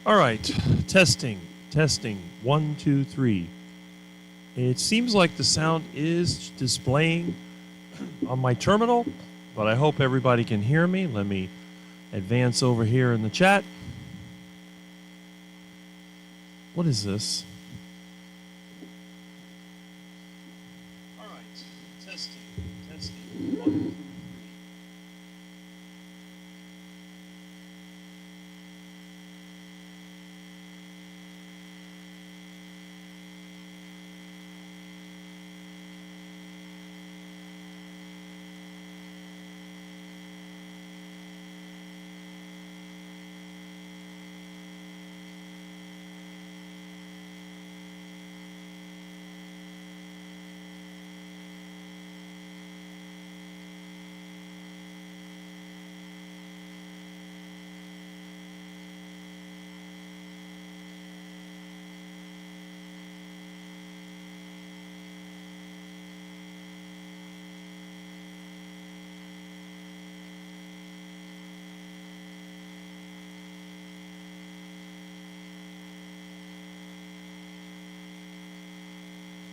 All right, testing, testing, 1, 2, 3. It seems like the sound is displaying on my terminal, but I hope everybody can hear me. Let me advance over here in the chat. What is this? All right, testing, testing, 1, 2, 3.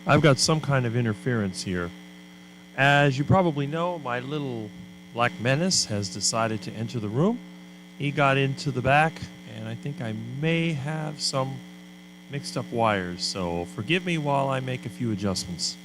I've got some kind of interference here. As you probably know, my little black menace has decided to enter the room. He got into the back, and I think I may have some mixed up wires, so forgive me while I make a few adjustments.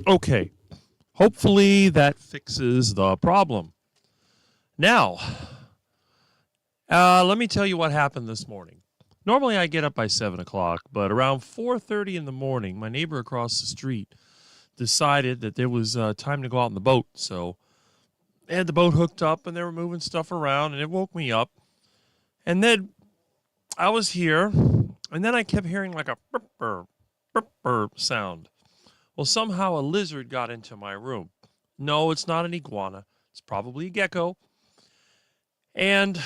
Okay, hopefully that fixes the problem. Now, let me tell you what happened this morning. Normally I get up by 7 o'clock, but around 4:30 in the morning, my neighbor across the street decided that there was time to go out in the boat. So they had the boat hooked up, and they were moving stuff around, and it woke me up. And then I was here, and then I kept hearing like a burp, burp, burp, burp sound. Well, somehow a lizard got into my room. No, it's not an iguana. It's probably a gecko. And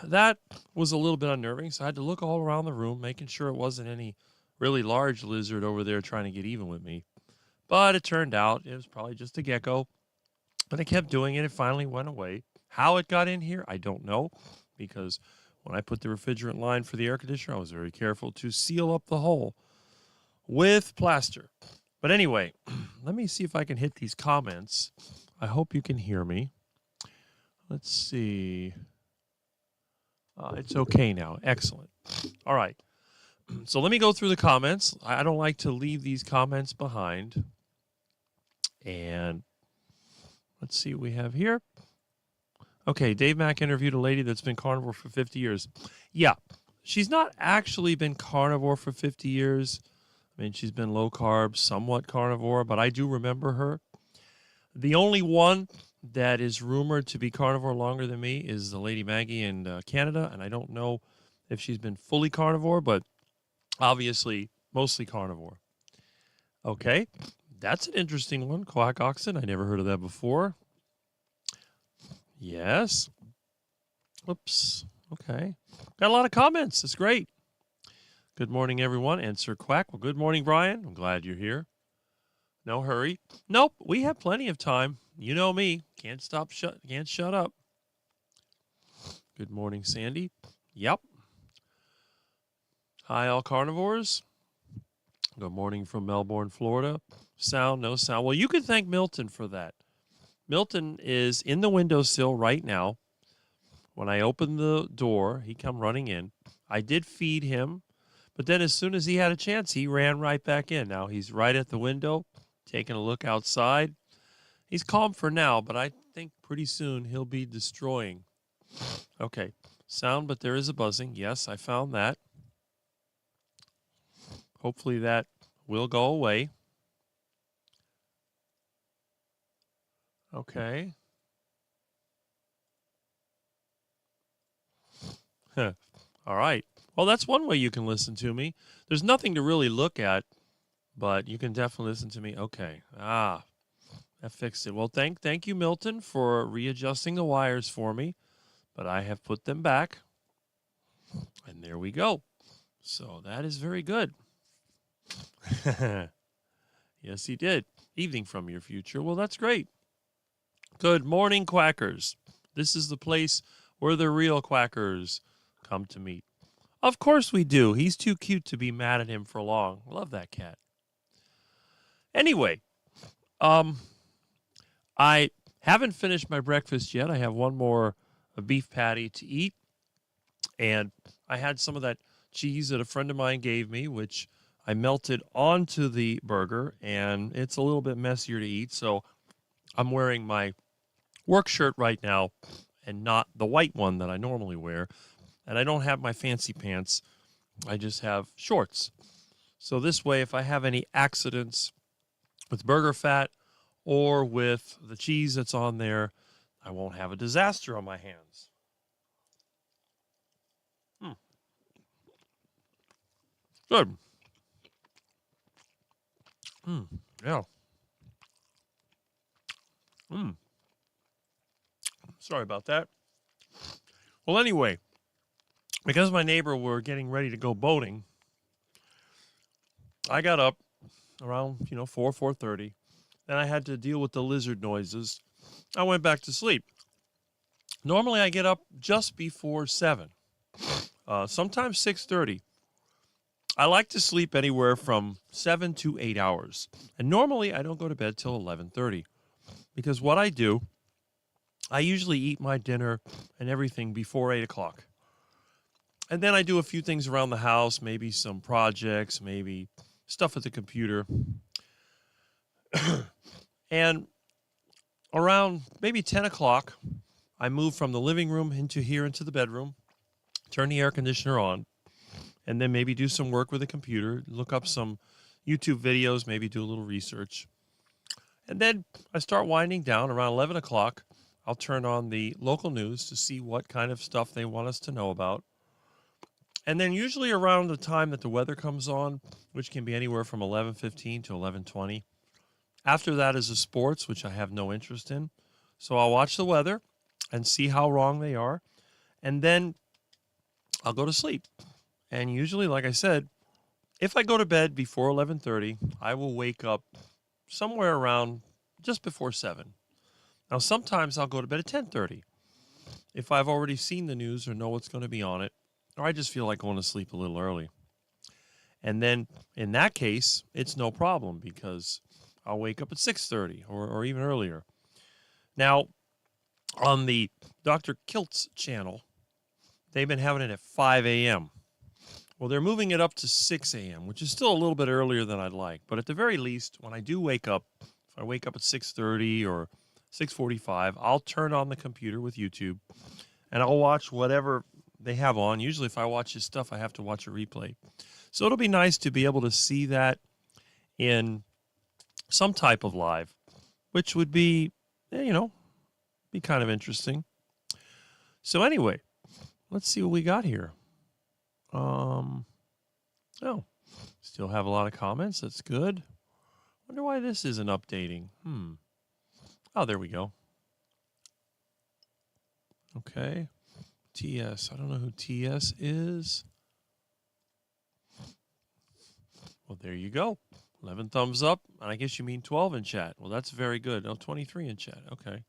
that was a little bit unnerving, so I had to look all around the room, making sure it wasn't any really large lizard over there trying to get even with me. But it turned out it was probably just a gecko. But I kept doing it. It finally went away. How it got in here, I don't know, because when I put the refrigerant line for the air conditioner, I was very careful to seal up the hole with plaster. But anyway, let me see if I can hit these comments. I hope you can hear me. Let's see. It's okay now. Excellent. All right. So let me go through the comments. I don't like to leave these comments behind. And let's see what we have here. Okay, Dave Mack interviewed a lady that's been carnivore for 50 years. Yeah, she's not actually been carnivore for 50 years. I mean, she's been low carb, somewhat carnivore, but I do remember her. The only one that is rumored to be carnivore longer than me is the lady Maggie in Canada, and I don't know if she's been fully carnivore, but obviously mostly carnivore. Okay, that's an interesting one, quack oxen. I never heard of that before. Yes. Oops. Okay. Got a lot of comments. It's great. Good morning, everyone. And Sir Quack. Well, good morning, Brian. I'm glad you're here. No hurry. Nope. We have plenty of time. You know me. Can't shut up. Good morning, Sandy. Yep. Hi, all carnivores. Good morning from Melbourne, Florida. Sound, no sound. Well, you could thank Milton for that. Milton is in the windowsill right now. When I opened the door, he come running in. I did feed him, but then as soon as he had a chance, he ran right back in. Now he's right at the window, taking a look outside. He's calm for now, but I think pretty soon he'll be destroying. Okay, sound, but there is a buzzing. Yes, I found that. Hopefully that will go away. Okay. All right. Well, that's one way you can listen to me. There's nothing to really look at, but you can definitely listen to me. Okay. That fixed it. Well, thank you, Milton, for readjusting the wires for me, but I have put them back, and there we go. So that is very good. Yes, he did. Evening from your future. Well, that's great. Good morning, quackers. This is the place where the real quackers come to meet. Of course we do. He's too cute to be mad at him for long. Love that cat. Anyway, um, I haven't finished my breakfast yet. I have one more beef patty to eat, and I had some of that cheese that a friend of mine gave me, which I melted onto the burger, and it's a little bit messier to eat, so I'm wearing my work shirt right now and not the white one that I normally wear. And I don't have my fancy pants. I just have shorts. So this way, if I have any accidents with burger fat or with the cheese that's on there, I won't have a disaster on my hands. Good. Yeah. Sorry about that. Well, anyway, because my neighbor were getting ready to go boating, I got up around 4:30. Then I had to deal with the lizard noises. I went back to sleep. Normally I get up just before 7. Sometimes 6:30. I like to sleep anywhere from 7 to 8 hours. And normally I don't go to bed till 11:30 because what I do, I usually eat my dinner and everything before 8 o'clock. And then I do a few things around the house, maybe some projects, maybe stuff at the computer. And around maybe 10 o'clock, I move from the living room into the bedroom, turn the air conditioner on, and then maybe do some work with the computer, look up some YouTube videos, maybe do a little research. And then I start winding down around 11 o'clock. I'll turn on the local news to see what kind of stuff they want us to know about. And then usually around the time that the weather comes on, which can be anywhere from 11:15 to 11:20. After that is the sports, which I have no interest in. So I'll watch the weather and see how wrong they are. And then I'll go to sleep. And usually, like I said, if I go to bed before 11:30, I will wake up somewhere around just before 7. Now, sometimes I'll go to bed at 10:30 if I've already seen the news or know what's going to be on it, or I just feel like going to sleep a little early. And then in that case, it's no problem because I'll wake up at 6:30 or even earlier. Now, on the Dr. Kilt's channel, they've been having it at 5 a.m. Well, they're moving it up to 6 a.m., which is still a little bit earlier than I'd like. But at the very least, when I do wake up, if I wake up at 6:30 or 6:45, I'll turn on the computer with YouTube, and I'll watch whatever they have on. Usually, if I watch this stuff, I have to watch a replay. So it'll be nice to be able to see that in some type of live, which would be, be kind of interesting. So anyway, let's see what we got here. Oh, still have a lot of comments. That's good. Wonder why this isn't updating. Oh, there we go. Okay. TS. I don't know who TS is. Well, there you go. 11 thumbs up. And I guess you mean 12 in chat. Well, that's very good. Oh, 23 in chat. Okay.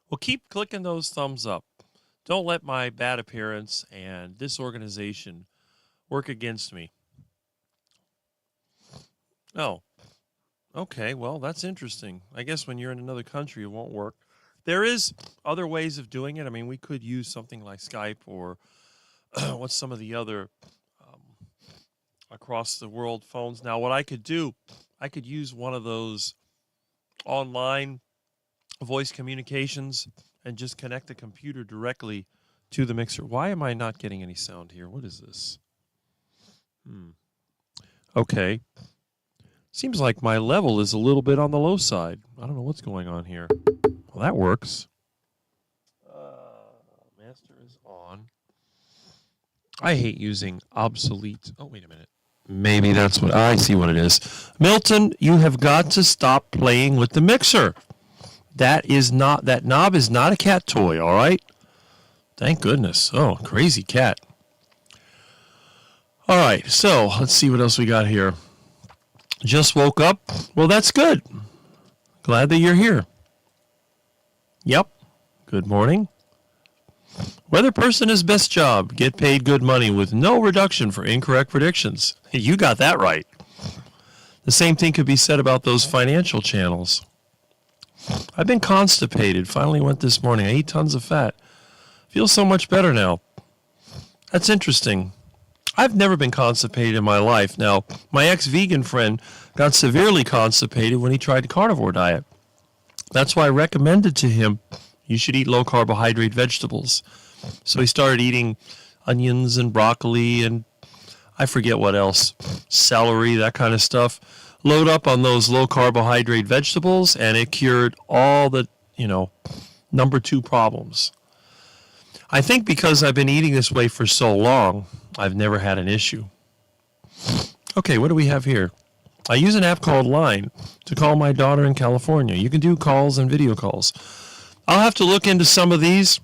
Well, keep clicking those thumbs up. Don't let my bad appearance and disorganization work against me. Oh, okay. Well, that's interesting. I guess when you're in another country, it won't work. There is other ways of doing it. I mean, we could use something like Skype or what's some of the other across the world phones. Now, what I could do, I could use one of those online voice communications and just connect the computer directly to the mixer. Why am I not getting any sound here? What is this? Okay. Seems like my level is a little bit on the low side. I don't know what's going on here. Well, that works. Master is on. I hate using obsolete. Oh, wait a minute. Maybe that's what I see what it is. Milton, you have got to stop playing with the mixer. That knob is not a cat toy, all right? Thank goodness. Oh, crazy cat. All right, so let's see what else we got here. Just woke up. Well, that's good. Glad that you're here. Yep. Good morning. Weather person is best job. Get paid good money with no reduction for incorrect predictions. You got that right. The same thing could be said about those financial channels. I've been constipated. Finally went this morning. I ate tons of fat. Feel so much better now. That's interesting. I've never been constipated in my life. Now, my ex-vegan friend got severely constipated when he tried the carnivore diet. That's why I recommended to him you should eat low-carbohydrate vegetables. So he started eating onions and broccoli and I forget what else, celery, that kind of stuff. Load up on those low-carbohydrate vegetables, and it cured all the, number 2 problems. I think because I've been eating this way for so long, I've never had an issue. Okay, what do we have here? I use an app called Line to call my daughter in California. You can do calls and video calls. I'll have to look into some of these.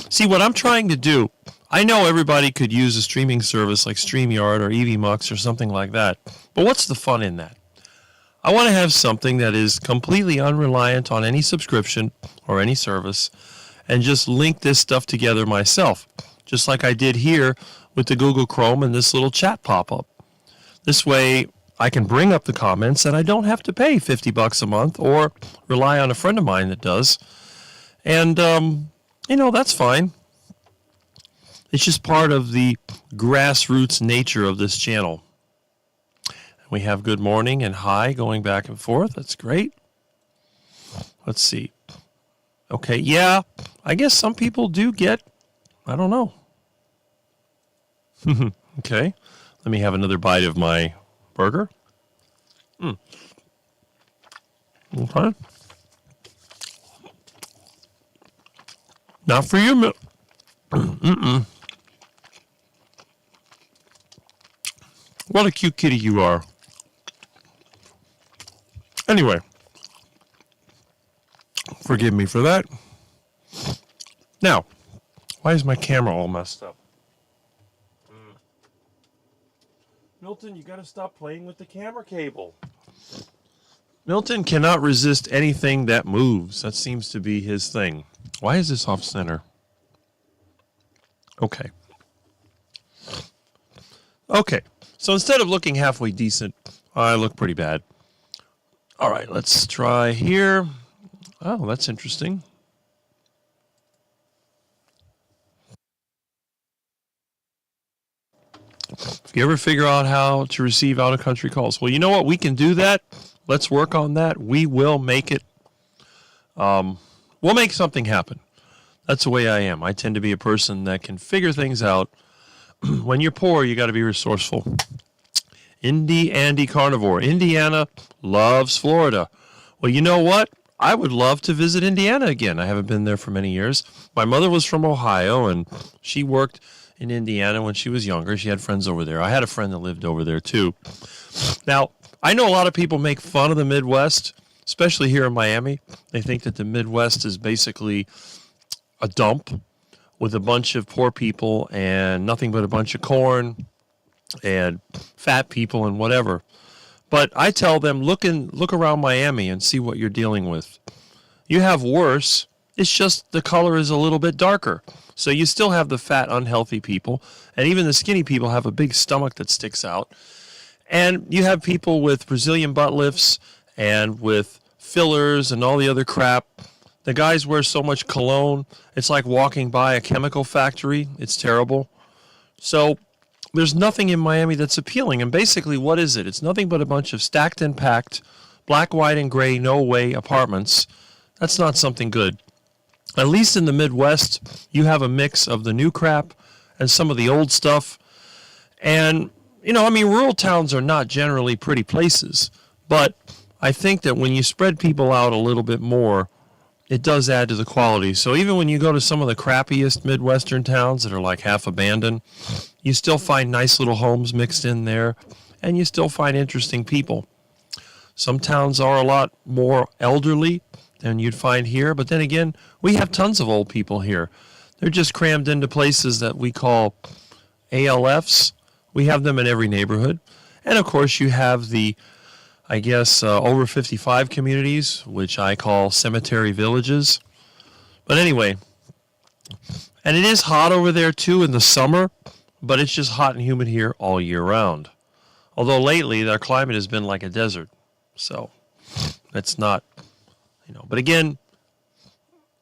See, what I'm trying to do, I know everybody could use a streaming service like StreamYard or EVMux or something like that, but what's the fun in that? I want to have something that is completely unreliant on any subscription or any service and just link this stuff together myself, just like I did here with the Google Chrome and this little chat pop-up. This way, I can bring up the comments and I don't have to pay $50 a month or rely on a friend of mine that does. And, that's fine. It's just part of the grassroots nature of this channel. We have good morning and hi going back and forth. That's great. Let's see. Okay, yeah, I guess some people do get, I don't know. Okay, let me have another bite of my burger. Okay. Not for you, What a cute kitty you are. Anyway, forgive me for that. Now, why is my camera all messed up? Milton, you got to stop playing with the camera cable. Milton cannot resist anything that moves. That seems to be his thing. Why is this off center? Okay. Okay. So instead of looking halfway decent, I look pretty bad. All right, let's try here. Oh, that's interesting. If you ever figure out how to receive out-of-country calls, well, you know what? We can do that. Let's work on that. We will make it. We'll make something happen. That's the way I am. I tend to be a person that can figure things out. When you're poor, you got to be resourceful. Andy Carnivore. Indiana loves Florida. Well, you know what? I would love to visit Indiana again. I haven't been there for many years. My mother was from Ohio, and she worked in Indiana when she was younger. She had friends over there. I had a friend that lived over there, too. Now, I know a lot of people make fun of the Midwest, especially here in Miami. They think that the Midwest is basically a dump with a bunch of poor people and nothing but a bunch of corn and fat people and whatever. But I tell them, look around Miami and see what you're dealing with. You have worse. It's just the color is a little bit darker. So you still have the fat, unhealthy people, and even the skinny people have a big stomach that sticks out. And you have people with Brazilian butt lifts and with fillers and all the other crap. The guys wear so much cologne, it's like walking by a chemical factory. It's terrible. So there's nothing in Miami that's appealing. And basically, what is it? It's nothing but a bunch of stacked and packed, black, white, and gray, no way apartments. That's not something good. At least in the Midwest, you have a mix of the new crap and some of the old stuff. And, rural towns are not generally pretty places. But I think that when you spread people out a little bit more, it does add to the quality. So even when you go to some of the crappiest Midwestern towns that are like half abandoned, you still find nice little homes mixed in there, and you still find interesting people. Some towns are a lot more elderly than you'd find here, but then again, we have tons of old people here. They're just crammed into places that we call ALFs. We have them in every neighborhood. And of course, you have the, I guess, over 55 communities, which I call cemetery villages. But anyway, and it is hot over there too in the summer, but it's just hot and humid here all year round. Although lately, our climate has been like a desert. So that's not, but again,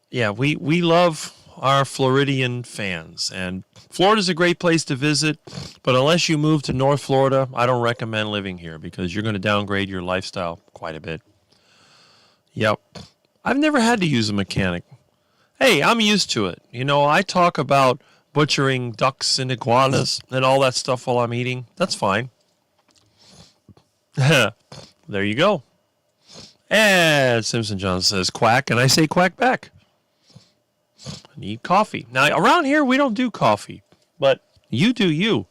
yeah, we love our Floridian fans. And Florida's a great place to visit, but unless you move to North Florida, I don't recommend living here because you're going to downgrade your lifestyle quite a bit. Yep. I've never had to use a mechanic. Hey, I'm used to it. I talk about butchering ducks and iguanas and all that stuff while I'm eating. That's fine. There you go. And Simpson John says quack, and I say quack back. I need coffee. Now, around here, we don't do coffee, but you do you.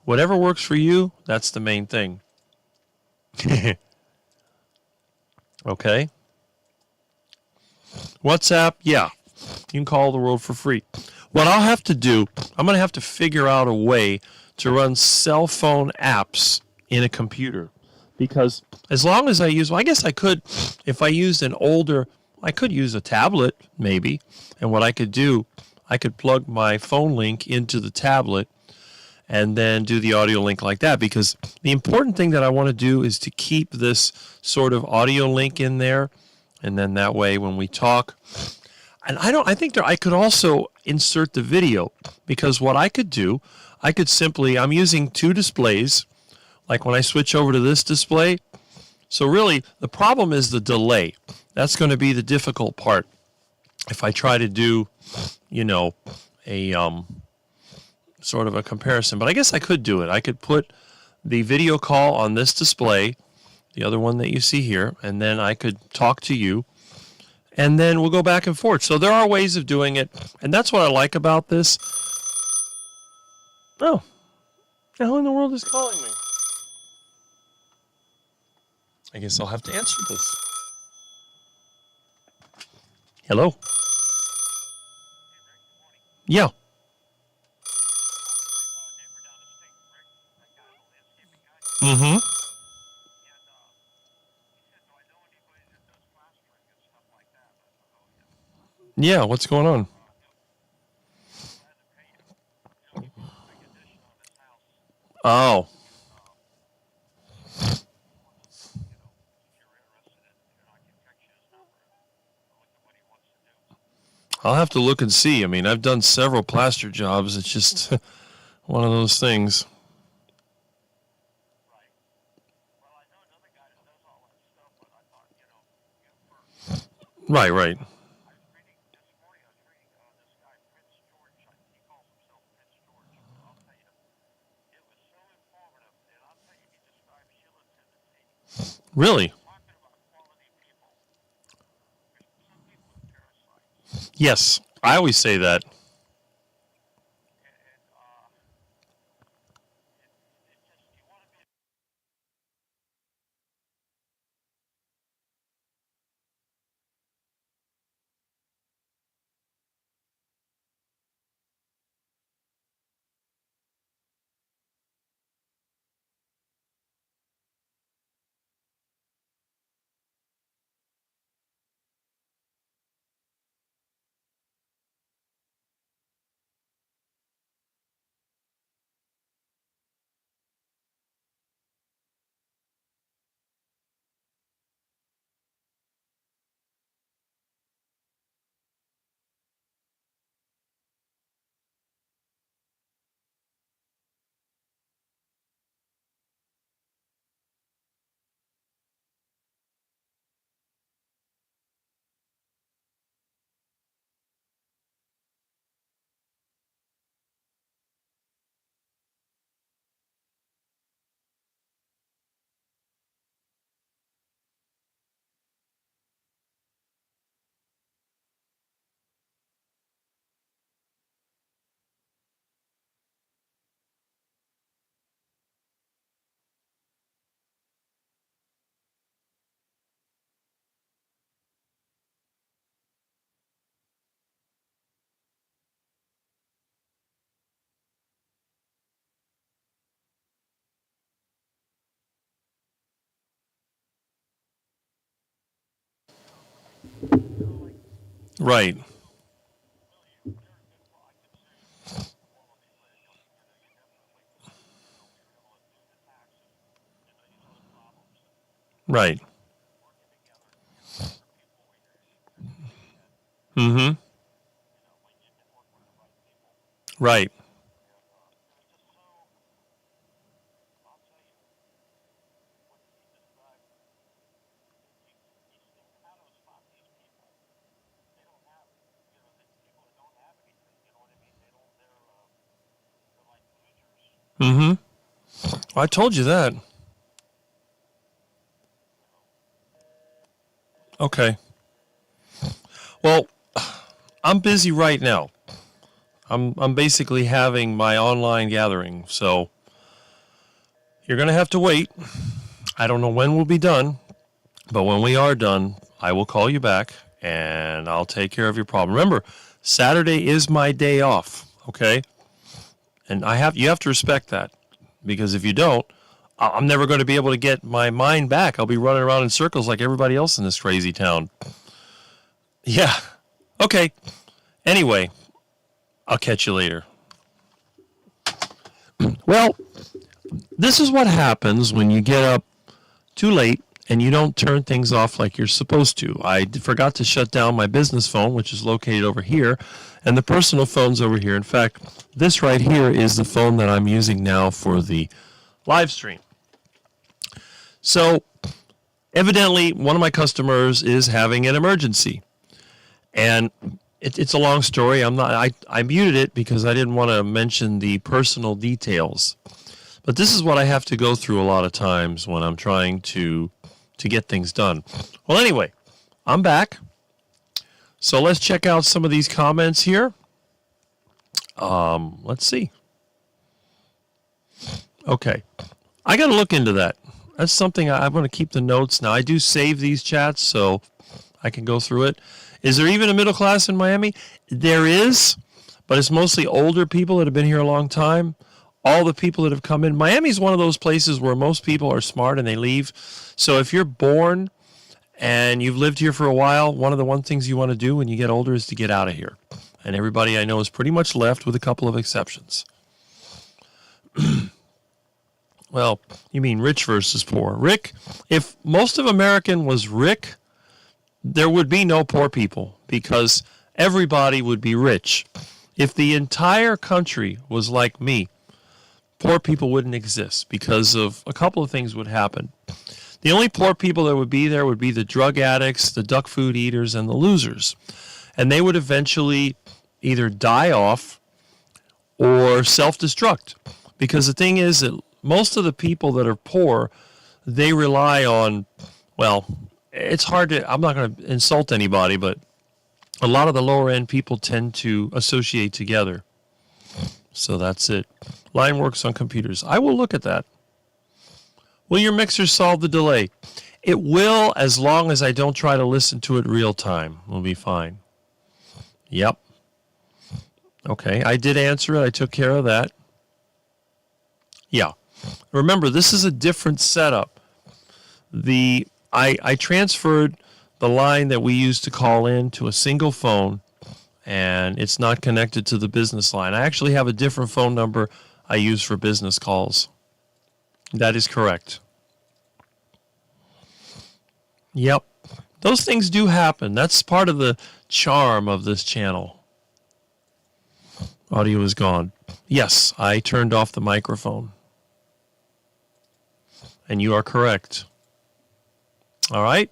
Whatever works for you, that's the main thing. Okay. WhatsApp, yeah. You can call the world for free. What I'll have to do, I'm going to have to figure out a way to run cell phone apps in a computer. Because as long as I use, well, I guess I could, if I used an older, I could use a tablet maybe. And what I could do, I could plug my phone link into the tablet and then do the audio link like that. Because the important thing that I want to do is to keep this sort of audio link in there. And then that way when we talk, and I think I could also insert the video, because what I could do, I could simply, I'm using two displays, like when I switch over to this display. So really, the problem is the delay. That's going to be the difficult part. If I try to do, a sort of a comparison, but I guess I could do it. I could put the video call on this display, the other one that you see here, and then I could talk to you, and then we'll go back and forth. So there are ways of doing it, and that's what I like about this. Oh, who in the world is calling me? I guess I'll have to answer this. Hello? Yeah. Mm-hmm. Yeah, what's going on? Oh. I'll have to look and see. I mean, I've done several plaster jobs. It's just one of those things. Right, right. Really? Yes. I always say that. Right. Right. Mm-hmm. Right. Mm-hmm. I told you that. Okay. Well, I'm busy right now. I'm basically having my online gathering, so you're gonna have to wait. I don't know when we'll be done, but when we are done, I will call you back and I'll take care of your problem. Remember, Saturday is my day off, okay? And you have to respect that because if you don't, I'm never going to be able to get my mind back. I'll be running around in circles like everybody else in this crazy town. Yeah. Okay. Anyway, I'll catch you later. Well, this is what happens when you get up too late and you don't turn things off like you're supposed to. I forgot to shut down my business phone, which is located over here, and the personal phone's over here. In fact, this right here is the phone that I'm using now for the live stream. So, evidently, one of my customers is having an emergency. And it's a long story. I muted it because I didn't want to mention the personal details. But this is what I have to go through a lot of times when I'm trying to get things done. Well, anyway, I'm back. So let's check out some of these comments here. Let's see. Okay. I got to look into that. That's something I'm going to keep the notes. Now, I do save these chats so I can go through it. Is there even a middle class in Miami? There is, but it's mostly older people that have been here a long time. All the people that have come in. Miami's one of those places where most people are smart and they leave. So if you're born and you've lived here for a while, one of the things you want to do when you get older is to get out of here. And everybody I know is pretty much left with a couple of exceptions. Well, you mean rich versus poor. Rick, if most of American was Rick, there would be no poor people because everybody would be rich. If the entire country was like me, poor people wouldn't exist because of a couple of things would happen. The only poor people that would be there would be the drug addicts, the duck food eaters, and the losers. And they would eventually either die off or self-destruct. Because the thing is that most of the people that are poor, they rely on, well, it's hard to, I'm not going to insult anybody, but a lot of the lower end people tend to associate together. So that's it. Line works on computers. I will look at that. Will your mixer solve the delay? It will, as long as I don't try to listen to it real time. We'll be fine. Yep. Okay, I did answer it. I took care of that. Yeah. Remember, this is a different setup. I transferred the line that we used to call in to a single phone, and it's not connected to the business line. I actually have a different phone number I use for business calls. That is correct. Yep. Those things do happen. That's part of the charm of this channel. Audio is gone. Yes, I turned off the microphone. And you are correct. All right?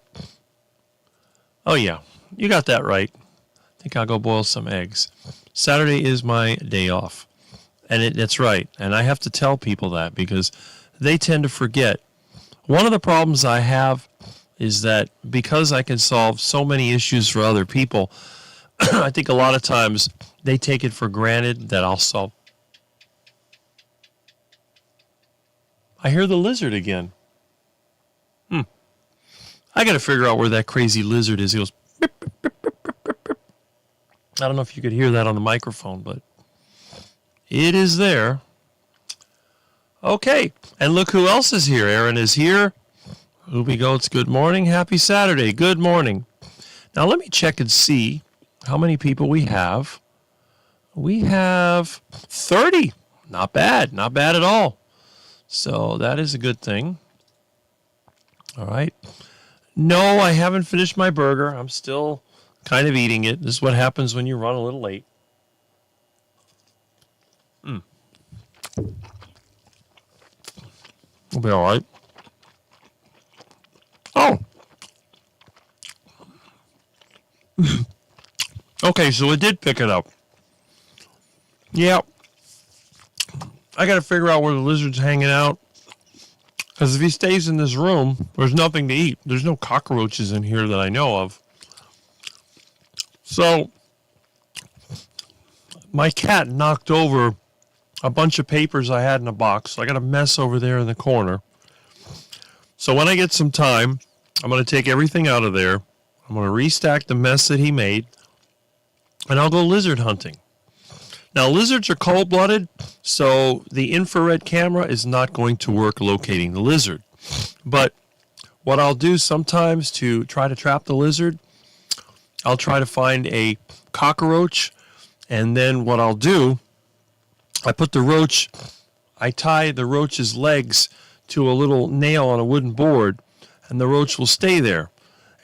Oh, yeah. You got that right. I think I'll go boil some eggs. Saturday is my day off. And that's right. And I have to tell people that because they tend to forget. One of the problems I have is that because I can solve so many issues for other people, I think a lot of times they take it for granted that I'll solve. I hear the lizard again. I got to figure out where that crazy lizard is. He goes, beep, beep, beep, beep, beep, beep. I don't know if you could hear that on the microphone, but it is there. Okay, and look who else is here. Aaron is here. Ruby Goats, good morning. Happy Saturday. Good morning. Now let me check and see how many people we have. We have 30. Not bad. Not bad at all. So that is a good thing. All right. No, I haven't finished my burger. I'm still kind of eating it. This is what happens when you run a little late. It'll be all right. Oh. Okay, so it did pick it up. Yeah. I got to figure out where the lizard's hanging out. Because if he stays in this room, there's nothing to eat. There's no cockroaches in here that I know of. So, my cat knocked over a bunch of papers I had in a box. I got a mess over there in the corner. So when I get some time, I'm going to take everything out of there. I'm going to restack the mess that he made. And I'll go lizard hunting. Now, lizards are cold-blooded, so the infrared camera is not going to work locating the lizard. But what I'll do sometimes to try to trap the lizard, I'll try to find a cockroach, and then what I'll do, I tie the roach's legs to a little nail on a wooden board, and the roach will stay there.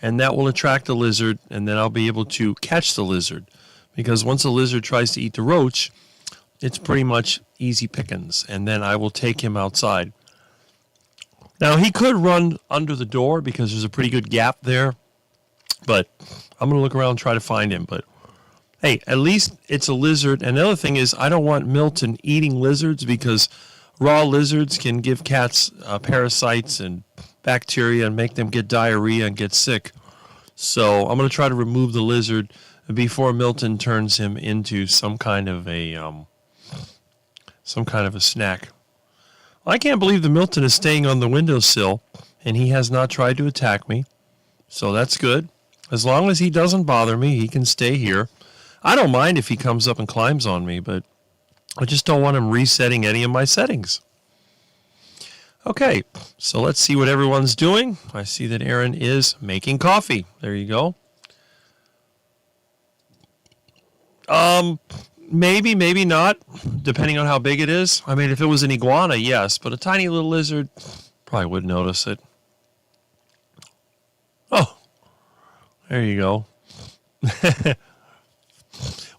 And that will attract the lizard, and then I'll be able to catch the lizard. Because once a lizard tries to eat the roach, it's pretty much easy pickings, and then I will take him outside. Now, he could run under the door because there's a pretty good gap there, but I'm going to look around and try to find him. But, hey, at least it's a lizard. And the other thing is I don't want Milton eating lizards because raw lizards can give cats parasites and bacteria and make them get diarrhea and get sick. So I'm going to try to remove the lizard before Milton turns him into some kind of a snack. Well, I can't believe that Milton is staying on the windowsill, and he has not tried to attack me. So that's good. As long as he doesn't bother me, he can stay here. I don't mind if he comes up and climbs on me, but I just don't want him resetting any of my settings. Okay, so let's see what everyone's doing. I see that Aaron is making coffee. There you go. Maybe, maybe not, depending on how big it is. I mean, if it was an iguana, yes, but a tiny little lizard probably wouldn't notice it. Oh, there you go.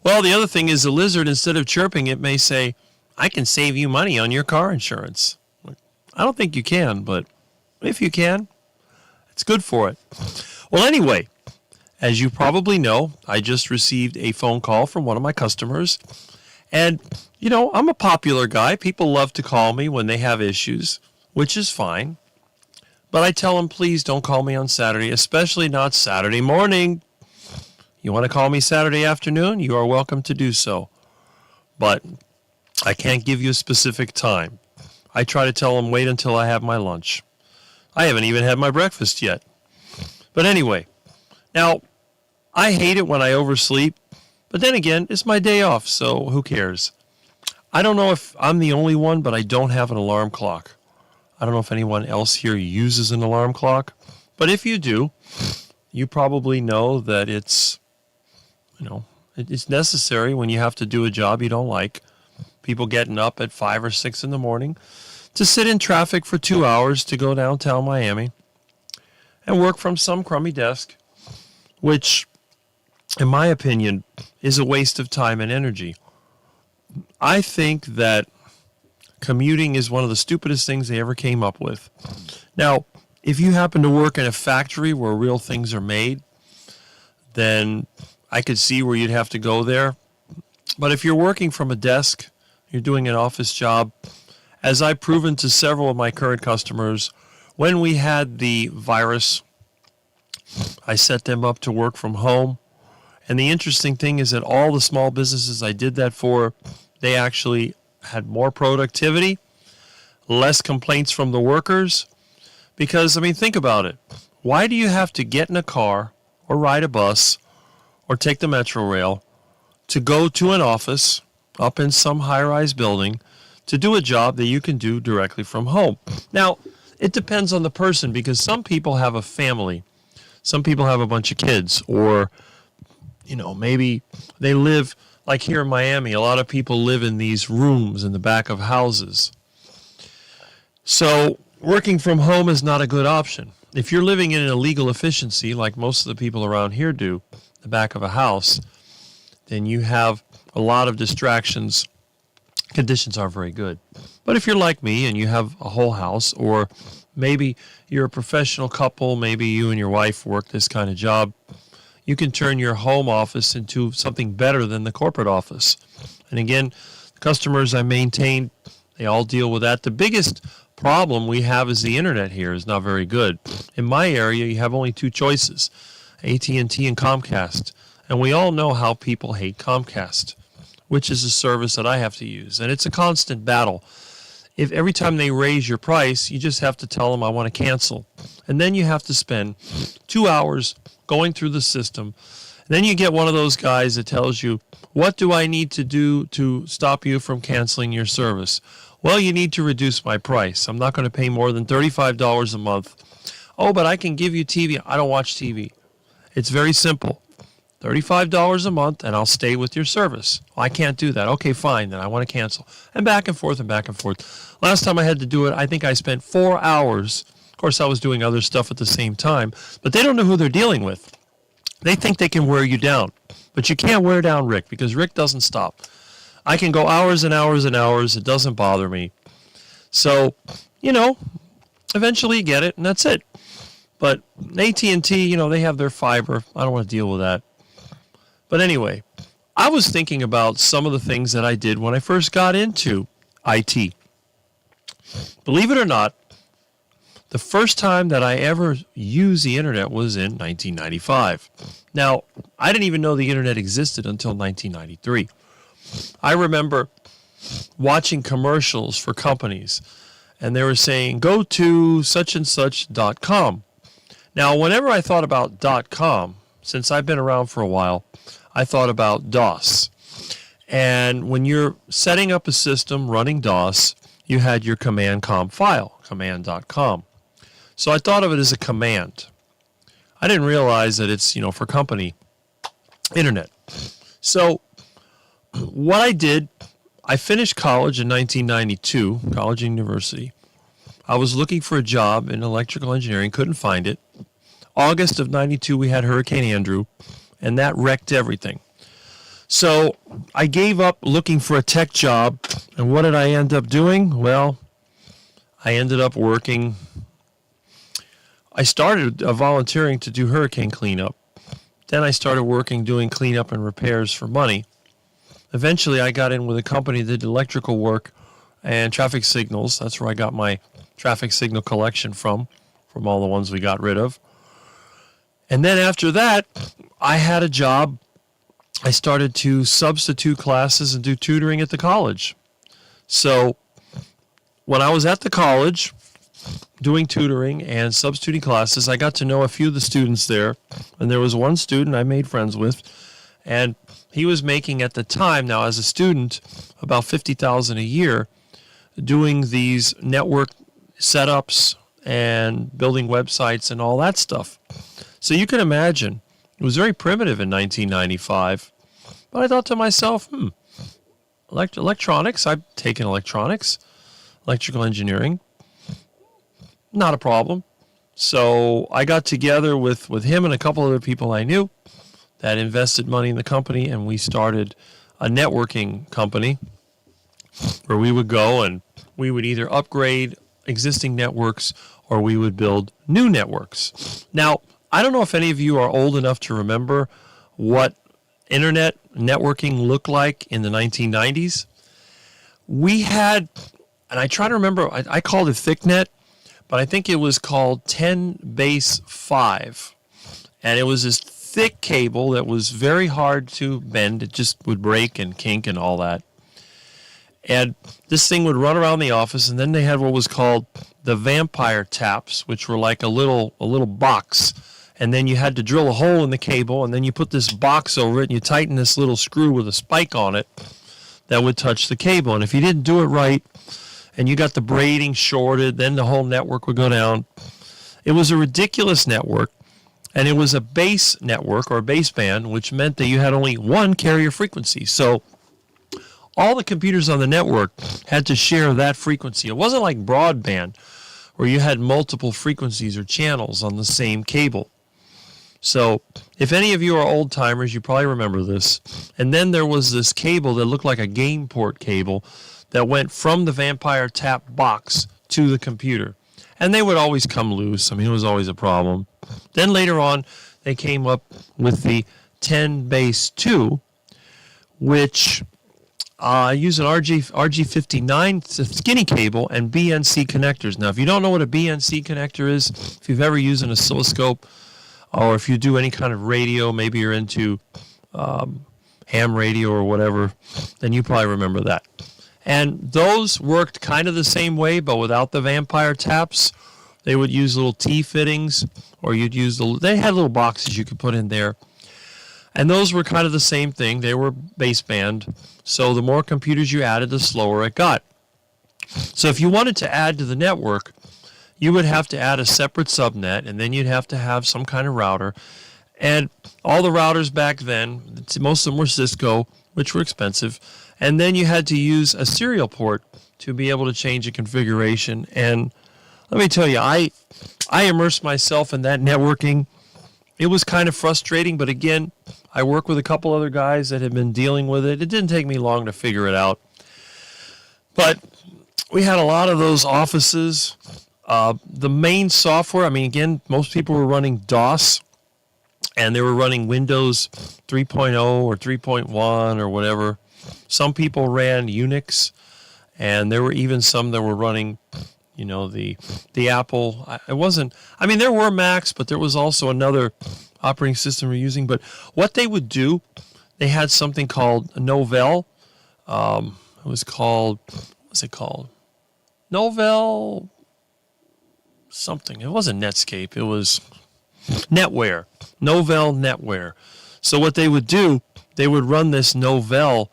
Well, the other thing is the lizard, instead of chirping, it may say, I can save you money on your car insurance. I don't think you can, but if you can, it's good for it. Well, anyway, as you probably know, I just received a phone call from one of my customers. And, you know, I'm a popular guy. People love to call me when they have issues, which is fine. But I tell them, please don't call me on Saturday, especially not Saturday morning. You want to call me Saturday afternoon? You are welcome to do so. But I can't give you a specific time. I try to tell them, wait until I have my lunch. I haven't even had my breakfast yet. But anyway, now, I hate it when I oversleep, but then again, it's my day off, so who cares? I don't know if I'm the only one, but I don't have an alarm clock. I don't know if anyone else here uses an alarm clock, but if you do, you probably know that it's necessary when you have to do a job you don't like. People getting up at 5 or 6 in the morning to sit in traffic for 2 hours to go downtown Miami and work from some crummy desk, which, in my opinion, is a waste of time and energy. I think that commuting is one of the stupidest things they ever came up with. Now, if you happen to work in a factory where real things are made, then I could see where you'd have to go there. But if you're working from a desk, you're doing an office job, as I've proven to several of my current customers, when we had the virus, I set them up to work from home. And the interesting thing is that all the small businesses I did that for, they actually had more productivity, less complaints from the workers. Because, I mean, think about it. Why do you have to get in a car or ride a bus or take the metro rail to go to an office up in some high-rise building to do a job that you can do directly from home? Now, it depends on the person, because some people have a family. Some people have a bunch of kids, or maybe they live, like here in Miami, a lot of people live in these rooms in the back of houses. So working from home is not a good option. If you're living in an illegal efficiency, like most of the people around here do, the back of a house, then you have a lot of distractions. Conditions aren't very good. But if you're like me and you have a whole house, or maybe you're a professional couple, maybe you and your wife work this kind of job, you can turn your home office into something better than the corporate office. And again, the customers I maintain, they all deal with that. The biggest problem we have is the internet here is not very good. In my area, you have only two choices, AT&T and Comcast. And we all know how people hate Comcast, which is a service that I have to use. And it's a constant battle. If every time they raise your price, you just have to tell them, I want to cancel. And then you have to spend 2 hours going through the system. And then you get one of those guys that tells you, what do I need to do to stop you from canceling your service? Well, you need to reduce my price. I'm not going to pay more than $35 a month. Oh, but I can give you TV. I don't watch TV. It's very simple. $35 a month, and I'll stay with your service. Well, I can't do that. Okay, fine, then I want to cancel. And back and forth and back and forth. Last time I had to do it, I think I spent 4 hours. Of course, I was doing other stuff at the same time, but they don't know who they're dealing with. They think they can wear you down, but you can't wear down Rick, because Rick doesn't stop. I can go hours and hours and hours. It doesn't bother me. So, eventually you get it, and that's it. But AT&T, they have their fiber. I don't want to deal with that. But anyway, I was thinking about some of the things that I did when I first got into IT. Believe it or not, the first time that I ever used the internet was in 1995. Now, I didn't even know the internet existed until 1993. I remember watching commercials for companies, and they were saying, go to such-and-such.com. Now, whenever I thought about .com, since I've been around for a while, I thought about DOS. And when you're setting up a system running DOS, you had your command com file, command.com. So I thought of it as a command. I didn't realize that it's, for company internet. So what I did, I finished college in 1992, college and university. I was looking for a job in electrical engineering, couldn't find it. August of 92, we had Hurricane Andrew, and that wrecked everything. So I gave up looking for a tech job, and what did I end up doing? Well, I ended up working. I started volunteering to do hurricane cleanup. Then I started working doing cleanup and repairs for money. Eventually, I got in with a company that did electrical work and traffic signals. That's where I got my traffic signal collection from all the ones we got rid of. And then after that, I had a job. I started to substitute classes and do tutoring at the college. So when I was at the college doing tutoring and substituting classes, I got to know a few of the students there. And there was one student I made friends with, and he was making at the time, now as a student, about $50,000 a year doing these network setups and building websites and all that stuff. So you can imagine, it was very primitive in 1995. But I thought to myself, electronics, I've taken electronics, electrical engineering, not a problem. So I got together with him and a couple other people I knew that invested money in the company, and we started a networking company where we would go and we would either upgrade existing networks or we would build new networks. Now, I don't know if any of you are old enough to remember what internet networking looked like in the 1990s. We had, and I try to remember, I called it ThickNet, but I think it was called 10-base-5. And it was this thick cable that was very hard to bend. It just would break and kink and all that. And this thing would run around the office, and then they had what was called the vampire taps, which were like a little box. And then you had to drill a hole in the cable, and then you put this box over it, and you tighten this little screw with a spike on it that would touch the cable. And if you didn't do it right, and you got the braiding shorted, then the whole network would go down. It was a ridiculous network. And it was a base network or baseband, which meant that you had only one carrier frequency. So all the computers on the network had to share that frequency. It wasn't like broadband where you had multiple frequencies or channels on the same cable. So if any of you are old timers, you probably remember this. And then there was this cable that looked like a game port cable that went from the Vampire Tap box to the computer. And they would always come loose. I mean, it was always a problem. Then later on, they came up with the 10 base 2, which use an RG59 skinny cable and BNC connectors. Now, if you don't know what a BNC connector is, if you've ever used an oscilloscope, or if you do any kind of radio, maybe you're into ham radio or whatever, then you probably remember that. And those worked kind of the same way, but without the Vampire Taps. They would use little T-fittings, or you'd use they had little boxes you could put in there. And those were kind of the same thing. They were baseband. So the more computers you added, the slower it got. So if you wanted to add to the network, you would have to add a separate subnet, and then you'd have to have some kind of router. And all the routers back then, most of them were Cisco, which were expensive. And then you had to use a serial port to be able to change a configuration. And let me tell you, I immersed myself in that networking. It was kind of frustrating, but again, I work with a couple other guys that have been dealing with it. It didn't take me long to figure it out. But we had a lot of those offices. The main software, I mean, again, most people were running DOS, and they were running Windows 3.0 or 3.1 or whatever. Some people ran Unix, and there were even some that were running, you know, the Apple. It wasn't, I mean, there were Macs, but there was also another operating system we're using. But what they would do, they had something called Novell. It was called, what was it called? Novell something. It wasn't Netscape. It was NetWare. Novell NetWare. So what they would do, they would run this Novell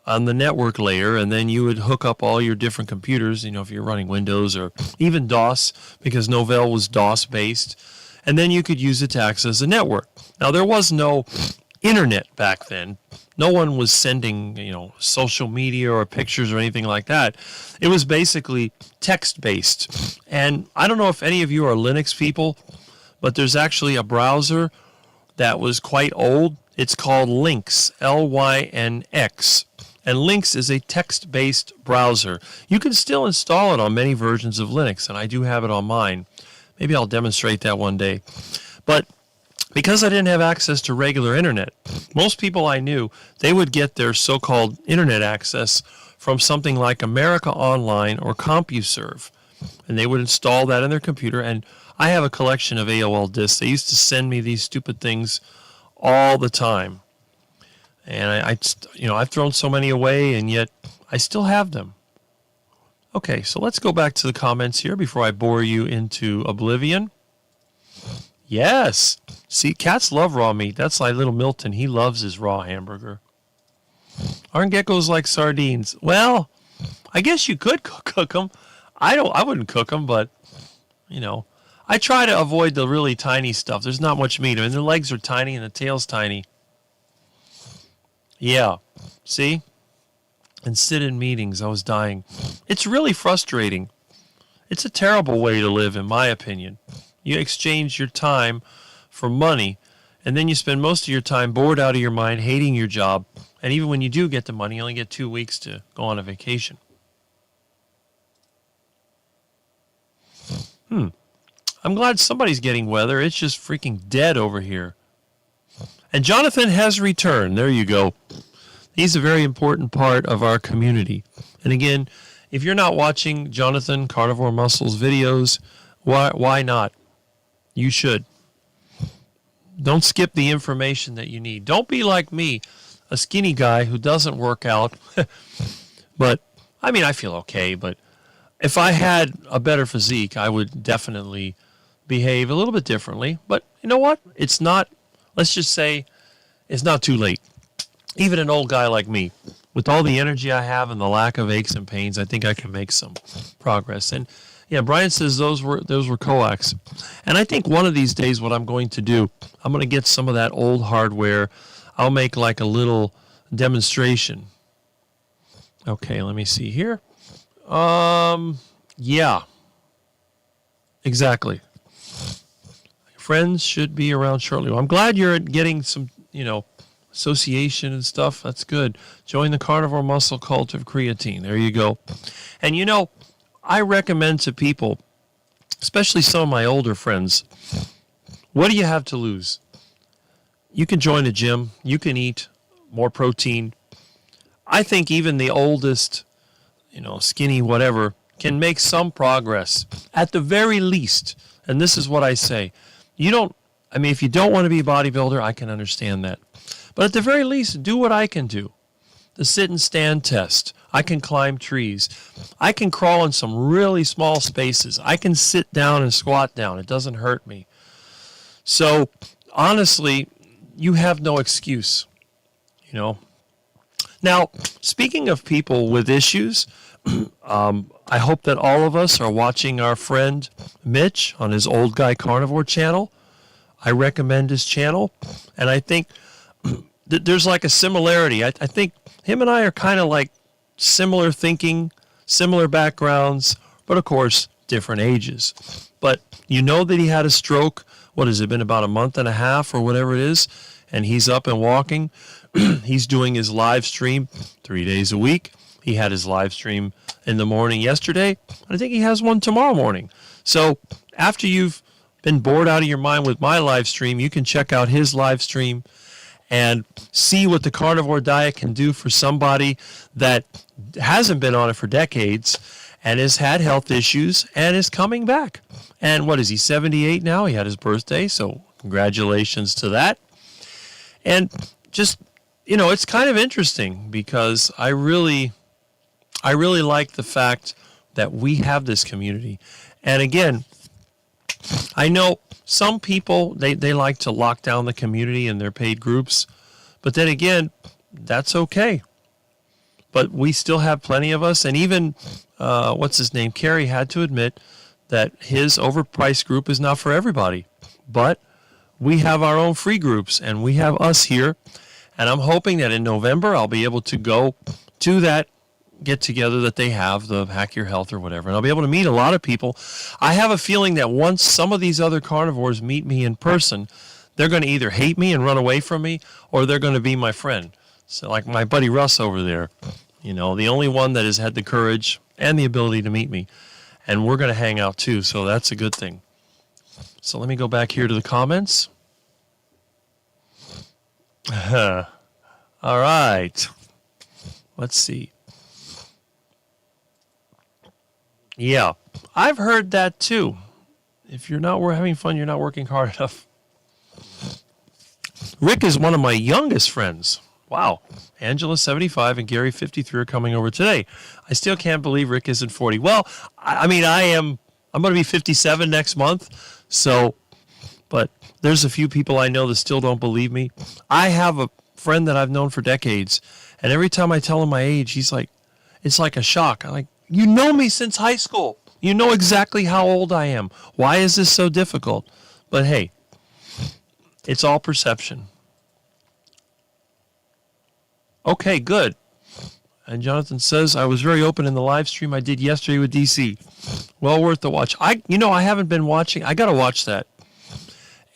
on the network layer, and then you would hook up all your different computers, you know, if you're running Windows or even DOS, because Novell was DOS based, and then you could use it to access the network. Now, there was no internet back then. No one was sending, you know, social media or pictures or anything like that. It was basically text-based. And I don't know if any of you are Linux people, but there's actually a browser that was quite old. It's called Lynx, Lynx. And Lynx is a text-based browser. You can still install it on many versions of Linux, and I do have it on mine. Maybe I'll demonstrate that one day. But because I didn't have access to regular internet, most people I knew, they would get their so-called internet access from something like America Online or CompuServe. And they would install that in their computer. And I have a collection of AOL disks. They used to send me these stupid things all the time. And I've thrown so many away, and yet I still have them. Okay, so let's go back to the comments here before I bore you into oblivion. Yes. See, cats love raw meat. That's like little Milton. He loves his raw hamburger. Aren't geckos like sardines? Well, I guess you could cook them. I wouldn't cook them, but, you know, I try to avoid the really tiny stuff. There's not much meat. I mean, their legs are tiny and the tail's tiny. Yeah. See? And sit in meetings. I was dying. It's really frustrating. It's a terrible way to live, in my opinion. You exchange your time for money, and then you spend most of your time bored out of your mind, hating your job. And even when you do get the money, you only get 2 weeks to go on a vacation. I'm glad somebody's getting weather. It's just freaking dead over here. And Jonathan has returned. There you go. He's a very important part of our community. And again, if you're not watching Jonathan Carnivore Muscles videos, why not? You should. Don't skip the information that you need. Don't be like me, a skinny guy who doesn't work out. But, I mean, I feel okay. But if I had a better physique, I would definitely behave a little bit differently. But you know what? It's not, let's just say, it's not too late. Even an old guy like me, with all the energy I have and the lack of aches and pains, I think I can make some progress. And Yeah, Brian says those were coax. And I think one of these days what I'm going to do, I'm going to get some of that old hardware. I'll make like a little demonstration. Okay, let me see here. Yeah. Exactly. Friends should be around shortly. Well, I'm glad you're getting some, association and stuff. That's good. Join the carnivore muscle cult of creatine. There you go. And I recommend to people, especially some of my older friends, what do you have to lose? You can join a gym. You can eat more protein. I think even the oldest, skinny whatever, can make some progress at the very least. And this is what I say. If you don't want to be a bodybuilder, I can understand that. But at the very least, do what I can do. The sit and stand test. I can climb trees. I can crawl in some really small spaces. I can sit down and squat down. It doesn't hurt me. So, honestly, you have no excuse, Now, speaking of people with issues, I hope that all of us are watching our friend Mitch on his Old Guy Carnivore channel. I recommend his channel, and I think there's like a similarity. I think him and I are kind of like similar thinking, similar backgrounds, but of course, different ages. But that he had a stroke, what has it been, about a month and a half or whatever it is, and he's up and walking. He's doing his live stream 3 days a week. He had his live stream in the morning yesterday. I think he has one tomorrow morning. So after you've been bored out of your mind with my live stream, you can check out his live stream and see what the carnivore diet can do for somebody that hasn't been on it for decades and has had health issues and is coming back. And what is he, 78 now? He had his birthday, so congratulations to that. And just, it's kind of interesting because I really like the fact that we have this community. And again, I know some people, they like to lock down the community in their paid groups. But then again, that's okay. But we still have plenty of us. And even, what's his name? Kerry had to admit that his overpriced group is not for everybody. But we have our own free groups, and we have us here. And I'm hoping that in November, I'll be able to go to that get together that they have, the Hack Your Health or whatever, and I'll be able to meet a lot of people. I have a feeling that once some of these other carnivores meet me in person, they're going to either hate me and run away from me, or they're going to be my friend. So like my buddy Russ over there, the only one that has had the courage and the ability to meet me, and we're going to hang out too, so that's a good thing. So let me go back here to the comments. All right. Let's see. Yeah, I've heard that too. If you're not having fun, you're not working hard enough. Rick is one of my youngest friends. Wow. Angela, 75, and Gary, 53, are coming over today. I still can't believe Rick isn't 40. Well, I'm going to be 57 next month. So, but there's a few people I know that still don't believe me. I have a friend that I've known for decades, and every time I tell him my age, he's like, it's like a shock. I'm like, you know me since high school. You know exactly how old I am. Why is this so difficult? But hey, it's all perception. Okay, good. And Jonathan says, I was very open in the live stream I did yesterday with DC. Well worth the watch. I haven't been watching. I got to watch that.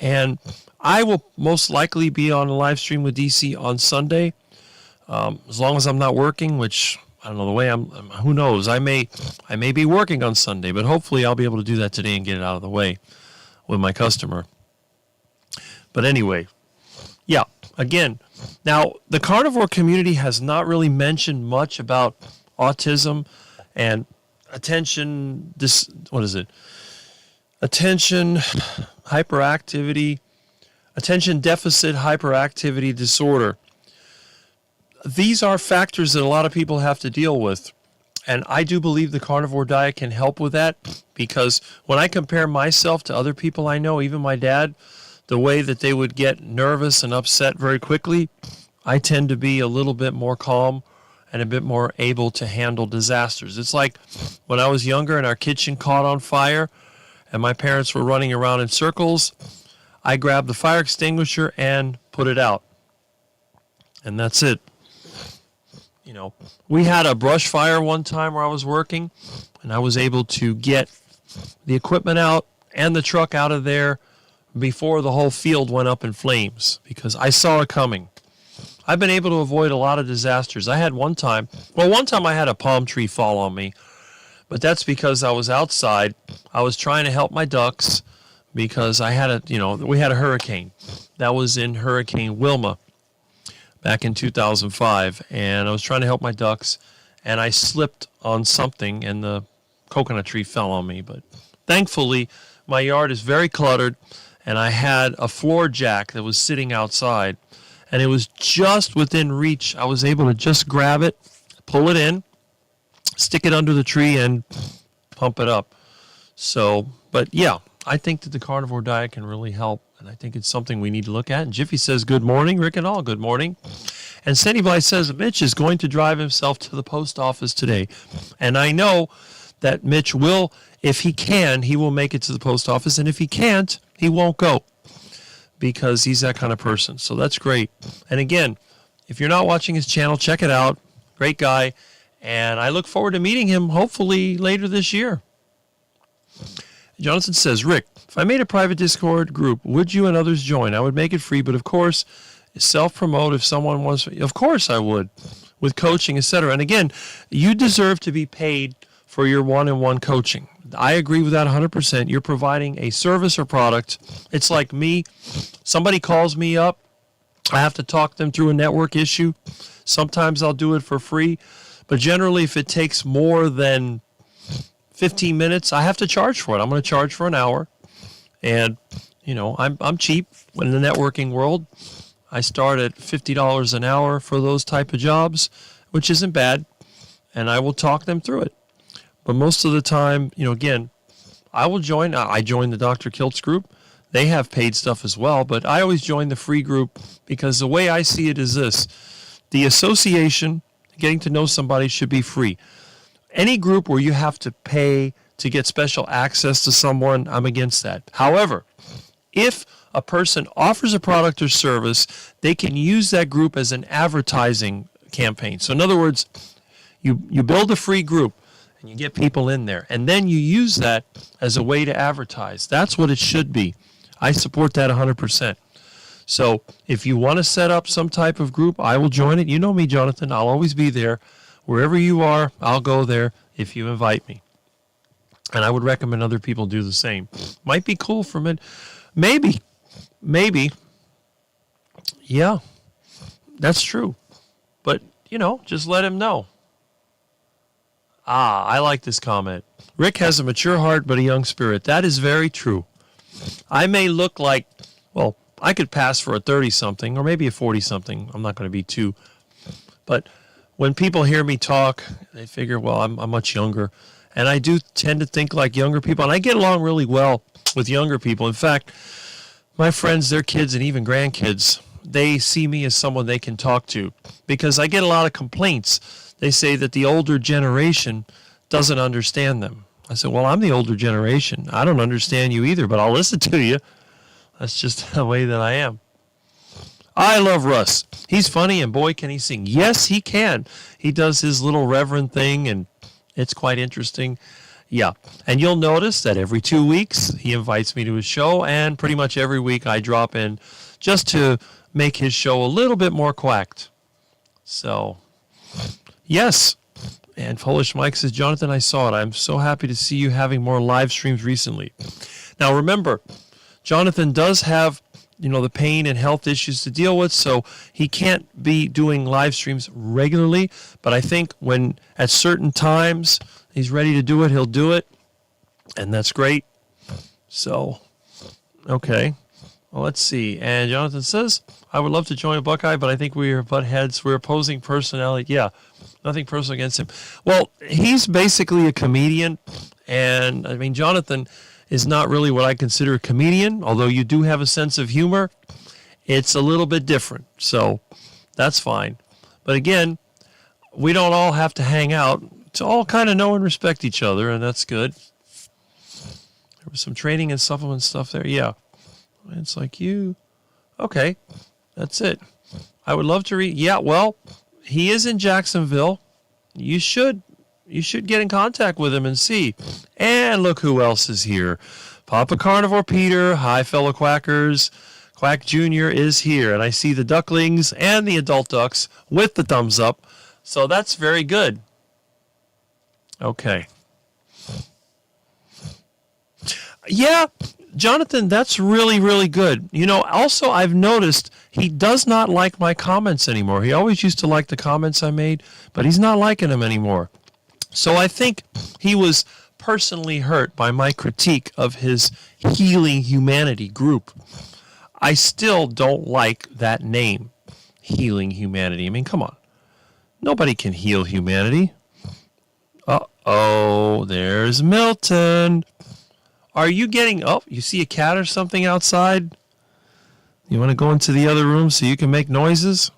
And I will most likely be on a live stream with DC on Sunday, as long as I'm not working, which I don't know the way who knows? I may be working on Sunday, but hopefully I'll be able to do that today and get it out of the way with my customer. But anyway, yeah, again, now the carnivore community has not really mentioned much about autism and attention deficit hyperactivity disorder. These are factors that a lot of people have to deal with. And I do believe the carnivore diet can help with that, because when I compare myself to other people I know, even my dad, the way that they would get nervous and upset very quickly, I tend to be a little bit more calm and a bit more able to handle disasters. It's like when I was younger and our kitchen caught on fire and my parents were running around in circles, I grabbed the fire extinguisher and put it out. And that's it. You know, we had a brush fire one time where I was working, and I was able to get the equipment out and the truck out of there before the whole field went up in flames because I saw it coming. I've been able to avoid a lot of disasters. I had one time I had a palm tree fall on me, but that's because I was outside. I was trying to help my ducks because we had a hurricane. That was in Hurricane Wilma back in 2005, and I was trying to help my ducks, and I slipped on something, and the coconut tree fell on me. But thankfully, my yard is very cluttered, and I had a floor jack that was sitting outside, and it was just within reach. I was able to just grab it, pull it in, stick it under the tree, and pump it up. So, but yeah, I think that the carnivore diet can really help, and I think it's something we need to look at. And Jiffy says, good morning, Rick and all, good morning. And Sandy Bly says, Mitch is going to drive himself to the post office today. And I know that Mitch will, if he can, he will make it to the post office. And if he can't, he won't go because he's that kind of person. So that's great. And again, if you're not watching his channel, check it out. Great guy. And I look forward to meeting him hopefully later this year. Jonathan says, Rick, if I made a private Discord group, would you and others join? I would make it free, but of course, self-promote if someone wants. Of course I would, with coaching, etc. And again, you deserve to be paid for your one-on-one coaching. I agree with that 100%. You're providing a service or product. It's like me. Somebody calls me up. I have to talk them through a network issue. Sometimes I'll do it for free. But generally, if it takes more than 15 minutes, I have to charge for it. I'm going to charge for an hour. And, you know, I'm cheap in the networking world. I start at $50 an hour for those type of jobs, which isn't bad. And I will talk them through it. But most of the time, you know, again, I will join. I joined the Dr. Kiltz group. They have paid stuff as well. But I always join the free group because the way I see it is this. The association, getting to know somebody, should be free. Any group where you have to pay to get special access to someone, I'm against that. However, if a person offers a product or service, they can use that group as an advertising campaign. So in other words, you build a free group and you get people in there, and then you use that as a way to advertise. That's what it should be. I support that 100%. So if you want to set up some type of group, I will join it. You know me, Jonathan. I'll always be there. Wherever you are, I'll go there if you invite me. And I would recommend other people do the same. Might be cool for me. Maybe. Yeah, that's true. But, you know, just let him know. I like this comment. Rick has a mature heart but a young spirit. That is very true. I may look like, well, I could pass for a 30-something or maybe a 40-something. I'm not going to be too. But when people hear me talk, they figure, well, I'm much younger. And I do tend to think like younger people. And I get along really well with younger people. In fact, my friends, their kids, and even grandkids, they see me as someone they can talk to. Because I get a lot of complaints. They say that the older generation doesn't understand them. I said, well, I'm the older generation. I don't understand you either, but I'll listen to you. That's just the way that I am. I love Russ. He's funny, and boy, can he sing. Yes, he can. He does his little reverend thing, and it's quite interesting. Yeah, and you'll notice that every 2 weeks he invites me to his show, and pretty much every week I drop in just to make his show a little bit more quacked. So, yes. And Polish Mike says, Jonathan, I saw it. I'm so happy to see you having more live streams recently. Now, remember, Jonathan does have, you know, the pain and health issues to deal with, so he can't be doing live streams regularly. But I think when at certain times he's ready to do it, he'll do it, and that's great. So, okay. Well, let's see. And Jonathan says, I would love to join Buckeye, but I think we are butt heads. We're opposing personality. Yeah, nothing personal against him. Well, he's basically a comedian, and I mean, Jonathan is not really what I consider a comedian, although you do have a sense of humor. It's a little bit different, so that's fine. But again, we don't all have to hang out. To all kind of know and respect each other, and that's good. There was some training and supplement stuff there. Yeah. It's like you. Okay. That's it. I would love to read. Yeah, well, he is in Jacksonville. You should get in contact with him and see. And look who else is here. Papa Carnivore Peter. Hi, fellow quackers. Quack Jr. is here. And I see the ducklings and the adult ducks with the thumbs up. So that's very good. Okay. Yeah, Jonathan, that's really, really good. You know, also I've noticed he does not like my comments anymore. He always used to like the comments I made, but he's not liking them anymore. So I think he was personally hurt by my critique of his Healing Humanity group. I still don't like that name, Healing Humanity. I mean, come on. Nobody can heal humanity. Uh-oh, there's Milton. Are you getting, oh, you see a cat or something outside? You want to go into the other room so you can make noises?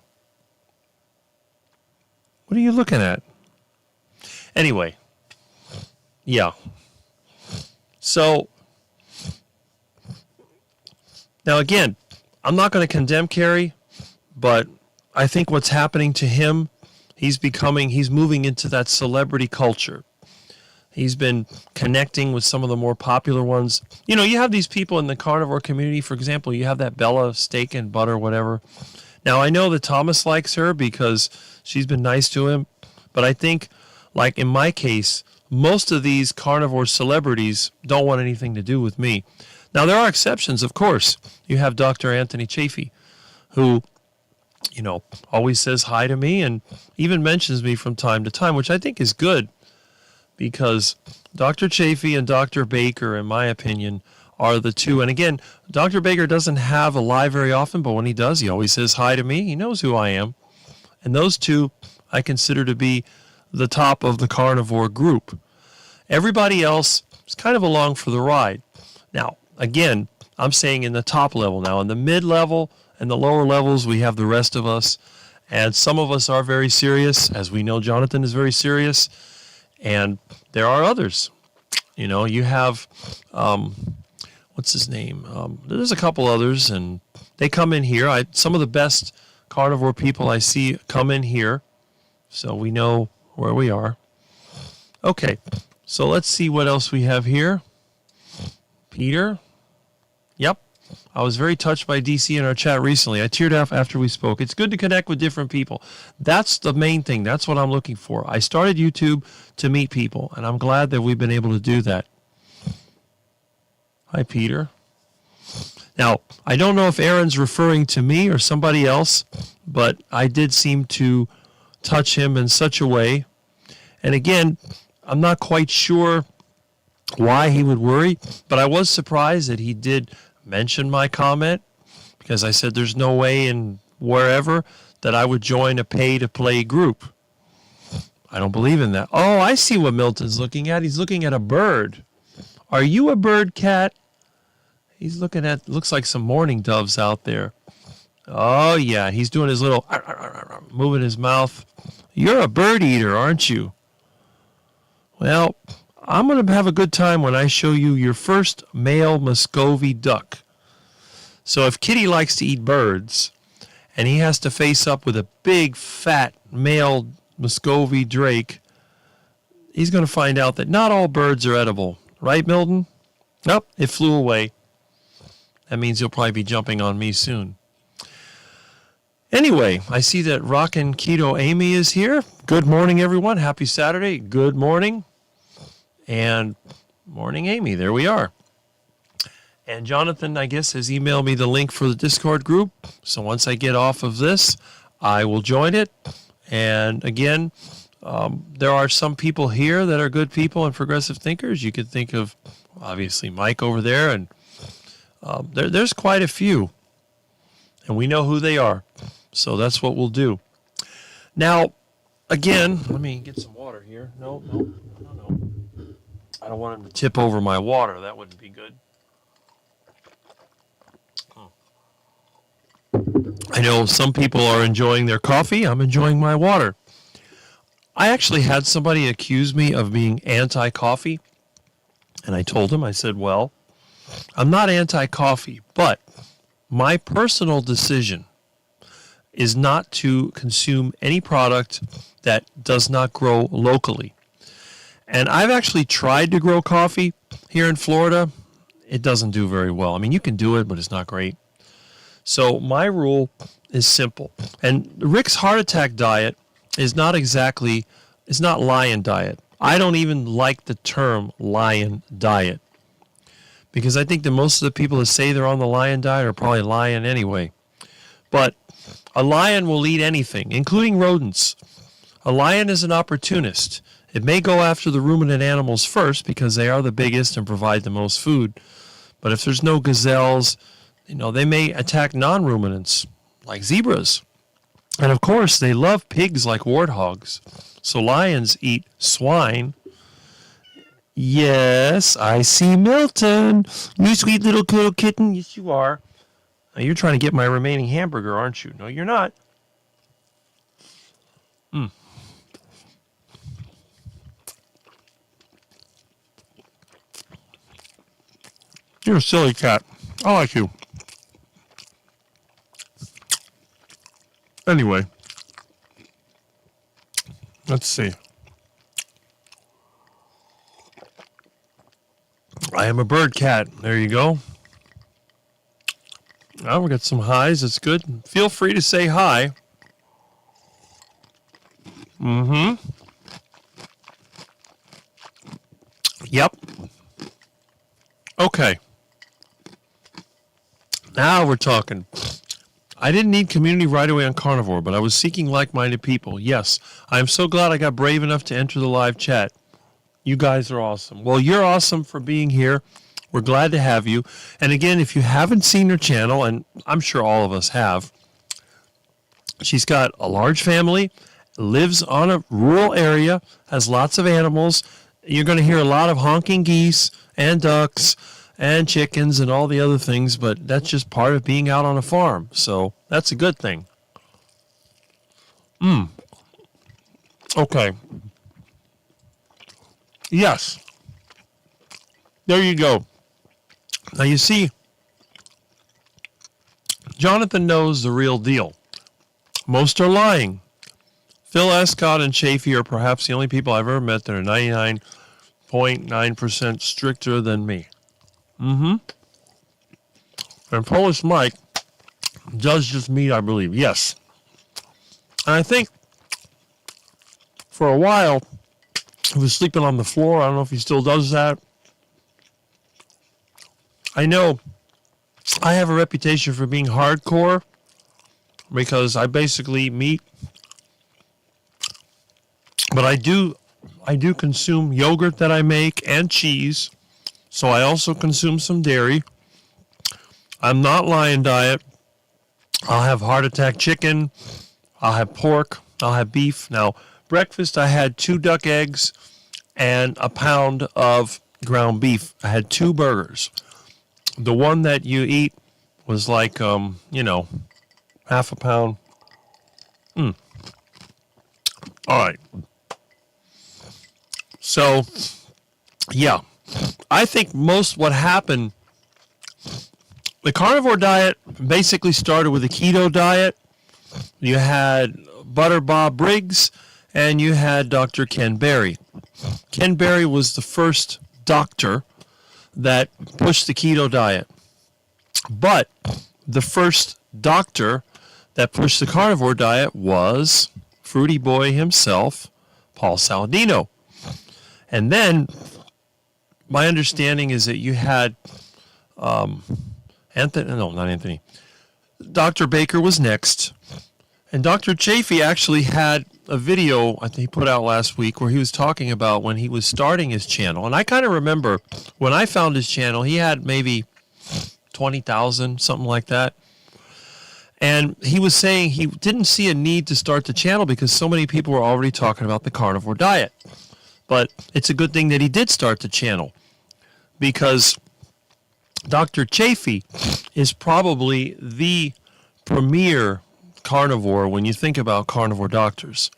What are you looking at? Anyway, yeah. So, now again, I'm not going to condemn Kerry, but I think what's happening to him, he's moving into that celebrity culture. He's been connecting with some of the more popular ones. You know, you have these people in the carnivore community. For example, you have that Bella steak and butter, whatever. Now, I know that Thomas likes her because she's been nice to him. But I think, like in my case, most of these carnivore celebrities don't want anything to do with me. Now, there are exceptions, of course. You have Dr. Anthony Chafee, who, you know, always says hi to me and even mentions me from time to time, which I think is good. Because Dr. Chafee and Dr. Baker, in my opinion, are the two. And again, Dr. Baker doesn't have a live very often, but when he does, he always says hi to me. He knows who I am. And those two I consider to be the top of the carnivore group. Everybody else is kind of along for the ride. Now, again, I'm saying in the top level now. In the mid-level and the lower levels, we have the rest of us. And some of us are very serious. As we know, Jonathan is very serious. And there are others. You know, you have, what's his name? There's a couple others, and they come in here. Some of the best carnivore people I see come in here, so we know where we are. Okay, so let's see what else we have here. Peter. Yep. I was very touched by DC in our chat recently. I teared up after we spoke. It's good to connect with different people. That's the main thing. That's what I'm looking for. I started YouTube to meet people, and I'm glad that we've been able to do that. Hi, Peter. Now, I don't know if Aaron's referring to me or somebody else, but I did seem to touch him in such a way. And again, I'm not quite sure why he would worry, but I was surprised that he did mention my comment, because I said there's no way in wherever that I would join a pay-to-play group. I don't believe in that. Oh, I see what Milton's looking at. He's looking at a bird. Are you a bird cat? He's looking at, looks like some mourning doves out there. Oh, yeah, he's doing his little, moving his mouth. You're a bird eater, aren't you? Well, I'm going to have a good time when I show you your first male Muscovy duck. So if Kitty likes to eat birds, and he has to face up with a big, fat male Muscovy drake, he's going to find out that not all birds are edible. Right, Milton? Nope, it flew away. That means he'll probably be jumping on me soon. Anyway, I see that Rockin' Keto Amy is here. Good morning, everyone. Happy Saturday. Good morning. And morning, Amy. There we are. And Jonathan, I guess, has emailed me the link for the Discord group. So once I get off of this, I will join it. And again, there are some people here that are good people and progressive thinkers. You could think of, obviously, Mike over there. And there's quite a few. And we know who they are. So that's what we'll do. Now, again, let me get some water here. No. I don't want him to tip over my water. That wouldn't be good. I know some people are enjoying their coffee. I'm enjoying my water. I actually had somebody accuse me of being anti-coffee, and I told him, I said, well, I'm not anti-coffee, but my personal decision is not to consume any product that does not grow locally. And I've actually tried to grow coffee here in Florida. It doesn't do very well. I mean, you can do it, but it's not great. So my rule is simple. And Rick's heart attack diet is not exactly, it's not lion diet. I don't even like the term lion diet, because I think that most of the people that say they're on the lion diet are probably lying anyway. But a lion will eat anything, including rodents. A lion is an opportunist. It may go after the ruminant animals first because they are the biggest and provide the most food. But if there's no gazelles, they may attack non-ruminants like zebras. And of course, they love pigs like warthogs. So lions eat swine. Yes, I see Milton. You sweet little kitten. Yes, you are. Now, you're trying to get my remaining hamburger, aren't you? No, you're not. You're a silly cat. I like you. Anyway, let's see. I am a bird cat. There you go. Now we got some highs. That's good. Feel free to say hi. Yep. Okay. Now we're talking. I didn't need community right away on Carnivore, but I was seeking like-minded people. Yes, I am so glad I got brave enough to enter the live chat. You guys are awesome. Well, you're awesome for being here. We're glad to have you. And again, if you haven't seen her channel, and I'm sure all of us have, she's got a large family, lives on a rural area, has lots of animals. You're going to hear a lot of honking geese and ducks and chickens and all the other things, but that's just part of being out on a farm. So that's a good thing. Okay. Yes. There you go. Now you see, Jonathan knows the real deal. Most are lying. Phil Escott and Chafee are perhaps the only people I've ever met that are 99.9% stricter than me. And Polish Mike does just meat, I believe. Yes. And I think for a while he was sleeping on the floor. I don't know if he still does that. I know I have a reputation for being hardcore because I basically eat meat. But I do consume yogurt that I make and cheese. So I also consume some dairy. I'm not lion diet. I'll have heart attack chicken. I'll have pork. I'll have beef. Now, breakfast, I had 2 duck eggs and a pound of ground beef. I had 2 burgers. The one that you eat was like, half a pound. All right. So, yeah. I think most what happened, the carnivore diet basically started with a keto diet. You had Butter Bob Briggs and you had Dr. Ken Berry. Ken Berry was the first doctor that pushed the keto diet. But the first doctor that pushed the carnivore diet was Fruity Boy himself, Paul Saladino. And then my understanding is that you had Dr. Baker was next. And Dr. Chafee actually had a video I think he put out last week where he was talking about when he was starting his channel. And I kind of remember when I found his channel, he had maybe 20,000, something like that. And he was saying he didn't see a need to start the channel because so many people were already talking about the carnivore diet. But it's a good thing that he did start the channel, because Dr. Chafee is probably the premier carnivore when you think about carnivore doctors.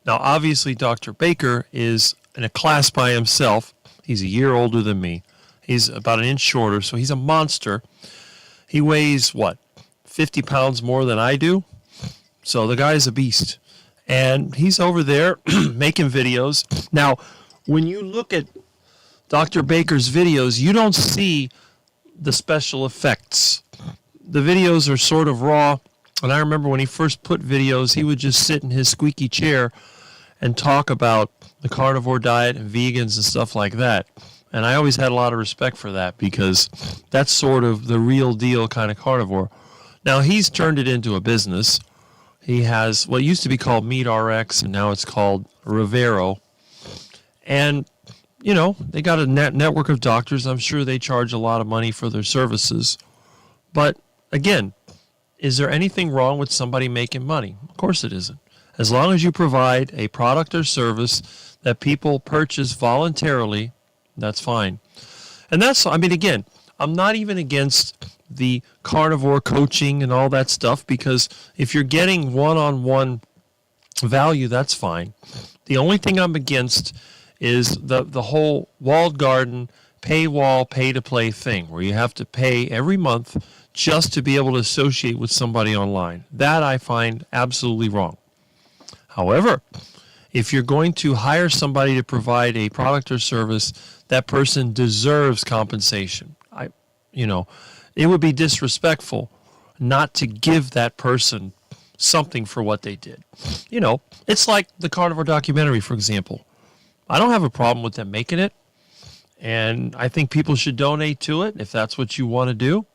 Now, obviously, Dr. Baker is in a class by himself. He's a year older than me. He's about an inch shorter, so he's a monster. He weighs, 50 pounds more than I do? So the guy's a beast. And he's over there making videos. Now, when you look at Dr. Baker's videos, you don't see the special effects. The videos are sort of raw. And I remember when he first put videos, he would just sit in his squeaky chair and talk about the carnivore diet and vegans and stuff like that. And I always had a lot of respect for that because that's sort of the real deal kind of carnivore. Now, he's turned it into a business. He has what used to be called Meat RX, and now it's called Rivero. And, they got a network of doctors. I'm sure they charge a lot of money for their services. But, again, is there anything wrong with somebody making money? Of course it isn't. As long as you provide a product or service that people purchase voluntarily, that's fine. And again, I'm not even against the carnivore coaching and all that stuff, because if you're getting one-on-one value, that's fine. The only thing I'm against is the whole walled garden, paywall, pay-to-play thing, where you have to pay every month just to be able to associate with somebody online. That I find absolutely wrong. However, if you're going to hire somebody to provide a product or service, that person deserves compensation. It would be disrespectful not to give that person something for what they did. It's like the carnivore documentary, for example. I don't have a problem with them making it, and I think people should donate to it if that's what you want to do.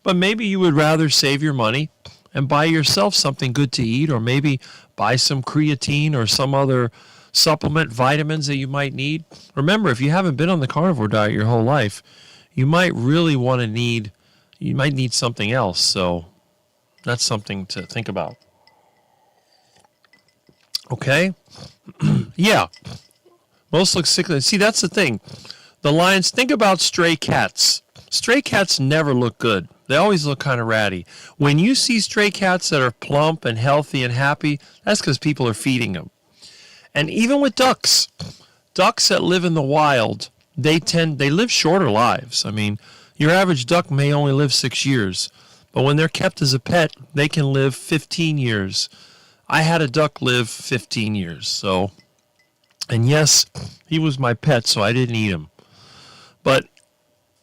But maybe you would rather save your money and buy yourself something good to eat, or maybe buy some creatine or some other supplement, vitamins that you might need. Remember, if you haven't been on the carnivore diet your whole life, you might need something else. So that's something to think about. Okay? Yeah. Most look sickly. See, that's the thing. The lions, think about stray cats. Stray cats never look good. They always look kind of ratty. When you see stray cats that are plump and healthy and happy, that's because people are feeding them. And even with ducks that live in the wild, they live shorter lives. I mean, your average duck may only live 6 years, but when they're kept as a pet, they can live 15 years. I had a duck live 15 years, and yes, he was my pet, so I didn't eat him. But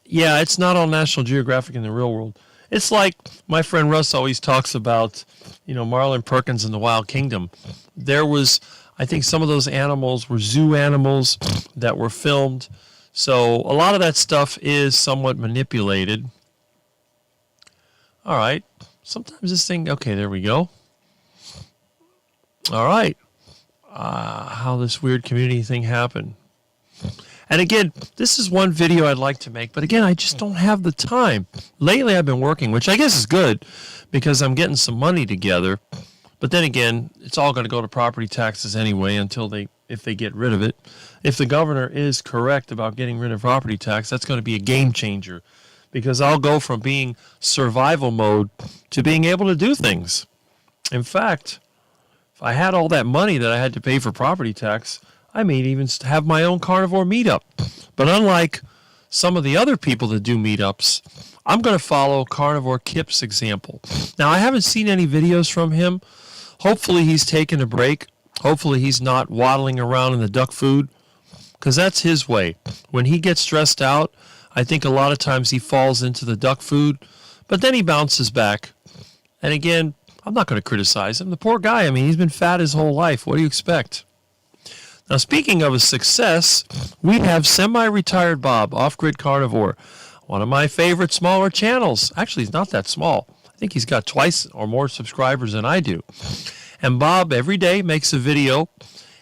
yeah, it's not on National Geographic in the real world. It's like my friend Russ always talks about, Marlin Perkins in the Wild Kingdom. There was, I think some of those animals were zoo animals that were filmed. So a lot of that stuff is somewhat manipulated. All right. Sometimes this thing, okay, there we go. All right. How this weird community thing happened. And again, this is one video I'd like to make, but again, I just don't have the time. Lately, I've been working, which I guess is good because I'm getting some money together. But then again, it's all going to go to property taxes anyway if they get rid of it. If the governor is correct about getting rid of property tax, that's going to be a game changer because I'll go from being survival mode to being able to do things. In fact, if I had all that money that I had to pay for property tax, I may even have my own carnivore meetup. But unlike some of the other people that do meetups, I'm going to follow Carnivore Kip's example. Now, I haven't seen any videos from him. Hopefully he's taken a break. Hopefully he's not waddling around in the duck food, because that's his way. When he gets stressed out, I think a lot of times he falls into the duck food, but then he bounces back. And again, I'm not going to criticize him. The poor guy, I mean, he's been fat his whole life. What do you expect? Now, speaking of a success, we have Semi-Retired Bob, Off-Grid Carnivore, one of my favorite smaller channels. Actually, he's not that small. I think he's got twice or more subscribers than I do. And Bob every day makes a video.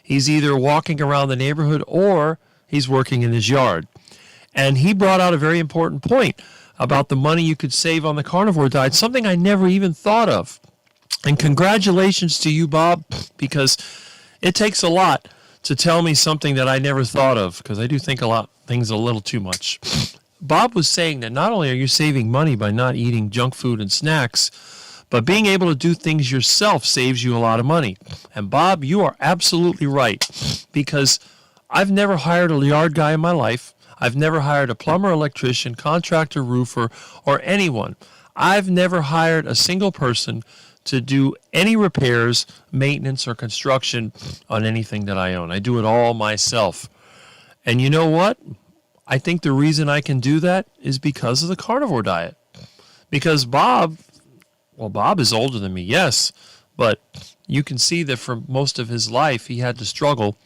He's either walking around the neighborhood or he's working in his yard. And he brought out a very important point about the money you could save on the carnivore diet, something I never even thought of. And congratulations to you, Bob, because it takes a lot to tell me something that I never thought of, because I do think things a little too much. Bob was saying that not only are you saving money by not eating junk food and snacks, But being able to do things yourself saves you a lot of money. And Bob, you are absolutely right, because I've never hired a yard guy in my life. I've never hired a plumber, electrician, contractor, roofer, or anyone. I've never hired a single person to do any repairs, maintenance, or construction on anything that I own. I do it all myself. And you know what? I think the reason I can do that is because of the carnivore diet. Because Bob is older than me, yes, but you can see that for most of his life he had to struggle.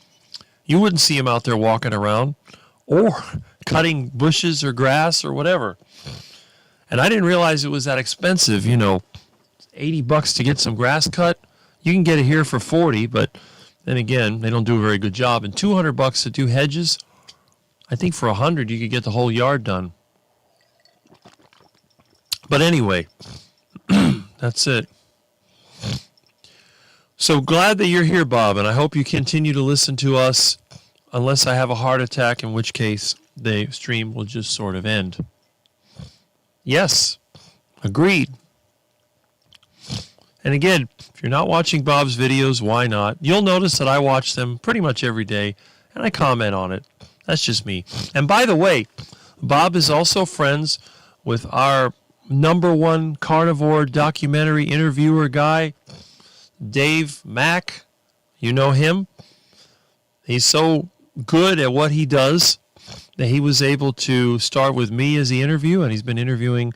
You wouldn't see him out there walking around or cutting bushes or grass or whatever. And I didn't realize it was that expensive, $80 to get some grass cut. You can get it here for $40, but then again, they don't do a very good job. And $200 to do hedges. I think for $100 you could get the whole yard done. But anyway, that's it. So glad that you're here, Bob, and I hope you continue to listen to us, unless I have a heart attack, in which case the stream will just sort of end. Yes, agreed. And again, if you're not watching Bob's videos, why not? You'll notice that I watch them pretty much every day, and I comment on it. That's just me. And by the way, Bob is also friends with our #1 carnivore documentary interviewer guy, Dave Mack. You know him. He's so good at what he does that he was able to start with me as the interview, and he's been interviewing,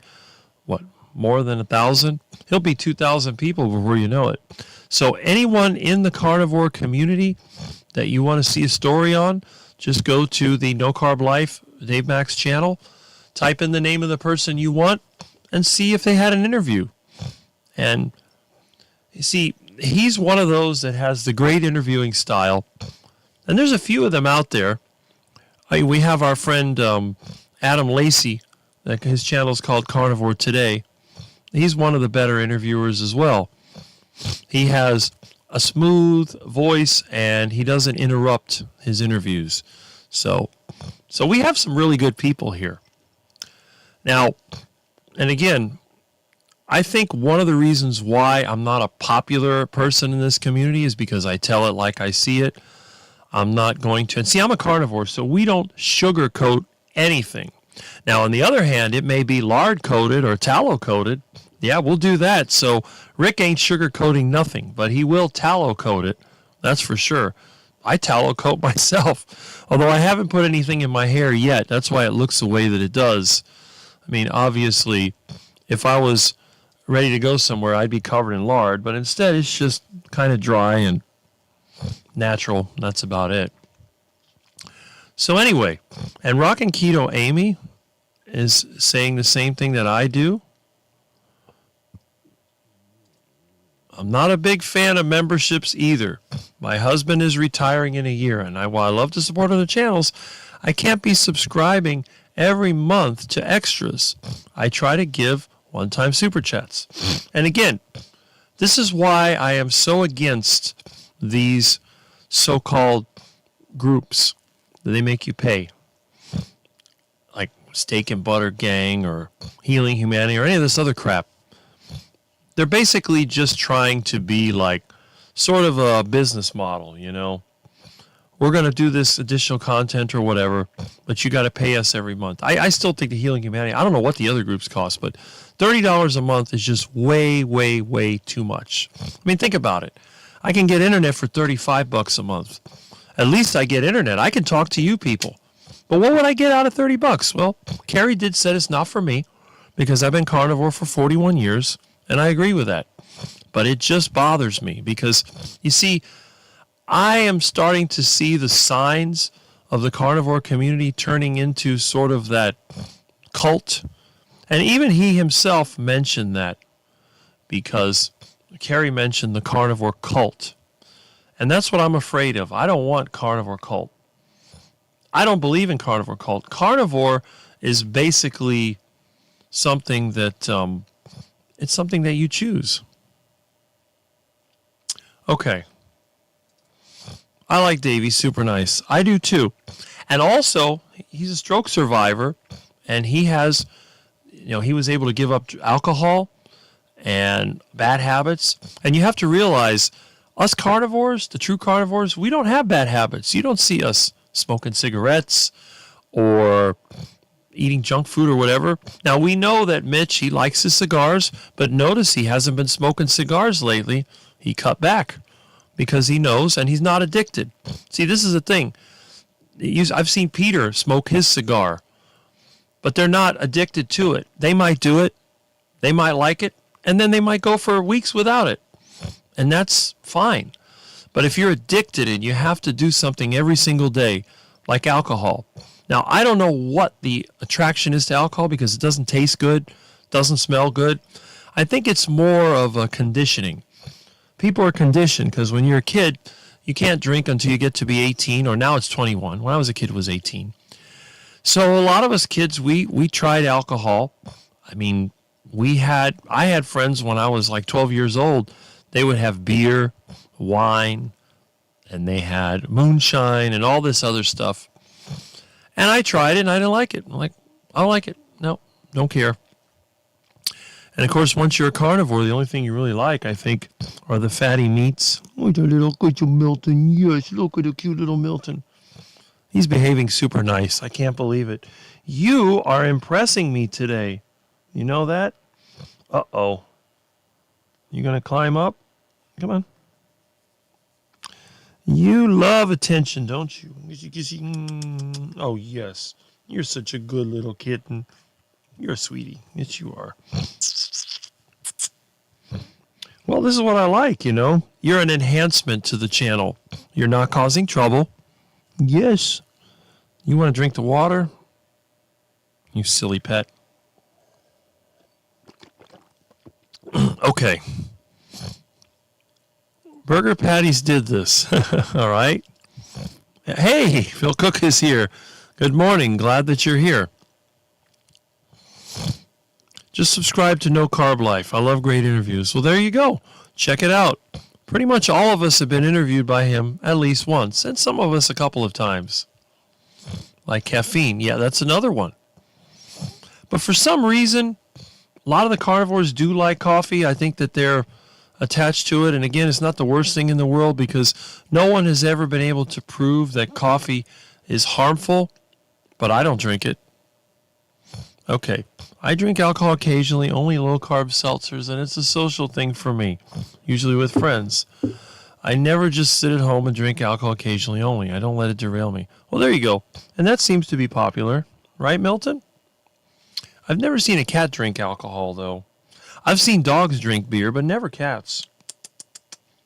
more than 1,000? He'll be 2,000 people before you know it. So anyone in the carnivore community that you want to see a story on, just go to the No Carb Life Dave Mack's channel, type in the name of the person you want, and see if they had an interview. And you see, he's one of those that has the great interviewing style. And there's a few of them out there. We have our friend Adam Lacey, his channel is called Carnivore Today. He's one of the better interviewers as well. He has a smooth voice and he doesn't interrupt his interviews. So we have some really good people here. Now, and again, I think one of the reasons why I'm not a popular person in this community is because I tell it like I see it. I'm not going to. And see, I'm a carnivore, so we don't sugarcoat anything. Now, on the other hand, it may be lard-coated or tallow-coated. Yeah, we'll do that. So Rick ain't sugarcoating nothing, but he will tallow-coat it. That's for sure. I tallow-coat myself, although I haven't put anything in my hair yet. That's why it looks the way that it does. I mean, obviously, if I was ready to go somewhere, I'd be covered in lard, but instead it's just kind of dry and natural. That's about it. So anyway, and Rockin' Keto Amy is saying the same thing that I do. I'm not a big fan of memberships either. My husband is retiring in a year, and while I love to support other channels, I can't be subscribing every month to extras. I try to give one-time super chats. And again, this is why I am so against these so-called groups that they make you pay, like Steak and Butter Gang or Healing Humanity or any of this other crap. They're basically just trying to be like sort of a business model, We're going to do this additional content or whatever, but you got to pay us every month. I still think the Healing Humanity, I don't know what the other groups cost, but $30 a month is just way, way, way too much. I mean, think about it. I can get internet for $35 a month. At least I get internet. I can talk to you people. But what would I get out of $30? Well, Carrie did said it's not for me because I've been carnivore for 41 years, and I agree with that. But it just bothers me because, you see, I am starting to see the signs of the carnivore community turning into sort of that cult. And even he himself mentioned that because Carrie mentioned the carnivore cult. And that's what I'm afraid of. I don't want carnivore cult. I don't believe in carnivore cult. Carnivore is basically something that it's something that you choose. Okay. I like Dave. He's super nice. I do too. And also, he's a stroke survivor, and he has, he was able to give up alcohol, and bad habits. And you have to realize, us carnivores, the true carnivores, we don't have bad habits. You don't see us smoking cigarettes or eating junk food or whatever. Now, we know that Mitch, he likes his cigars, but notice he hasn't been smoking cigars lately. He cut back because he knows, and he's not addicted. See, this is the thing. I've seen Peter smoke his cigar, but they're not addicted to it. They might do it, they might like it, and then they might go for weeks without it. And that's fine. But if you're addicted and you have to do something every single day, like alcohol. Now, I don't know what the attraction is to alcohol because it doesn't taste good, doesn't smell good. I think it's more of a conditioning. People are conditioned because when you're a kid, you can't drink until you get to be 18, or now it's 21. When I was a kid, it was 18. So a lot of us kids, we tried alcohol. I mean, I had friends when I was like 12 years old. They would have beer, wine, and they had moonshine and all this other stuff. And I tried it, and I didn't like it. I'm like, I don't like it. No, don't care. And, of course, once you're a carnivore, the only thing you really like, I think, are the fatty meats. Oh, the little cute Milton. Yes, look at the cute little Milton. He's behaving super nice. I can't believe it. You are impressing me today. You know that? Uh-oh. You going to climb up? Come on. You love attention, don't you? Oh, yes. You're such a good little kitten. You're a sweetie. Yes, you are. Well, this is what I like, you know. You're an enhancement to the channel. You're not causing trouble. Yes. You want to drink the water? You silly pet. Okay. Burger Patties did this. All right. Hey, Phil Cook is here. Good morning. Glad that you're here. Just subscribe to No Carb Life. I love great interviews. Well, there you go. Check it out. Pretty much all of us have been interviewed by him at least once, and some of us a couple of times. Like caffeine. Yeah, that's another one. But for some reason, a lot of the carnivores do like coffee. I think that they're attached to it. And again, it's not the worst thing in the world because no one has ever been able to prove that coffee is harmful, but I don't drink it. Okay, I drink alcohol occasionally, only low-carb seltzers, and it's a social thing for me, usually with friends. I never just sit at home and drink alcohol occasionally only. I don't let it derail me. Well, there you go. And that seems to be popular. Right, Milton? I've never seen a cat drink alcohol, though. I've seen dogs drink beer, but never cats.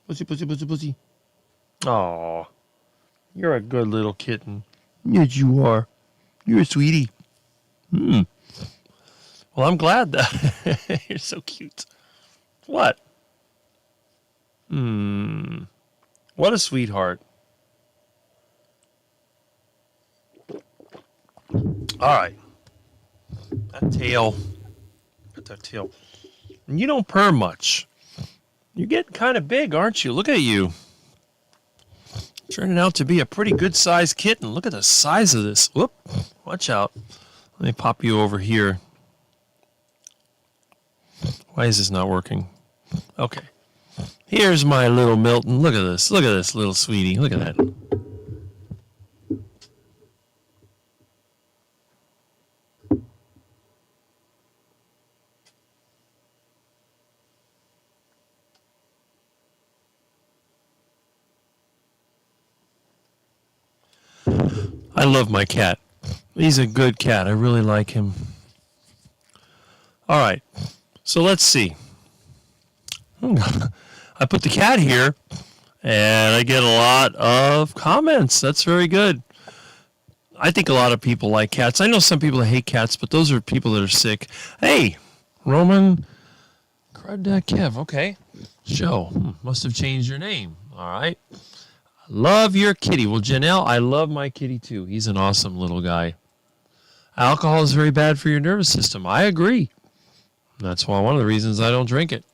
Pussy, pussy, pussy, pussy. Aw, you're a good little kitten. Yes, you are. You're a sweetie. Well, I'm glad that you're so cute. What? What a sweetheart. All right. That tail. Got that tail. And you don't purr much. You're getting kind of big, aren't you? Look at you. Turning out to be a pretty good-sized kitten. Look at the size of this. Whoop. Watch out. Let me pop you over here. Why is this not working? Okay. Here's my little Milton. Look at this. Look at this little sweetie. Look at that. I love my cat. He's a good cat. I really like him. All right. So let's see. I put the cat here, and I get a lot of comments. That's very good. I think a lot of people like cats. I know some people that hate cats, but those are people that are sick. Hey, Roman Kev. Okay. Joe, must have changed your name. All right. Love your kitty. Well, Janelle, I love my kitty too. He's an awesome little guy. Alcohol is very bad for your nervous system. I agree. That's why one of the reasons I don't drink it.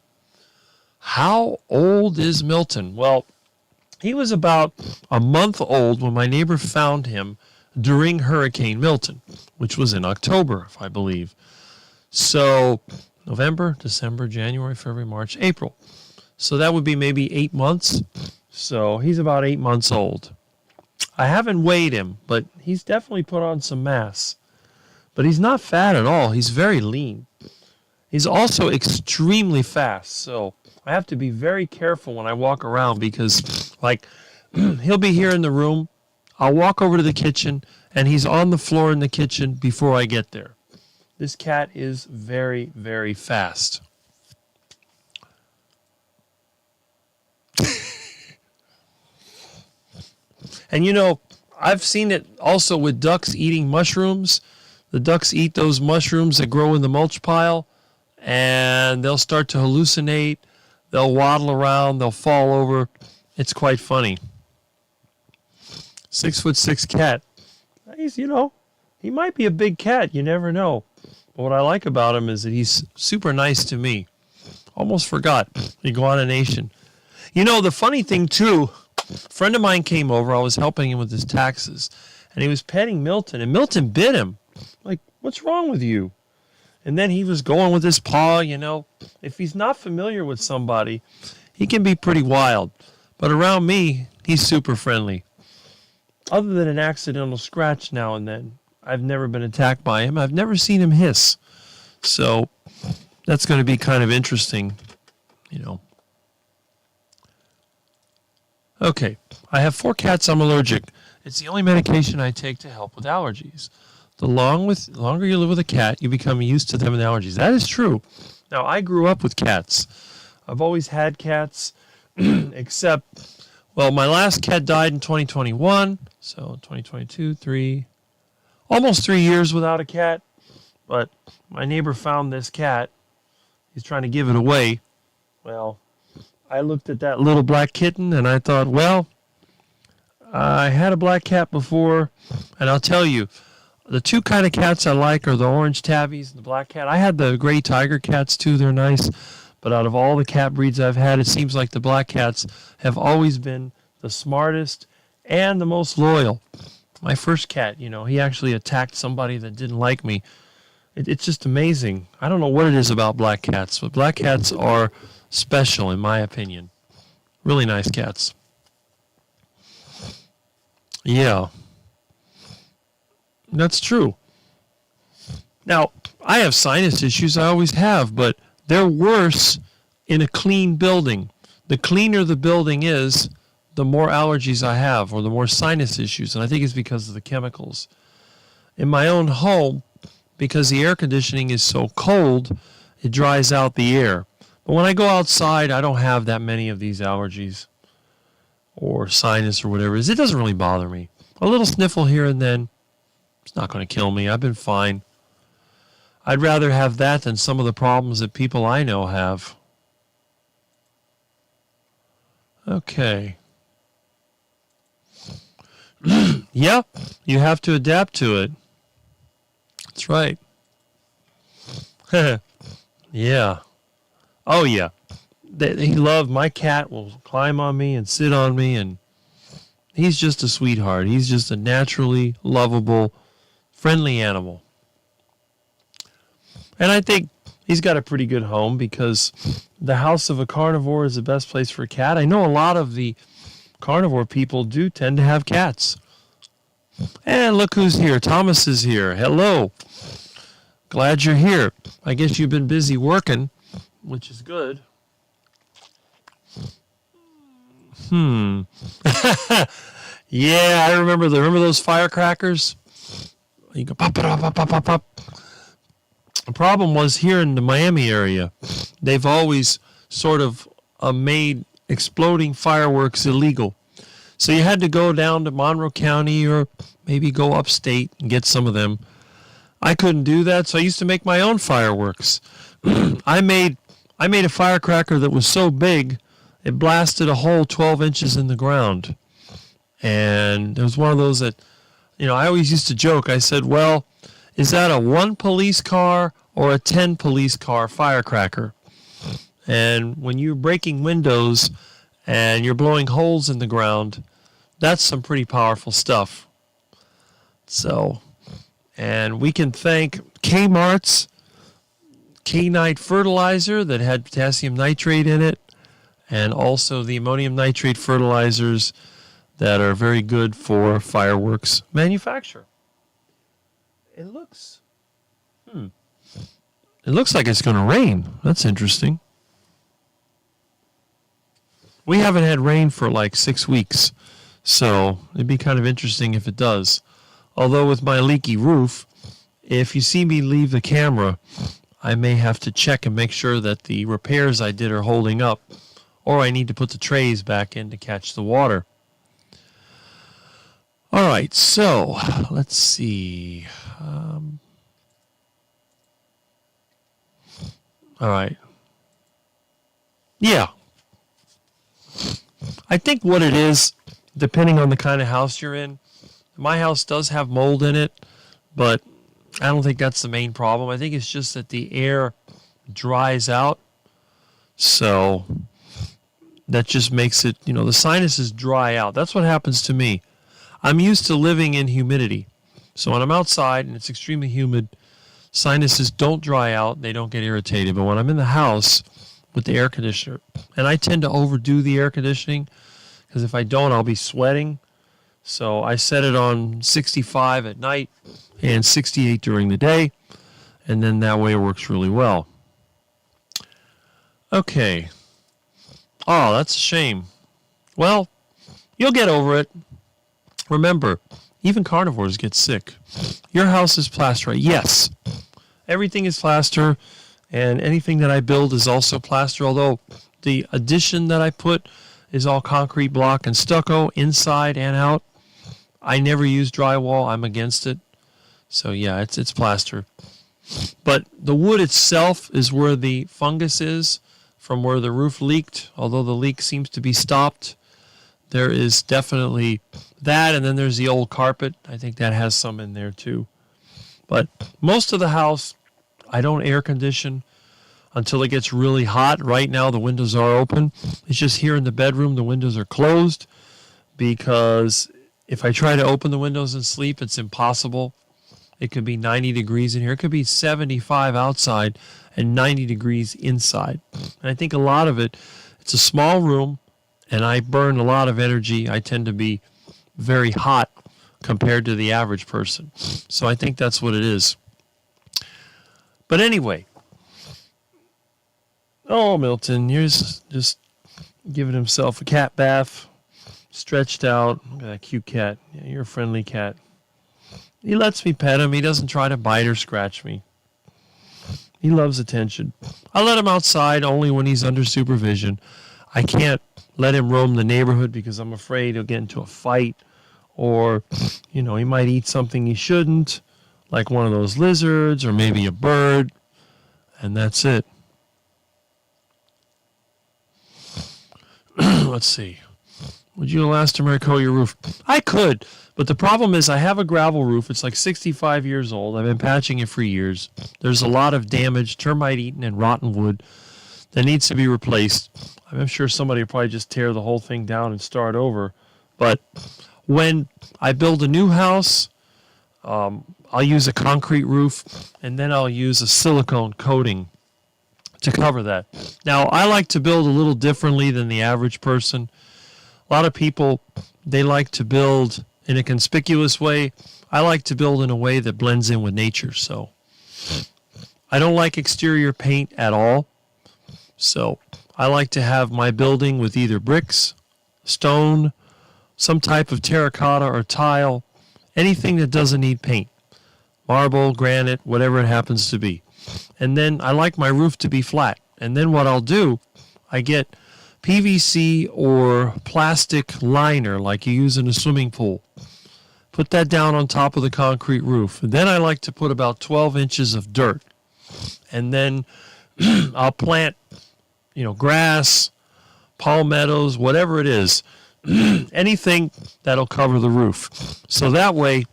How old is Milton? Well, he was about a month old when my neighbor found him during Hurricane Milton, which was in October, if I believe. So November, December, January, February, March, April. So that would be maybe 8 months. So he's about 8 months old. I haven't weighed him, but he's definitely put on some mass. But he's not fat at all. He's very lean. He's also extremely fast. So I have to be very careful when I walk around because, like, he'll be here in the room. I'll walk over to the kitchen, and he's on the floor in the kitchen before I get there. This cat is very, very fast. And, you know, I've seen it also with ducks eating mushrooms. The ducks eat those mushrooms that grow in the mulch pile, and they'll start to hallucinate. They'll waddle around. They'll fall over. It's quite funny. 6'6" cat. He's, you know, he might be a big cat. You never know. But what I like about him is that he's super nice to me. Almost forgot. Iguananation. You know, the funny thing, too, a friend of mine came over. I was helping him with his taxes. And he was petting Milton. And Milton bit him. Like, what's wrong with you? And then he was going with his paw, you know. If he's not familiar with somebody, he can be pretty wild. But around me, he's super friendly. Other than an accidental scratch now and then, I've never been attacked by him. I've never seen him hiss. So that's going to be kind of interesting, you know. Okay, I have 4 cats I'm allergic. It's the only medication I take to help with allergies. The longer you live with a cat, you become used to them and allergies. That is true. Now, I grew up with cats. I've always had cats, except, well, my last cat died in 2021. So 2022, almost 3 years without a cat. But my neighbor found this cat. He's trying to give it away. Well, I looked at that little black kitten and I thought, well, I had a black cat before, and I'll tell you, the 2 kind of cats I like are the orange tabbies and the black cat. I had the gray tiger cats too. They're nice. But out of all the cat breeds I've had, it seems like the black cats have always been the smartest and the most loyal. My first cat, you know, he actually attacked somebody that didn't like me. It's just amazing. I don't know what it is about black cats, but black cats are special in my opinion. Really nice cats. Yeah. That's true. Now, I have sinus issues. I always have, but they're worse in a clean building. The cleaner the building is, the more allergies I have or the more sinus issues, and I think it's because of the chemicals. In my own home, because the air conditioning is so cold, it dries out the air. But when I go outside, I don't have that many of these allergies or sinus or whatever it is. It doesn't really bother me. A little sniffle here and then, it's not going to kill me. I've been fine. I'd rather have that than some of the problems that people I know have. Okay. Yeah, you have to adapt to it. That's right. Yeah. Oh, yeah. My cat will climb on me and sit on me, and he's just a sweetheart. He's just a naturally lovable, friendly animal. And I think he's got a pretty good home because the house of a carnivore is the best place for a cat. I know a lot of the carnivore people do tend to have cats. And look who's here. Thomas is here. Hello. Glad you're here. I guess you've been busy working, which is good. Yeah, I remember those firecrackers? You go pop, pop, pop, pop, pop, pop. The problem was here in the Miami area, they've always sort of made exploding fireworks illegal. So you had to go down to Monroe County or maybe go upstate and get some of them. I couldn't do that, so I used to make my own fireworks. I made a firecracker that was so big, it blasted a hole 12 inches in the ground. And it was one of those that, you know, I always used to joke. I said, well, is that a 1 police car or a 10 police car firecracker? And when you're breaking windows and you're blowing holes in the ground, that's some pretty powerful stuff. So, and we can thank Kmart's K-Nite fertilizer that had potassium nitrate in it, and also the ammonium nitrate fertilizers that are very good for fireworks manufacture. It looks like it's going to rain. That's interesting. We haven't had rain for like 6 weeks, so it'd be kind of interesting if it does. Although with my leaky roof, if you see me leave the camera, I may have to check and make sure that the repairs I did are holding up, or I need to put the trays back in to catch the water. All right, so let's see. All right. Yeah. I think what it is, depending on the kind of house you're in, my house does have mold in it, but I don't think that's the main problem. I think it's just that the air dries out. So that just makes it, the sinuses dry out. That's what happens to me. I'm used to living in humidity. So when I'm outside and it's extremely humid, sinuses don't dry out. They don't get irritated. But when I'm in the house with the air conditioner, and I tend to overdo the air conditioning because if I don't, I'll be sweating. So I set it on 65 at night and 68 during the day, and then that way it works really well. Okay. Oh, that's a shame. Well, you'll get over it. Remember, even carnivores get sick. Your house is plaster, yes. Everything is plaster, and anything that I build is also plaster, although the addition that I put is all concrete block and stucco inside and out. I never use drywall. I'm against it. So yeah, it's plaster. But the wood itself is where the fungus is from where the roof leaked. Although the leak seems to be stopped, there is definitely that. And then there's the old carpet. I think that has some in there too. But most of the house, I don't air condition until it gets really hot. Right now, the windows are open. It's just here in the bedroom, the windows are closed because if I try to open the windows and sleep, it's impossible. It could be 90 degrees in here. It could be 75 outside and 90 degrees inside. And I think a lot of it, it's a small room, and I burn a lot of energy. I tend to be very hot compared to the average person. So I think that's what it is. But anyway. Oh, Milton, here's just giving himself a cat bath. Stretched out. Look at that cute cat. Yeah, you're a friendly cat. He lets me pet him. He doesn't try to bite or scratch me. He loves attention. I let him outside only when he's under supervision. I can't let him roam the neighborhood because I'm afraid he'll get into a fight or, he might eat something he shouldn't, like one of those lizards or maybe a bird, and that's it. Let's see. Would you elastomeric coat your roof? I could, but the problem is I have a gravel roof. It's like 65 years old. I've been patching it for years. There's a lot of damage, termite-eaten and rotten wood that needs to be replaced. I'm sure somebody will probably just tear the whole thing down and start over. But when I build a new house, I'll use a concrete roof, and then I'll use a silicone coating to cover that. Now, I like to build a little differently than the average person. A lot of people, they like to build in a conspicuous way. I like to build in a way that blends in with nature. So I don't like exterior paint at all. So I like to have my building with either bricks, stone, some type of terracotta or tile, anything that doesn't need paint. Marble, granite, whatever it happens to be. And then I like my roof to be flat. And then what I'll do, I get PVC or plastic liner like you use in a swimming pool. Put that down on top of the concrete roof. And then I like to put about 12 inches of dirt. And then I'll plant, grass, palmettos, whatever it is. Anything that'll cover the roof. So that way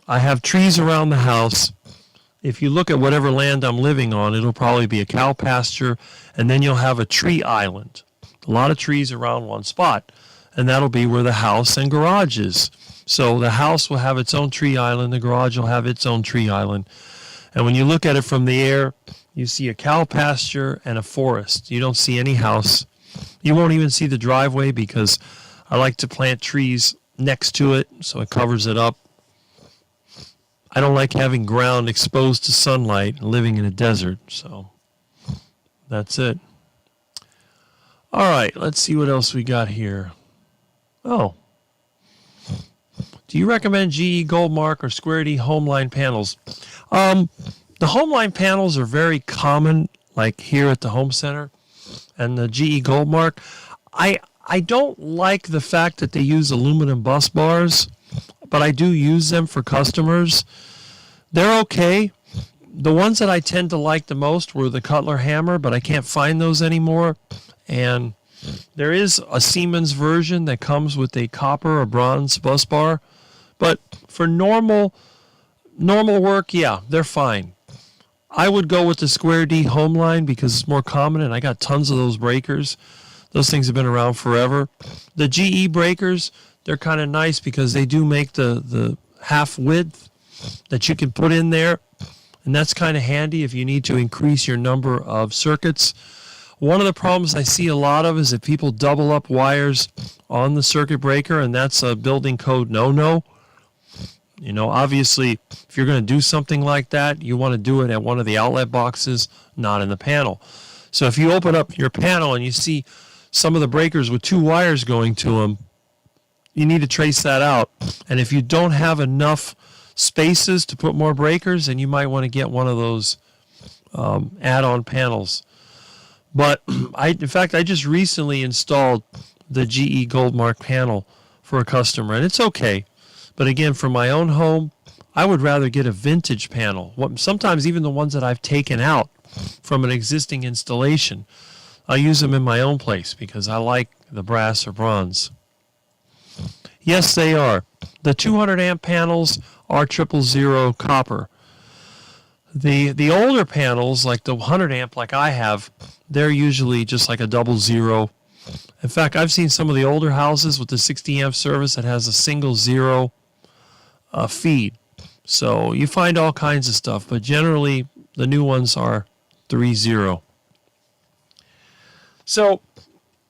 I have trees around the house. If you look at whatever land I'm living on, it'll probably be a cow pasture, and then you'll have a tree island. A lot of trees around one spot, and that'll be where the house and garage is. So the house will have its own tree island, the garage will have its own tree island, And when you look at it from the air, you see a cow pasture and a forest. You don't see any house. You won't even see the driveway because I like to plant trees next to it so it covers it up. I don't like having ground exposed to sunlight and living in a desert, so that's it. All right, let's see what else we got here. Oh. Do you recommend GE Goldmark or Square D Homeline panels? The Homeline panels are very common, like here at the home center, and the GE Goldmark. I don't like the fact that they use aluminum bus bars, but I do use them for customers. They're okay. The ones that I tend to like the most were the Cutler hammer, but I can't find those anymore. And there is a Siemens version that comes with a copper or bronze bus bar. But for normal work, yeah, they're fine. I would go with the Square D Homeline because it's more common, and I got tons of those breakers. Those things have been around forever. The GE breakers, they're kind of nice because they do make the half width that you can put in there, and that's kind of handy if you need to increase your number of circuits. One of the problems I see a lot of is that people double up wires on the circuit breaker, and that's a building code no-no. You know, obviously, if you're going to do something like that, you want to do it at one of the outlet boxes, not in the panel. So if you open up your panel and you see some of the breakers with 2 wires going to them, you need to trace that out. And if you don't have enough spaces to put more breakers, then you might want to get one of those add-on panels. But in fact, I just recently installed the GE Goldmark panel for a customer, and it's okay. But again, for my own home, I would rather get a vintage panel. Sometimes even the ones that I've taken out from an existing installation, I use them in my own place because I like the brass or bronze. Yes, they are. The 200 amp panels are 000 copper. The older panels, like the 100 amp like I have, they're usually just like a 00. In fact, I've seen some of the older houses with the 60 amp service that has a single 0 feed. So you find all kinds of stuff, but generally the new ones are 30. So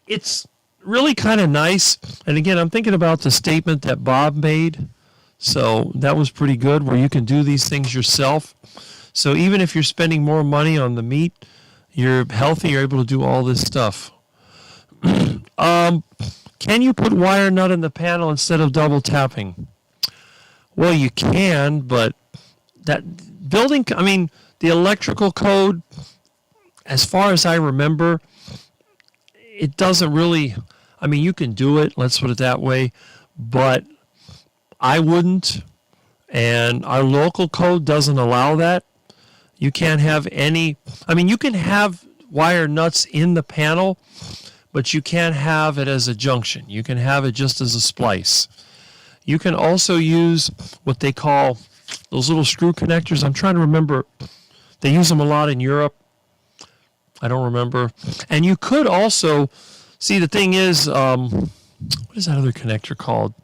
it's really kind of nice. And again, I'm thinking about the statement that Bob made. So that was pretty good, where you can do these things yourself. So even if you're spending more money on the meat, you're healthy, you're able to do all this stuff. Can you put wire nut in the panel instead of double tapping? Well, you can, but that building, I mean, the electrical code, as far as I remember, it doesn't really, I mean, you can do it, let's put it that way, but I wouldn't, and our local code doesn't allow that. You can't have any, I mean, you can have wire nuts in the panel, but you can't have it as a junction. You can have it just as a splice. You can also use what they call those little screw connectors. I'm trying to remember. They use them a lot in Europe. I don't remember. And you could also, see, the thing is, what is that other connector called?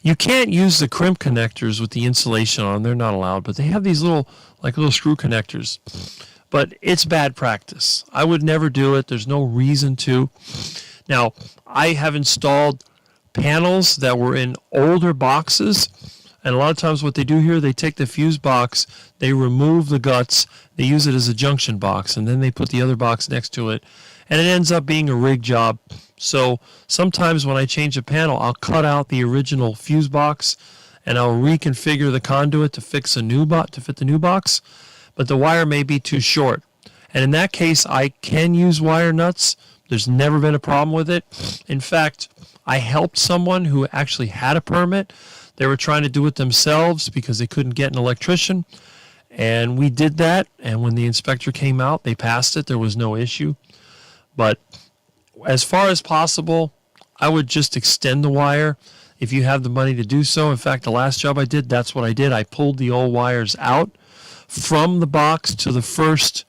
You can't use the crimp connectors with the insulation on. They're not allowed, but they have these little screw connectors. But it's bad practice. I would never do it. There's no reason to. Now, I have installed panels that were in older boxes, and a lot of times what they do here, they take the fuse box, they remove the guts, they use it as a junction box, and then they put the other box next to it, and it ends up being a rig job. So sometimes when I change a panel, I'll cut out the original fuse box, and I'll reconfigure the conduit to fix a new to fit the new box, but the wire may be too short. And in that case, I can use wire nuts. There's never been a problem with it. In fact, I helped someone who actually had a permit. They were trying to do it themselves because they couldn't get an electrician. And we did that. And when the inspector came out, they passed it. There was no issue. But as far as possible, I would just extend the wire if you have the money to do so. In fact, the last job I did, that's what I did. I pulled the old wires out from the box to the first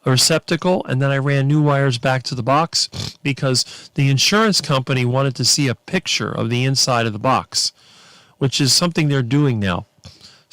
receptacle, and then I ran new wires back to the box because the insurance company wanted to see a picture of the inside of the box, which is something they're doing now.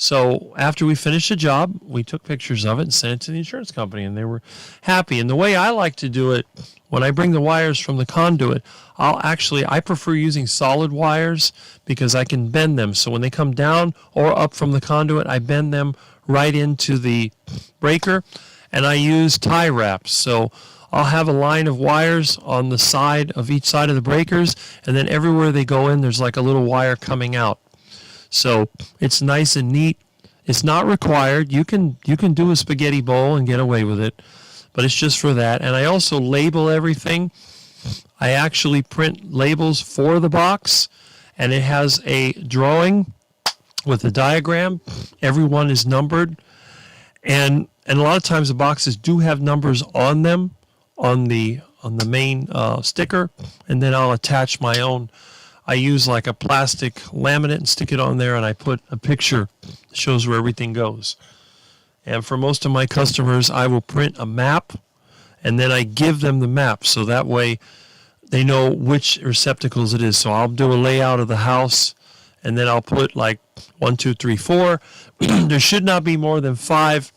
So after we finished the job, we took pictures of it and sent it to the insurance company, and they were happy. And the way I like to do it, when I bring the wires from the conduit, I prefer using solid wires because I can bend them. So when they come down or up from the conduit, I bend them right into the breaker, and I use tie wraps. So I'll have a line of wires on the side of each side of the breakers, and then everywhere they go in, there's like a little wire coming out. So it's nice and neat. It's not required. You can do a spaghetti bowl and get away with it, but it's just for that. And I also label everything. I actually print labels for the box, and it has a drawing with a diagram. Every one is numbered, and a lot of times the boxes do have numbers on them on the main sticker, and then I'll attach my own. I use like a plastic laminate and stick it on there, and I put a picture that shows where everything goes. And for most of my customers, I will print a map, and then I give them the map, so that way they know which receptacles it is. So I'll do a layout of the house, and then I'll put like 1, 2, 3, 4. There should not be more than 5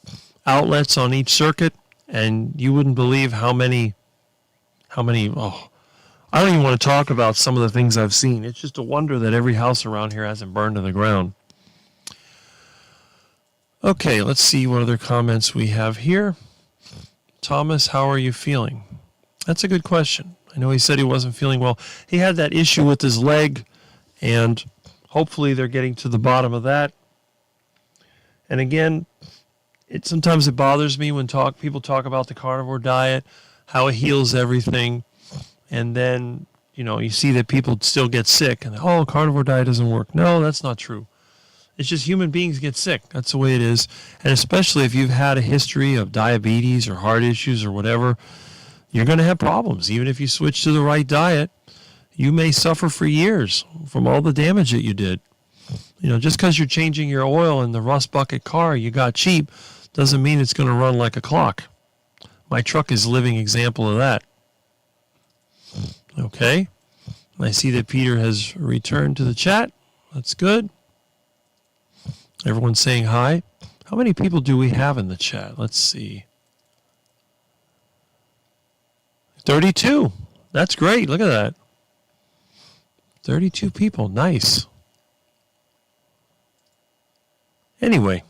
outlets on each circuit, and you wouldn't believe how many, I don't even want to talk about some of the things I've seen. It's just a wonder that every house around here hasn't burned to the ground. Okay, let's see what other comments we have here. Thomas, how are you feeling? That's a good question. I know he said he wasn't feeling well. He had that issue with his leg, and hopefully they're getting to the bottom of that. And again, sometimes it bothers me when people talk about the carnivore diet, how it heals everything. And then, you see that people still get sick. And, carnivore diet doesn't work. No, that's not true. It's just human beings get sick. That's the way it is. And especially if you've had a history of diabetes or heart issues or whatever, you're going to have problems. Even if you switch to the right diet, you may suffer for years from all the damage that you did. Just because you're changing your oil in the rust bucket car you got cheap doesn't mean it's going to run like a clock. My truck is a living example of that. Okay, I see that Peter has returned to the chat. That's good. Everyone's saying hi. How many people do we have in the chat? Let's see. 32. That's great. Look at that. 32 people. Nice. Anyway.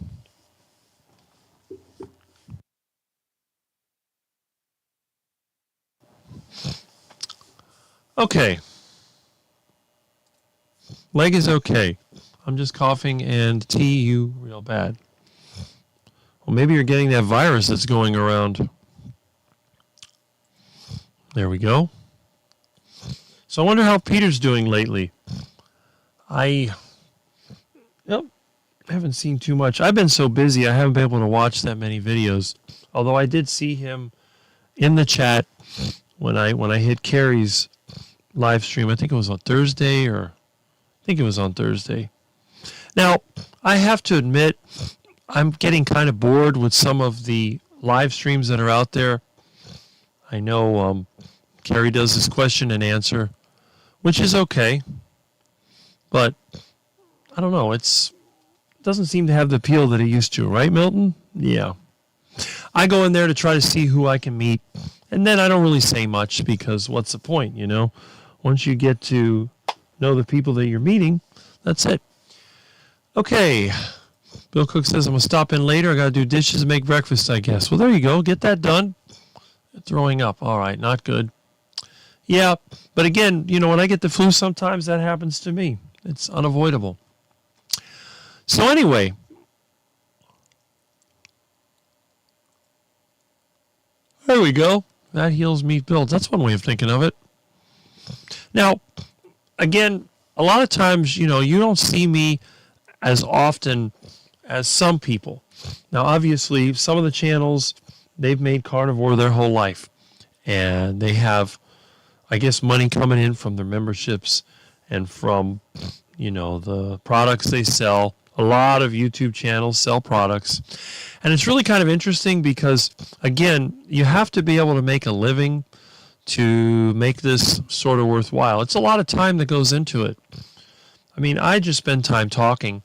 Okay. Leg is okay. I'm just coughing and you real bad. Well, maybe you're getting that virus that's going around. There we go. So I wonder how Peter's doing lately. I haven't seen too much. I've been so busy I haven't been able to watch that many videos. Although I did see him in the chat when I hit Carrie's live stream. I think it was on Thursday Now, I have to admit, I'm getting kind of bored with some of the live streams that are out there. I know Carrie does this question and answer, which is okay. But I don't know. It doesn't seem to have the appeal that it used to, right, Milton? Yeah. I go in there to try to see who I can meet, and then I don't really say much because what's the point, Once you get to know the people that you're meeting, that's it. Okay. Bill Cook says, I'm going to stop in later. I got to do dishes and make breakfast, I guess. Well, there you go. Get that done. Throwing up. All right. Not good. Yeah. But again, when I get the flu, sometimes that happens to me. It's unavoidable. So anyway. There we go. That heals meat builds. That's one way of thinking of it. Now, again, a lot of times, you don't see me as often as some people. Now, obviously, some of the channels, they've made carnivore their whole life. And they have, I guess, money coming in from their memberships and from, the products they sell. A lot of YouTube channels sell products. And it's really kind of interesting because, again, you have to be able to make a living to make this sort of worthwhile. It's a lot of time that goes into it. I mean, I just spend time talking,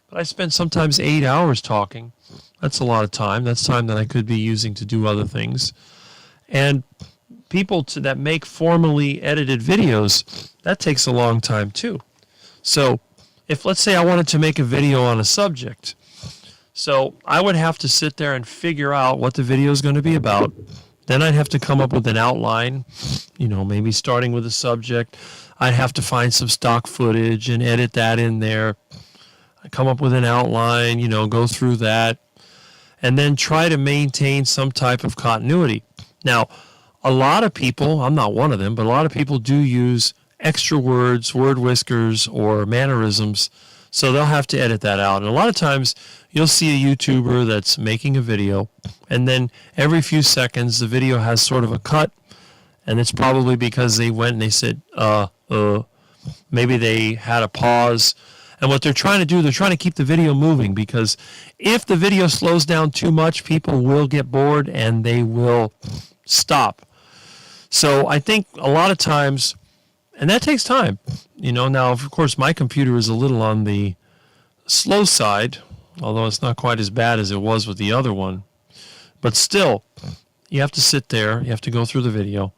But I spend sometimes 8 hours talking. That's a lot of time. That's time that I could be using to do other things. And people that make formally edited videos, that takes a long time too. So if, let's say, I wanted to make a video on a subject, so I would have to sit there and figure out what the video is going to be about. Then I'd have to come up with an outline, maybe starting with a subject. I'd have to find some stock footage and edit that in there. I come up with an outline, go through that, and then try to maintain some type of continuity. Now, a lot of people, I'm not one of them, but a lot of people do use extra words, word whiskers, or mannerisms, so they'll have to edit that out. And a lot of times you'll see a YouTuber that's making a video, and then every few seconds the video has sort of a cut, and it's probably because they went and they said, maybe they had a pause. And what they're trying to do, they're trying to keep the video moving, because if the video slows down too much, people will get bored and they will stop. So I think a lot of times, and that takes time, now of course my computer is a little on the slow side, although it's not quite as bad as it was with the other one. But still, you have to sit there, you have to go through the video,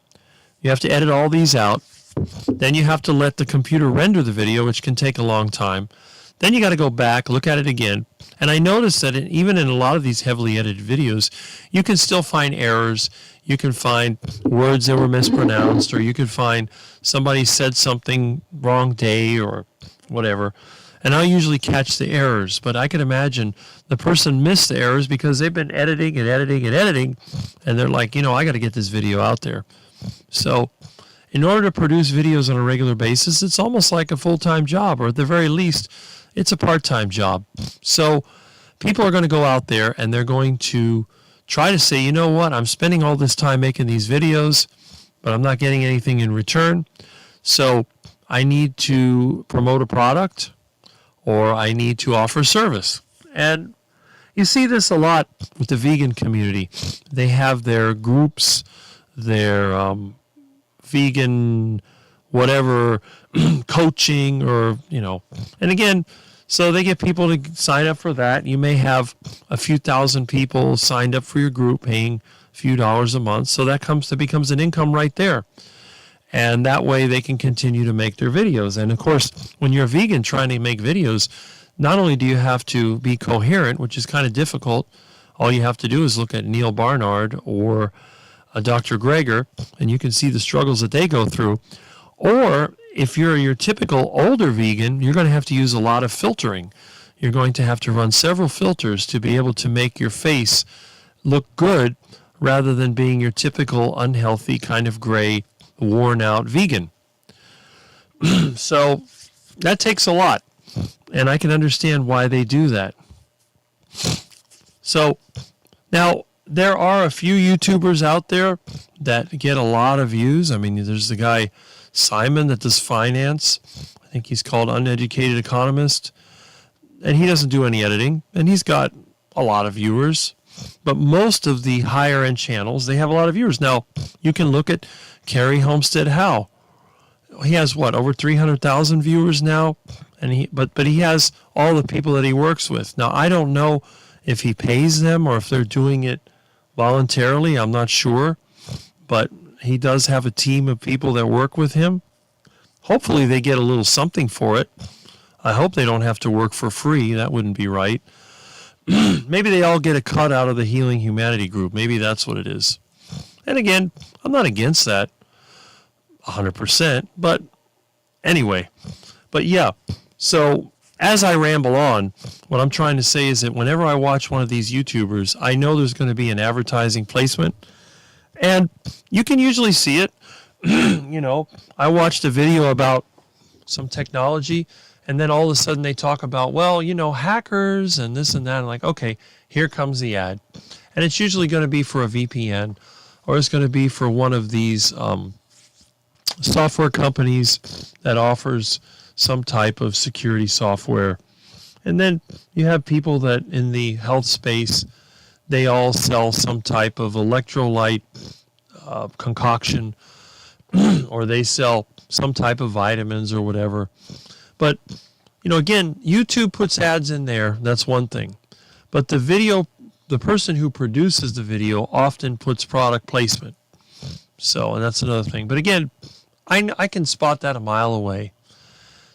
you have to edit all these out, then you have to let the computer render the video, which can take a long time. Then you got to go back, look at it again. And I noticed that even in a lot of these heavily edited videos, you can still find errors. You can find words that were mispronounced, or you can find somebody said something wrong day or whatever. And I'll usually catch the errors, but I can imagine the person missed the errors because they've been editing and editing and editing, and they're like, I got to get this video out there. So in order to produce videos on a regular basis, it's almost like a full-time job, or at the very least, it's a part-time job. So people are going to go out there and they're going to try to say, you know what, I'm spending all this time making these videos, but I'm not getting anything in return. So I need to promote a product, or I need to offer service. And you see this a lot with the vegan community. They have their groups, their vegan whatever coaching, or and again, so they get people to sign up for that. You may have a few thousand people signed up for your group, paying a few dollars a month, so that becomes an income right there. And that way they can continue to make their videos. And of course, when you're a vegan trying to make videos, not only do you have to be coherent, which is kind of difficult, all you have to do is look at Neil Barnard or Dr. Greger, and you can see the struggles that they go through. Or if you're your typical older vegan, you're going to have to use a lot of filtering. You're going to have to run several filters to be able to make your face look good, rather than being your typical unhealthy kind of gray, worn out vegan. So that takes a lot, and I can understand why they do that. So now, there are a few YouTubers out there that get a lot of views. I mean, there's the guy Simon that does finance. I think he's called Uneducated Economist. And he doesn't do any editing. And he's got a lot of viewers. But most of the higher end channels, they have a lot of viewers. Now, you can look at Carrie Homestead Howe. He has over 300,000 viewers now. And but he has all the people that he works with. Now, I don't know if he pays them or if they're doing it voluntarily. I'm not sure, but he does have a team of people that work with him. Hopefully they get a little something for it. I hope they don't have to work for free. That wouldn't be right. Maybe they all get a cut out of the Healing Humanity group. Maybe that's what it is. And again, I'm not against that 100%, but anyway. But yeah, so as I ramble on, what I'm trying to say is that whenever I watch one of these YouTubers, I know there's going to be an advertising placement, and you can usually see it. I watched a video about some technology, and then all of a sudden they talk about, hackers and this and that. I'm like, okay, here comes the ad. And it's usually going to be for a VPN, or it's going to be for one of these software companies that offers some type of security software. And then you have people that in the health space, they all sell some type of electrolyte concoction, or they sell some type of vitamins or whatever. But Again, YouTube puts ads in there. That's one thing. But the person who produces the video often puts product placement. So, and that's another thing. But again, I can spot that a mile away.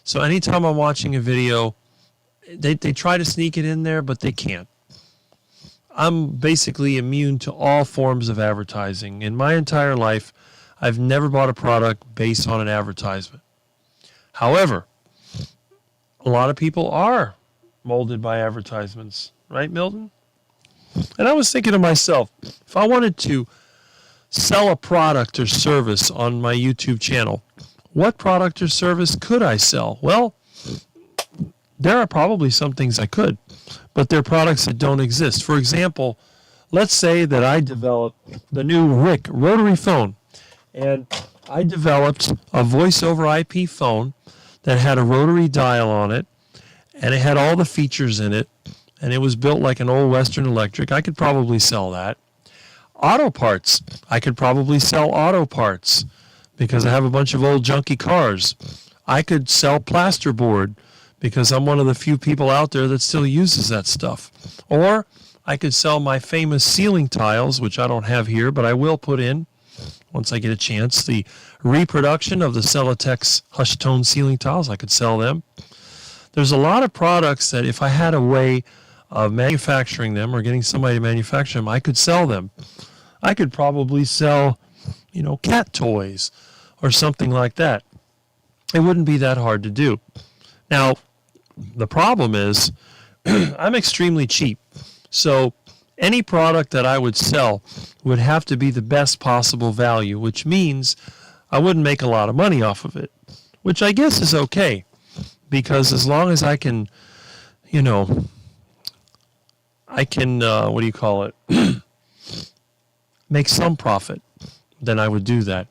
So anytime I'm watching a video, they try to sneak it in there, but they can't. I'm basically immune to all forms of advertising. In my entire life, I've never bought a product based on an advertisement. However, a lot of people are molded by advertisements, right, Milton? And I was thinking to myself, if I wanted to sell a product or service on my YouTube channel, what product or service could I sell? Well, there are probably some things I could, but they're products that don't exist. For example, let's say that I developed the new RIC rotary phone, and I developed a voice over IP phone that had a rotary dial on it, and it had all the features in it, and it was built like an old Western Electric. I could probably sell that. Auto parts. I could probably sell auto parts because I have a bunch of old junky cars. I could sell plasterboard because I'm one of the few people out there that still uses that stuff. Or I could sell my famous ceiling tiles, which I don't have here, but I will put in once I get a chance. The reproduction of the Celotex Hush Tone ceiling tiles, I could sell them. There's a lot of products that if I had a way of manufacturing them or getting somebody to manufacture them, I could sell them. I could probably sell, cat toys or something like that. It wouldn't be that hard to do. Now, the problem is I'm extremely cheap. So any product that I would sell would have to be the best possible value, which means I wouldn't make a lot of money off of it, which I guess is okay. Because as long as I can, make some profit, then I would do that.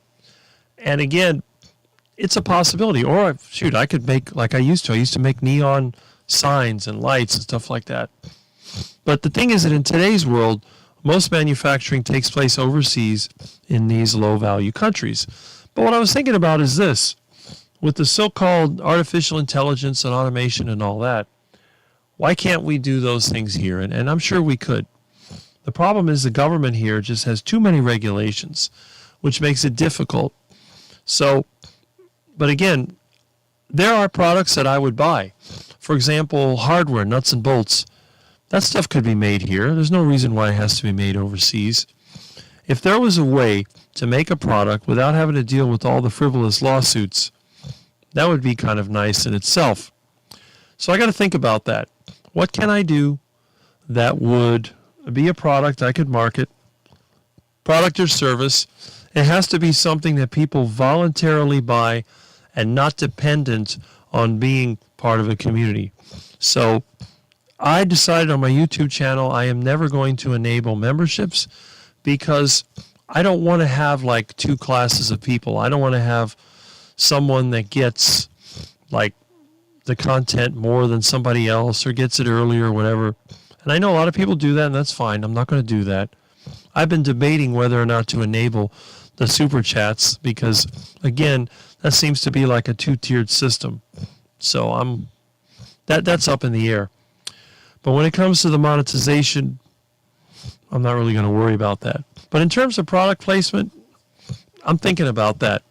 And again, it's a possibility. Or, I could make, like I used to make neon signs and lights and stuff like that. But the thing is that in today's world, most manufacturing takes place overseas in these low-value countries. But what I was thinking about is this. With the so-called artificial intelligence and automation and all that, why can't we do those things here? And I'm sure we could. The problem is the government here just has too many regulations, which makes it difficult. So, but again, there are products that I would buy. For example, hardware, nuts and bolts. That stuff could be made here. There's no reason why it has to be made overseas. If there was a way to make a product without having to deal with all the frivolous lawsuits, that would be kind of nice in itself. So I got to think about that. What can I do that would be a product I could market, product or service? It has to be something that people voluntarily buy and not dependent on being part of a community. So I decided on my YouTube channel I am never going to enable memberships because I don't want to have like two classes of people. I don't want to have someone that gets like the content more than somebody else or gets it earlier or whatever. And I know a lot of people do that, and that's fine. I'm not going to do that. I've been debating whether or not to enable the super chats because, again, that seems to be like a two-tiered system. So that's up in the air. But when it comes to the monetization, I'm not really going to worry about that. But in terms of product placement, I'm thinking about that.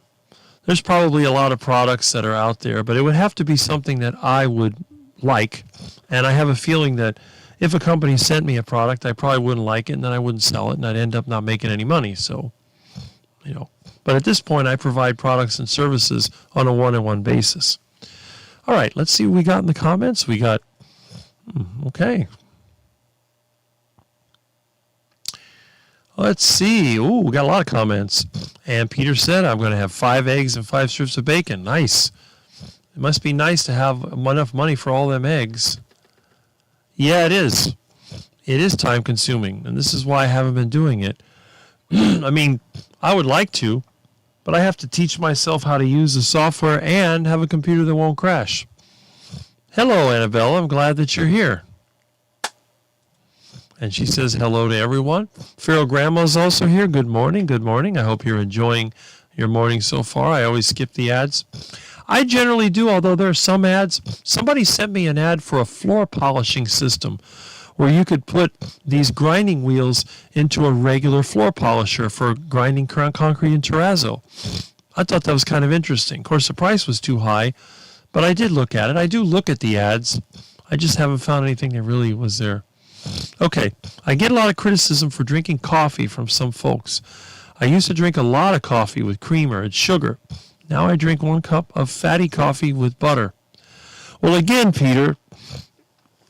There's probably a lot of products that are out there, but it would have to be something that I would like. And I have a feeling that if a company sent me a product, I probably wouldn't like it, and then I wouldn't sell it, and I'd end up not making any money. So, But at this point, I provide products and services on a one-on-one basis. All right, let's see what we got in the comments. We got, okay. Let's see. Ooh, we got a lot of comments. And Peter said, I'm going to have 5 eggs and 5 strips of bacon. Nice. It must be nice to have enough money for all them eggs. Yeah, it is. It is time consuming. And this is why I haven't been doing it. I mean, I would like to, but I have to teach myself how to use the software and have a computer that won't crash. Hello, Annabelle. I'm glad that you're here. And she says hello to everyone. Feral Grandma's also here. Good morning. Good morning. I hope you're enjoying your morning so far. I always skip the ads. I generally do, although there are some ads. Somebody sent me an ad for a floor polishing system where you could put these grinding wheels into a regular floor polisher for grinding concrete and terrazzo. I thought that was kind of interesting. Of course, the price was too high, but I did look at it. I do look at the ads. I just haven't found anything that really was there. Okay, I get a lot of criticism for drinking coffee from some folks. I used to drink a lot of coffee with creamer and sugar. Now I drink 1 cup of fatty coffee with butter. Well, again, Peter,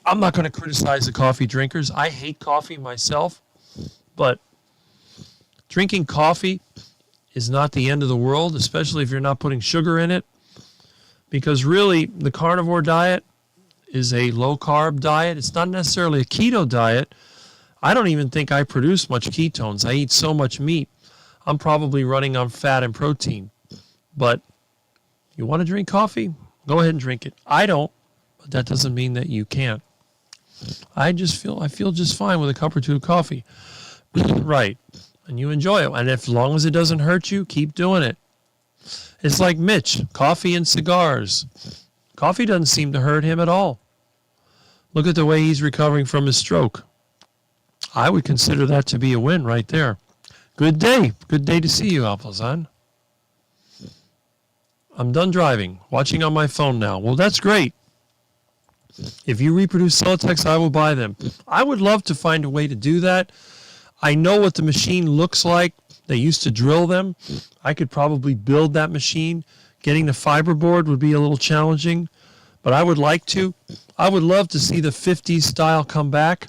I'm not going to criticize the coffee drinkers. I hate coffee myself, but drinking coffee is not the end of the world, especially if you're not putting sugar in it, because really the carnivore diet is a low-carb diet. It's not necessarily a keto diet. I don't even think I produce much ketones. I eat so much meat. I'm probably running on fat and protein. But you want to drink coffee? Go ahead and drink it. I don't, but that doesn't mean that you can't. I feel just fine with a cup or two of coffee. Right. And you enjoy it. And as long as it doesn't hurt you, keep doing it. It's like Mitch, coffee and cigars. Coffee doesn't seem to hurt him at all. Look at the way he's recovering from his stroke. I would consider that to be a win right there. Good day. Good day to see you, Alpazan. I'm done driving. Watching on my phone now. Well, that's great. If you reproduce Celotex, I will buy them. I would love to find a way to do that. I know what the machine looks like. They used to drill them. I could probably build that machine. Getting the fiberboard would be a little challenging, but I would like to. I would love to see the 50s style come back.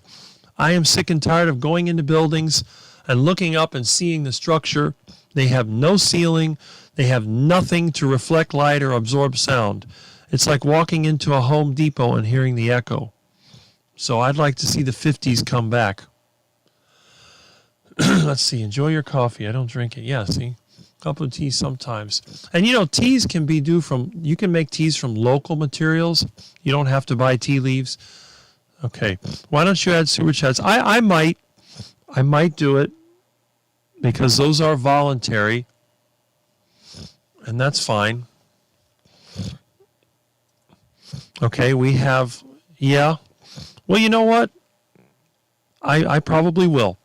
I am sick and tired of going into buildings and looking up and seeing the structure. They have no ceiling. They have nothing to reflect light or absorb sound. It's like walking into a Home Depot and hearing the echo. So I'd like to see the 50s come back. Let's see. Enjoy your coffee. I don't drink it. Yeah, see? A couple of teas sometimes. And teas can be you can make teas from local materials. You don't have to buy tea leaves. Okay. Why don't you add sewer chats? I might do it because those are voluntary. And that's fine. Okay, we have, yeah. Well, you know what? I probably will.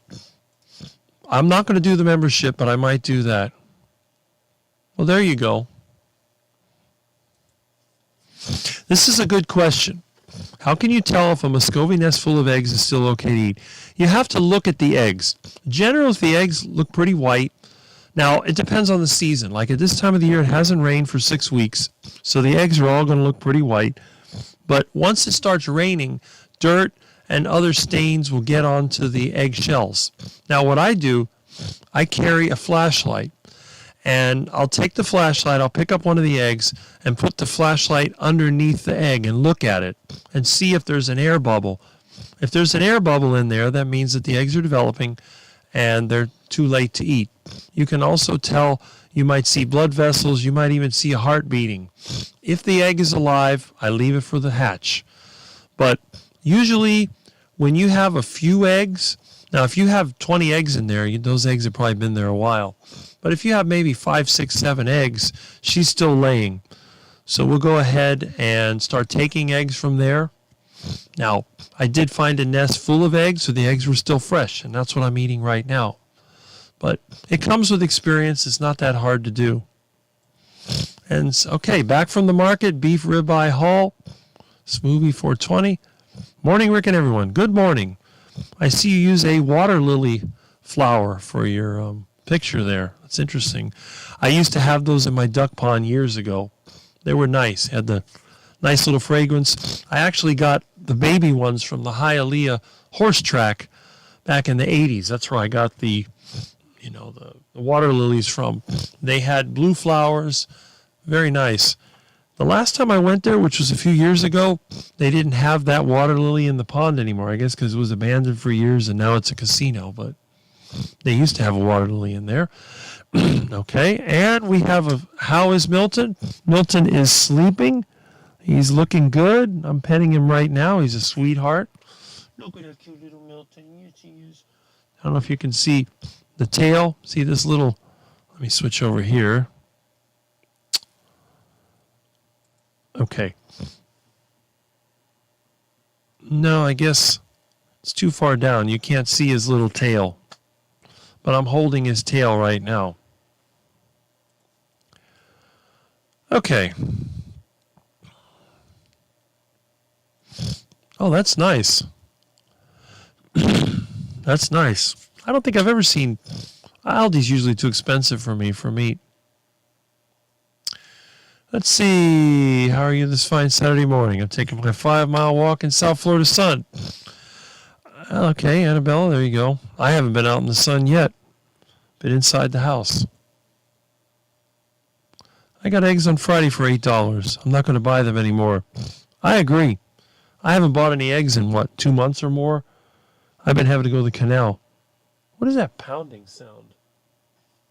I'm not going to do the membership, but I might do that. Well, there you go. This is a good question. How can you tell if a Muscovy nest full of eggs is still okay to eat? You have to look at the eggs. Generally, the eggs look pretty white. Now, it depends on the season. Like at this time of the year, it hasn't rained for 6 weeks, so the eggs are all going to look pretty white. But once it starts raining, dirt and other stains will get onto the egg shells. Now, what I do, I carry a flashlight, and I'll take the flashlight, I'll pick up one of the eggs, and put the flashlight underneath the egg and look at it and see if there's an air bubble. If there's an air bubble in there, that means that the eggs are developing and they're too late to eat. You can also tell, you might see blood vessels, you might even see a heart beating. If the egg is alive, I leave it for the hatch. But usually, when you have a few eggs, now if you have 20 eggs in there, those eggs have probably been there a while. But if you have maybe 5, 6, 7 eggs, she's still laying. So we'll go ahead and start taking eggs from there. Now, I did find a nest full of eggs, so the eggs were still fresh, and that's what I'm eating right now. But it comes with experience. It's not that hard to do. And okay, back from the market, beef ribeye haul, smoothie 420. Morning, Rick and everyone. Good morning. I see you use a water lily flower for your picture there. That's interesting. I used to have those in my duck pond years ago. They were nice. Had the nice little fragrance. I actually got the baby ones from the Hialeah horse track back in the 80s. That's where I got the water lilies from. They had blue flowers. Very nice. The last time I went there, which was a few years ago, they didn't have that water lily in the pond anymore, I guess because it was abandoned for years and now it's a casino, but they used to have a water lily in there. Okay, and we have how is Milton? Milton is sleeping. He's looking good. I'm petting him right now. He's a sweetheart. Look at that cute little Milton. Yes, he is. I don't know if you can see the tail. See this little, let me switch over here. Okay. No, I guess it's too far down. You can't see his little tail. But I'm holding his tail right now. Okay. Oh, that's nice. That's nice. I don't think I've ever seen... Aldi's usually too expensive for me for meat. Let's see. How are you this fine Saturday morning? I'm taking my 5-mile walk in South Florida sun. Okay, Annabella, there you go. I haven't been out in the sun yet. Been inside the house. I got eggs on Friday for $8. I'm not going to buy them anymore. I agree. I haven't bought any eggs in, 2 months or more? I've been having to go to the canal. What is that pounding sound?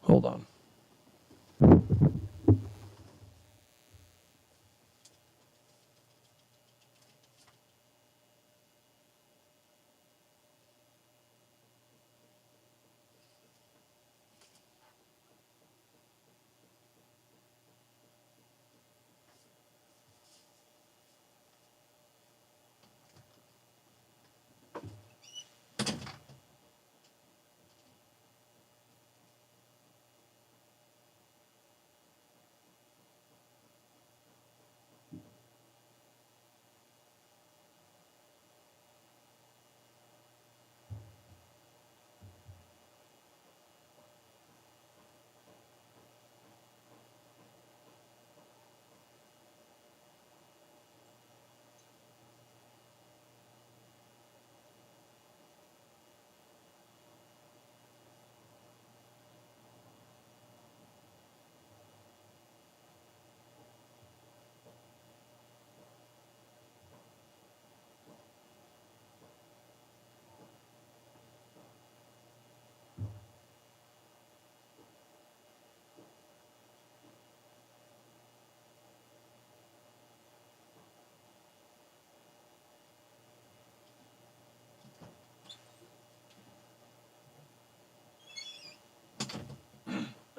Hold on.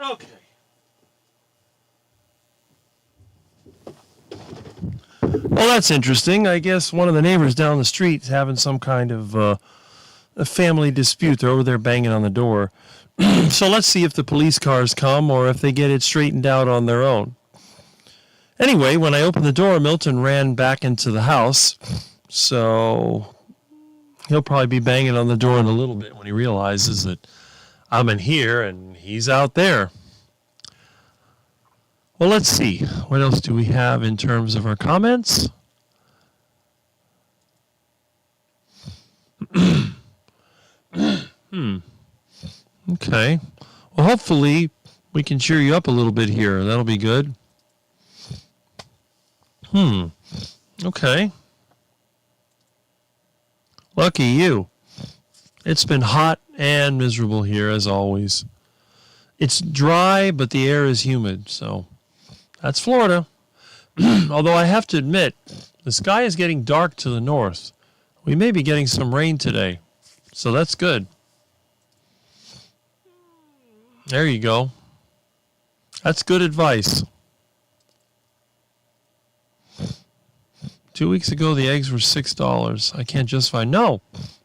Okay. Well, that's interesting. I guess one of the neighbors down the street is having some kind of a family dispute. They're over there banging on the door. So let's see if the police cars come or if they get it straightened out on their own. Anyway, when I opened the door, Milton ran back into the house. So he'll probably be banging on the door in a little bit when he realizes that I'm in here and he's out there. Well, let's see. What else do we have in terms of our comments? Okay. Well, hopefully we can cheer you up a little bit here. That'll be good. Okay. Lucky you. It's been hot and miserable here, as always. It's dry, but the air is humid, so that's Florida. Although I have to admit, the sky is getting dark to the north. We may be getting some rain today, so that's good. There you go. That's good advice. 2 weeks ago, the eggs were $6. I can't justify. No,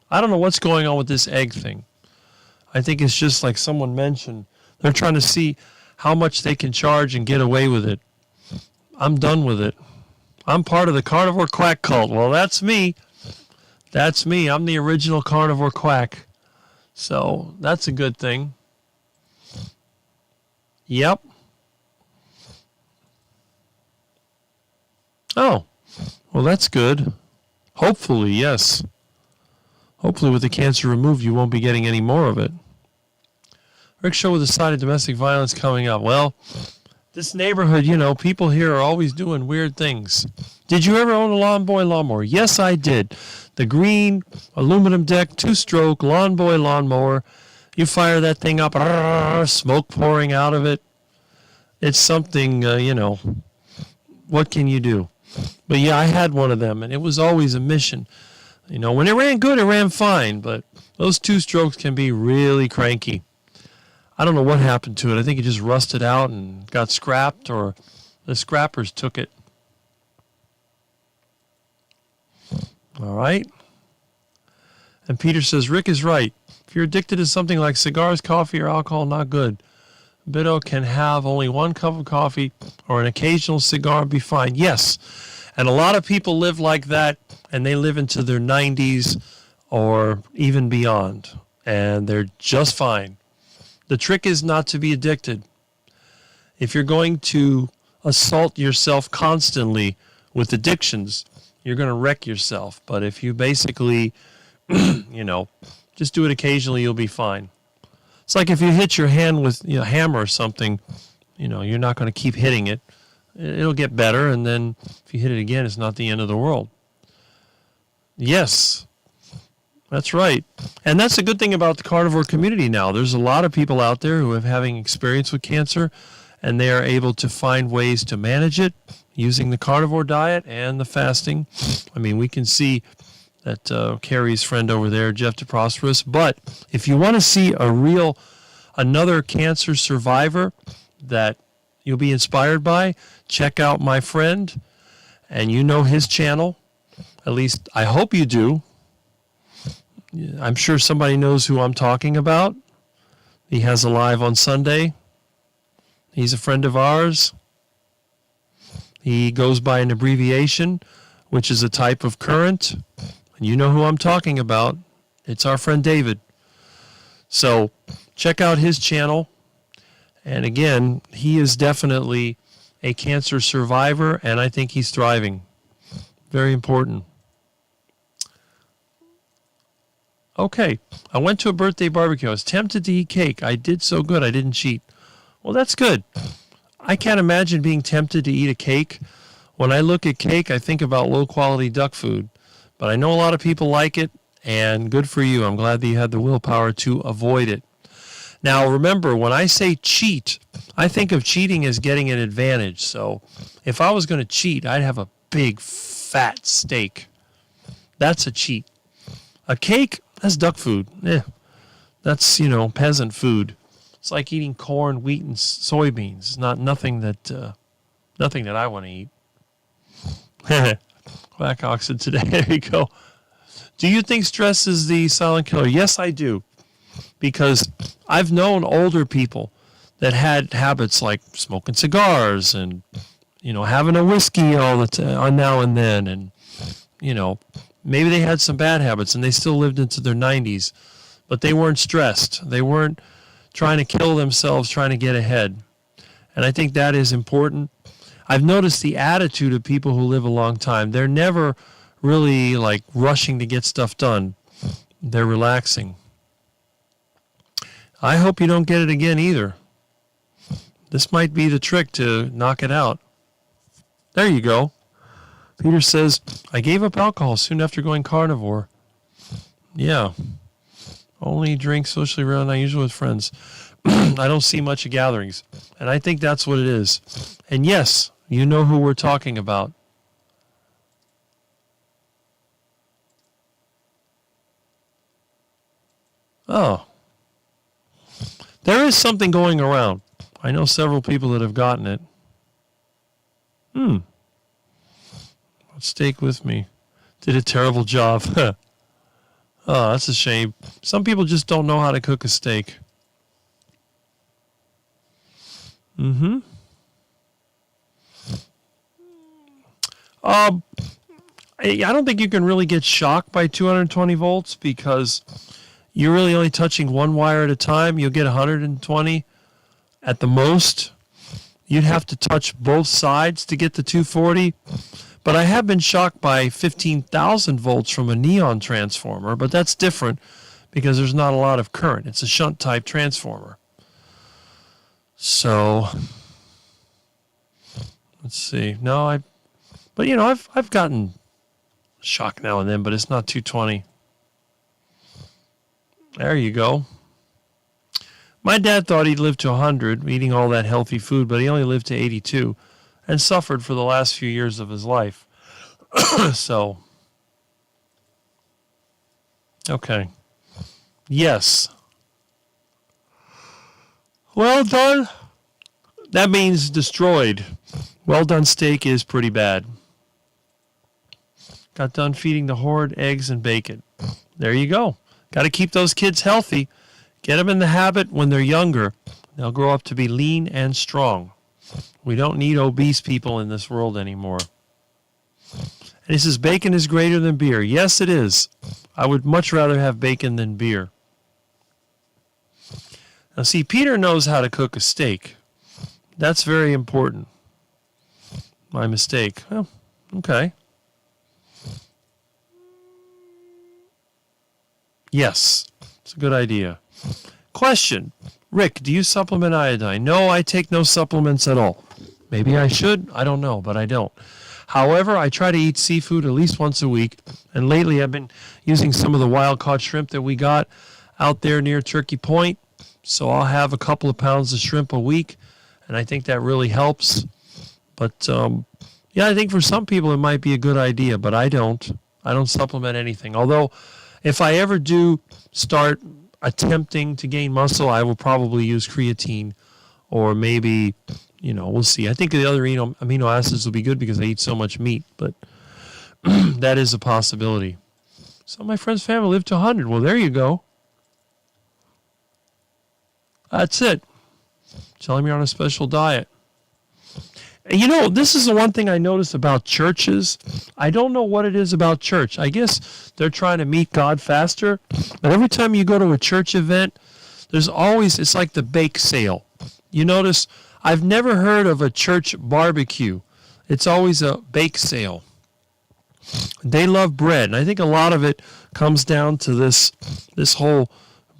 I don't know what's going on with this egg thing. I think it's just like someone mentioned. They're trying to see how much they can charge and get away with it. I'm done with it. I'm part of the carnivore quack cult. Well, that's me. That's me. I'm the original carnivore quack. So that's a good thing. Yep. Oh, well, that's good. Hopefully, yes. Hopefully with the cancer removed, you won't be getting any more of it. Rick Show with a side of domestic violence coming up. Well, this neighborhood, people here are always doing weird things. Did you ever own a Lawn Boy lawnmower? Yes, I did. The green aluminum deck 2-stroke Lawn Boy lawnmower. You fire that thing up, smoke pouring out of it. It's something, what can you do? But yeah, I had one of them, and it was always a mission. When it ran good, it ran fine, but those 2 strokes can be really cranky. I don't know what happened to it. I think it just rusted out and got scrapped, or the scrappers took it. All right. And Peter says, Rick is right. If you're addicted to something like cigars, coffee, or alcohol, not good. Biddo can have only 1 cup of coffee or an occasional cigar and be fine. Yes, and a lot of people live like that, and they live into their 90s or even beyond, and they're just fine. The trick is not to be addicted. If you're going to assault yourself constantly with addictions, you're going to wreck yourself. But if you basically, just do it occasionally, you'll be fine. It's like if you hit your hand with a hammer or something, you're not going to keep hitting it. It'll get better, and then if you hit it again, it's not the end of the world. Yes, that's right. And that's a good thing about the carnivore community now. There's a lot of people out there who are having experience with cancer, and they are able to find ways to manage it using the carnivore diet and the fasting. I mean, we can see that Carrie's friend over there, Jeff DeProsperous. But if you want to see another cancer survivor that you'll be inspired by, check out my friend, and you know his channel. At least I hope you do. I'm sure somebody knows who I'm talking about. He has a live on Sunday. He's a friend of ours. He goes by an abbreviation, which is a type of current. And you know who I'm talking about. It's our friend David. So check out his channel. And again, he is definitely a cancer survivor, and I think he's thriving. Very important. Okay, I went to a birthday barbecue. I was tempted to eat cake. I did so good, I didn't cheat. Well, that's good. I can't imagine being tempted to eat a cake. When I look at cake, I think about low-quality duck food. But I know a lot of people like it, and good for you. I'm glad that you had the willpower to avoid it. Now, remember, when I say cheat, I think of cheating as getting an advantage. So if I was going to cheat, I'd have a big, fat steak. That's a cheat. A cake, that's duck food. That's, peasant food. It's like eating corn, wheat, and soybeans. It's nothing that I want to eat. Quack oxen today. There you go. Do you think stress is the silent killer? Yes, I do. Because I've known older people that had habits like smoking cigars and, having a whiskey all the time, now and then. And, maybe they had some bad habits and they still lived into their 90s. But they weren't stressed. They weren't trying to kill themselves, trying to get ahead. And I think that is important. I've noticed the attitude of people who live a long time. They're never really like rushing to get stuff done. They're relaxing. I hope you don't get it again either. This might be the trick to knock it out. There you go. Peter says, I gave up alcohol soon after going carnivore. Yeah. Only drink socially around, not usually with friends. I don't see much of gatherings. And I think that's what it is. And yes, you know who we're talking about. Oh. There is something going around. I know several people that have gotten it. Steak with me. Did a terrible job. Oh, that's a shame. Some people just don't know how to cook a steak. I don't think you can really get shocked by 220 volts because you're really only touching one wire at a time. You'll get 120 at the most. You'd have to touch both sides to get the 240. But I have been shocked by 15,000 volts from a neon transformer, but that's different because there's not a lot of current. It's a shunt type transformer. So let's see. I've gotten shocked now and then, but it's not 220. There you go. My dad thought he'd live to 100, eating all that healthy food, but he only lived to 82 and suffered for the last few years of his life. So, okay. Yes. Well done. That means destroyed. Well done steak is pretty bad. Got done feeding the horde eggs and bacon. There you go. Got to keep those kids healthy. Get them in the habit when they're younger. They'll grow up to be lean and strong. We don't need obese people in this world anymore. And he says bacon is greater than beer. Yes, it is. I would much rather have bacon than beer. Now, see, Peter knows how to cook a steak. That's very important. My mistake. Well, okay. Yes, it's a good idea. Question. Rick, do you supplement iodine? No, I take no supplements at all. Maybe I should. I don't know, but I don't. However, I try to eat seafood at least once a week. And lately I've been using some of the wild-caught shrimp that we got out there near Turkey Point. So I'll have a couple of pounds of shrimp a week. And I think that really helps. But, yeah, I think for some people it might be a good idea, but I don't. I don't supplement anything. Although, if I ever do start attempting to gain muscle, I will probably use creatine or maybe, we'll see. I think the other amino acids will be good because I eat so much meat, but that is a possibility. So my friend's family lived to 100. Well, there you go. That's it. Tell him you're on a special diet. This is the one thing I notice about churches. I don't know what it is about church. I guess they're trying to meet God faster. But every time you go to a church event, it's like the bake sale. You notice, I've never heard of a church barbecue. It's always a bake sale. They love bread. And I think a lot of it comes down to this whole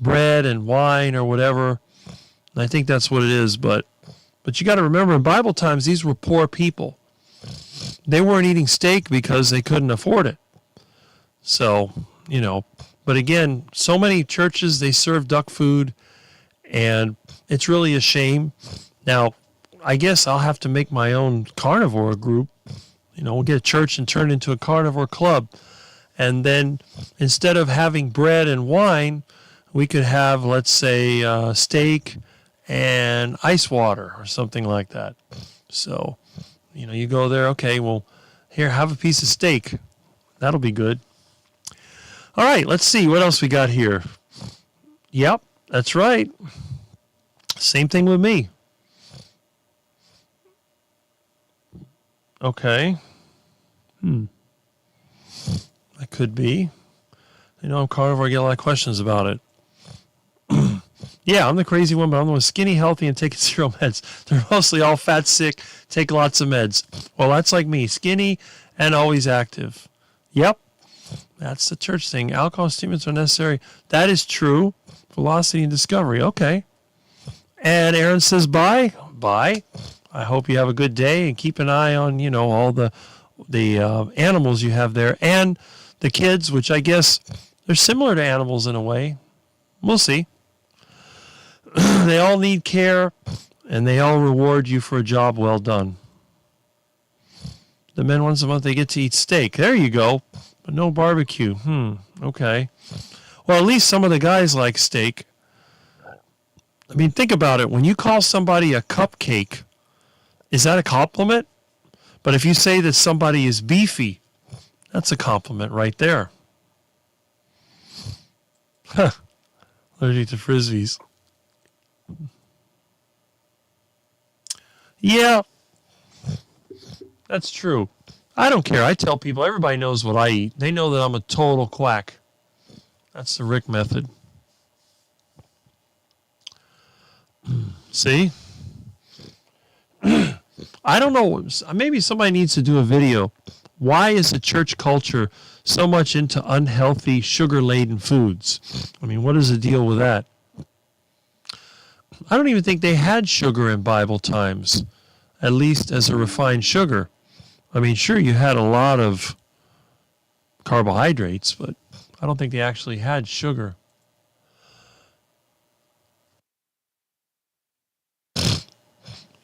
bread and wine or whatever. And I think that's what it is, But you got to remember, in Bible times, these were poor people. They weren't eating steak because they couldn't afford it. So, but again, so many churches, they serve duck food, and it's really a shame. Now, I guess I'll have to make my own carnivore group. We'll get a church and turn it into a carnivore club. And then instead of having bread and wine, we could have, let's say, steak and ice water or something like that. So, you go there, okay, well, here, have a piece of steak. That'll be good. All right, let's see what else we got here. Yep, that's right. Same thing with me. Okay. That could be. I'm carnivore, I get a lot of questions about it. Yeah, I'm the crazy one, but I'm the one skinny, healthy, and taking zero meds. They're mostly all fat, sick, take lots of meds. Well, that's like me, skinny and always active. Yep, that's the church thing. Alcohol stimulants are necessary. That is true. Velocity and discovery. Okay. And Aaron says bye. Bye. I hope you have a good day and keep an eye on, all the animals you have there and the kids, which I guess they're similar to animals in a way. We'll see. They all need care, and they all reward you for a job well done. The men once a month, they get to eat steak. There you go. But no barbecue. Okay. Well, at least some of the guys like steak. I mean, think about it. When you call somebody a cupcake, is that a compliment? But if you say that somebody is beefy, that's a compliment right there. Allergic to Frisbees. Yeah, that's true. I don't care. I tell people, everybody knows what I eat. They know that I'm a total quack. That's the Rick method. See? I don't know. Maybe somebody needs to do a video. Why is the church culture so much into unhealthy, sugar-laden foods? I mean, what is the deal with that? I don't even think they had sugar in Bible times, at least as a refined sugar. I mean, sure, you had a lot of carbohydrates, but I don't think they actually had sugar.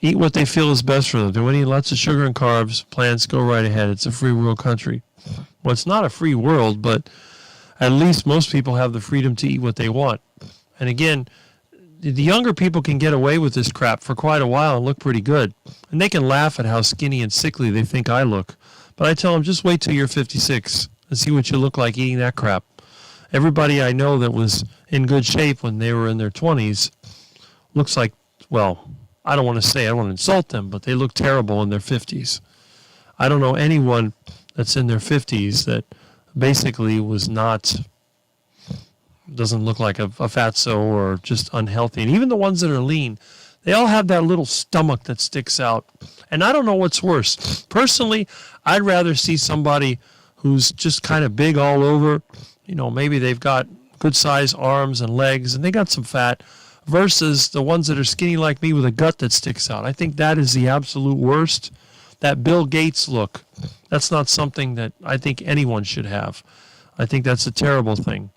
Eat what they feel is best for them. They want to eat lots of sugar and carbs. Plants, go right ahead. It's a free world country. Well, it's not a free world, but at least most people have the freedom to eat what they want. And again, the younger people can get away with this crap for quite a while and look pretty good. And they can laugh at how skinny and sickly they think I look. But I tell them, just wait till you're 56 and see what you look like eating that crap. Everybody I know that was in good shape when they were in their 20s looks like, well, I don't want to insult them, but they look terrible in their 50s. I don't know anyone that's in their 50s that basically doesn't look like a fatso or just unhealthy. And even the ones that are lean, they all have that little stomach that sticks out. And I don't know what's worse. Personally, I'd rather see somebody who's just kind of big all over. Maybe they've got good size arms and legs and they got some fat, versus the ones that are skinny like me with a gut that sticks out. I think that is the absolute worst. That Bill Gates look, that's not something that I think anyone should have. I think that's a terrible thing.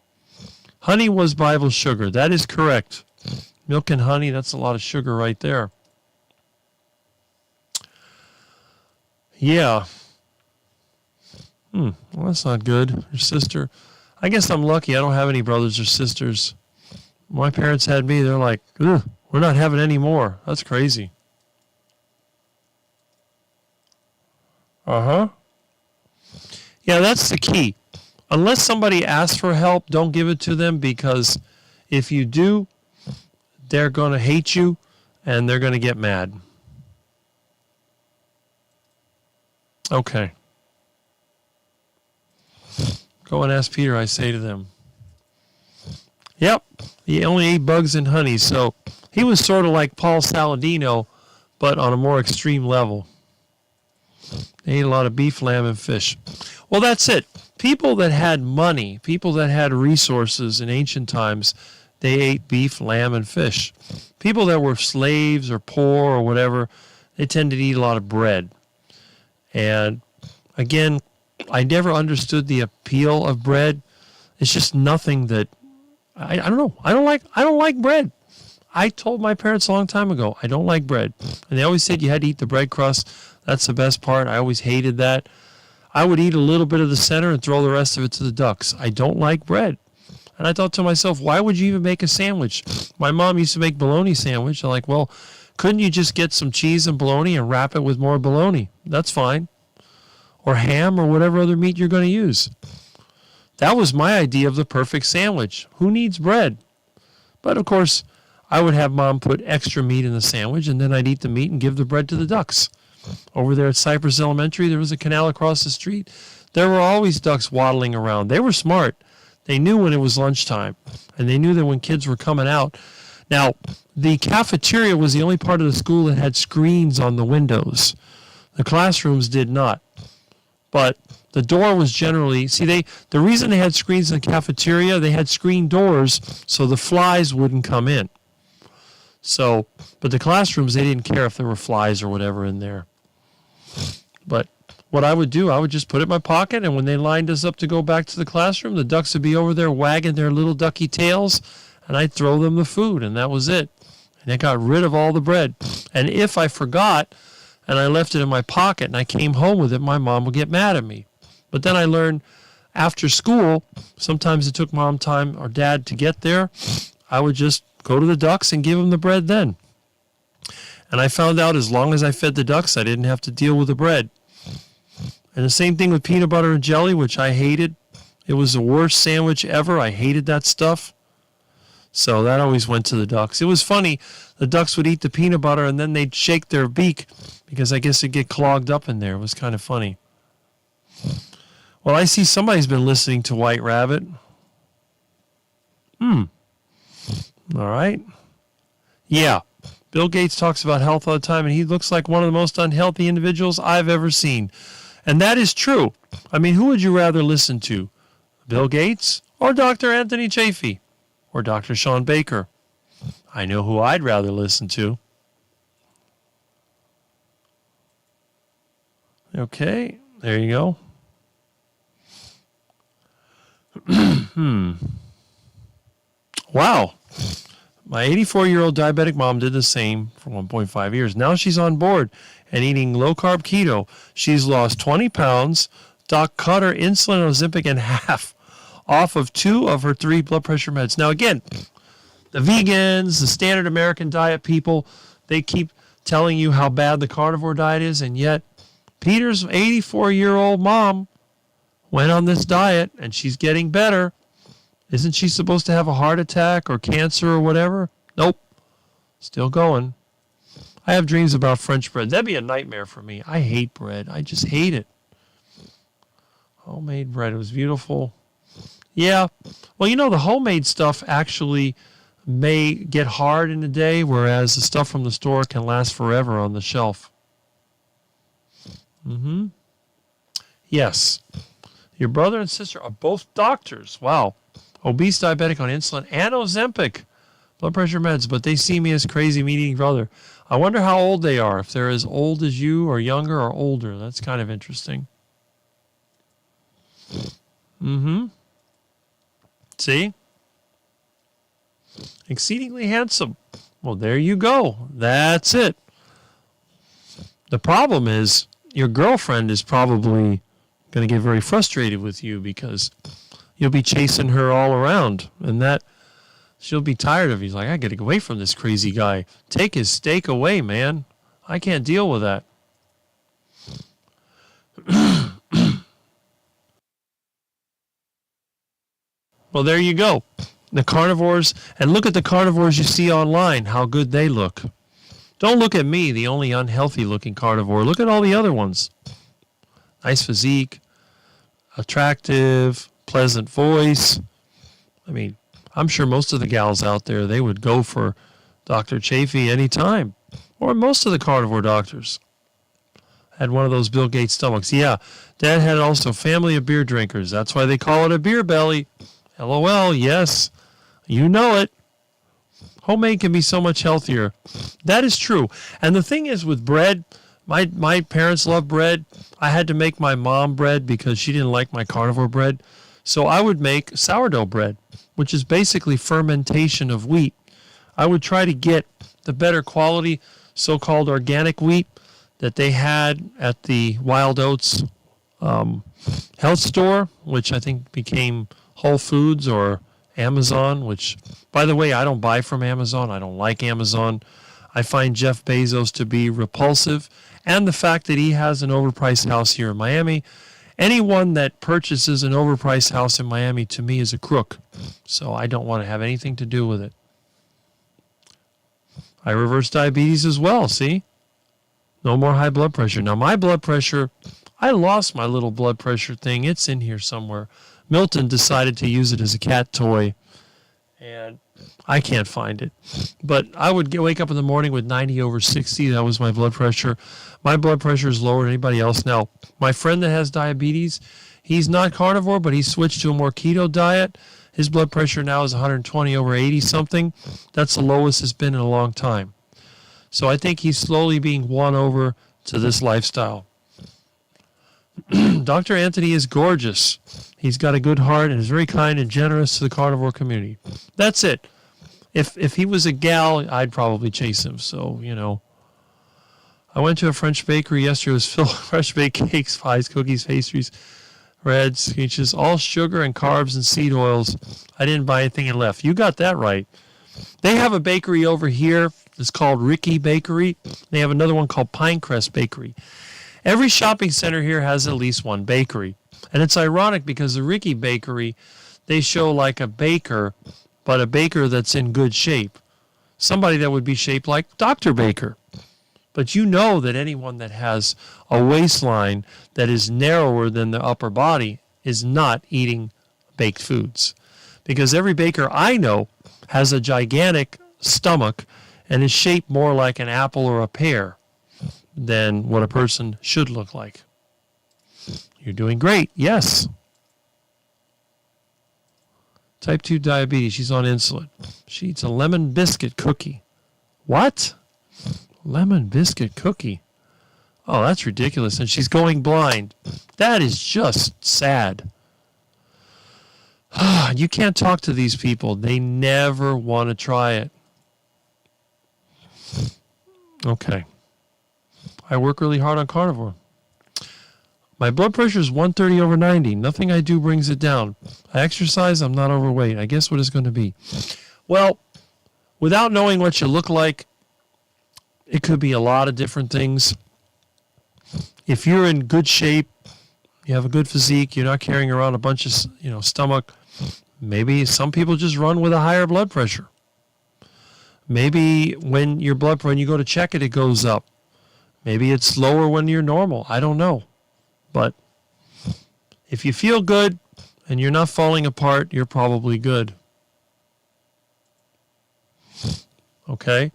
Honey was Bible sugar. That is correct. Milk and honey, that's a lot of sugar right there. Yeah. Well, that's not good. Your sister. I guess I'm lucky. I don't have any brothers or sisters. My parents had me. They're like, ugh, we're not having any more. That's crazy. Uh-huh. Yeah, that's the key. Unless somebody asks for help, don't give it to them, because if you do, they're going to hate you and they're going to get mad. Okay. Go and ask Peter, I say to them. Yep, he only ate bugs and honey, so he was sort of like Paul Saladino, but on a more extreme level. They ate a lot of beef, lamb, and fish. Well, that's it. People that had money, people that had resources in ancient times, they ate beef, lamb, and fish. People that were slaves or poor or whatever, they tended to eat a lot of bread. And again, I never understood the appeal of bread. It's just nothing that I don't know. I don't like bread. I told my parents a long time ago, I don't like bread. And they always said you had to eat the bread crust. That's the best part. I always hated that. I would eat a little bit of the center and throw the rest of it to the ducks. I don't like bread. And I thought to myself, why would you even make a sandwich? My mom used to make bologna sandwich. I'm like, well, couldn't you just get some cheese and bologna and wrap it with more bologna? That's fine. Or ham or whatever other meat you're going to use. That was my idea of the perfect sandwich. Who needs bread? But of course, I would have Mom put extra meat in the sandwich, and then I'd eat the meat and give the bread to the ducks. Over there at Cypress Elementary, there was a canal across the street. There were always ducks waddling around. They were smart. They knew when it was lunchtime, and they knew that when kids were coming out. Now, the cafeteria was the only part of the school that had screens on the windows. The classrooms did not. But the door was generally, the reason they had screens in the cafeteria, they had screen doors so the flies wouldn't come in. So, but the classrooms, they didn't care if there were flies or whatever in there. But what I would do, I would just put it in my pocket, and when they lined us up to go back to the classroom, the ducks would be over there wagging their little ducky tails, and I'd throw them the food, and that was it. And I got rid of all the bread. And if I forgot, and I left it in my pocket, and I came home with it, my mom would get mad at me. But then I learned after school, sometimes it took Mom time or Dad to get there, I would just go to the ducks and give them the bread then. And I found out as long as I fed the ducks, I didn't have to deal with the bread. And the same thing with peanut butter and jelly, which I hated. It was the worst sandwich ever. I hated that stuff. So that always went to the ducks. It was funny. The ducks would eat the peanut butter and then they'd shake their beak because I guess it'd get clogged up in there. It was kind of funny. Well, I see somebody's been listening to White Rabbit. All right. Yeah. Bill Gates talks about health all the time, and he looks like one of the most unhealthy individuals I've ever seen. And that is true. I mean, who would you rather listen to? Bill Gates or Dr. Anthony Chaffee or Dr. Sean Baker? I know who I'd rather listen to. Okay, there you go. Wow. My 84-year-old diabetic mom did the same for 1.5 years. Now she's on board and eating low-carb keto. She's lost 20 pounds. Doc cut her insulin and Ozempic in half off of 2 of her 3 blood pressure meds. Now, again, the vegans, the standard American diet people, they keep telling you how bad the carnivore diet is, and yet Peter's 84-year-old mom went on this diet, and she's getting better. Isn't she supposed to have a heart attack or cancer or whatever? Nope. Still going. I have dreams about French bread. That'd be a nightmare for me. I hate bread. I just hate it. Homemade bread. It was beautiful. Yeah. Well, the homemade stuff actually may get hard in a day, whereas the stuff from the store can last forever on the shelf. Yes. Your brother and sister are both doctors. Wow. Obese, diabetic on insulin and Ozempic blood pressure meds, but they see me as crazy meat-eating brother. I wonder how old they are, if they're as old as you or younger or older. That's kind of interesting. See? Exceedingly handsome. Well, there you go. That's it. The problem is your girlfriend is probably going to get very frustrated with you because you'll be chasing her all around, and that she'll be tired of you. He's like, I got to get away from this crazy guy. Take his steak away, man. I can't deal with that. Well, there you go. The carnivores, and look at the carnivores you see online, how good they look. Don't look at me, the only unhealthy-looking carnivore. Look at all the other ones. Nice physique, attractive, pleasant voice. I mean, I'm sure most of the gals out there, they would go for Dr. Chafee anytime, or most of the carnivore doctors. Had one of those Bill Gates stomachs. Yeah, Dad had also family of beer drinkers. That's why they call it a beer belly. LOL, yes, you know it. Homemade can be so much healthier. That is true. And the thing is with bread, my parents love bread. I had to make my mom bread because she didn't like my carnivore bread. So I would make sourdough bread, which is basically fermentation of wheat. I would try to get the better quality so-called organic wheat that they had at the Wild Oats health store, which I think became Whole Foods or Amazon, which, by the way, I don't buy from Amazon. I don't like Amazon. I find Jeff Bezos to be repulsive, and the fact that he has an overpriced house here in Miami. Anyone that purchases an overpriced house in Miami, to me, is a crook. So I don't want to have anything to do with it. I reverse diabetes as well, see? No more high blood pressure. Now, my blood pressure, I lost my little blood pressure thing. It's in here somewhere. Milton decided to use it as a cat toy, and I can't find it. But I would wake up in the morning with 90/60. That was my blood pressure. My blood pressure is lower than anybody else. Now, my friend that has diabetes, he's not carnivore, but he switched to a more keto diet. His blood pressure now is 120/80 something. That's the lowest it's been in a long time. So I think he's slowly being won over to this lifestyle. Dr. Anthony is gorgeous. He's got a good heart and is very kind and generous to the carnivore community. That's it. If he was a gal, I'd probably chase him. So, I went to a French bakery yesterday. It was filled with fresh baked cakes, pies, cookies, pastries, breads, peaches, all sugar and carbs and seed oils. I didn't buy anything and left. You got that right. They have a bakery over here. It's called Ricky Bakery. They have another one called Pinecrest Bakery. Every shopping center here has at least one bakery. And it's ironic because the Ricky Bakery, they show like a baker, but a baker that's in good shape. Somebody that would be shaped like Dr. Baker. But you know that anyone that has a waistline that is narrower than the upper body is not eating baked foods. Because every baker I know has a gigantic stomach and is shaped more like an apple or a pear than what a person should look like. You're doing great. Yes. Type 2 diabetes. She's on insulin. She eats a lemon biscuit cookie. What? Lemon biscuit cookie? Oh, that's ridiculous. And she's going blind. That is just sad. You can't talk to these people. They never want to try it. Okay. I work really hard on carnivore. My blood pressure is 130/90. Nothing I do brings it down. I exercise, I'm not overweight. I guess what it's going to be. Well, without knowing what you look like, it could be a lot of different things. if you're in good shape, you have a good physique, you're not carrying around a bunch of, stomach, maybe some people just run with a higher blood pressure. Maybe when you go to check it, it goes up. Maybe it's lower when you're normal. I don't know. But if you feel good and you're not falling apart, you're probably good. Okay?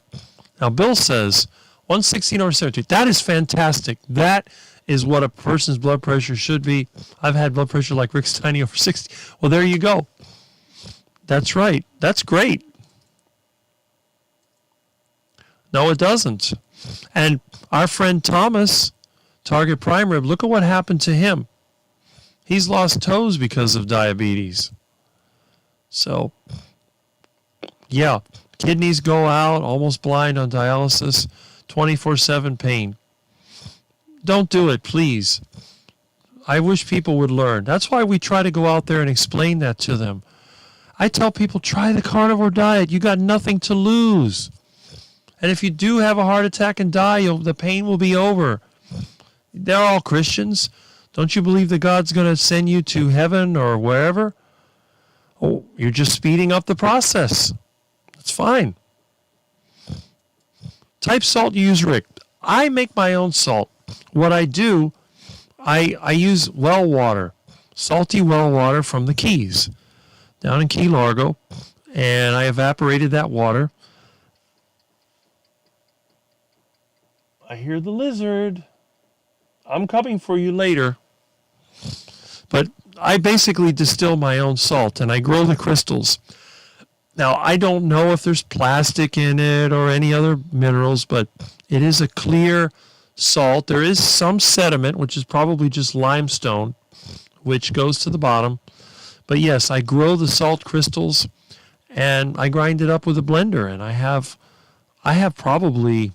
Now, Bill says 116 over 70. That is fantastic. That is what a person's blood pressure should be. I've had blood pressure like Rick Steiny over 60. Well, there you go. That's right. That's great. No, it doesn't. And our friend Thomas, Target Prime Rib, look at what happened to him. He's lost toes because of diabetes. So, yeah, kidneys go out, almost blind on dialysis, 24/7 pain. Don't do it, please. I wish people would learn. That's why we try to go out there and explain that to them. I tell people, try the carnivore diet. You got nothing to lose. And if you do have a heart attack and die, the pain will be over. They're all Christians. Don't you believe that God's going to send you to heaven or wherever? Oh, you're just speeding up the process. That's fine. Type salt you use, Rick. I make my own salt. What I do, I use well water, salty well water from the Keys, down in Key Largo, and I evaporated that water. I hear the lizard. I'm coming for you later. But I basically distill my own salt, and I grow the crystals. Now, I don't know if there's plastic in it or any other minerals, but it is a clear salt. There is some sediment, which is probably just limestone, which goes to the bottom. But yes, I grow the salt crystals, and I grind it up with a blender, and I have probably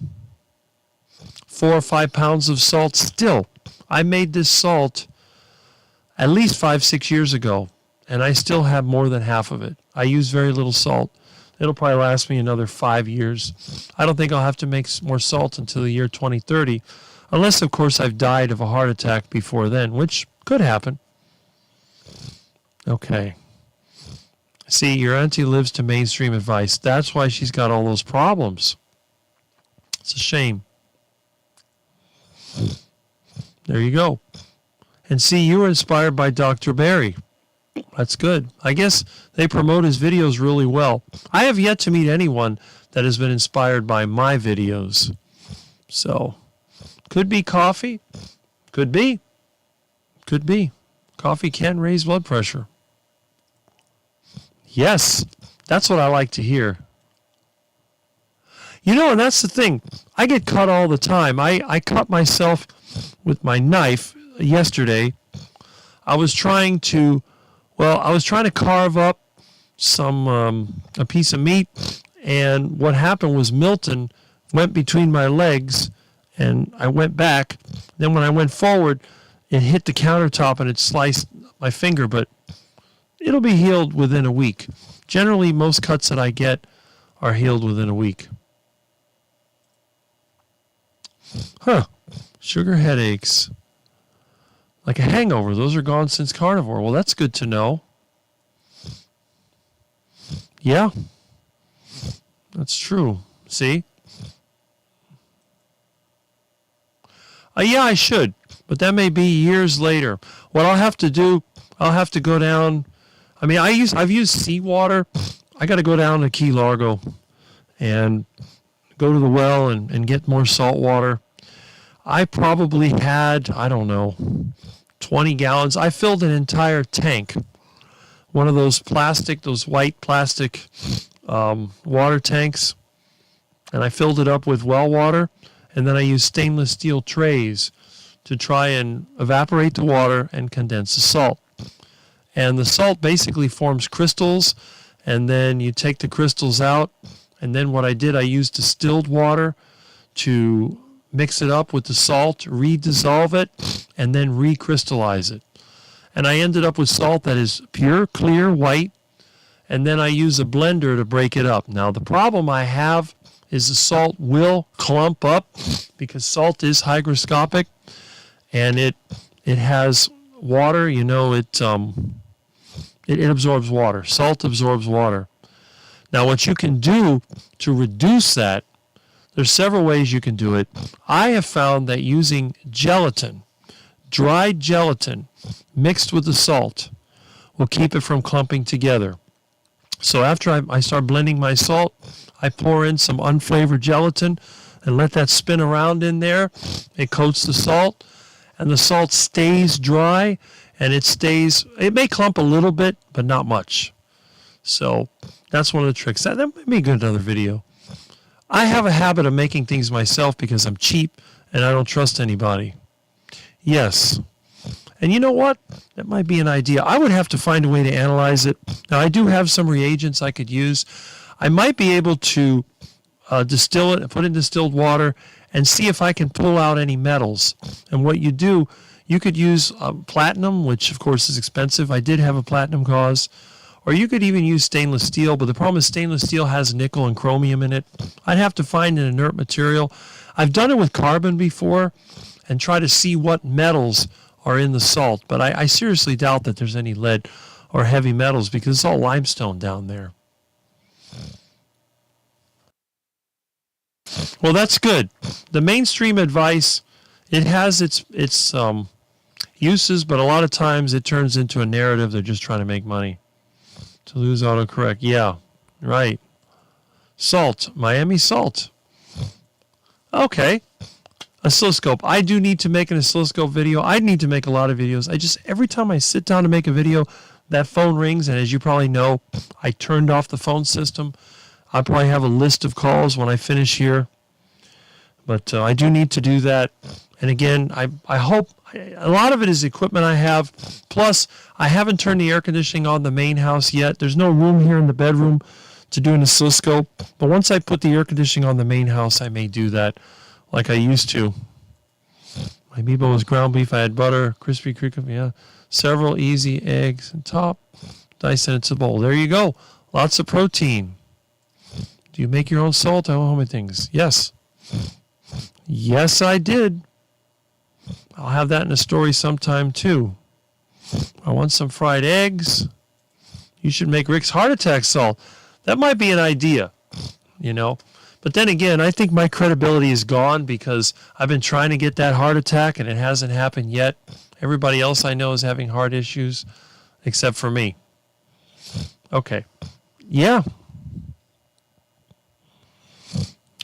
4 or 5 pounds of salt still. I made this salt at least 5-6 years ago, and I still have more than half of it. I use very little salt. It'll probably last me another 5 years. I don't think I'll have to make more salt until the year 2030, unless, of course, I've died of a heart attack before then, which could happen. Okay. See, your auntie lives to mainstream advice. That's why she's got all those problems. It's a shame. There you go. And see, you were inspired by Dr. Barry. That's good. I guess they promote his videos really well. I have yet to meet anyone that has been inspired by my videos. So, could be coffee. Could be. Could be. Coffee can raise blood pressure. Yes, that's what I like to hear. And that's the thing. I get cut all the time. I cut myself with my knife yesterday. I was trying to carve up a piece of meat, and what happened was Milton went between my legs, and I went back. Then when I went forward, it hit the countertop and it sliced my finger, but it'll be healed within a week. Generally, most cuts that I get are healed within a week. Sugar headaches. Like a hangover. Those are gone since carnivore. Well, that's good to know. Yeah. That's true. See? Yeah, I should. But that may be years later. What I'll have to do, I'll have to go down. I mean, I've used seawater. I got to go down to Key Largo and go to the well and get more salt water. I probably had, 20 gallons. I filled an entire tank. One of those white plastic water tanks. And I filled it up with well water. And then I used stainless steel trays to try and evaporate the water and condense the salt. And the salt basically forms crystals. And then you take the crystals out. And then what I did, I used distilled water to mix it up with the salt, re-dissolve it, and then recrystallize it. And I ended up with salt that is pure, clear, white, and then I use a blender to break it up. Now, the problem I have is the salt will clump up because salt is hygroscopic, and it has water. You know, it absorbs water. Salt absorbs water. Now, what you can do to reduce that, there's several ways you can do it. I have found that using gelatin, dried gelatin, mixed with the salt, will keep it from clumping together. So after I start blending my salt, I pour in some unflavored gelatin and let that spin around in there. It coats the salt, and the salt stays dry, and it may clump a little bit, but not much. So that's one of the tricks. That might be a good another video. I have a habit of making things myself because I'm cheap and I don't trust anybody. Yes. And you know what? That might be an idea. I would have to find a way to analyze it. Now, I do have some reagents I could use. I might be able to distill it, put in distilled water, and see if I can pull out any metals. And what you do, you could use platinum, which of course is expensive. I did have a platinum cause. Or you could even use stainless steel, but the problem is stainless steel has nickel and chromium in it. I'd have to find an inert material. I've done it with carbon before and try to see what metals are in the salt, but I seriously doubt that there's any lead or heavy metals because it's all limestone down there. Well, that's good. The mainstream advice, it has its uses, but a lot of times it turns into a narrative. They're just trying to make money. To lose autocorrect. Yeah, right. Salt. Miami salt. Okay. Oscilloscope. I do need to make an oscilloscope video. I need to make a lot of videos. Every time I sit down to make a video, that phone rings, and as you probably know, I turned off the phone system. I probably have a list of calls when I finish here. But I do need to do that. And again, I hope a lot of it is equipment I have. Plus, I haven't turned the air conditioning on the main house yet. There's no room here in the bedroom to do an oscilloscope. But once I put the air conditioning on the main house, I may do that like I used to. My meatball was ground beef. I had butter, crispy cream, yeah. Several easy eggs and top. Dice into the bowl. There you go. Lots of protein. Do you make your own salt? I don't know how many things. Yes. Yes, I did. I'll have that in a story sometime too. I want some fried eggs. You should make Rick's heart attack salt. That might be an idea, you know. But then again, I think my credibility is gone because I've been trying to get that heart attack and it hasn't happened yet. Everybody else I know is having heart issues except for me. Okay. Yeah.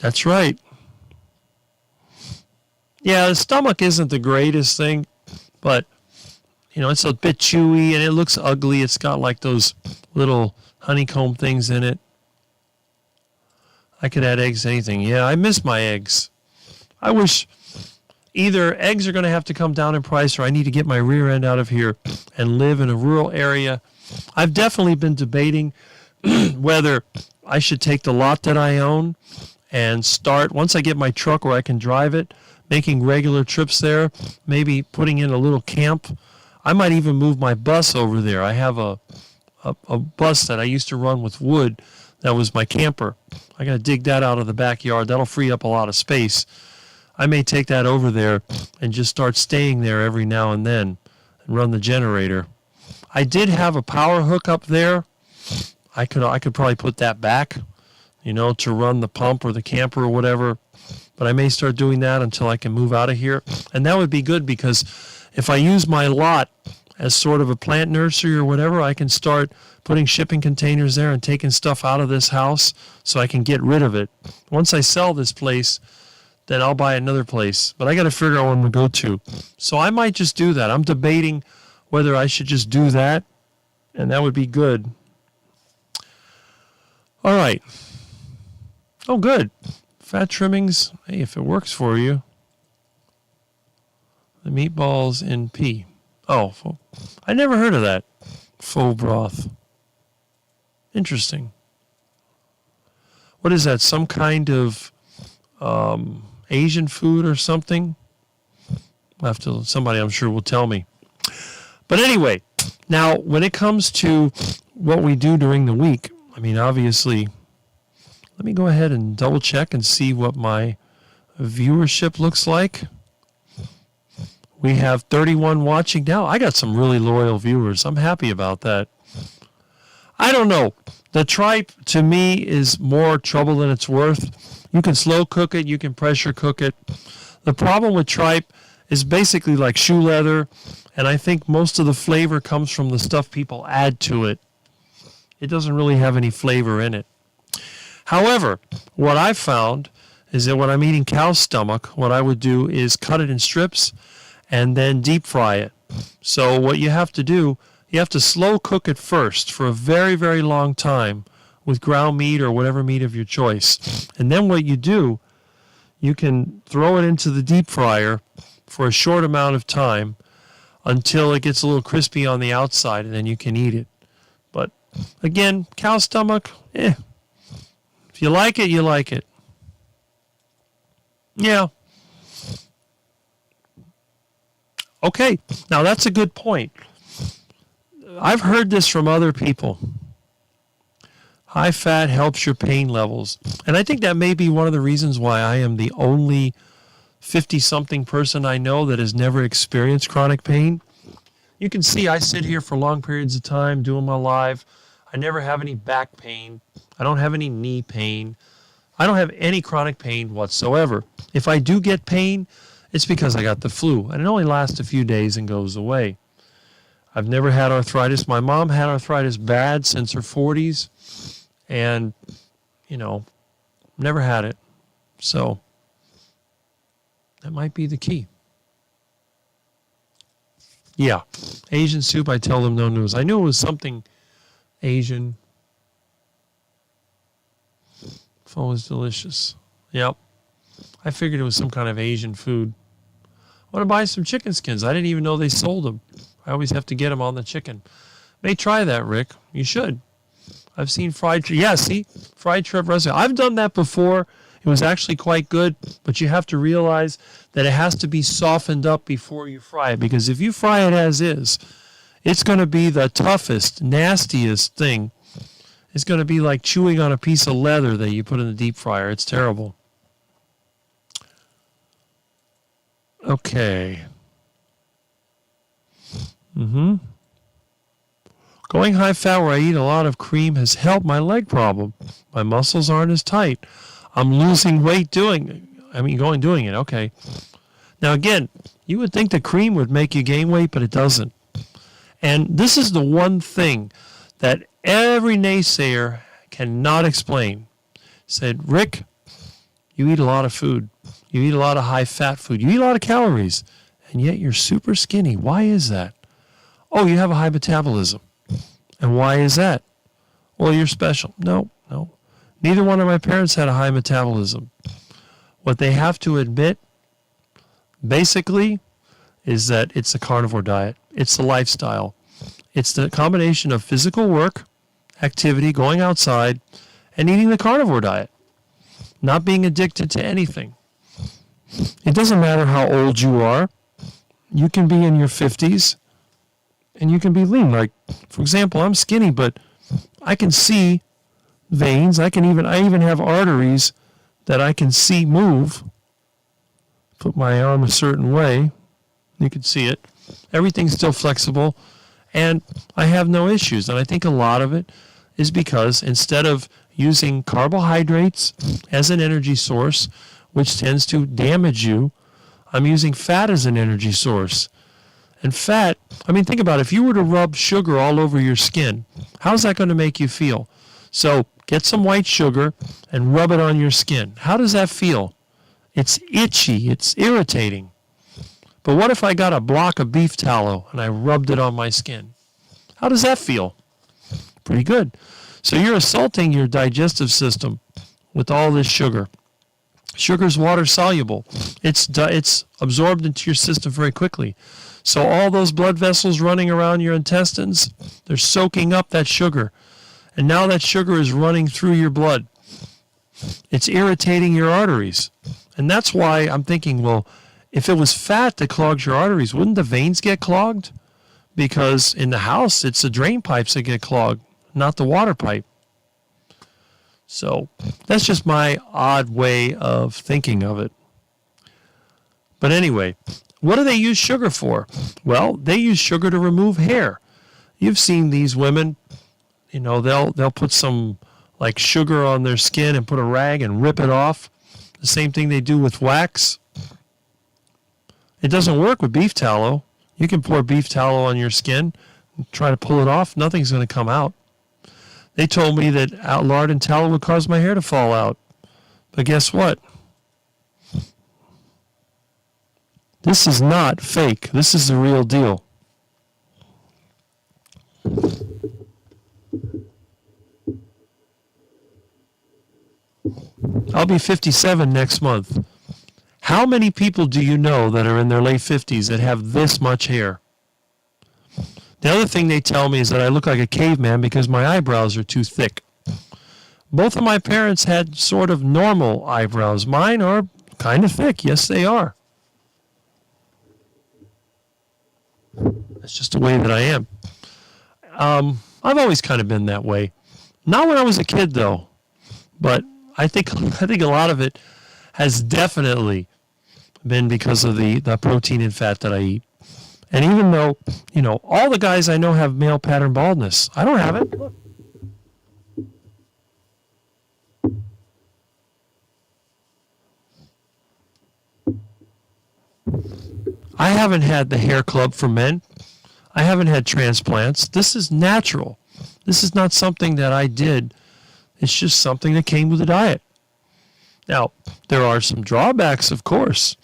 That's right. Yeah, the stomach isn't the greatest thing, but, you know, it's a bit chewy and it looks ugly. It's got like those little honeycomb things in it. I could add eggs to anything. Yeah, I miss my eggs. I wish either eggs are going to have to come down in price or I need to get my rear end out of here and live in a rural area. I've definitely been debating whether I should take the lot that I own and start, once I get my truck where I can drive it, making regular trips there, maybe putting in a little camp. I might even move my bus over there. I have a bus that I used to run with wood that was my camper. I got to dig that out of the backyard. That'll free up a lot of space. I may take that over there and just start staying there every now and then and run the generator. I did have a power hook up there. I could probably put that back, you know, to run the pump or the camper or whatever. But I may start doing that until I can move out of here. And that would be good because if I use my lot as sort of a plant nursery or whatever, I can start putting shipping containers there and taking stuff out of this house so I can get rid of it. Once I sell this place, then I'll buy another place. But I got to figure out where to go to. So I might just do that. I'm debating whether I should just do that, and that would be good. All right. Oh, good. Fat trimmings, hey, if it works for you. The meatballs in P. Oh, I never heard of that. Faux broth. Interesting. What is that? Some kind of Asian food or something? Somebody I'm sure will tell me. But anyway, now when it comes to what we do during the week, I mean, obviously, let me go ahead and double check and see what my viewership looks like. We have 31 watching now. I got some really loyal viewers. I'm happy about that. I don't know. The tripe, to me, is more trouble than it's worth. You can slow cook it. You can pressure cook it. The problem with tripe is basically like shoe leather, and I think most of the flavor comes from the stuff people add to it. It doesn't really have any flavor in it. However, what I found is that when I'm eating cow stomach, what I would do is cut it in strips and then deep fry it. So what you have to do, you have to slow cook it first for a very, very long time with ground meat or whatever meat of your choice. And then what you do, you can throw it into the deep fryer for a short amount of time until it gets a little crispy on the outside, and then you can eat it. But again, cow stomach, if you like it, you like it. Yeah. Okay, now that's a good point. I've heard this from other people. High fat helps your pain levels. And I think that may be one of the reasons why I am the only 50-something person I know that has never experienced chronic pain. You can see I sit here for long periods of time doing my live. I never have any back pain. I don't have any knee pain. I don't have any chronic pain whatsoever. If I do get pain, it's because I got the flu, and it only lasts a few days and goes away. I've never had arthritis. My mom had arthritis bad since her 40s, and, never had it. So that might be the key. Yeah, Asian soup, I tell them no news. I knew it was something Asian. Pho was delicious. Yep. I figured it was some kind of Asian food. I want to buy some chicken skins. I didn't even know they sold them. I always have to get them on the chicken. May try that, Rick. You should. I've seen fried shrimp. Yeah, see? Fried shrimp recipe. I've done that before. It was actually quite good, but you have to realize that it has to be softened up before you fry it, because if you fry it as is, it's going to be the toughest, nastiest thing. It's going to be like chewing on a piece of leather that you put in the deep fryer. It's terrible. Okay. Going high fat where I eat a lot of cream has helped my leg problem. My muscles aren't as tight. I'm losing weight doing it. Okay. Now again, you would think the cream would make you gain weight, but it doesn't. And this is the one thing that every naysayer cannot explain. Said, Rick, you eat a lot of food. You eat a lot of high-fat food. You eat a lot of calories, and yet you're super skinny. Why is that? Oh, you have a high metabolism. And why is that? Well, you're special. No. Neither one of my parents had a high metabolism. What they have to admit, basically, is that it's a carnivore diet. It's the lifestyle. It's the combination of physical work, activity, going outside, and eating the carnivore diet. Not being addicted to anything. It doesn't matter how old you are. You can be in your 50s, and you can be lean. Like, for example, I'm skinny, but I can see veins. I even have arteries that I can see move. Put my arm a certain way. You can see it. Everything's still flexible, and I have no issues. And I think a lot of it is because instead of using carbohydrates as an energy source, which tends to damage you, I'm using fat as an energy source. And fat, think about it. If you were to rub sugar all over your skin, how's that going to make you feel? So get some white sugar and rub it on your skin. How does that feel? It's itchy. It's irritating. But what if I got a block of beef tallow and I rubbed it on my skin? How does that feel? Pretty good. So you're assaulting your digestive system with all this sugar. Sugar's water soluble. It's absorbed into your system very quickly. So all those blood vessels running around your intestines, they're soaking up that sugar. And now that sugar is running through your blood. It's irritating your arteries. And that's why I'm thinking, well, if it was fat that clogs your arteries, wouldn't the veins get clogged? Because in the house, it's the drain pipes that get clogged, not the water pipe. So that's just my odd way of thinking of it. But anyway, What do they use sugar for? Well, they use sugar to remove hair. You've seen these women, they'll put some like sugar on their skin and put a rag and rip it off. The same thing they do with wax. It doesn't work with beef tallow. You can pour beef tallow on your skin and try to pull it off. Nothing's going to come out. They told me that lard and tallow would cause my hair to fall out. But guess what? This is not fake. This is the real deal. I'll be 57 next month. How many people do you know that are in their late 50s that have this much hair? The other thing they tell me is that I look like a caveman because my eyebrows are too thick. Both of my parents had sort of normal eyebrows. Mine are kind of thick. Yes, they are. That's just the way that I am. I've always kind of been that way. Not when I was a kid, though. But I think a lot of it has definitely been because of the protein and fat that I eat. And even though, all the guys I know have male pattern baldness, I don't have it. Look. I haven't had the hair club for men. I haven't had transplants. This is natural. This is not something that I did. It's just something that came with the diet. Now, there are some drawbacks, of course.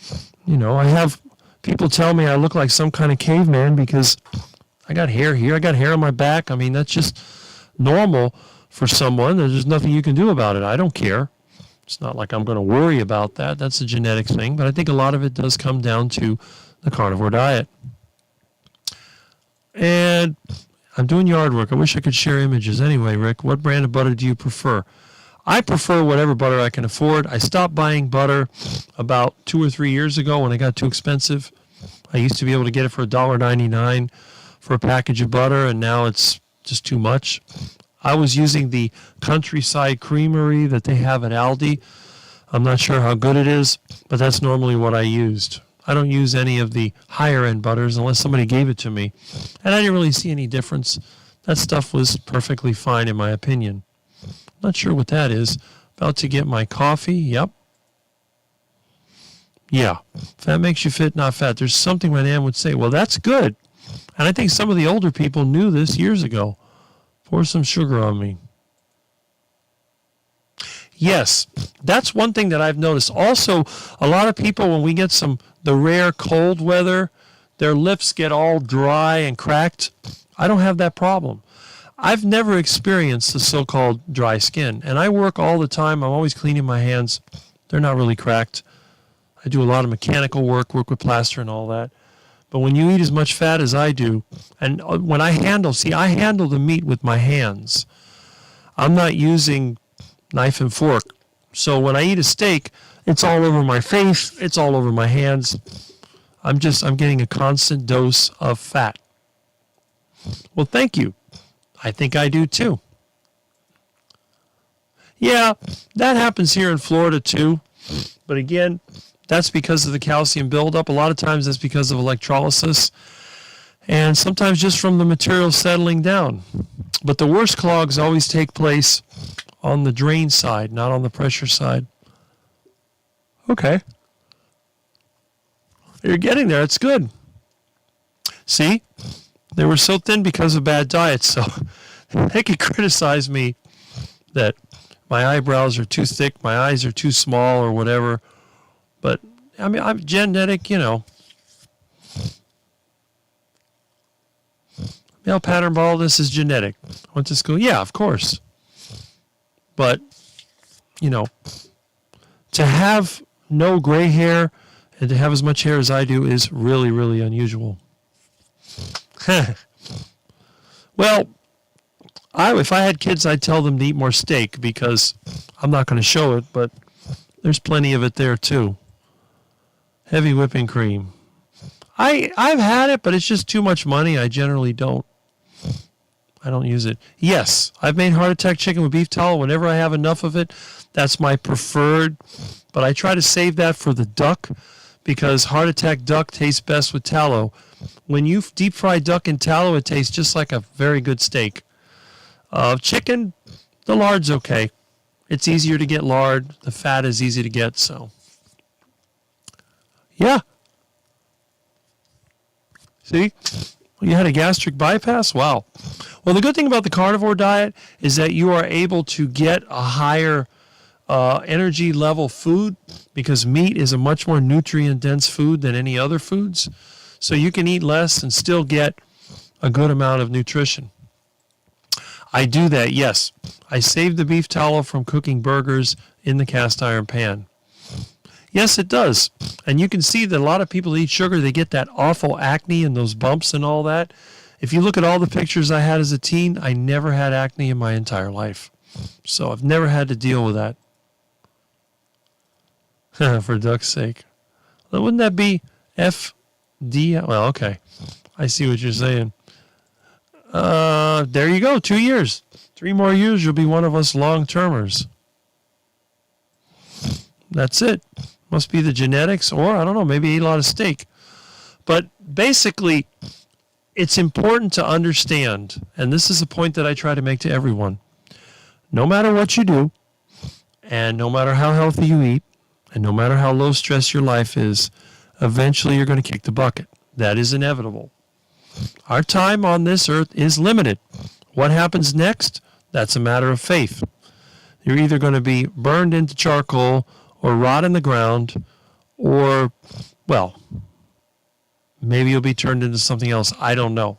I have people tell me I look like some kind of caveman because I got hair here. I got hair on my back. I mean, that's just normal for someone. There's nothing you can do about it. I don't care. It's not like I'm going to worry about that. That's a genetic thing. But I think a lot of it does come down to the carnivore diet. And I'm doing yard work. I wish I could share images. Anyway, Rick, what brand of butter do you prefer? I prefer whatever butter I can afford. I stopped buying butter about 2 or 3 years ago when it got too expensive. I used to be able to get it for $1.99 for a package of butter, and now it's just too much. I was using the Countryside Creamery that they have at Aldi. I'm not sure how good it is, but that's normally what I used. I don't use any of the higher-end butters unless somebody gave it to me. And I didn't really see any difference. That stuff was perfectly fine in my opinion. Not sure what that is. About to get my coffee. Yep. Yeah. Fat makes you fit, not fat. There's something my Nan would say. Well, that's good. And I think some of the older people knew this years ago. Pour some sugar on me. Yes, that's one thing that I've noticed. Also, a lot of people, when we get the rare cold weather, their lips get all dry and cracked. I don't have that problem. I've never experienced the so-called dry skin, and I work all the time. I'm always cleaning my hands. They're not really cracked. I do a lot of mechanical work with plaster and all that. But when you eat as much fat as I do, and when I handle the meat with my hands. I'm not using knife and fork. So when I eat a steak, it's all over my face, it's all over my hands. I'm getting a constant dose of fat. Well, thank you. I think I do too. Yeah, that happens here in Florida too. But again, that's because of the calcium buildup. A lot of times that's because of electrolysis. And sometimes just from the material settling down. But the worst clogs always take place on the drain side, not on the pressure side. Okay. You're getting there. It's good. See? They were so thin because of bad diets. So they could criticize me that my eyebrows are too thick, my eyes are too small or whatever. But, I mean, I'm genetic, Male pattern baldness is genetic. Went to school? Yeah, of course. But, to have no gray hair and to have as much hair as I do is really, really unusual. Well, if I had kids, I'd tell them to eat more steak because I'm not going to show it, but there's plenty of it there too. Heavy whipping cream. I've had it, but it's just too much money. I generally don't. I don't use it. Yes, I've made heart attack chicken with beef tallow whenever I have enough of it. That's my preferred, but I try to save that for the duck because heart attack duck tastes best with tallow. When you deep fry duck in tallow, it tastes just like a very good steak. Chicken, the lard's okay. It's easier to get lard. The fat is easy to get, so. Yeah. See? You had a gastric bypass? Wow. Well, the good thing about the carnivore diet is that you are able to get a higher energy level food, because meat is a much more nutrient dense food than any other foods. So you can eat less and still get a good amount of nutrition. I do that, yes. I save the beef tallow from cooking burgers in the cast iron pan. Yes, it does. And you can see that a lot of people that eat sugar, they get that awful acne and those bumps and all that. If you look at all the pictures I had as a teen, I never had acne in my entire life. So I've never had to deal with that. For duck's sake. Well, wouldn't that be FD? Well, okay. I see what you're saying. There you go. 2 years. 3 more years, you'll be one of us long-termers. That's it. Must be the genetics, or I don't know, maybe ate a lot of steak. But basically, it's important to understand, and this is the point that I try to make to everyone. No matter what you do, and no matter how healthy you eat, and no matter how low stress your life is, eventually you're going to kick the bucket. That is inevitable. Our time on this earth is limited. What happens next? That's a matter of faith. You're either going to be burned into charcoal or rot in the ground, or, well, maybe you'll be turned into something else. I don't know.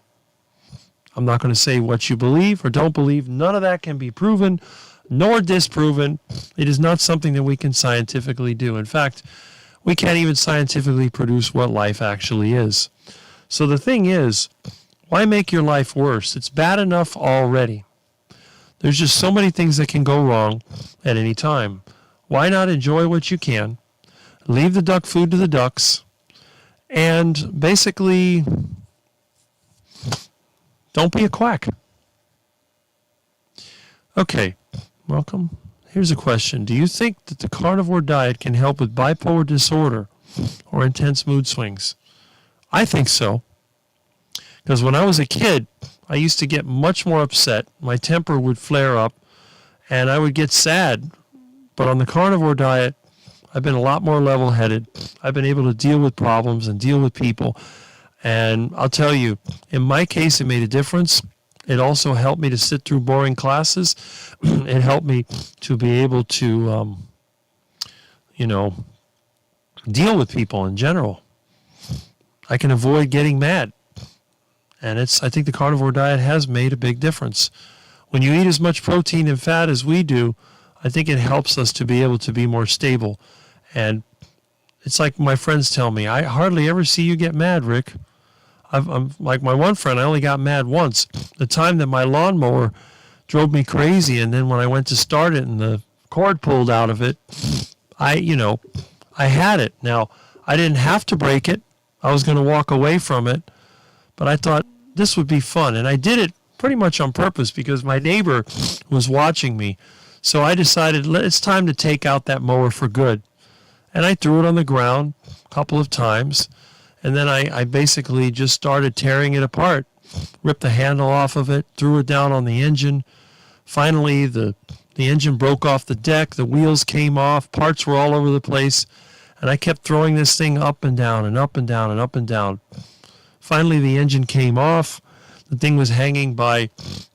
I'm not going to say what you believe or don't believe. None of that can be proven nor disproven. It is not something that we can scientifically do. In fact, we can't even scientifically produce what life actually is. So the thing is, why make your life worse? It's bad enough already. There's just so many things that can go wrong at any time. Why not enjoy what you can, leave the duck food to the ducks, and basically don't be a quack. Okay, welcome. Here's a question. Do you think that the carnivore diet can help with bipolar disorder or intense mood swings? I think so. Because when I was a kid, I used to get much more upset. My temper would flare up, and I would get sad. But on the carnivore diet, I've been a lot more level-headed. I've been able to deal with problems and deal with people. And I'll tell you, in my case, it made a difference. It also helped me to sit through boring classes. It helped me to be able to, deal with people in general. I can avoid getting mad. And I think the carnivore diet has made a big difference. When you eat as much protein and fat as we do, I think it helps us to be able to be more stable. And it's like my friends tell me, I hardly ever see you get mad, Rick. I'm like my one friend, I only got mad once. The time that my lawnmower drove me crazy, and then when I went to start it and the cord pulled out of it, I had it. Now, I didn't have to break it. I was going to walk away from it. But I thought this would be fun. And I did it pretty much on purpose because my neighbor was watching me. So I decided it's time to take out that mower for good. And I threw it on the ground a couple of times. And then I basically just started tearing it apart, ripped the handle off of it, threw it down on the engine. Finally, the engine broke off the deck. The wheels came off. Parts were all over the place. And I kept throwing this thing up and down and up and down and up and down. Finally, the engine came off. The thing was hanging by,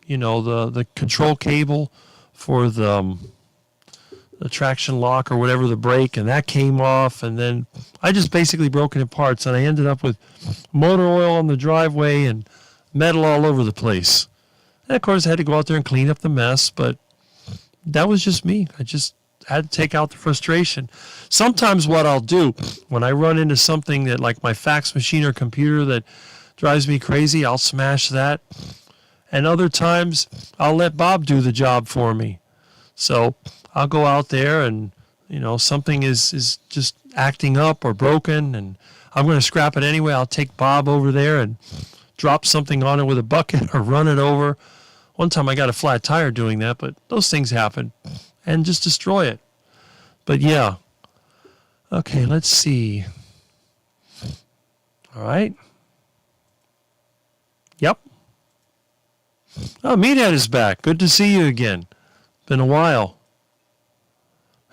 the control cable for the traction lock or whatever, the brake, and that came off. And then I just basically broke it in parts, and I ended up with motor oil on the driveway and metal all over the place. And, of course, I had to go out there and clean up the mess, but that was just me. I just had to take out the frustration. Sometimes what I'll do when I run into something that, like my fax machine or computer, that drives me crazy, I'll smash that. And other times I'll let Bob do the job for me. So I'll go out there and, something is just acting up or broken and I'm going to scrap it anyway. I'll take Bob over there and drop something on it with a bucket or run it over. One time I got a flat tire doing that, but those things happen. And just destroy it. But yeah. Okay, let's see. All right. Yep. Oh, Meathead is back. Good to see you again. Been a while.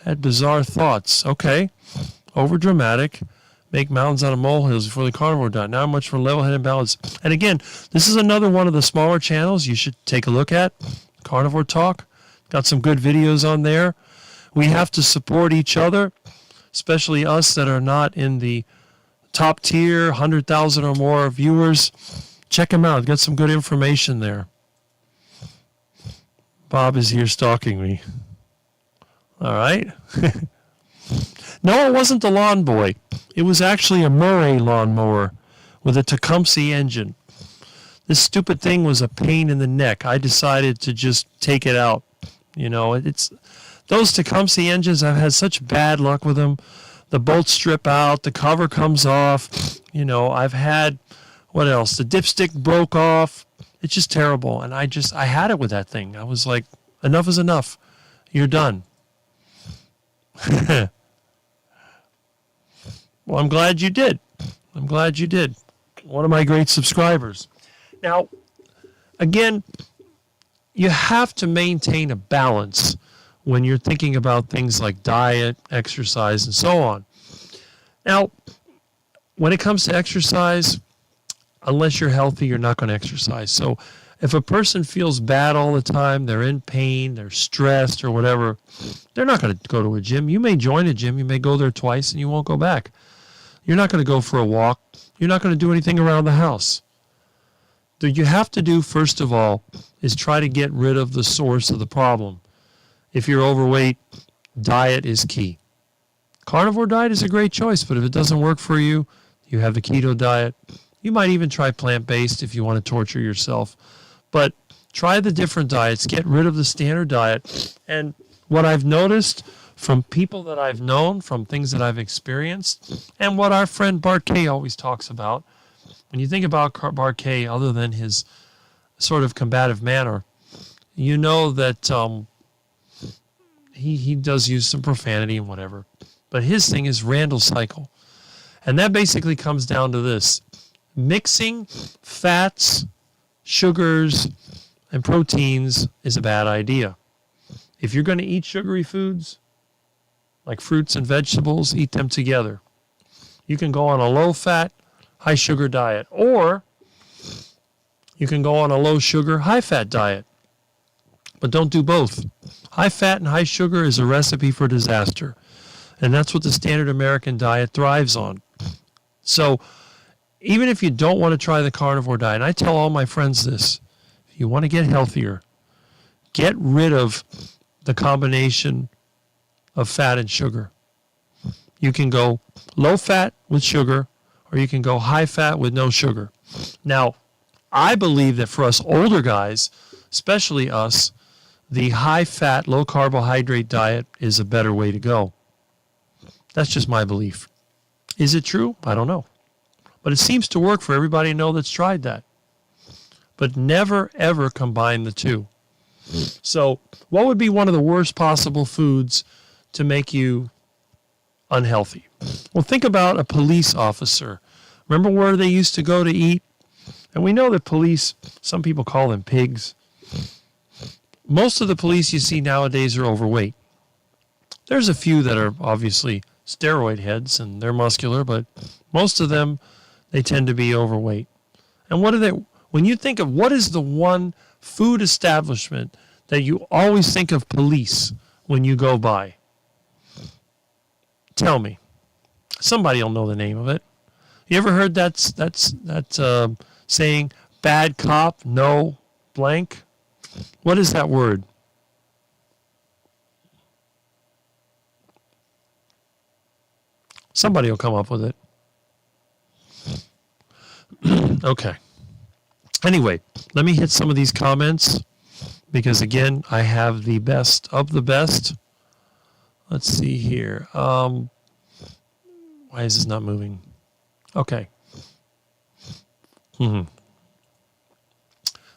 Had bizarre thoughts. Okay. Over dramatic. Make mountains out of molehills before the carnivore diet. Now much for level-headed balance. And again, this is another one of the smaller channels you should take a look at. Carnivore Talk. Got some good videos on there. We have to support each other, especially us that are not in the top tier, 100,000 or more viewers. Check them out. Got some good information there. Bob is here stalking me. All right. No, it wasn't the lawn boy. It was actually a Murray lawnmower with a Tecumseh engine. This stupid thing was a pain in the neck. I decided to just take it out. You know, it's those Tecumseh engines, I've had such bad luck with them. The bolts strip out, the cover comes off. You know, I've had, what else? The dipstick broke off. It's just terrible. And I had it with that thing. I was like, enough is enough. You're done. Well, I'm glad you did. I'm glad you did. One of my great subscribers. Now, again, you have to maintain a balance when you're thinking about things like diet, exercise, and so on. Now, when it comes to exercise, unless you're healthy, you're not going to exercise. So if a person feels bad all the time, they're in pain, they're stressed or whatever, they're not going to go to a gym. You may join a gym, you may go there twice, and you won't go back. You're not going to go for a walk. You're not going to do anything around the house. What you have to do, first of all, is try to get rid of the source of the problem. If you're overweight, diet is key. Carnivore diet is a great choice, but if it doesn't work for you, you have the keto diet. You might even try plant-based if you want to torture yourself. But try the different diets. Get rid of the standard diet. And what I've noticed from people that I've known, from things that I've experienced, and what our friend Bart K always talks about, when you think about Bart K, other than his sort of combative manner, you know that he does use some profanity and whatever. But his thing is Randall cycle. And that basically comes down to this. Mixing fats, sugars, and proteins is a bad idea. If you're going to eat sugary foods, like fruits and vegetables, eat them together. You can go on a low-fat, high-sugar diet, or you can go on a low-sugar, high-fat diet. But don't do both. High-fat and high-sugar is a recipe for disaster, and that's what the standard American diet thrives on. So even if you don't want to try the carnivore diet, and I tell all my friends this, if you want to get healthier, get rid of the combination of fat and sugar. You can go low fat with sugar, or you can go high fat with no sugar. Now, I believe that for us older guys, especially us, the high fat, low carbohydrate diet is a better way to go. That's just my belief. Is it true? I don't know. But it seems to work for everybody I know that's tried that. But never, ever combine the two. So what would be one of the worst possible foods to make you unhealthy? Well, think about a police officer. Remember where they used to go to eat? And we know that police, some people call them pigs. Most of the police you see nowadays are overweight. There's a few that are obviously steroid heads and they're muscular, but most of them, they tend to be overweight. And what are they? When you think of what is the one food establishment that you always think of police when you go by? Tell me. Somebody will know the name of it. You ever heard that saying, bad cop, no blank? What is that word? Somebody will come up with it. Okay. Anyway, let me hit some of these comments because, again, I have the best of the best. Let's see here. Why is this not moving? Okay.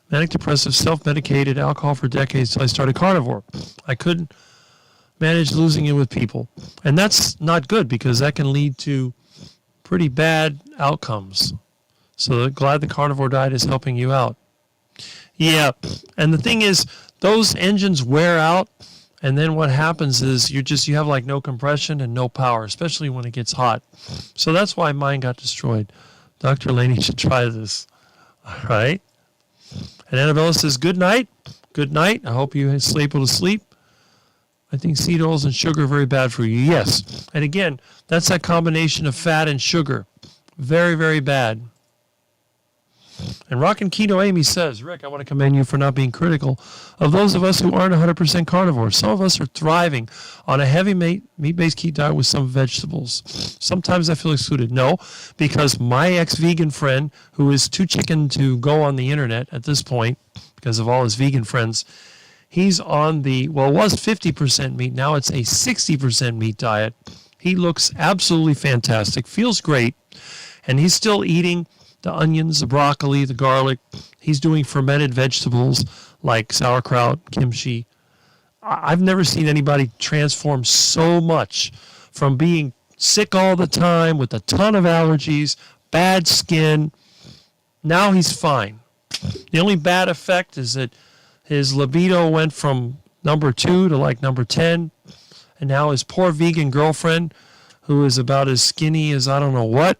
Manic depressive, self-medicated, alcohol for decades until I started carnivore. I couldn't manage losing it with people. And that's not good because that can lead to pretty bad outcomes. So glad the carnivore diet is helping you out. Yeah, and the thing is, those engines wear out, and then what happens is you have like no compression and no power, especially when it gets hot. So that's why mine got destroyed. Dr. Laney should try this. All right. And Annabella says, good night. Good night. I hope you are able to sleep. I think seed oils and sugar are very bad for you. Yes. And again, that's that combination of fat and sugar. Very, very bad. And Rockin' Keto Amy says, Rick, I want to commend you for not being critical of those of us who aren't 100% carnivores. Some of us are thriving on a heavy meat-based keto diet with some vegetables. Sometimes I feel excluded. No, because my ex-vegan friend, who is too chicken to go on the internet at this point because of all his vegan friends, he's on it was 50% meat. Now it's a 60% meat diet. He looks absolutely fantastic, feels great, and he's still eating the onions, the broccoli, the garlic. He's doing fermented vegetables like sauerkraut, kimchi. I've never seen anybody transform so much from being sick all the time with a ton of allergies, bad skin. Now he's fine. The only bad effect is that his libido went from number 2 to like number 10. And now his poor vegan girlfriend, who is about as skinny as I don't know what,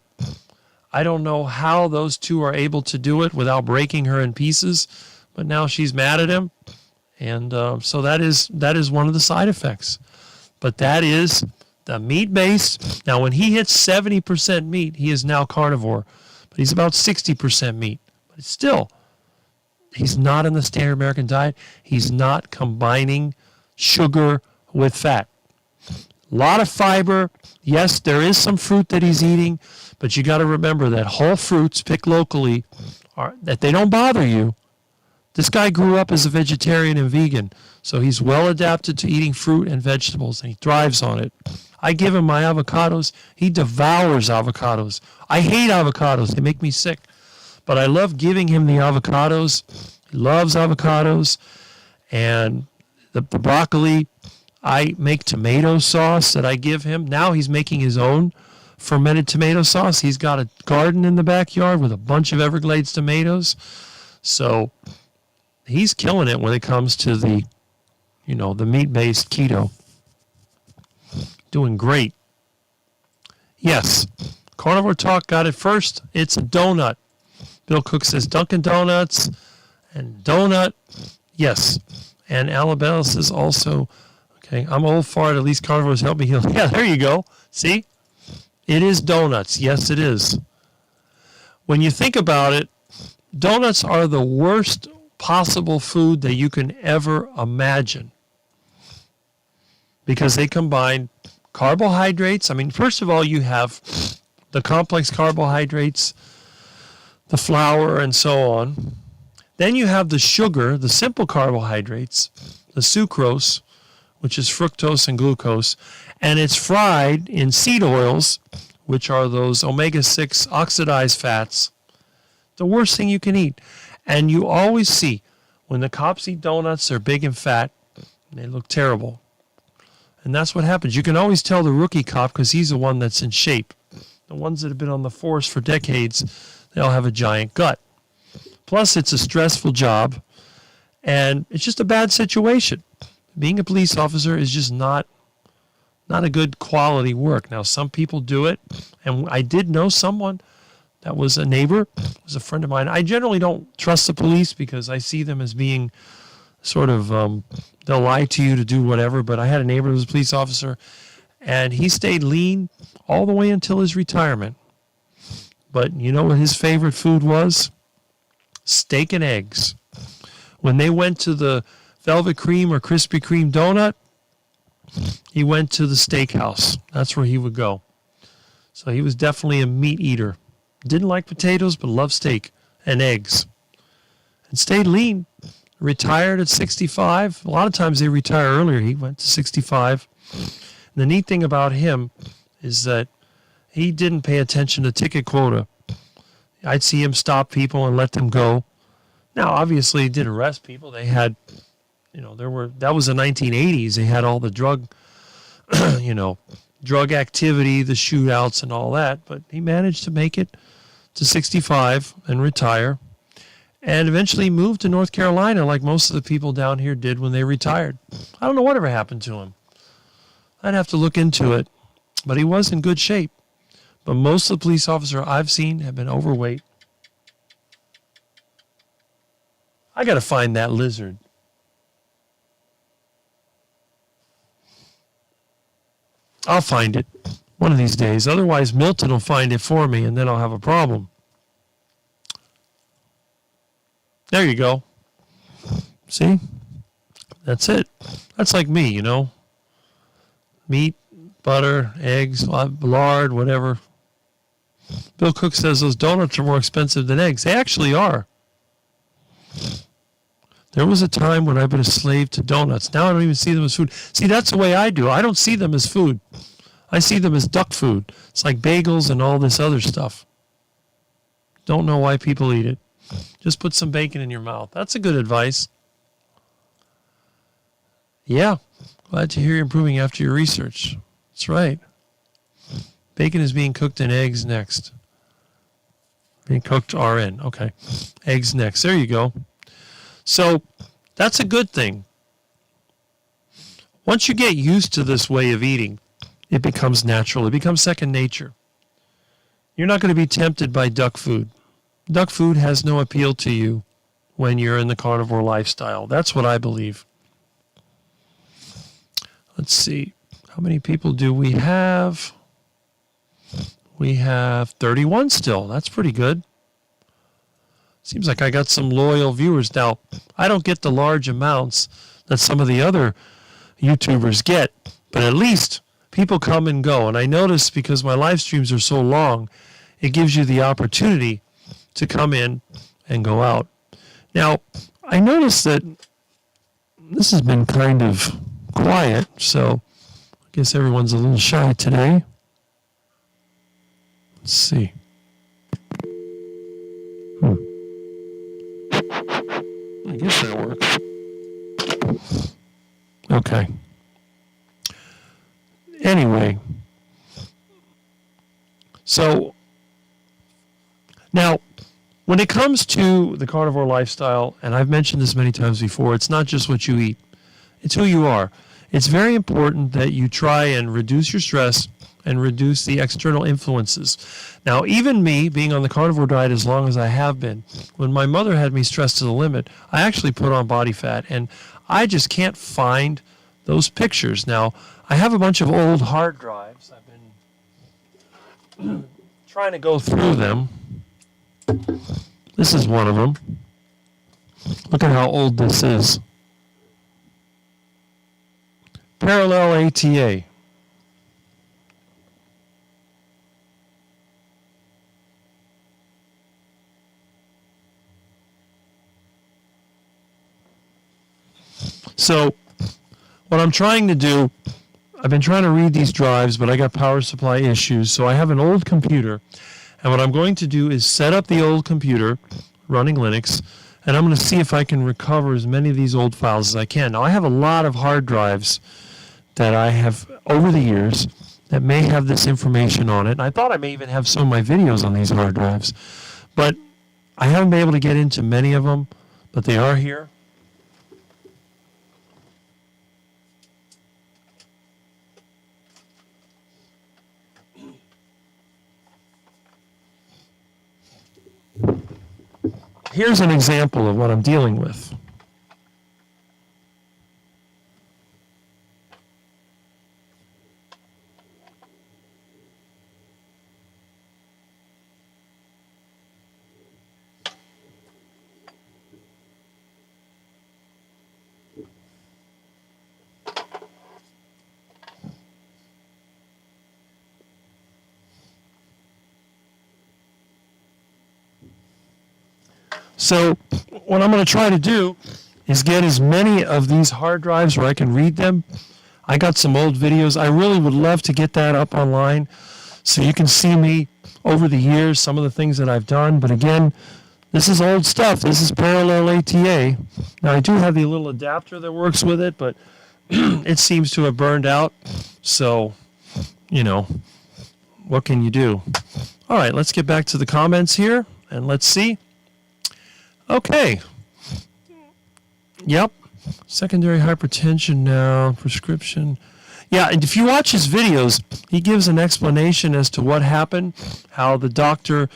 I don't know how those two are able to do it without breaking her in pieces, but now she's mad at him, and so that is one of the side effects. But that is the meat-based. Now, when he hits 70% meat, he is now carnivore, but he's about 60% meat. But still, he's not in the standard American diet. He's not combining sugar with fat. A lot of fiber. Yes, there is some fruit that he's eating, but you got to remember that whole fruits picked locally, that they don't bother you. This guy grew up as a vegetarian and vegan, so he's well adapted to eating fruit and vegetables, and he thrives on it. I give him my avocados. He devours avocados. I hate avocados. They make me sick, but I love giving him the avocados. He loves avocados, and the broccoli. I make tomato sauce that I give him. Now he's making his own fermented tomato sauce. He's got a garden in the backyard with a bunch of Everglades tomatoes. So he's killing it when it comes to the meat-based keto. Doing great. Yes, Carnivore Talk got it first. It's a donut. Bill Cook says Dunkin' Donuts and donut. Yes. And Alabama says also, okay, I'm old fart. At least carnivores help me heal. Yeah, there you go. See? It is donuts. Yes, it is. When you think about it, donuts are the worst possible food that you can ever imagine because they combine carbohydrates. I mean, first of all, you have the complex carbohydrates, the flour, and so on. Then you have the sugar, the simple carbohydrates, the sucrose, which is fructose and glucose, and it's fried in seed oils, which are those omega-6 oxidized fats, the worst thing you can eat. And you always see, when the cops eat donuts, they're big and fat, and they look terrible. And that's what happens. You can always tell the rookie cop because he's the one that's in shape. The ones that have been on the force for decades, they all have a giant gut. Plus, it's a stressful job, and it's just a bad situation. Being a police officer is just not a good quality work. Now, some people do it, and I did know someone that was a neighbor, was a friend of mine. I generally don't trust the police because I see them as being sort of, they'll lie to you to do whatever, but I had a neighbor who was a police officer, and he stayed lean all the way until his retirement. But you know what his favorite food was? Steak and eggs. When they went to the Velvet Cream or Krispy Kreme donut, he went to the steakhouse. That's where he would go. So he was definitely a meat eater. Didn't like potatoes, but loved steak and eggs. And stayed lean. Retired at 65. A lot of times they retire earlier. He went to 65. And the neat thing about him is that he didn't pay attention to ticket quota. I'd see him stop people and let them go. Now, obviously, he did arrest people. They had, that was the 1980s. They had all the drug, drug activity, the shootouts and all that, but he managed to make it to 65 and retire, and eventually moved to North Carolina like most of the people down here did when they retired. I don't know whatever happened to him. I'd have to look into it, but he was in good shape. But most of the police officers I've seen have been overweight. I got to find that lizard. I'll find it one of these days. Otherwise, Milton will find it for me, and then I'll have a problem. There you go. See? That's it. That's like me, you know. Meat, butter, eggs, lard, whatever. Bill Cook says those donuts are more expensive than eggs. They actually are. There was a time when I've been a slave to donuts. Now I don't even see them as food. See, that's the way I do. I don't see them as food. I see them as duck food. It's like bagels and all this other stuff. Don't know why people eat it. Just put some bacon in your mouth. That's a good advice. Yeah. Glad to hear you're improving after your research. That's right. Bacon is being cooked in eggs next. Being cooked RN. Okay. Eggs next. There you go. So that's a good thing. Once you get used to this way of eating, it becomes natural. It becomes second nature. You're not going to be tempted by duck food. Duck food has no appeal to you when you're in the carnivore lifestyle. That's what I believe. Let's see. How many people do we have? We have 31 still. That's pretty good. Seems like I got some loyal viewers. Now, I don't get the large amounts that some of the other YouTubers get, but at least people come and go. And I notice because my live streams are so long, it gives you the opportunity to come in and go out. Now, I noticed that this has been kind of quiet, so I guess everyone's a little shy today. Let's see. I guess that works. Okay. Anyway. So, now, when it comes to the carnivore lifestyle, and I've mentioned this many times before, it's not just what you eat. It's who you are. It's very important that you try and reduce your stress and reduce the external influences. Now, even me, being on the carnivore diet as long as I have been, when my mother had me stressed to the limit, I actually put on body fat, and I just can't find those pictures. Now, I have a bunch of old hard drives. I've been trying to go through them. This is one of them. Look at how old this is. Parallel ATA. So what I'm trying to do, I've been trying to read these drives, but I got power supply issues. So I have an old computer, and what I'm going to do is set up the old computer running Linux, and I'm going to see if I can recover as many of these old files as I can. Now, I have a lot of hard drives that I have over the years that may have this information on it. And I thought I may even have some of my videos on these hard drives, but I haven't been able to get into many of them, but they are here. Here's an example of what I'm dealing with. So what I'm going to try to do is get as many of these hard drives where I can read them. I got some old videos. I really would love to get that up online so you can see me over the years, some of the things that I've done. But again, this is old stuff. This is parallel ATA. Now, I do have the little adapter that works with it, but it seems to have burned out. So, you know, what can you do? All right, let's get back to the comments here, and let's see. Okay. Yep. Secondary hypertension now, prescription. Yeah, and if you watch his videos, he gives an explanation as to what happened, how the doctor,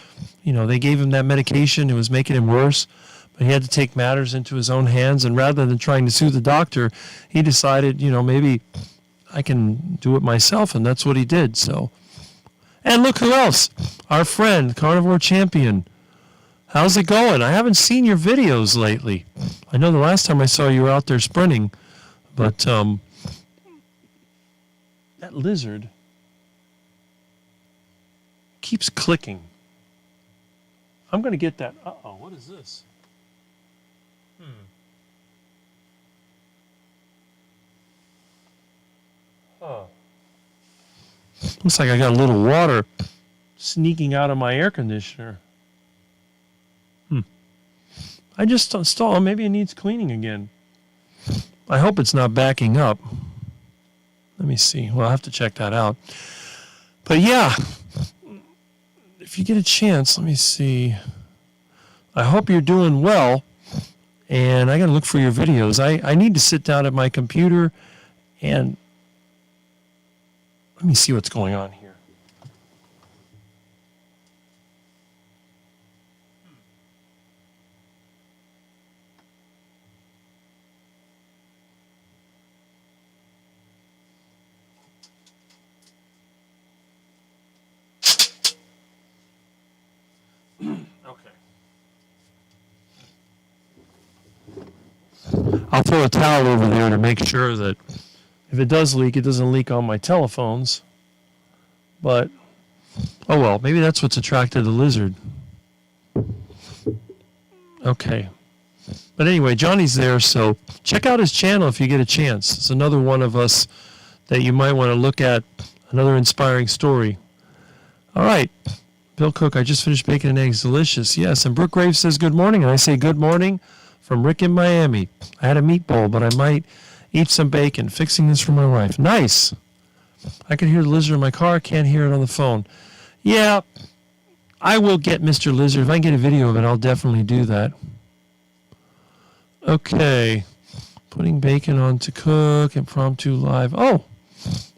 they gave him that medication, it was making him worse, but he had to take matters into his own hands, and rather than trying to sue the doctor, he decided, maybe I can do it myself, and that's what he did. So, and look who else, our friend, Carnivore Champion. How's it going? I haven't seen your videos lately. I know the last time I saw you were out there sprinting, but that lizard keeps clicking. I'm going to get that. Uh-oh, what is this? Huh. Looks like I got a little water sneaking out of my air conditioner. I just installed. Maybe it needs cleaning again. I hope it's not backing up. Let me see. Well, I'll have to check that out. But yeah, if you get a chance, let me see. I hope you're doing well. And I got to look for your videos. I need to sit down at my computer and let me see what's going on here. I'll throw a towel over there to make sure that if it does leak, it doesn't leak on my telephones. But, oh well, maybe that's what's attracted the lizard. Okay. But anyway, Johnny's there, so check out his channel if you get a chance. It's another one of us that you might want to look at, another inspiring story. All right. Bill Cook, I just finished baking an eggs. Delicious. Yes. And Brooke Graves says good morning, and I say good morning from Rick in Miami. I had a meatball, but I might eat some bacon. Fixing this for my wife. Nice. I can hear the lizard in my car. Can't hear it on the phone. Yeah, I will get Mr. Lizard. If I can get a video of it, I'll definitely do that. Okay. Putting bacon on to cook. Impromptu live. Oh,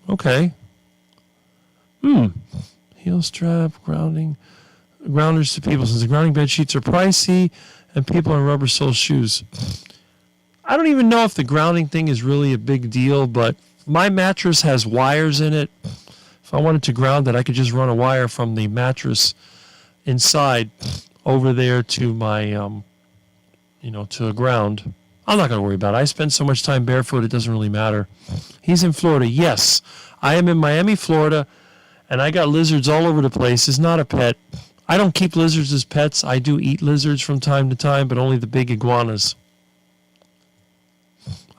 okay. Heel strap, grounding. Grounders to people. Since the grounding bed sheets are pricey and people on rubber sole shoes. I don't even know if the grounding thing is really a big deal, but my mattress has wires in it. If I wanted to ground it, I could just run a wire from the mattress inside over there to my, to a ground. I'm not going to worry about it. I spend so much time barefoot, it doesn't really matter. He's in Florida. Yes, I am in Miami, Florida, and I got lizards all over the place. It's not a pet. I don't keep lizards as pets. I do eat lizards from time to time, but only the big iguanas.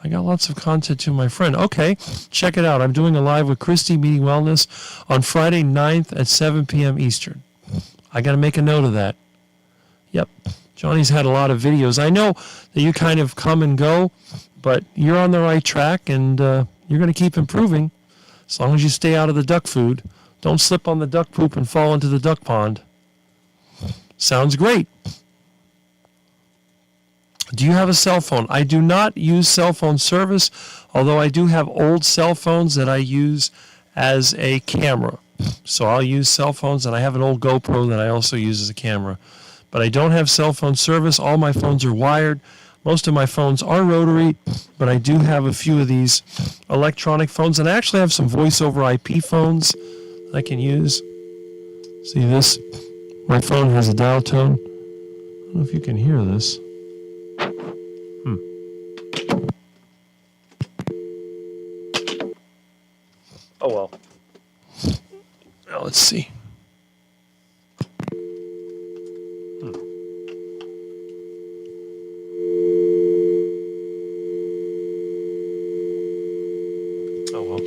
I got lots of content to my friend. Okay, check it out. I'm doing a live with Christy Meeting Wellness on Friday 9th at 7 p.m. Eastern. I got to make a note of that. Yep, Johnny's had a lot of videos. I know that you kind of come and go, but you're on the right track, and you're going to keep improving as long as you stay out of the duck food. Don't slip on the duck poop and fall into the duck pond. Sounds great. Do you have a cell phone? I do not use cell phone service, although I do have old cell phones that I use as a camera. So I'll use cell phones, and I have an old GoPro that I also use as a camera. But I don't have cell phone service. All my phones are wired. Most of my phones are rotary, but I do have a few of these electronic phones, and I actually have some voice over IP phones I can use. See this? My phone has a dial tone. I don't know if you can hear this. Oh well. Now let's see. Oh well.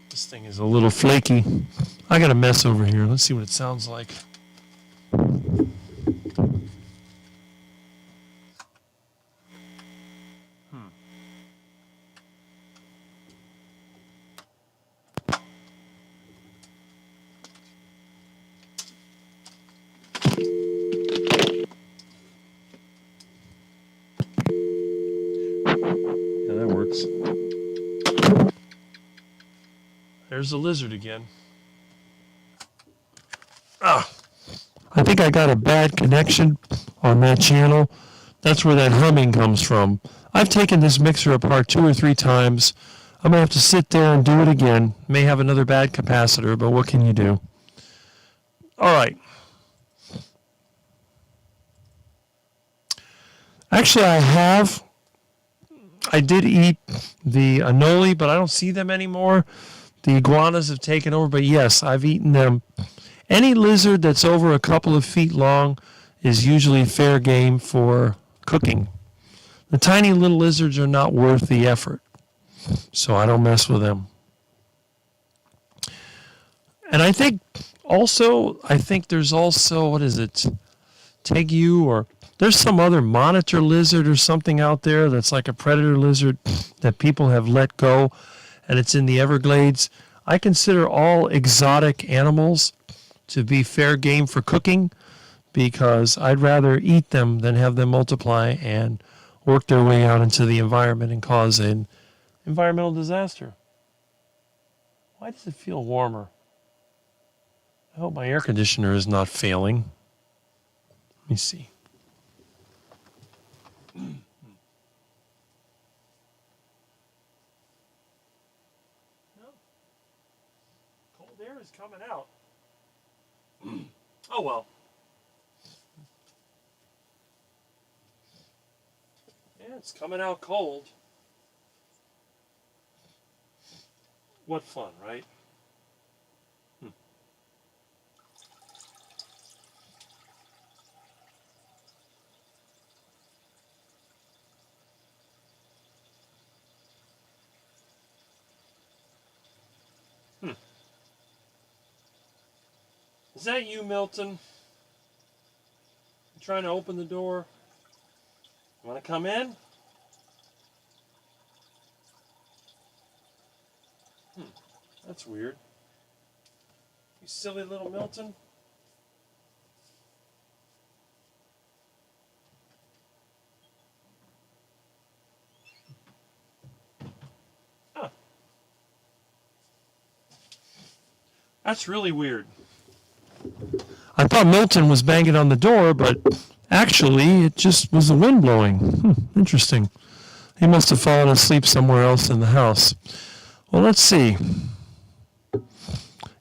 This thing is a little flaky. I got a mess over here. Let's see what it sounds like. There's the lizard again. Ah, I think I got a bad connection on that channel. That's where that humming comes from. I've taken this mixer apart 2 or 3 times. I'm going to have to sit there and do it again. May have another bad capacitor, but what can you do? All right. Actually, I did eat the anole, but I don't see them anymore. The iguanas have taken over, but yes, I've eaten them. Any lizard that's over a couple of feet long is usually fair game for cooking. The tiny little lizards are not worth the effort, so I don't mess with them. And I think there's also, what is it, tegu, or there's some other monitor lizard or something out there that's like a predator lizard that people have let go, and it's in the Everglades. I consider all exotic animals to be fair game for cooking because I'd rather eat them than have them multiply and work their way out into the environment and cause an environmental disaster. Why does it feel warmer? I hope my air conditioner is not failing. Let me see. No. Cold air is coming out. Oh well. Yeah, it's coming out cold. What fun, right? Is that you, Milton? You trying to open the door? You want to come in? That's weird. You silly little Milton. Huh. That's really weird. I thought Milton was banging on the door, but actually it just was the wind blowing. Interesting. He must have fallen asleep somewhere else in the house. Well, let's see.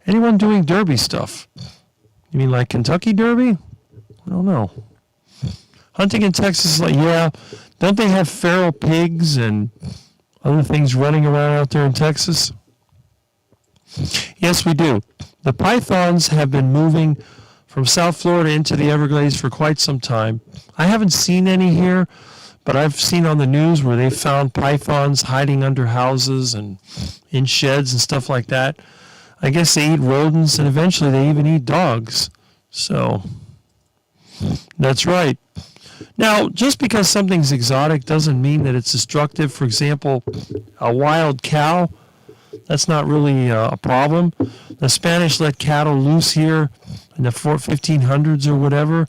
Anyone doing derby stuff? You mean like Kentucky Derby? I don't know. Hunting in Texas, like, yeah. Don't they have feral pigs and other things running around out there in Texas? Yes, we do. The pythons have been moving from South Florida into the Everglades for quite some time. I haven't seen any here, but I've seen on the news where they found pythons hiding under houses and in sheds and stuff like that. I guess they eat rodents, and eventually they even eat dogs. So, that's right. Now, just because something's exotic doesn't mean that it's destructive. For example, a wild cow, that's not really a problem. The Spanish let cattle loose here in the 1500s or whatever,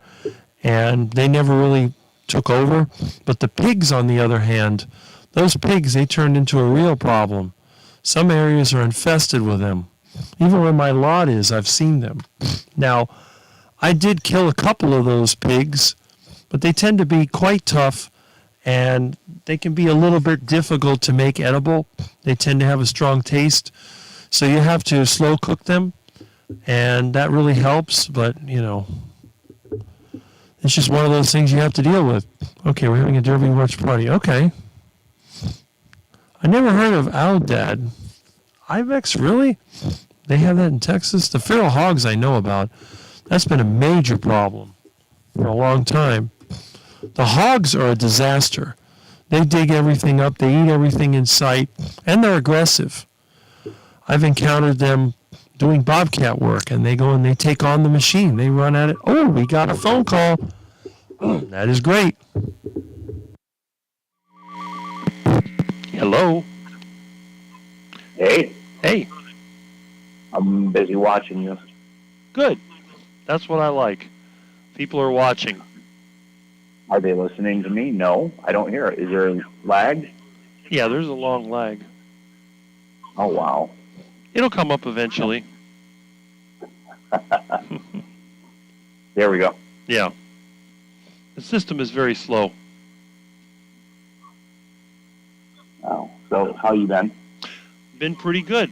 and they never really took over. But the pigs, on the other hand, those pigs, they turned into a real problem. Some areas are infested with them. Even where my lot is, I've seen them. Now, I did kill a couple of those pigs, but they tend to be quite tough, and they can be a little bit difficult to make edible. They tend to have a strong taste, so you have to slow cook them, and that really helps, but, you know, it's just one of those things you have to deal with. Okay, we're having a derby watch party. Okay. I never heard of Aoudad. Ibex, really? They have that in Texas? The feral hogs I know about. That's been a major problem for a long time. The hogs are a disaster. They dig everything up. They eat everything in sight. And they're aggressive. I've encountered them doing bobcat work, and they go and they take on the machine. They run at it. Oh, we got a phone call. That is great. Hello. Hey. Hey. I'm busy watching you. Good. That's what I like. People are watching. Are they listening to me? No, I don't hear it. Is there a lag? Yeah, there's a long lag. Oh, wow. It'll come up eventually. There we go. Yeah. The system is very slow. Oh, so how you been? Been pretty good.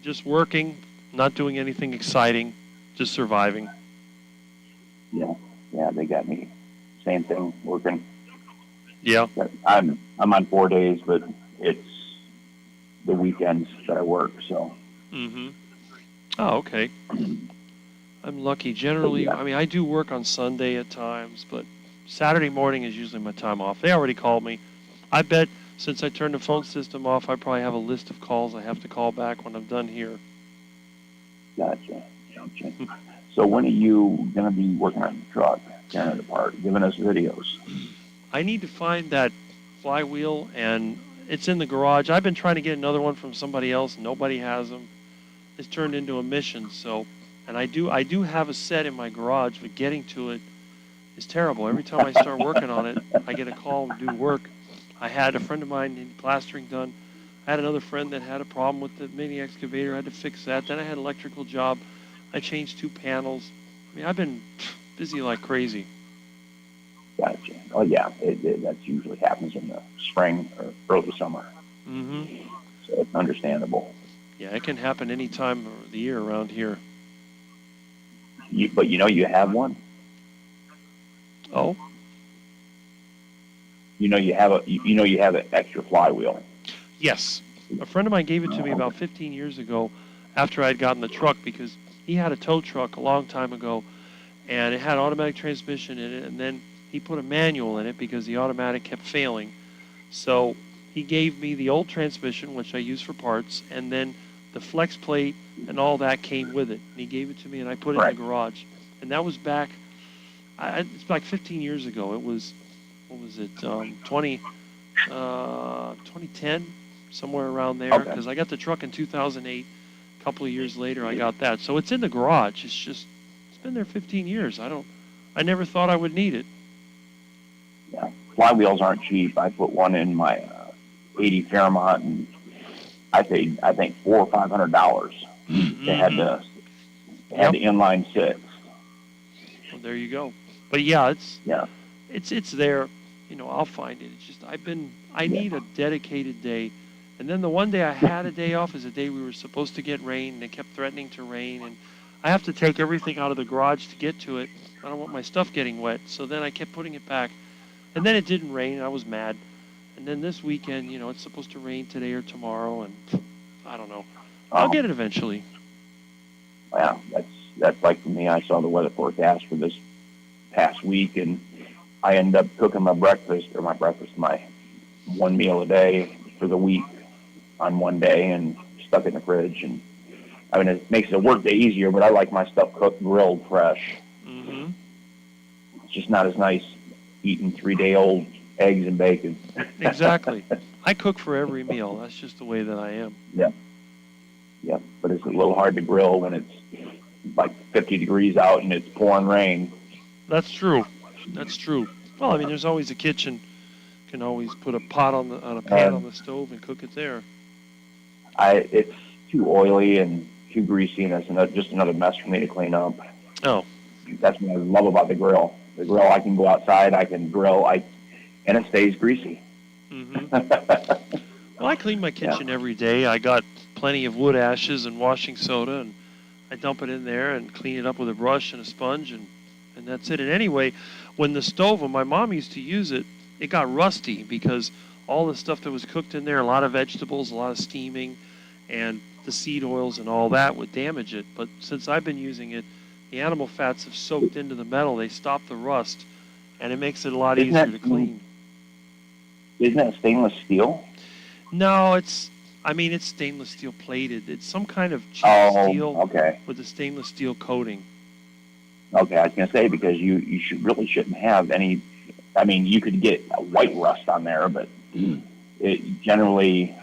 Just working, not doing anything exciting, just surviving. Yeah, they got me. Same thing, working. Yeah. I'm on 4 days, but it's the weekends that I work, so. Mm-hmm. Oh, okay. I'm lucky. Generally, I mean, I do work on Sunday at times, but Saturday morning is usually my time off. They already called me. I bet since I turned the phone system off, I probably have a list of calls I have to call back when I'm done here. Gotcha. So when are you going to be working on the truck, tearing it apart, giving us videos? I need to find that flywheel, and it's in the garage. I've been trying to get another one from somebody else. Nobody has them. It's turned into a mission. So, and I do have a set in my garage, but getting to it is terrible. Every time I start working on it, I get a call and do work. I had a friend of mine need plastering done. I had another friend that had a problem with the mini excavator. I had to fix that. Then I had an electrical job. I changed 2 panels. I mean, I've been busy like crazy. Gotcha. Oh, yeah, that usually happens in the spring or early summer. Mm-hmm. So it's understandable. Yeah, it can happen any time of the year around here. But you have one? Oh? You have an extra flywheel. Yes. A friend of mine gave it to me about 15 years ago after I'd gotten the truck because he had a tow truck a long time ago and it had automatic transmission in it, and then he put a manual in it because the automatic kept failing. So he gave me the old transmission, which I use for parts, and then the flex plate and all that came with it. And he gave it to me and I put it in the garage. And that was back, it's like 15 years ago. It was, what was it, 2010, somewhere around there, because I got the truck in 2008. A couple of years later, I got that. So it's in the garage. It's been there 15 years. I never thought I would need it. Yeah, flywheels aren't cheap. I put one in my 80 Fairmont, and I paid, I think, $400 or $500. They had the inline 6. Well, there you go. But yeah, it's there. You know, I'll find it. It's just I need a dedicated day. And then the one day I had a day off is the day we were supposed to get rain, and it kept threatening to rain, and I have to take everything out of the garage to get to it. I don't want my stuff getting wet. So then I kept putting it back. And then it didn't rain, and I was mad. And then this weekend, you know, it's supposed to rain today or tomorrow, and I don't know. I'll get it eventually. Well, that's like for me. I saw the weather forecast for this past week, and I ended up cooking my one meal a day for the week on one day and stuck in the fridge. And I mean, it makes the work day easier, but I like my stuff cooked, grilled, fresh. Mm-hmm. It's just not as nice eating 3-day-old eggs and bacon. Exactly. I cook for every meal. That's just the way that I am. Yeah, but it's a little hard to grill when it's like 50 degrees out and it's pouring rain. That's true. Well, I mean, there's always a kitchen. You can always put a pot on a pan on the stove and cook it there. It's too oily and too greasy, and it's just another mess for me to clean up. Oh. That's what I love about the grill. The grill, I can go outside, I can grill, and it stays greasy. Mm-hmm. Well, I clean my kitchen every day. I got plenty of wood ashes and washing soda, and I dump it in there and clean it up with a brush and a sponge, and that's it. And anyway, when the stove, when my mom used to use it, it got rusty because all the stuff that was cooked in there, a lot of vegetables, a lot of steaming, and the seed oils and all that would damage it. But since I've been using it, the animal fats have soaked into the metal. They stop the rust, and it makes it a lot easier to clean. Isn't that stainless steel? No, it's stainless steel plated. It's some kind of cheap steel with a stainless steel coating. Okay, I was going to say, because you really shouldn't have any. I mean, you could get a white rust on there, but it generally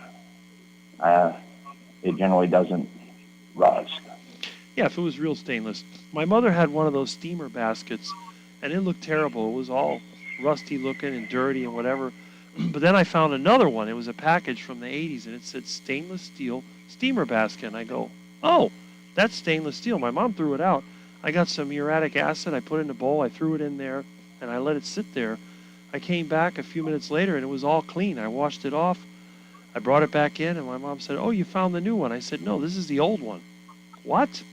doesn't rust. Yeah, if it was real stainless. My mother had one of those steamer baskets, and it looked terrible. It was all rusty looking and dirty and whatever. But then I found another one. It was a package from the 80s, and it said stainless steel steamer basket. And I go, oh, that's stainless steel. My mom threw it out. I got some uric acid. I put it in a bowl. I threw it in there, and I let it sit there. I came back a few minutes later, and it was all clean. I washed it off. I brought it back in, and my mom said, oh, you found the new one. I said, no, this is the old one. What?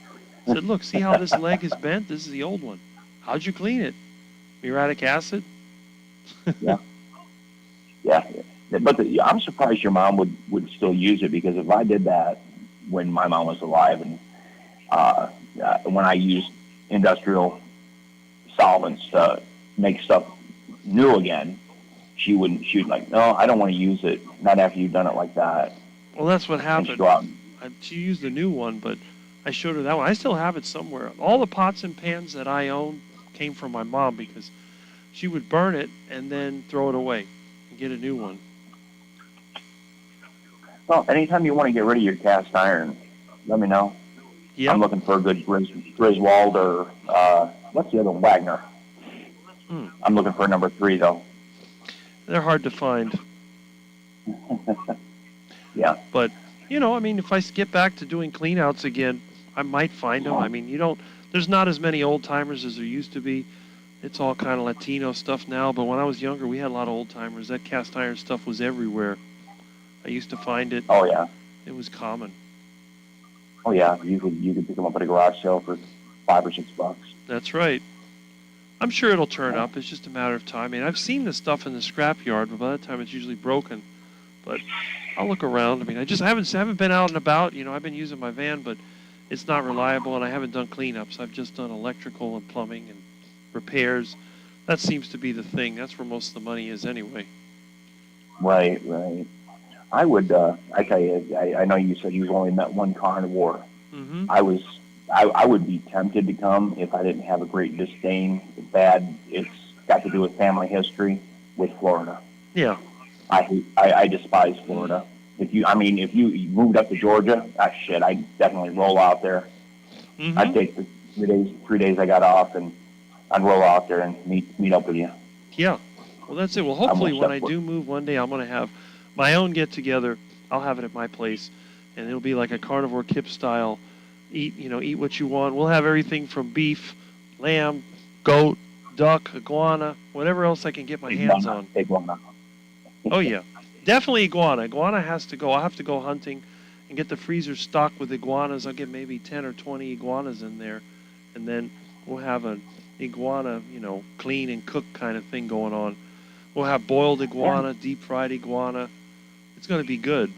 I said, look, see how this leg is bent? This is the old one. How'd you clean it? Uric acid? Yeah. Yeah. But I'm surprised your mom would still use it, because if I did that when my mom was alive, and when I used industrial solvents to make stuff new again, she'd like, no, I don't want to use it. Not after you've done it like that. Well, that's what And she'd happened. go out She used the new one, but I showed her that one. I still have it somewhere. All the pots and pans that I own came from my mom, because she would burn it and then throw it away and get a new one. Well, anytime you want to get rid of your cast iron, let me know. Yeah. I'm looking for a good Griswold or what's the other one? Wagner. I'm looking for a number 3 though. They're hard to find. Yeah. But, I mean, if I get back to doing cleanouts again, I might find them. I mean, there's not as many old timers as there used to be. It's all kind of Latino stuff now. But when I was younger, we had a lot of old timers. That cast iron stuff was everywhere. I used to find it. Oh yeah. It was common. Oh yeah. You could pick them up at a garage sale for $5 or $6. That's right. I'm sure it'll turn up. It's just a matter of time. I mean, I've seen this stuff in the scrapyard, but by that time it's usually broken. But I'll look around. I mean, I haven't been out and about. I've been using my van, but it's not reliable, and I haven't done cleanups. I've just done electrical and plumbing and repairs. That seems to be the thing. That's where most of the money is anyway. Right. I would. I tell you, I know you said you've only met one carnivore. Mm-hmm. I would be tempted to come if I didn't have a great disdain. It's got to do with family history with Florida. Yeah. I despise Florida. If you moved up to Georgia, I'd definitely roll out there. Mm-hmm. I'd take the 3 days I got off, and I'd roll out there and meet up with you. Yeah. Well, that's it. Well, hopefully when I do move one day, I'm going to have my own get-together. I'll have it at my place, and it'll be like a carnivore kip style. Eat what you want. We'll have everything from beef, lamb, goat, duck, iguana, whatever else I can get my hands on. Iguana. Oh, yeah. Definitely iguana. Iguana has to go. I'll have to go hunting and get the freezer stocked with iguanas. I'll get maybe 10 or 20 iguanas in there, and then we'll have an iguana, clean and cook kind of thing going on. We'll have boiled iguana, deep-fried iguana. It's going to be good.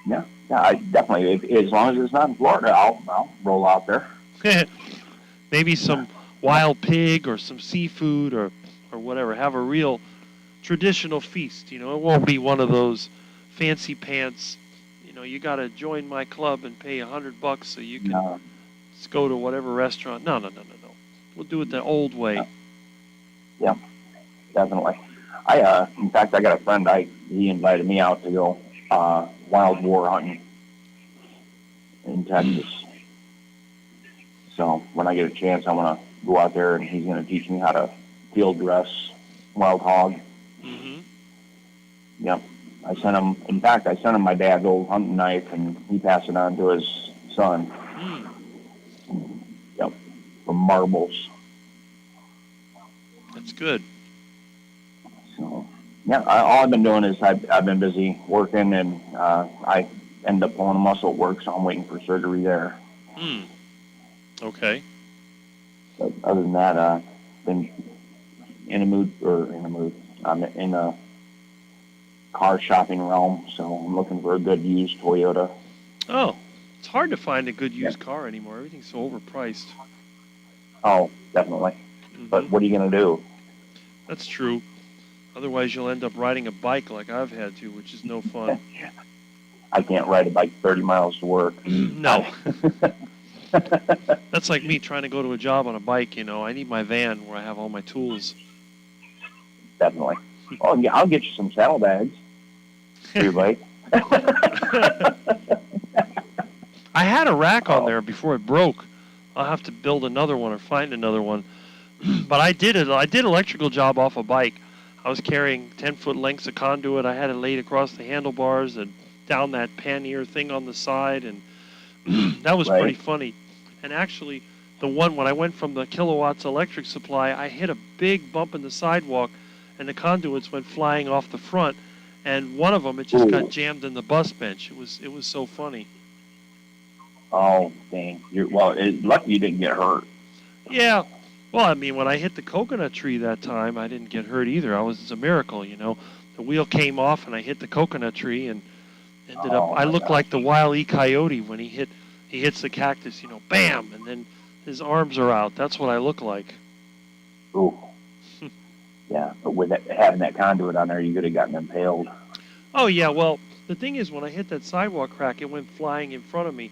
Yeah, I definitely. As long as it's not in Florida, I'll roll out there. Maybe some wild pig or some seafood or whatever. Have a real traditional feast. It won't be one of those fancy pants. You got to join my club and pay $100 so you can go to whatever restaurant. No. We'll do it the old way. Yeah, definitely. In fact, I got a friend. He invited me out to go wild boar hunting in Texas. So when I get a chance, I'm gonna go out there, and he's gonna teach me how to field dress wild hog. Mm-hmm. Yep. I sent him my dad's old hunting knife, and he passed it on to his son. Yep. From marbles. That's good. So, yeah, all I've been doing is I've been busy working, and I ended up pulling a muscle at work, so I'm waiting for surgery there. Okay. But other than that, been in a mood. I'm in a car shopping realm, so I'm looking for a good used Toyota. Oh, it's hard to find a good used car anymore. Everything's so overpriced. Oh, definitely. Mm-hmm. But what are you going to do? That's true. Otherwise, you'll end up riding a bike like I've had to, which is no fun. I can't ride a bike 30 miles to work. No. That's like me trying to go to a job on a bike, I need my van where I have all my tools. Definitely. Oh, yeah, I'll get you some saddlebags for your bike. I had a rack on there before it broke. I'll have to build another one or find another one. But I did electrical job off a bike. I was carrying 10-foot lengths of conduit. I had it laid across the handlebars and down that pannier thing on the side, and that was pretty funny. And actually, the one when I went from the kilowatts electric supply, I hit a big bump in the sidewalk, and the conduits went flying off the front. And one of them, it just got jammed in the bus bench. It was so funny. Oh, dang. Lucky you didn't get hurt. Yeah. Well, I mean, when I hit the coconut tree that time, I didn't get hurt either. It's a miracle, you know. The wheel came off, and I hit the coconut tree, and ended up. I looked like the Wile E. Coyote when he hits the cactus, you know, bam, and then his arms are out. That's what I look like. Ooh. Yeah, but with having that conduit on there, you could have gotten impaled. Oh yeah. Well, the thing is, when I hit that sidewalk crack, it went flying in front of me.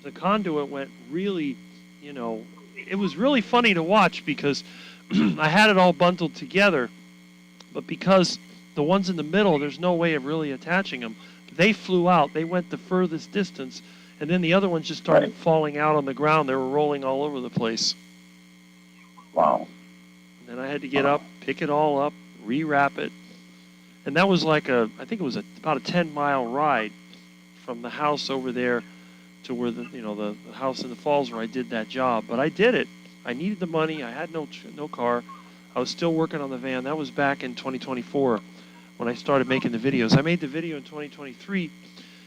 The conduit went really, you know, it was really funny to watch because I had it all bundled together, but because the ones in the middle, there's no way of really attaching them. They flew out. They went the furthest distance, and then the other ones just started falling out on the ground. They were rolling all over the place. Wow. And then I had to get up, pick it all up, rewrap it. And that was like I think it was about a 10-mile ride from the house over there to where the house in the falls where I did that job. But I did it. I needed the money. I had no car. I was still working on the van. That was back in 2024 when I started making the videos. I made the video in 2023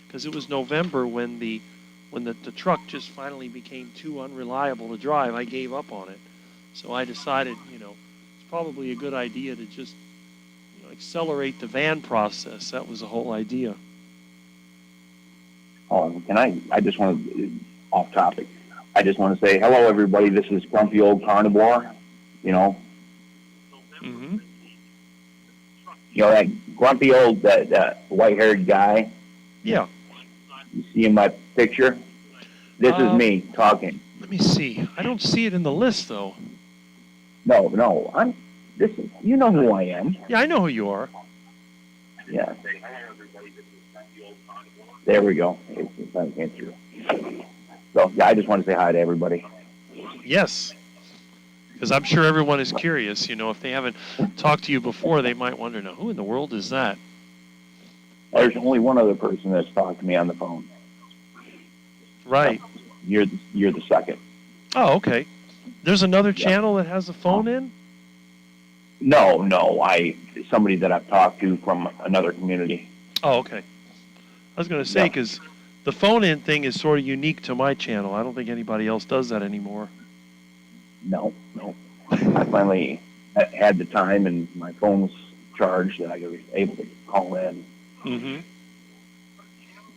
because it was November when the truck just finally became too unreliable to drive. I gave up on it. So I decided, you know, it's probably a good idea to just, you know, accelerate the van process. That was the whole idea. Oh, I just want to, off topic, I just want to say, hello, everybody. This is Grumpy Old Carnivore, you know. Mm-hmm. You know, that grumpy old, that white-haired guy? Yeah. You see in my picture? This is me talking. Let me see. I don't see it in the list, though. No, you know who I am. Yeah, I know who you are. Yeah. There we go. So, yeah, I just want to say hi to everybody. Yes. Because I'm sure everyone is curious. You know, if they haven't talked to you before, they might wonder, now, who in the world is that? There's only one other person that's talked to me on the phone. Right. You're the second. Oh, okay. There's another channel that has a phone in? No. Somebody that I've talked to from another community. Oh, okay. I was going to say, because the phone-in thing is sort of unique to my channel. I don't think anybody else does that anymore. No. I finally had the time, and my phone was charged, and I was able to call in. Mm-hmm.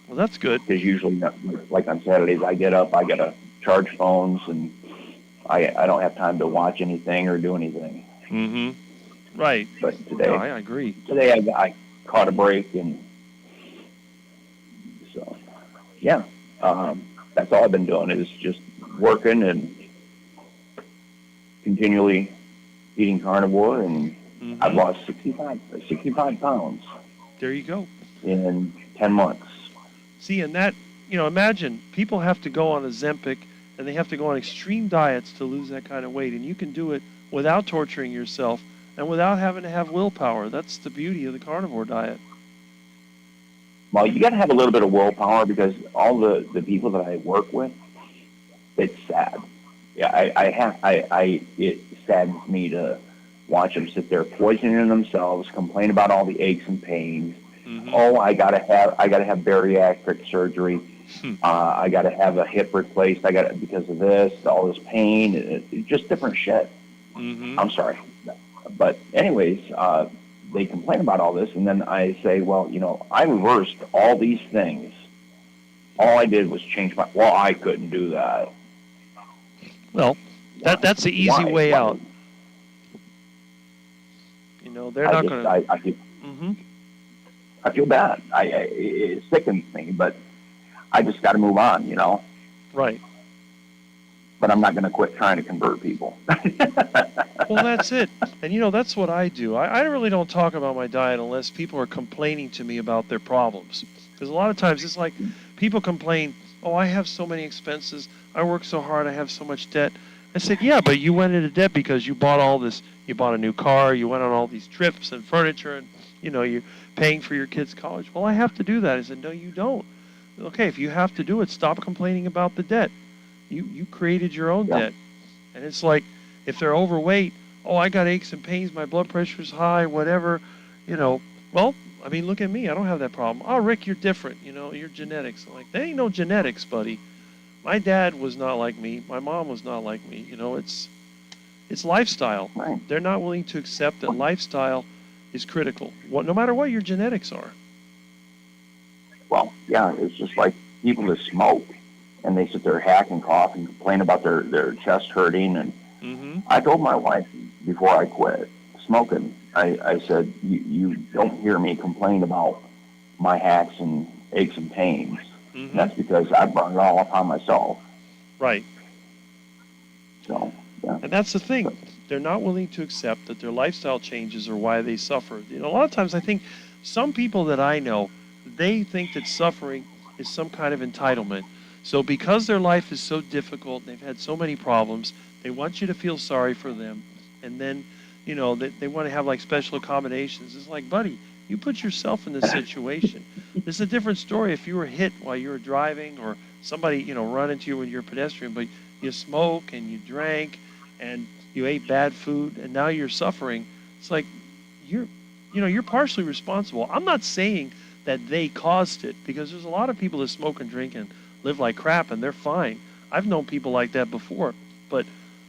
Well, that's good. Because usually, like on Saturdays, I get up, I got to charge phones, and I don't have time to watch anything or do anything. Mm-hmm. Right. But today, no, I agree. Today I caught a break, and so yeah, that's all I've been doing is just working and continually eating carnivore, and I've lost 65 pounds. There you go. In 10 months. See, and that, you know, imagine people have to go on Ozempic and they have to go on extreme diets to lose that kind of weight, and you can do it without torturing yourself and without having to have willpower. That's the beauty of the carnivore diet. Well, you got to have a little bit of willpower because all the people that I work with, it's sad. Yeah, it saddens me to watch them sit there poisoning themselves, complain about all the aches and pains. Mm-hmm. Oh, I gotta have bariatric surgery. I gotta have a hip replaced. Because of this, all this pain. It's just different shit. Mm-hmm. I'm sorry, but anyways, they complain about all this, and then I say, well, you know, I reversed all these things. All I did was change my. Well, I couldn't do that. Well, that's the easy way out. You know, they're not going to. I feel bad. It sickens me, but I just got to move on, you know. Right. But I'm not going to quit trying to convert people. Well, that's it. And, you know, that's what I do. I really don't talk about my diet unless people are complaining to me about their problems. Because a lot of times it's like people complain, oh, I have so many expenses. I work so hard. I have so much debt. I said, yeah, but you went into debt because you bought all this. You bought a new car. You went on all these trips and furniture, and you're paying for your kids' college. Well, I have to do that. I said, no, you don't. Okay, if you have to do it, stop complaining about the debt. You created your own Yeah. debt, and it's like if they're overweight, oh, I got aches and pains, my blood pressure's high, whatever, you know. Well, I mean, look at me. I don't have that problem. Oh, Rick, you're different. Your genetics. I'm like, there ain't no genetics, buddy. My dad was not like me. My mom was not like me. It's lifestyle. Right. They're not willing to accept that lifestyle is critical. No matter what your genetics are. Well, yeah, it's just like people that smoke and they sit there hack and cough and complain about their chest hurting. And Mm-hmm. I told my wife before I quit smoking, I said, you don't hear me complain about my hacks and aches and pains. And Mm-hmm. that's because I brought it all upon myself. Right. So, yeah. And that's the thing. They're not willing to accept that their lifestyle changes are why they suffer. A lot of times I think some people that I know, they think that suffering is some kind of entitlement. So because their life is so difficult, they've had so many problems, they want you to feel sorry for them. And then, they want to have like special accommodations. It's like, buddy, you put yourself in this situation. This is a different story if you were hit while you were driving or somebody, run into you when you're a pedestrian, but you smoke and you drank and you ate bad food and now you're suffering. It's like you're partially responsible. I'm not saying that they caused it because there's a lot of people that smoke and drink and live like crap and they're fine. I've known people like that before, but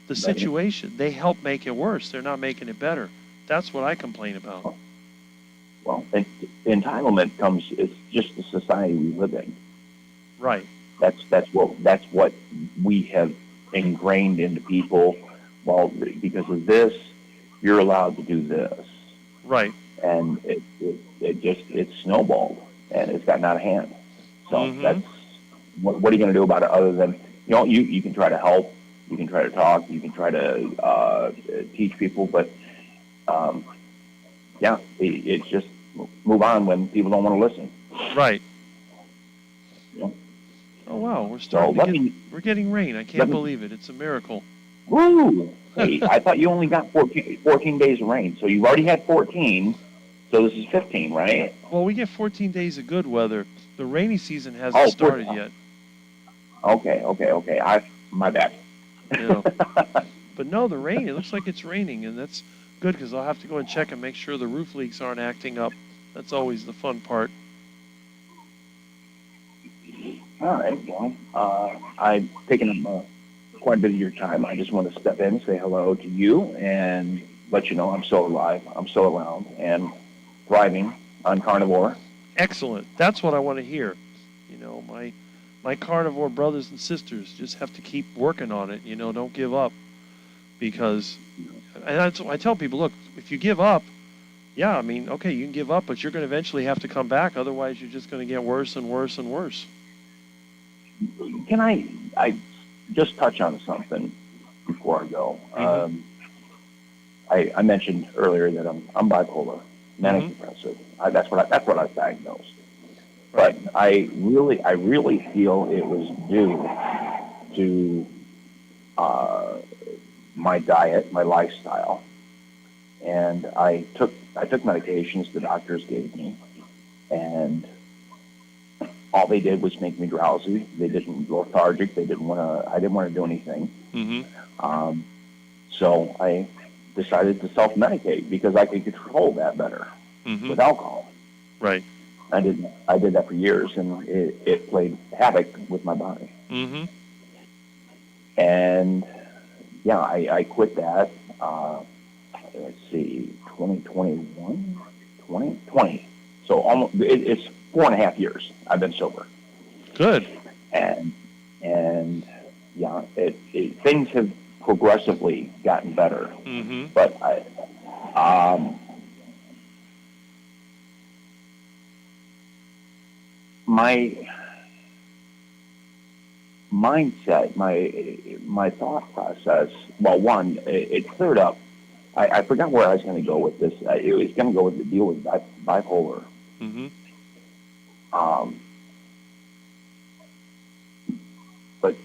the situation, they help make it worse. They're not making it better. That's what I complain about. Well, entitlement comes. It's just the society we live in. Right. That's what we have ingrained into people. Well, because of this, you're allowed to do this. Right. And it snowballed and it's gotten out of hand. So Mhm. that's what are you going to do about it other than you can try to help, you can try to talk, you can try to teach people, but it's just move on when people don't want to listen. Right. Yeah. Oh wow, we're getting rain. I can't believe it. It's a miracle. Woo! Hey, I thought you only got 14 days of rain, so you've already had 14. So this is 15, right? Well, we get 14 days of good weather. The rainy season hasn't started yet. Okay. My bad. But no, the rain. It looks like it's raining, and that's good because I'll have to go and check and make sure the roof leaks aren't acting up. That's always the fun part. All right. Well, I've taken up quite a bit of your time. I just want to step in, say hello to you, and let you know I'm still alive. I'm still around and thriving on carnivore. Excellent. That's what I want to hear. My carnivore brothers and sisters just have to keep working on it. Don't give up because, and that's what I tell people. Look, if you give up, yeah, I mean, okay, you can give up, but you're going to eventually have to come back. Otherwise, you're just going to get worse and worse and worse. Can I just touch on something before I go? Mm-hmm. I mentioned earlier that I'm bipolar, manic Mm-hmm. depressive. That's what I was diagnosed. Right. But I really feel it was due to my diet, my lifestyle, and I took medications the doctors gave me, and all they did was make me drowsy. They didn't lethargic. I didn't want to do anything. Mm-hmm. So I decided to self-medicate because I could control that better Mm-hmm. with alcohol. Right. I did that for years, and it played havoc with my body. Mm-hmm. And yeah, I quit that. Let's see, 2021, 2020. So almost it's 4.5 years I've been sober. Good. And yeah, things have progressively gotten better. Mm-hmm. But my mindset, my thought process. Well, one, it cleared up. I forgot where I was going to go with this. It was going to go with the deal with bipolar. Mm-hmm. But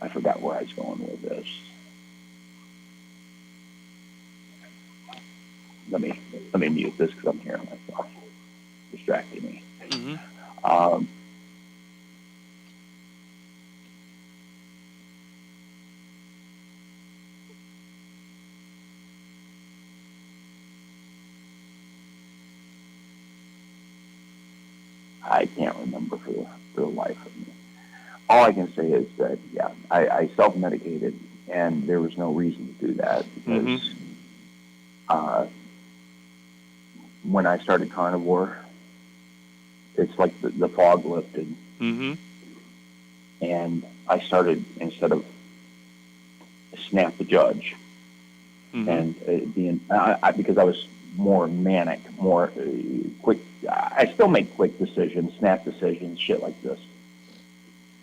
I forgot where I was going with this. Let me mute this because I'm hearing myself distracting me. Mm-hmm. I can't remember for the life of me. All I can say is that, yeah, I self-medicated, and there was no reason to do that because when I started carnivore, it's like the fog lifted, and I started, instead of snap the judge, and being because I was more manic, more quick. I still make quick decisions, snap decisions, shit like this.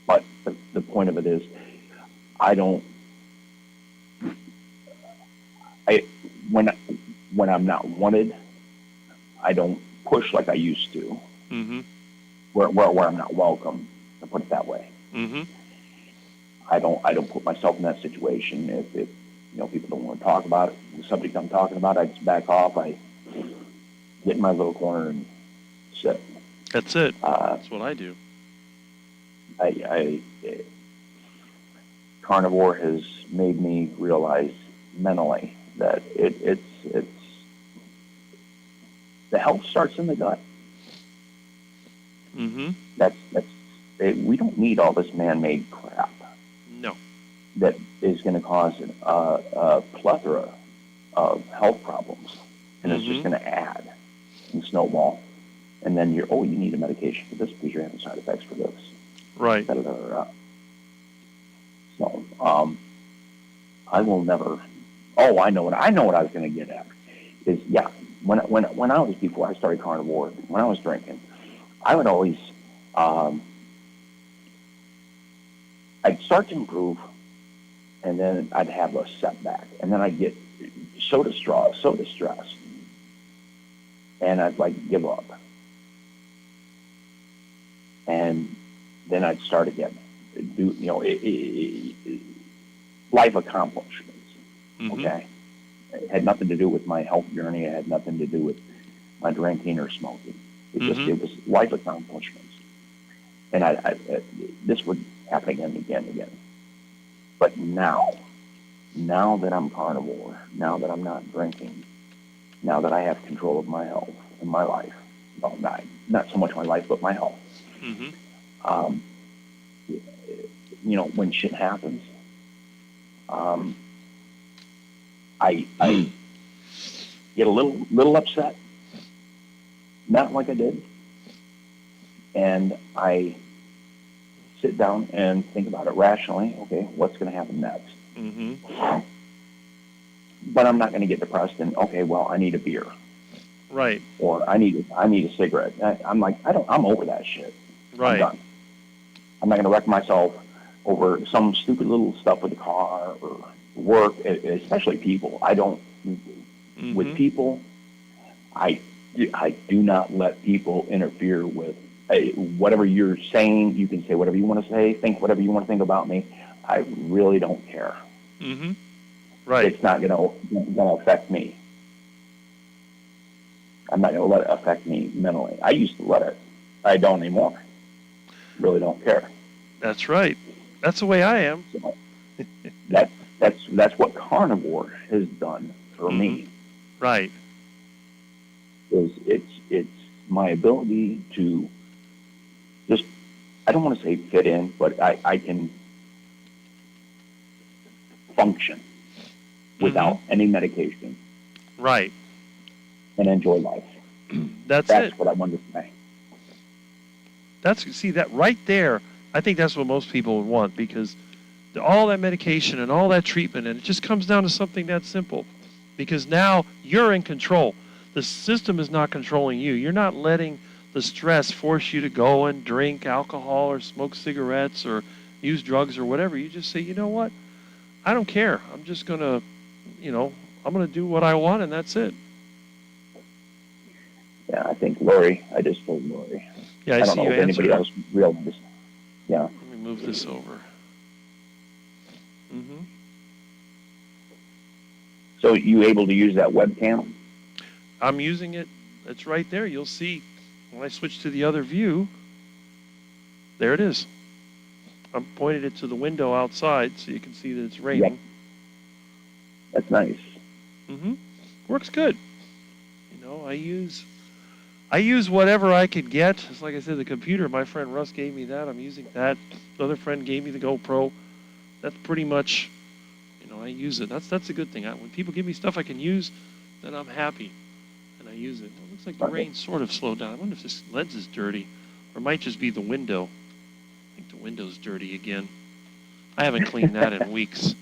But the point of it is, when I'm not wanted, I don't push like I used to. Where I'm not welcome, to put it that way. I don't put myself in that situation. If people don't want to talk about it, the subject I'm talking about, I just back off. I get in my little corner and sit. That's it. That's what I do. Carnivore has made me realize mentally that it's the health starts in the gut. We don't need all this man-made crap. No. That is going to cause a plethora of health problems, and it's just going to add and snowball. And then you need a medication for this because you're having side effects for this. Right. So, I will never. Oh, I know what I was going to get at. Is when I was, before I started carnivore, when I was drinking, I would always I'd start to improve, and then I'd have a setback, and then I'd get so distressed, and I'd give up, and then I'd start again. Life accomplishments. Okay, it had nothing to do with my health journey. It had nothing to do with my drinking or smoking. It was life accomplishments, and this would happen again and again and again. But now that I'm carnivore, now that I'm not drinking, now that I have control of my health and my life, well, not so much my life, but my health. When shit happens, I get a little upset, not like I did, and I sit down and think about it rationally. Okay, what's going to happen next? But I'm not going to get depressed and I need a beer, right? Or I need a cigarette. I'm over that shit. Right. I'm done. I'm not going to wreck myself over some stupid little stuff with the car or work, especially people. I don't. With people, I do not let people interfere with whatever you're saying. You can say whatever you want to say, think whatever you want to think about me. I really don't care. Right. It's not going to affect me. I'm not going to let it affect me mentally. I used to let it. I don't anymore. Really don't care. That's right. That's the way I am. So that's what carnivore has done for me. Right. It's my ability to just, I don't want to say fit in, but I can function without any medication. Right. And enjoy life. That's it. What I wanted to say. See that right there. I think that's what most people would want, because all that medication and all that treatment, and it just comes down to something that simple. Because now you're in control. The system is not controlling you. You're not letting the stress force you to go and drink alcohol or smoke cigarettes or use drugs or whatever. You just say, you know what? I don't care. I'm just going to, I'm going to do what I want, and that's it. Yeah, I think Lori, I just told Lori. Yeah, I don't see know you if anybody else realized. Yeah. Let me move this over. Mm-hmm. So you able to use that webcam? I'm using it. It's right there. You'll see when I switch to the other view. There it is. I'm pointing it to the window outside so you can see that it's raining. Yep. That's nice. Mm-hmm. Works good. You know, I use whatever I could get. It's like I said, the computer. My friend Russ gave me that. I'm using that. Another friend gave me the GoPro. That's pretty much, you know, I use it. That's a good thing. When people give me stuff I can use, then I'm happy, and I use it. It looks like the rain sort of slowed down. I wonder if this lens is dirty, or it might just be the window. I think the window's dirty again. I haven't cleaned that in weeks.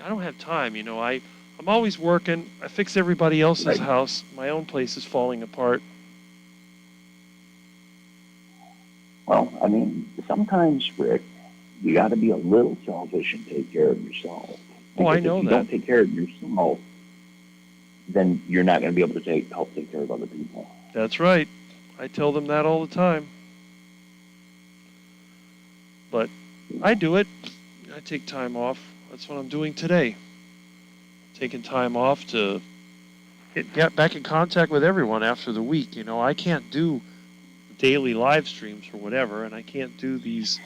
I don't have time, you know. I'm always working. I fix everybody else's house. My own place is falling apart. Well, I mean, sometimes, Rick, you got to be a little selfish and take care of yourself. Oh, I Because know if you that. don't take care of yourself, then you're not going to be able to help take care of other people. That's right. I tell them that all the time. But I do it. I take time off. That's what I'm doing today. Taking time off to get back in contact with everyone after the week. You know, I can't do daily live streams or whatever, and I can't do these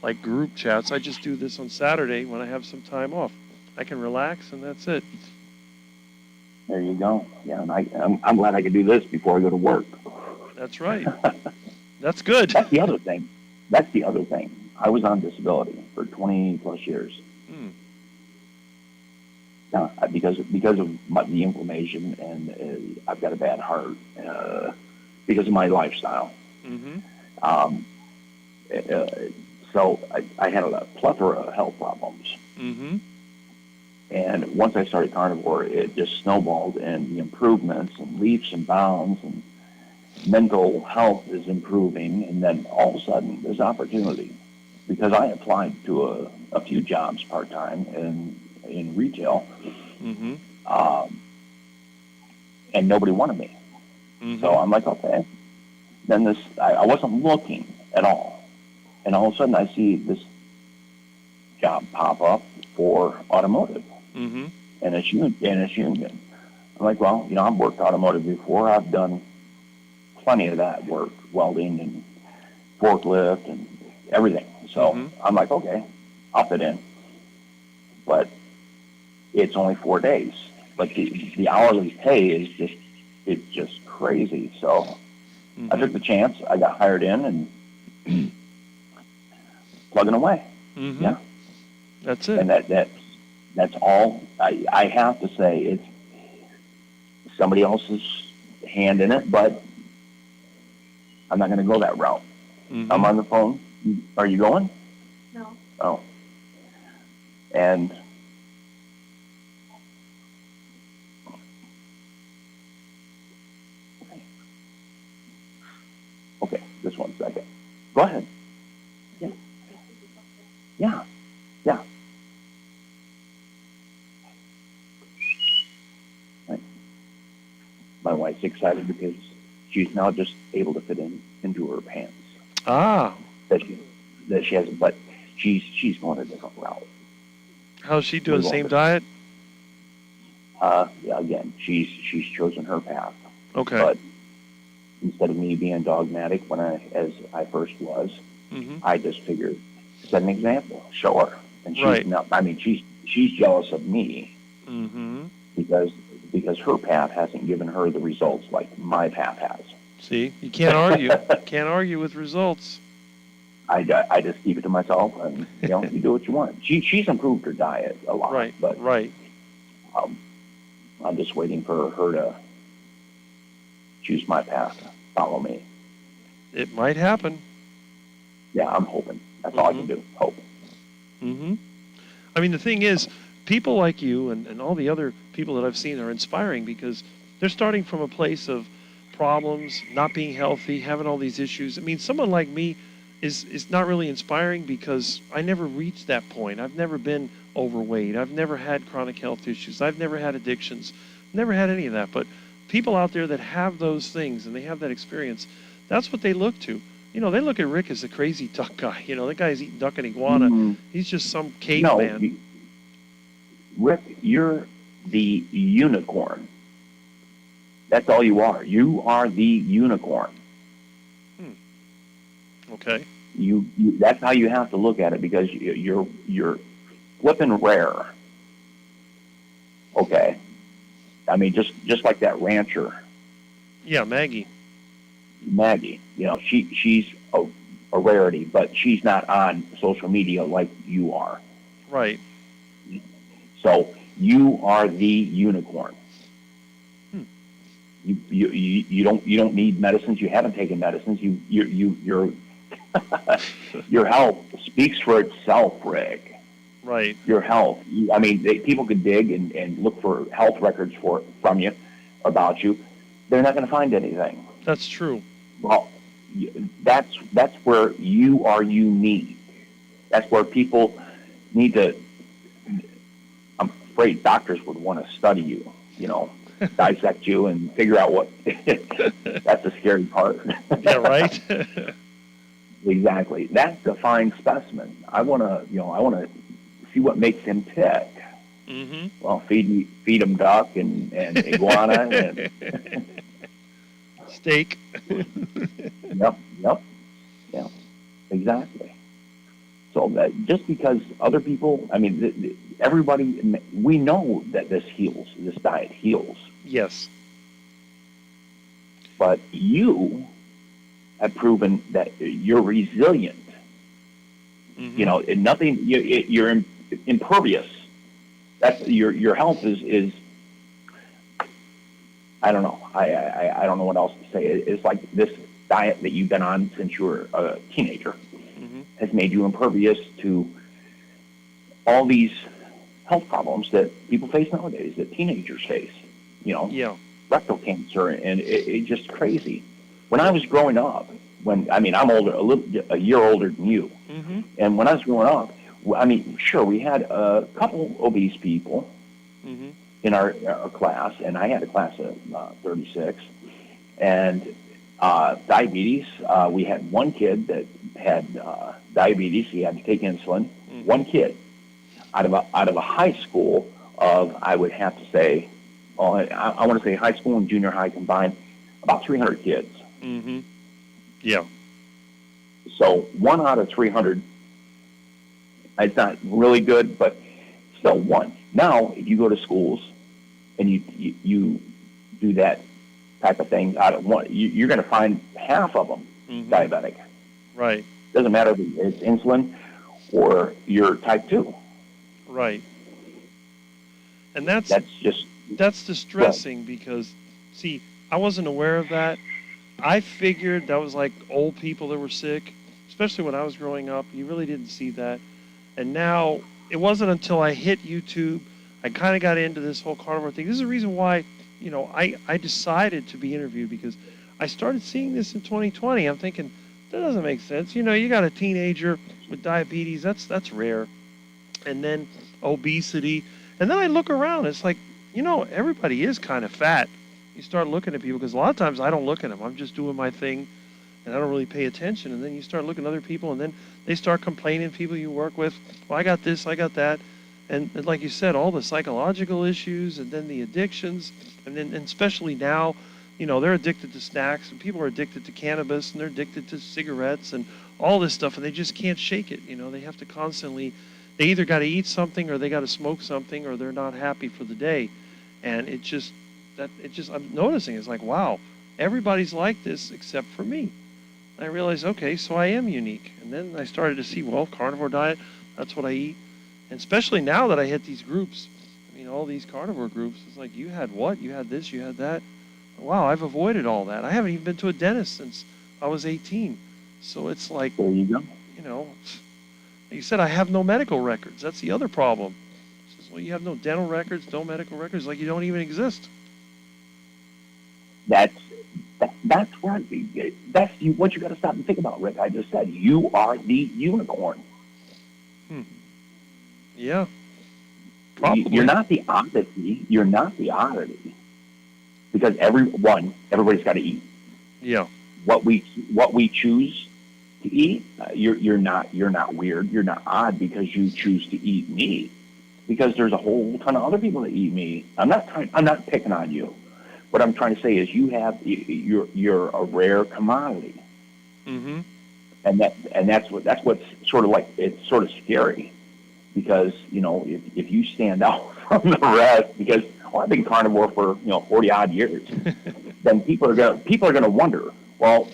like group chats. I just do this on Saturday when I have some time off. I can relax, and that's it. There you go. Yeah, and I'm glad I could do this before I go to work. That's right. That's good. That's the other thing. I was on disability for 20 plus years. Now, because of the inflammation, and I've got a bad heart because of my lifestyle. Mm-hmm. So I had a plethora of health problems. Mm-hmm. And once I started carnivore, it just snowballed, and the improvements and leaps and bounds, and mental health is improving. And then all of a sudden, there's opportunity, because I applied to a few jobs part-time in retail, Mm-hmm. and nobody wanted me. Mm-hmm. So I'm like, okay. Then I wasn't looking at all. And all of a sudden, I see this job pop up for automotive. Mm-hmm. And it's union. I'm like, well, you know, I've worked automotive before. I've done plenty of that work, welding and forklift and everything. So I'm like, okay, I'll fit in. But it's only 4 days. But the hourly pay is just crazy. So I took the chance. I got hired in and plugging away. Mm-hmm. Yeah. That's it. And that's all. I have to say, it's somebody else's hand in it, but I'm not going to go that route. Mm-hmm. I'm on the phone. Are you going? No. Oh. And okay, just 1 second. Go ahead. Yeah. Yeah. Yeah. My wife's excited because she's now just able to fit into her pants. Ah. That she has, but she's going a different route. How's she doing? The same diet? Again, she's chosen her path. Okay. But instead of me being dogmatic as I first was, I just figured, set an example, show her, and she's not. I mean, she's jealous of me because her path hasn't given her the results like my path has. See, you can't argue. Can't argue with results. I just keep it to myself, and you know, you do what you want. She's improved her diet a lot, Right. but Right. I'm just waiting for her to choose my path, follow me. It might happen. Yeah, I'm hoping. That's all I can do. Hope. Mm-hmm. I mean, the thing is, people like you and all the other people that I've seen are inspiring because they're starting from a place of problems, not being healthy, having all these issues. I mean, someone like me is not really inspiring because I never reached that point. I've never been overweight. I've never had chronic health issues. I've never had addictions. Never had any of that. But people out there that have those things and they have that experience, that's what they look to. You know, they look at Rick as a crazy duck guy. You know, that guy's eating duck and iguana. He's just some caveman. Rick, you're the unicorn. That's all you are. You are the unicorn. Okay. You that's how you have to look at it, because you're flipping rare. Okay. I mean, just like that rancher, Yeah, Maggie. Maggie. You know, she's a rarity, but she's not on social media like you are. Right. So you are the unicorn. You don't need medicines. You haven't taken medicines. Your your health speaks for itself, Rick. Right. Your health. I mean, people could dig and look for health records from you, about you. They're not going to find anything. That's true. Well, that's where you are unique. That's where people need to. I'm afraid doctors would want to study you. You know, dissect you and figure out what. That's the scary part. Yeah. Right. Exactly. That's a fine specimen. I want to see what makes him tick. Mm-hmm. Well, feed him duck and iguana and Steak. yep, yeah, exactly. So that just because other people, I mean, everybody, we know that this diet heals, Yes. but you have proven that you're resilient. Mm-hmm. You know, nothing. You're impervious. That's your health is. I don't know. I don't know what else to say. It's like this diet that you've been on since you were a teenager has made you impervious to all these health problems that people face nowadays, that teenagers face. You know, Yeah. rectal cancer, and it's just crazy. When I was growing up, I'm older, a year older than you, Mm-hmm. and when I was growing up, I mean, sure, we had a couple obese people Mm-hmm. in our class, and I had a class of 36, and diabetes. We had one kid that had diabetes. He had to take insulin. Mm-hmm. One kid out of a high school of, I would have to say, I want to say high school and junior high combined, about 300 kids. Mm-hmm. Yeah. So 1 out of 300, it's not really good, but still one. Now, if you go to schools and you do that type of thing, out of one, you're going to find half of them diabetic. Right. Doesn't matter if it's insulin or you're type 2. Right. And that's just distressing because, see, I wasn't aware of that. I figured that was like old people that were sick, especially when I was growing up. You really didn't see that. And now, it wasn't until I hit YouTube, I kind of got into this whole carnivore thing. This is the reason why, I decided to be interviewed, because I started seeing this in 2020. I'm thinking, that doesn't make sense. You got a teenager with diabetes. That's rare. And then obesity. And then I look around. It's like, everybody is kind of fat. You start looking at people, because a lot of times I don't look at them. I'm just doing my thing, and I don't really pay attention. And then you start looking at other people, and then they start complaining, people you work with, well, I got this, I got that. And like you said, all the psychological issues, and then the addictions, and especially now, they're addicted to snacks, and people are addicted to cannabis, and they're addicted to cigarettes, and all this stuff, and they just can't shake it. They have to constantly, they either got to eat something, or they got to smoke something, or they're not happy for the day. And I'm noticing, it's like, wow, everybody's like this except for me. I realized, okay, so I am unique. And then I started to see, well, carnivore diet, that's what I eat. And especially now that I hit these groups, all these carnivore groups, it's like, you had what? You had this, you had that. Wow, I've avoided all that. I haven't even been to a dentist since I was 18. So it's like, there you go. Like you said, I have no medical records. That's the other problem. It's well, you have no dental records, no medical records, like you don't even exist. That's what you got to stop and think about, Rick. I just said you are the unicorn. Yeah. Probably. You're not the oddity. You're not the oddity, because everybody's got to eat. Yeah. What we choose to eat, you're not weird. You're not odd because you choose to eat meat. because there's a whole ton of other people that eat meat. I'm not picking on you. What I'm trying to say is you're a rare commodity, Mm-hmm. and that's what's sort of like, it's sort of scary, because if you stand out from the rest, because I've been carnivore for 40 odd years, then people are gonna wonder. Well,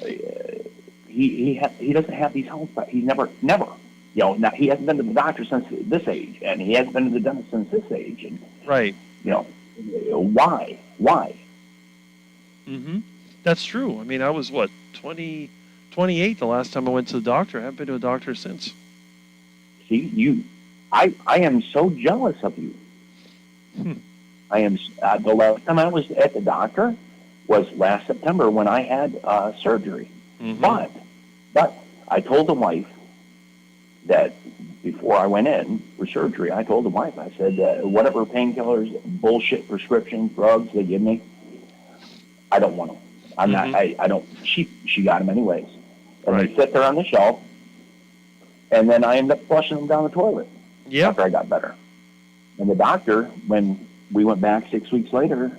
he doesn't have these health. He's never he hasn't been to the doctor since this age, and he hasn't been to the dentist since this age, and Right. Why? Mm-hmm. That's true. I mean, I was, 28 the last time I went to the doctor. I haven't been to a doctor since. See, I am so jealous of you. Hmm. I am. The last time I was at the doctor was last September when I had surgery. Mm-hmm. But I told the wife that before I went in for surgery, I told the wife, I said, whatever painkillers, bullshit prescriptions, drugs they give me, I don't want them. I'm not. I don't. She got them anyways, and Right. they sit there on the shelf, and then I end up flushing them down the toilet. Yeah. After I got better. And the doctor, when we went back 6 weeks later,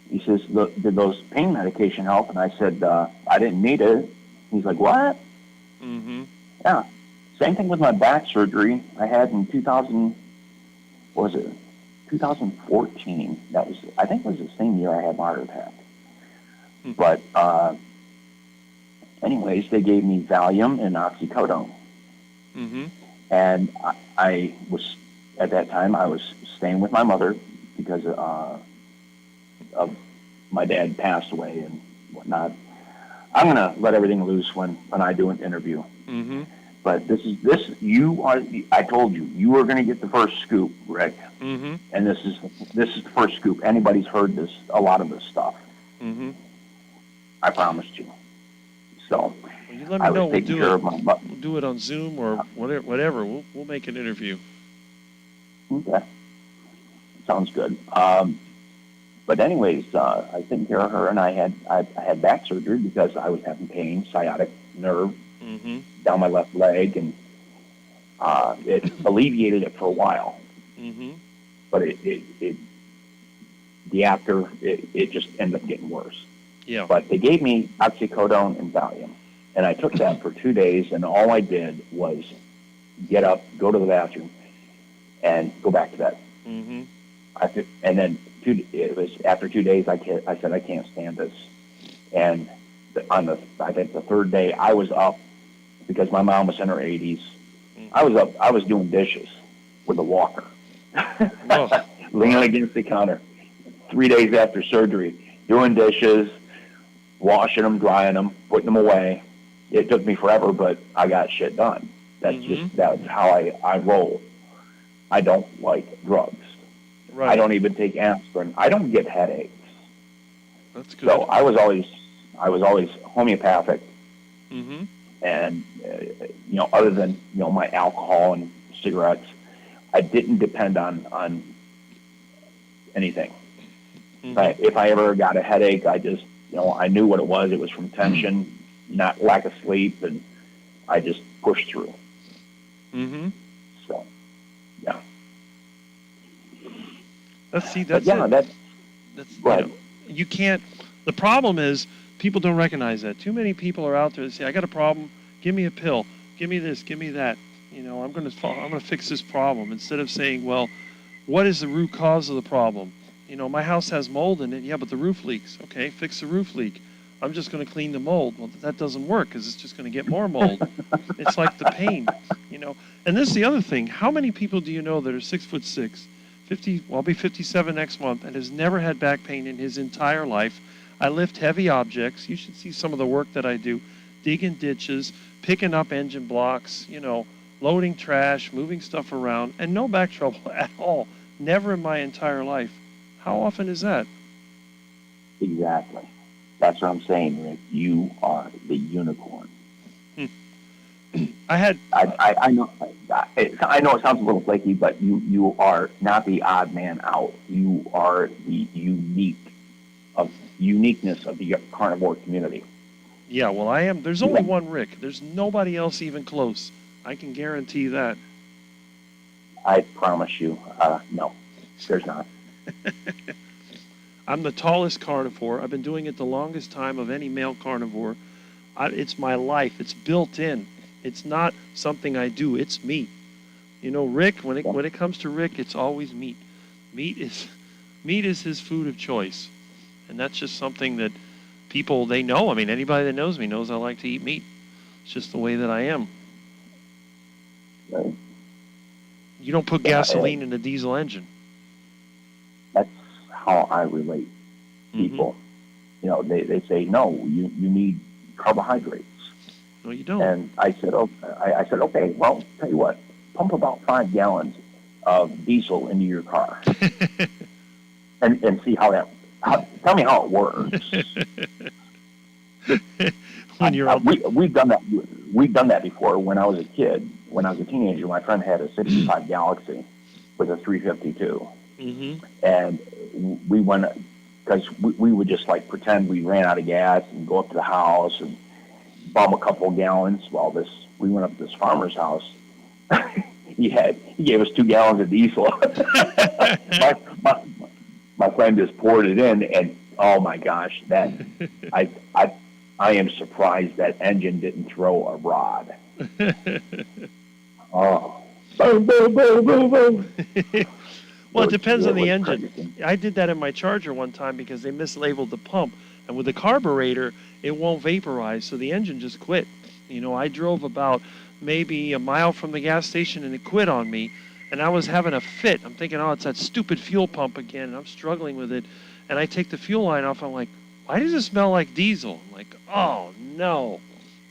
he says, did those pain medication help? And I said, I didn't need it. He's like, what? Mm-hmm. Yeah. Same thing with my back surgery I had in 2014. I think it was the same year I had my heart attack. Mm-hmm. But anyways, they gave me Valium and oxycodone. Mm-hmm. And I was, at that time, I was staying with my mother because of my dad passed away and whatnot. I'm going to let everything loose when I do an interview. Mm-hmm. But I told you were going to get the first scoop, Rick. Mm-hmm. And this is the first scoop. Anybody's heard a lot of this stuff. Mm-hmm. I promised you. So Well, you let I me know. was taking care of my. We'll do it on Zoom or whatever. We'll make an interview. Okay. Sounds good. But anyways, I was taking care of her, and I had back surgery because I was having pain, sciatic nerve Mm-hmm. down my left leg, and it alleviated it for a while. Mm-hmm. But it just ended up getting worse. Yeah. But they gave me oxycodone and Valium, and I took that for 2 days, and all I did was get up, go to the bathroom, and go back to bed. Mm-hmm. And then after 2 days, I said I can't stand this. And I think the third day, I was up because my mom was in her 80s. Mm-hmm. I was up. I was doing dishes with a walker, Oh. leaning against the counter. 3 days after surgery, doing dishes, washing them, drying them, putting them away. It took me forever, but I got shit done. That's how I roll. I don't like drugs. Right. I don't even take aspirin. I don't get headaches. That's good. So I was always homeopathic, Mm-hmm. and other than my alcohol and cigarettes, I didn't depend on anything. Mm-hmm. If I ever got a headache, I just I knew what it was. It was from tension, not lack of sleep, and I just pushed through. Mm-hmm. So yeah. That's it. That's right. You can't. The problem is people don't recognize that. Too many people are out there that say, "I got a problem. Give me a pill. Give me this. Give me that. I'm going to fix this problem." Instead of saying, "Well, what is the root cause of the problem? My house has mold in it. Yeah, but the roof leaks. Okay, fix the roof leak. I'm just going to clean the mold." Well, that doesn't work because it's just going to get more mold. It's like the pain, And this is the other thing. How many people do you know that are 6'6", 50? Well, I'll be 57 next month, and has never had back pain in his entire life. I lift heavy objects. You should see some of the work that I do, digging ditches, picking up engine blocks, loading trash, moving stuff around, and no back trouble at all. Never in my entire life. How often is that? Exactly. That's what I'm saying, Rick. You are the unicorn. I know. I know it sounds a little flaky, but you are not the odd man out. You are the uniqueness of the carnivore community. Yeah, well, I am. There's only one Rick. There's nobody else even close. I can guarantee that. I promise you, no, there's not. I'm the tallest carnivore. I've been doing it the longest time of any male carnivore. It's my life. It's built in. It's not something I do. It's me. You know, Rick. When it comes to Rick, it's always meat. Meat is his food of choice, and that's just something that people they know. I mean, anybody that knows me knows I like to eat meat. It's just the way that I am. Right? You don't put gasoline in a diesel engine. That's how I relate people. You know, they say, no, you need carbohydrates. No, you don't. And I said, okay, well, tell you what, pump about 5 gallons of diesel into your car and see tell me how it works. When you're we've done that. We've done that before. When I was a kid, when I was a teenager, my friend had a 65 Galaxy with a 352. And we went, because we would just like pretend we ran out of gas and go up to the house and bum a couple of gallons. Well, we went up to this farmer's house. he gave us 2 gallons of diesel. my friend just poured it in, and oh my gosh, that I am surprised that engine didn't throw a rod. Oh, boom, boom, boom, boom, boom. Well, it depends on the engine. Crazy. I did that in my Charger one time because they mislabeled the pump. And with the carburetor, it won't vaporize, so the engine just quit. You know, I drove about maybe a mile from the gas station and it quit on me. And I was having a fit. I'm thinking, oh, it's that stupid fuel pump again. And I'm struggling with it. And I take the fuel line off. I'm like, why does it smell like diesel? I'm like, oh, no.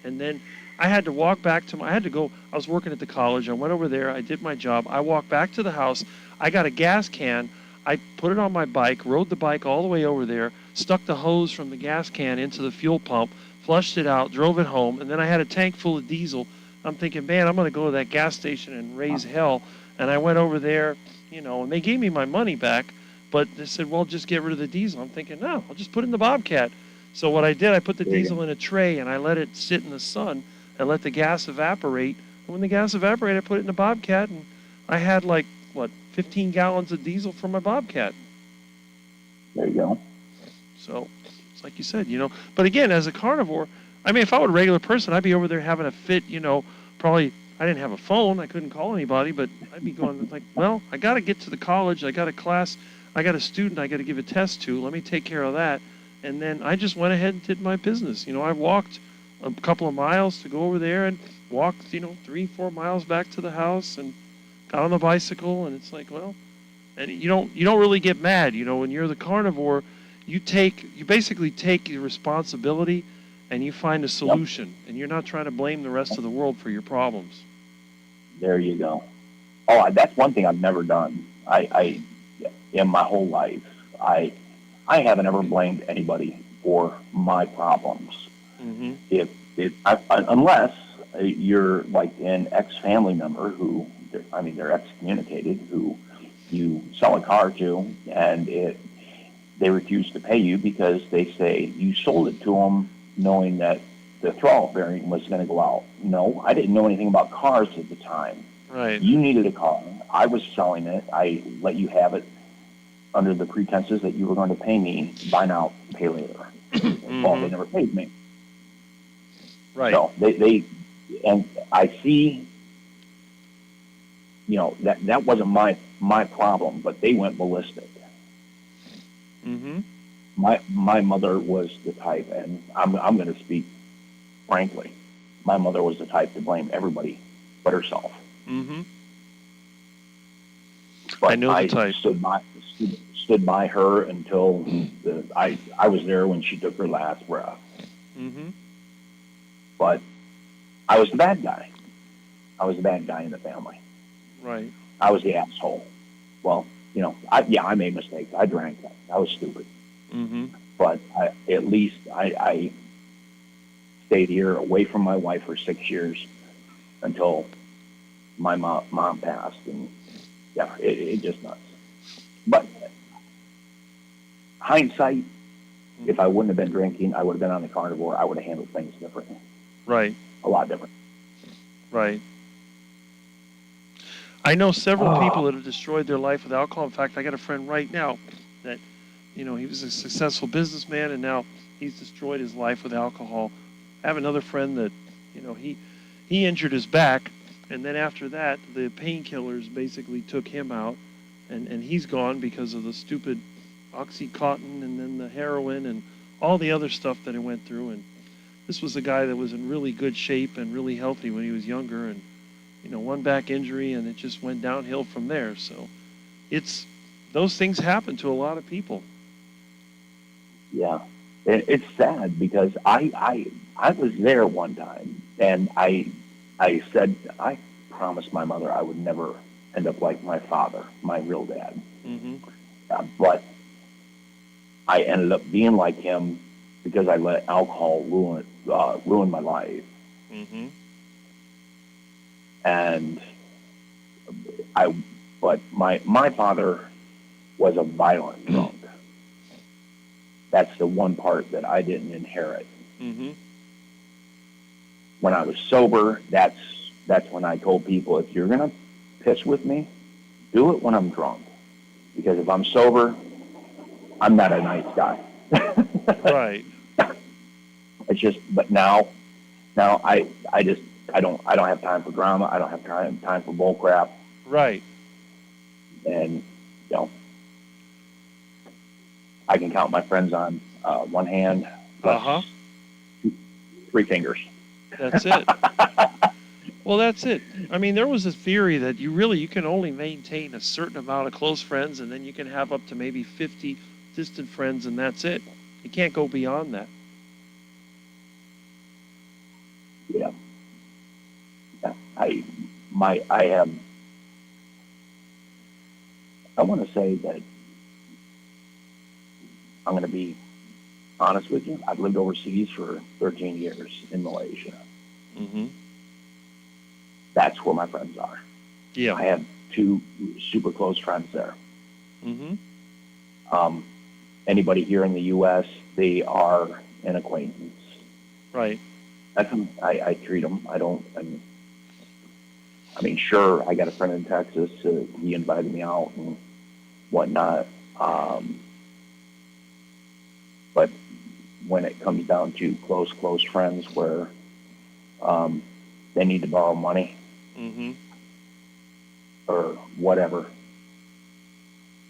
And then I had to walk back I was working at the college. I went over there. I did my job. I walked back to the house. I got a gas can. I put it on my bike, rode the bike all the way over there, stuck the hose from the gas can into the fuel pump, flushed it out, drove it home, and then I had a tank full of diesel. I'm thinking, man, I'm going to go to that gas station and raise hell. And I went over there, you know, and they gave me my money back, but they said, well, just get rid of the diesel. I'm thinking, no, I'll just put it in the Bobcat. So what I did, I put the diesel in a tray, and I let it sit in the sun and let the gas evaporate. And when the gas evaporated, I put it in the Bobcat, and I had 15 gallons of diesel for my Bobcat. There you go. So it's like you said, you know. But again, as a carnivore, I mean, if I were a regular person, I'd be over there having a fit, you know. Probably I didn't have a phone. I couldn't call anybody, but I'd be going like, well, I got to get to the college. I got a class. I got a student I got to give a test to. Let me take care of that. And then I just went ahead and did my business. You know, I walked a couple of miles to go over there and walked, 3-4 miles back to the house and got on the bicycle. And it's like, well, and you don't really get mad, when you're the carnivore. You basically take your responsibility and you find a solution, and you're not trying to blame the rest of the world for your problems. There you go. Oh, that's one thing I've never done. I in my whole life, I haven't ever blamed anybody for my problems. Unless you're like an ex-family member who, they're excommunicated, who you sell a car to, and they refuse to pay you because they say you sold it to them knowing that the throttle bearing was going to go out. No, I didn't know anything about cars at the time. Right. You needed a car. I was selling it. I let you have it under the pretenses that you were going to pay me. Buy now, pay later. Well, they never paid me. Right. So and I see, that wasn't my problem, but they went ballistic. My mother was the type, and I'm going to speak frankly. My mother was the type to blame everybody but herself. But I know the type. Stood by her until I was there when she took her last breath. But I was the bad guy. I was the bad guy in the family. Right. I was the asshole. Well, I made mistakes. I drank. I was stupid. But at least I stayed here away from my wife for 6 years until my mom passed. And yeah, it just nuts. But hindsight, if I wouldn't have been drinking, I would have been on the carnivore. I would have handled things differently. Right. A lot different. Right. I know several people that have destroyed their life with alcohol. In fact, I got a friend right now that, he was a successful businessman, and now he's destroyed his life with alcohol. I have another friend that, he injured his back, and then after that, the painkillers basically took him out, and he's gone because of the stupid Oxycontin and then the heroin and all the other stuff that he went through. And this was a guy that was in really good shape and really healthy when he was younger, and one back injury, and it just went downhill from there. So those things happen to a lot of people. Yeah, it's sad because I was there one time, and I said I promised my mother I would never end up like my father, my real dad. Mm-hmm. But I ended up being like him because I let alcohol ruin my life. Mm-hmm. And but my father was a violent drunk. That's the one part that I didn't inherit. Mm-hmm. When I was sober, that's when I told people, if you're gonna piss with me, do it when I'm drunk, because if I'm sober, I'm not a nice guy. Right. It's just, but now I don't have time for drama. I don't have time for bull crap. Right. And I can count my friends on one hand, plus 3 fingers. That's it. Well, that's it. I mean, there was a theory that you can only maintain a certain amount of close friends, and then you can have up to maybe 50 distant friends, and that's it. You can't go beyond that. Yeah. I want to say that I'm going to be honest with you. I've lived overseas for 13 years in Malaysia. Mm-hmm. That's where my friends are. Yeah. I have 2 super close friends there. Mm-hmm. Anybody here in the U.S., they are an acquaintance. Right. I treat them. Sure, I got a friend in Texas. He invited me out and whatnot. But when it comes down to close friends where they need to borrow money mm-hmm. or whatever,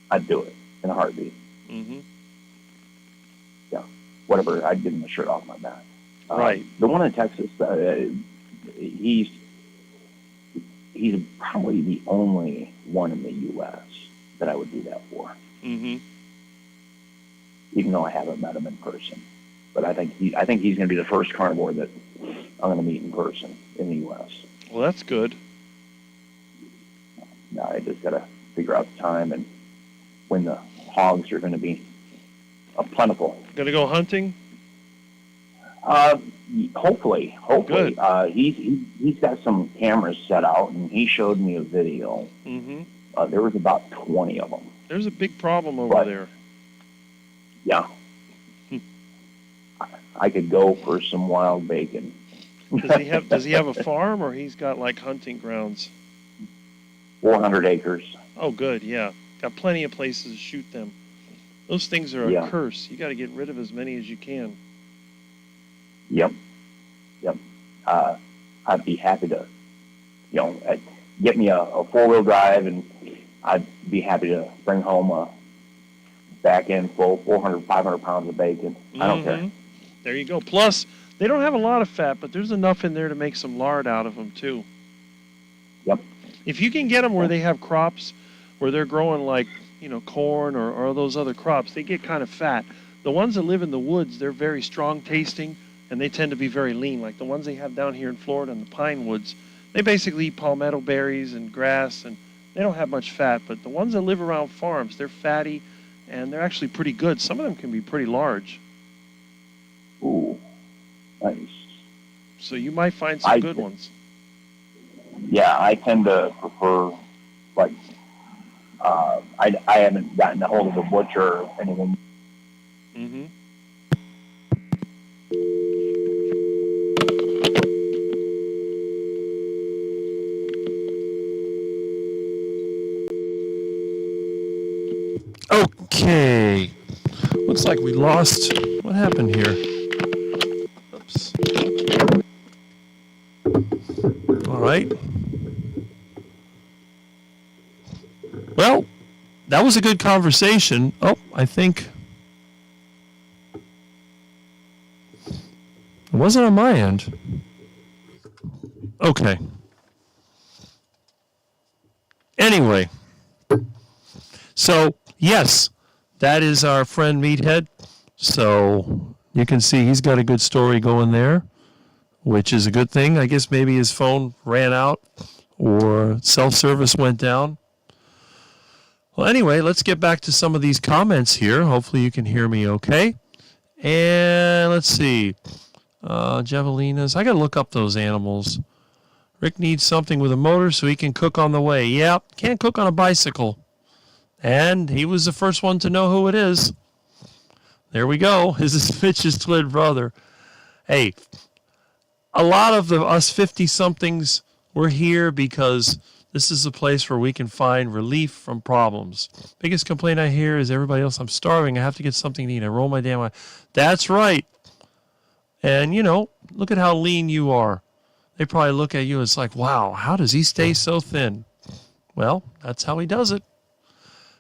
I'd do it in a heartbeat. Mm-hmm. Yeah, whatever. I'd give him the shirt off my back. Right. The one in Texas, he's probably the only one in the U.S. that I would do that for. Mm-hmm. Even though I haven't met him in person. But I think he's going to be the first carnivore that I'm going to meet in person in the U.S. Well, that's good. Now I just got to figure out the time and when the hogs are going to be plentiful. Going to go hunting? Hopefully. Good. He's got some cameras set out, and he showed me a video. Mm-hmm. There was about 20 of them. There's a big problem over there. Yeah. I could go for some wild bacon. Does he have a farm, or he's got like hunting grounds? 400 acres. Oh, good. Yeah, got plenty of places to shoot them. Those things are a curse. You got to get rid of as many as you can. Yep. I'd be happy to, get me a 4-wheel drive, and I'd be happy to bring home a back end full 400, 500 pounds of bacon. I don't care. There you go. Plus, they don't have a lot of fat, but there's enough in there to make some lard out of them too. Yep. If you can get them where they have crops, where they're growing like, corn or those other crops, they get kind of fat. The ones that live in the woods, they're very strong tasting, and they tend to be very lean. Like the ones they have down here in Florida in the pine woods, they basically eat palmetto berries and grass, and they don't have much fat. But the ones that live around farms, they're fatty, and they're actually pretty good. Some of them can be pretty large. Ooh, nice. So you might find some good ones. Yeah, I tend to prefer, like, I haven't gotten a hold of a butcher or anything. Mm-hmm. Looks like we lost. What happened here? Oops. All right. Well, that was a good conversation. Oh, I think it wasn't on my end. Okay. Anyway, so yes, that is our friend Meathead. So you can see he's got a good story going there, which is a good thing. I guess maybe his phone ran out or self-service went down. Well, anyway, let's get back to some of these comments here. Hopefully you can hear me okay. And let's see. Javelinas. I got to look up those animals. Rick needs something with a motor so he can cook on the way. Yeah, can't cook on a bicycle. And he was the first one to know who it is. There we go. This is Mitch's twin brother. Hey, a lot of us 50-somethings, we're here because this is a place where we can find relief from problems. Biggest complaint I hear is everybody else, I'm starving. I have to get something to eat. I roll my damn eye. That's right. And, you know, look at how lean you are. They probably look at you as like, wow, how does he stay so thin? Well, that's how he does it.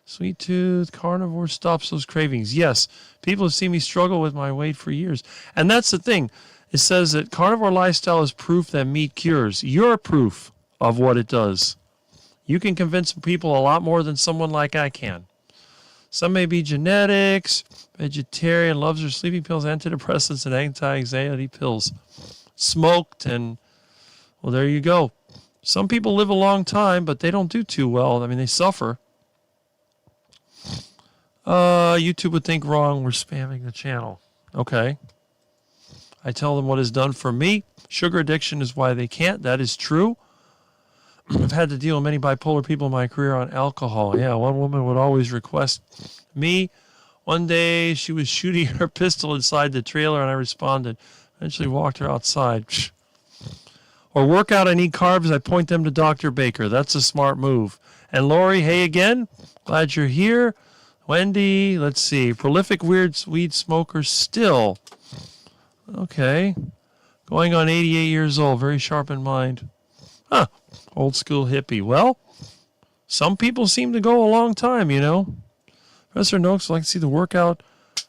Sweet tooth, carnivore stops those cravings. Yes, people have seen me struggle with my weight for years. And that's the thing. It says that carnivore lifestyle is proof that meat cures. You're proof of what it does. You can convince people a lot more than someone like I can. Some may be genetics, vegetarian, loves their sleeping pills, antidepressants, and anti-anxiety pills. Smoked, and, well, there you go. Some people live a long time, but they don't do too well. I mean, they suffer. YouTube would think wrong. We're spamming the channel. Okay. I tell them what is done for me. Sugar addiction is why they can't. That is true. I've had to deal with many bipolar people in my career on alcohol. Yeah, one woman would always request me. One day she was shooting her pistol inside the trailer and I responded. Eventually walked her outside. Or work out and eat carbs, I point them to Dr. Baker. That's a smart move. And Lori, hey again. Glad you're here. Wendy, let's see. Prolific weed smoker still. Okay. Going on 88 years old. Very sharp in mind. Huh. Old school hippie. Well, some people seem to go a long time, you know. Professor Noakes would like to see the workout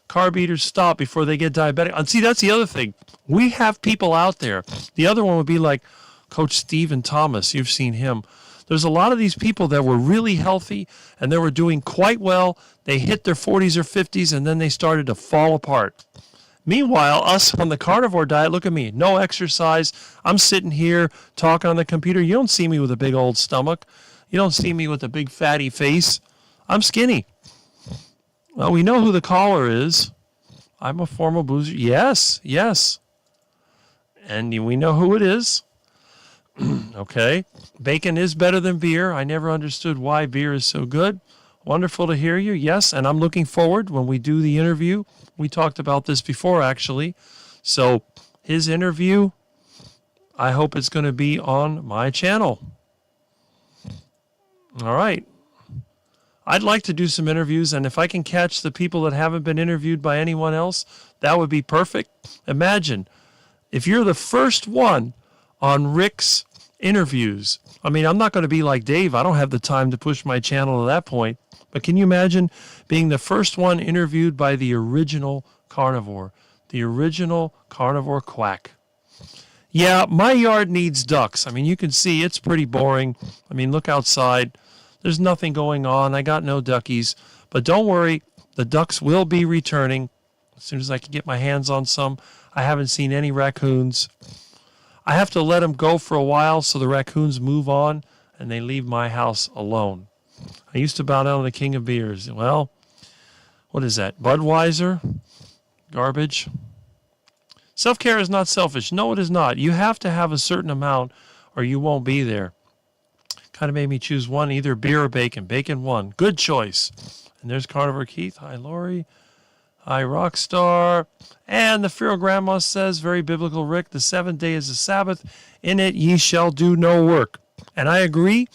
carb eaters stop before they get diabetic. And see, that's the other thing. We have people out there. The other one would be like Coach Stephen Thomas. You've seen him. There's a lot of these people that were really healthy and they were doing quite well. They hit their 40s or 50s and then they started to fall apart. Meanwhile, us on the carnivore diet, look at me, no exercise. I'm sitting here talking on the computer. You don't see me with a big old stomach. You don't see me with a big fatty face. I'm skinny. Well, we know who the caller is. I'm a former boozer. Yes, yes. And we know who it is. Okay. Bacon is better than beer. I never understood why beer is so good. Wonderful to hear you. Yes, and I'm looking forward when we do the interview. We talked about this before, actually. So his interview, I hope it's going to be on my channel. All right. I'd like to do some interviews, and if I can catch the people that haven't been interviewed by anyone else, that would be perfect. Imagine if you're the first one on Rick's interviews. I mean, I'm not going to be like Dave. I don't have the time to push my channel to that point. But can you imagine being the first one interviewed by the original carnivore, the original carnivore quack? Yeah, my yard needs ducks. I mean, you can see it's pretty boring. I mean, look outside. There's nothing going on. I got no duckies. But don't worry, the ducks will be returning as soon as I can get my hands on some. I haven't seen any raccoons. I have to let them go for a while so the raccoons move on and they leave my house alone. I used to bow down to the king of beers. Well, what is that? Budweiser? Garbage? Self-care is not selfish. No, it is not. You have to have a certain amount or you won't be there. Kind of made me choose one, either beer or bacon. Bacon won. Good choice. And there's Carnivore Keith. Hi, Lori. Hi, Rockstar. And the Feral Grandma says, very biblical, Rick, the seventh day is the Sabbath. In it ye shall do no work. And I agree.